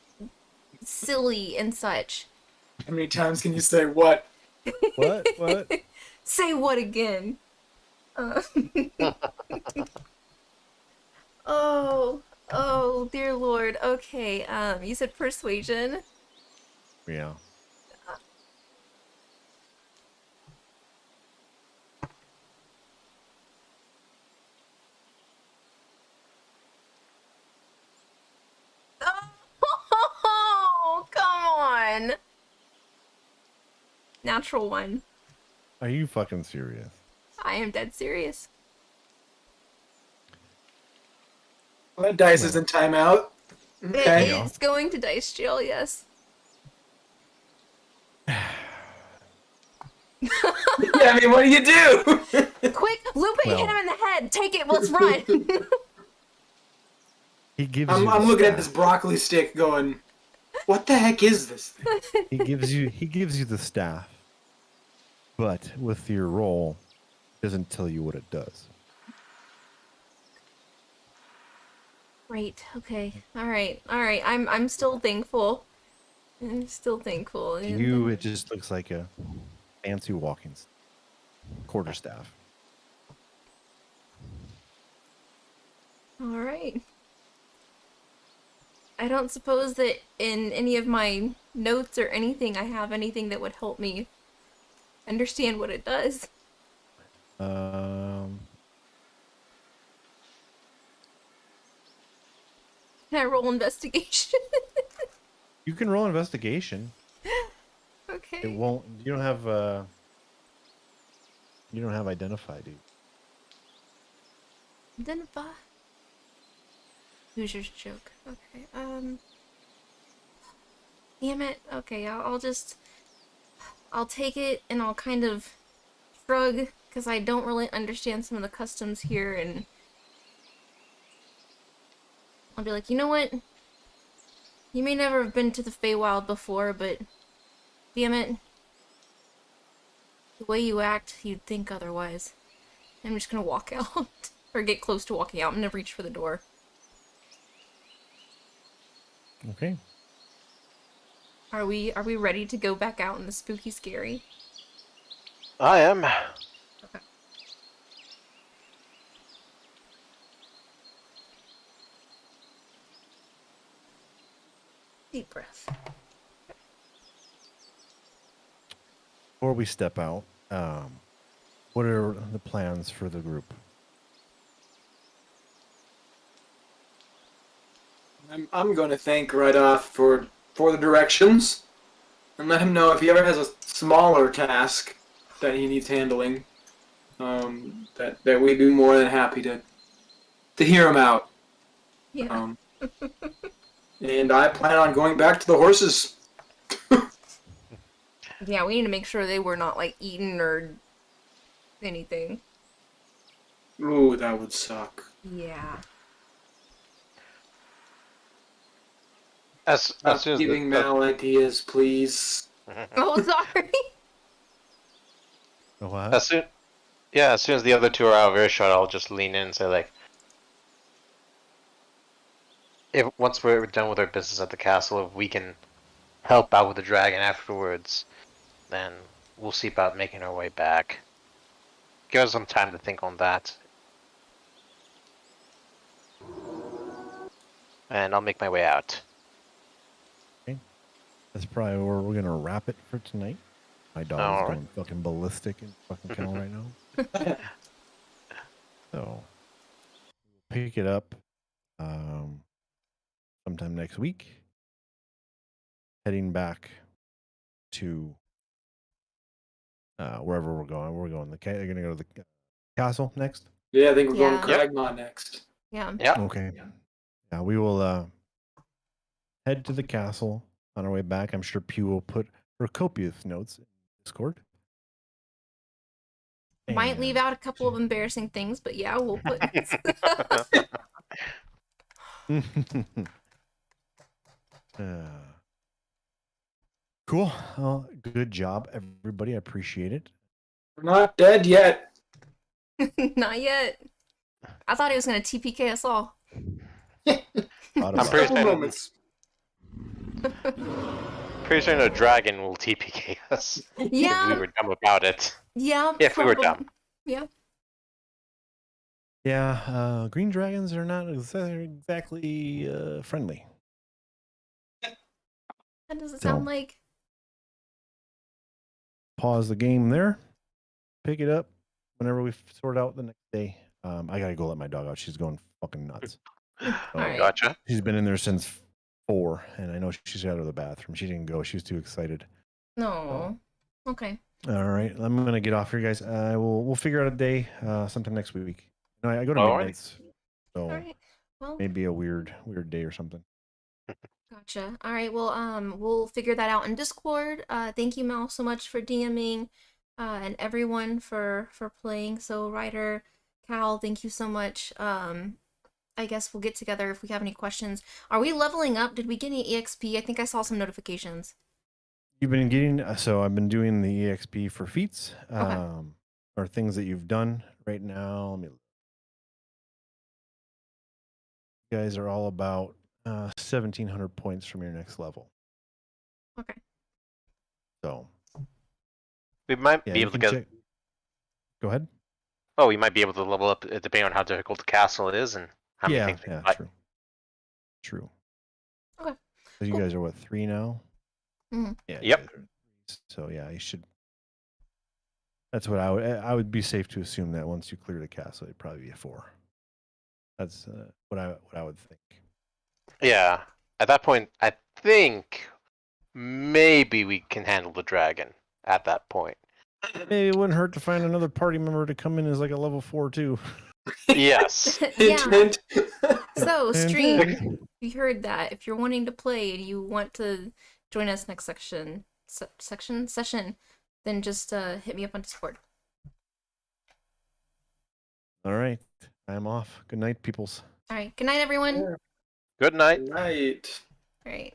silly and such. How many times can you say what? What? What? Say what again? Oh, dear Lord. Okay, you said persuasion? Yeah. Oh, come on! Natural one. Are you fucking serious? I am dead serious. Well, that dice is in timeout. Okay. It is going to dice jail, yes. Yeah, I mean, what do you do? Quick, Lupe, Well. hit him in the head. Take it, let's run. He gives I'm you. I'm the looking at staff. this broccoli stick, going, "What the heck is this thing?" He gives you the staff, but with your roll, doesn't tell you what it does. Right, okay. Alright. I'm still thankful. I'm still thankful. To you, it just looks like a fancy walking quarterstaff. Alright. I don't suppose that in any of my notes or anything I have anything that would help me understand what it does. Can I roll investigation? You can roll investigation. Okay. It won't. You don't have. You don't have identify, dude. Identify. Hoosier's joke. Okay. Damn it. Okay, I'll take it and I'll kind of shrug because I don't really understand some of the customs here, and I'll be like, you know what? You may never have been to the Feywild before, but damn it. The way you act, you'd think otherwise. I'm just gonna walk out. Or get close to walking out. I'm gonna reach for the door. Okay. Are we ready to go back out in the spooky scary? I am. Okay. Deep breath. Before we step out, what are the plans for the group? I'm going to thank right off for the directions, and let him know if he ever has a smaller task that he needs handling. That we'd be more than happy to hear him out. Yeah. And I plan on going back to the horses. Yeah, we need to make sure they were not, like, eaten or anything. Ooh, that would suck. Yeah. As Stop soon as giving Mal ideas, please. Oh, sorry. What? as soon as the other two are out of earshot, I'll just lean in and say like, if once we're done with our business at the castle, if we can help out with the dragon afterwards, then we'll see about making our way back. Give us some time to think on that. And I'll make my way out. That's probably where we're gonna wrap it for tonight. My dog is Alright. going fucking ballistic in the fucking kennel right now. So pick it up sometime next week. Heading back to wherever we're going. We're going. You're gonna go to the castle next. Yeah, I think we're going to Yeah. Cragmaw next. Yeah. Yeah. Okay. Yeah, we will head to the castle on our way back. I'm sure Pew will put her copious notes in Discord. Might leave And- out a couple of embarrassing things, but yeah, we'll put. Cool. Well, good job, everybody. I appreciate it. We're not dead yet. Not yet. I thought he was gonna TPK us all. I'm pretty Couple certain, moments. pretty certain a dragon will TPK us if we Yeah. were dumb about it. Yeah. If we were dumb. Yeah. Yeah, green dragons are not exactly friendly. That doesn't So- sound like. Pause the game there. Pick it up whenever we sort out the next day. I gotta go let my dog out. She's going fucking nuts. Alright. Gotcha. She's been in there since 4, and I know she's out of the bathroom. She didn't go. She was too excited. No. Okay. All right, I'm gonna get off here, guys. We'll figure out a day sometime next week. No, I go to All right. midnights, so All right. Well, maybe a weird day or something. gotcha. All right. Well, we'll figure that out in Discord. Thank you, Mal, so much for DMing, and everyone for playing. So, Ryder, Cal, thank you so much. I guess we'll get together if we have any questions. Are we leveling up? Did we get any EXP? I think I saw some notifications. You've been getting so I've been doing the EXP for feats, Okay. or things that you've done right now. Let me. You guys are all about 1,700 points from your next level. Okay. So We might yeah, be you able to can get. check. Go ahead. Oh, we might be able to level up depending on how difficult the castle is and how many Yeah, things we yeah, can fight. true. Okay. So you Cool. guys are what, 3 now? Mhm. Yeah. Yep. you guys are 3. So yeah, you should. That's what I would be safe to assume that once you clear the castle, it'd probably be a 4. That's what I would think. Yeah. At that point, I think maybe we can handle the dragon at that point. Maybe it wouldn't hurt to find another party member to come in as like a level 4 too. Yes. Hint, Yeah. hint. So, And stream, you heard that. If you're wanting to play and you want to join us next session, then just hit me up on Discord. All right, I'm off. Good night, peoples. All right. Good night, everyone. Good night. Right. All right.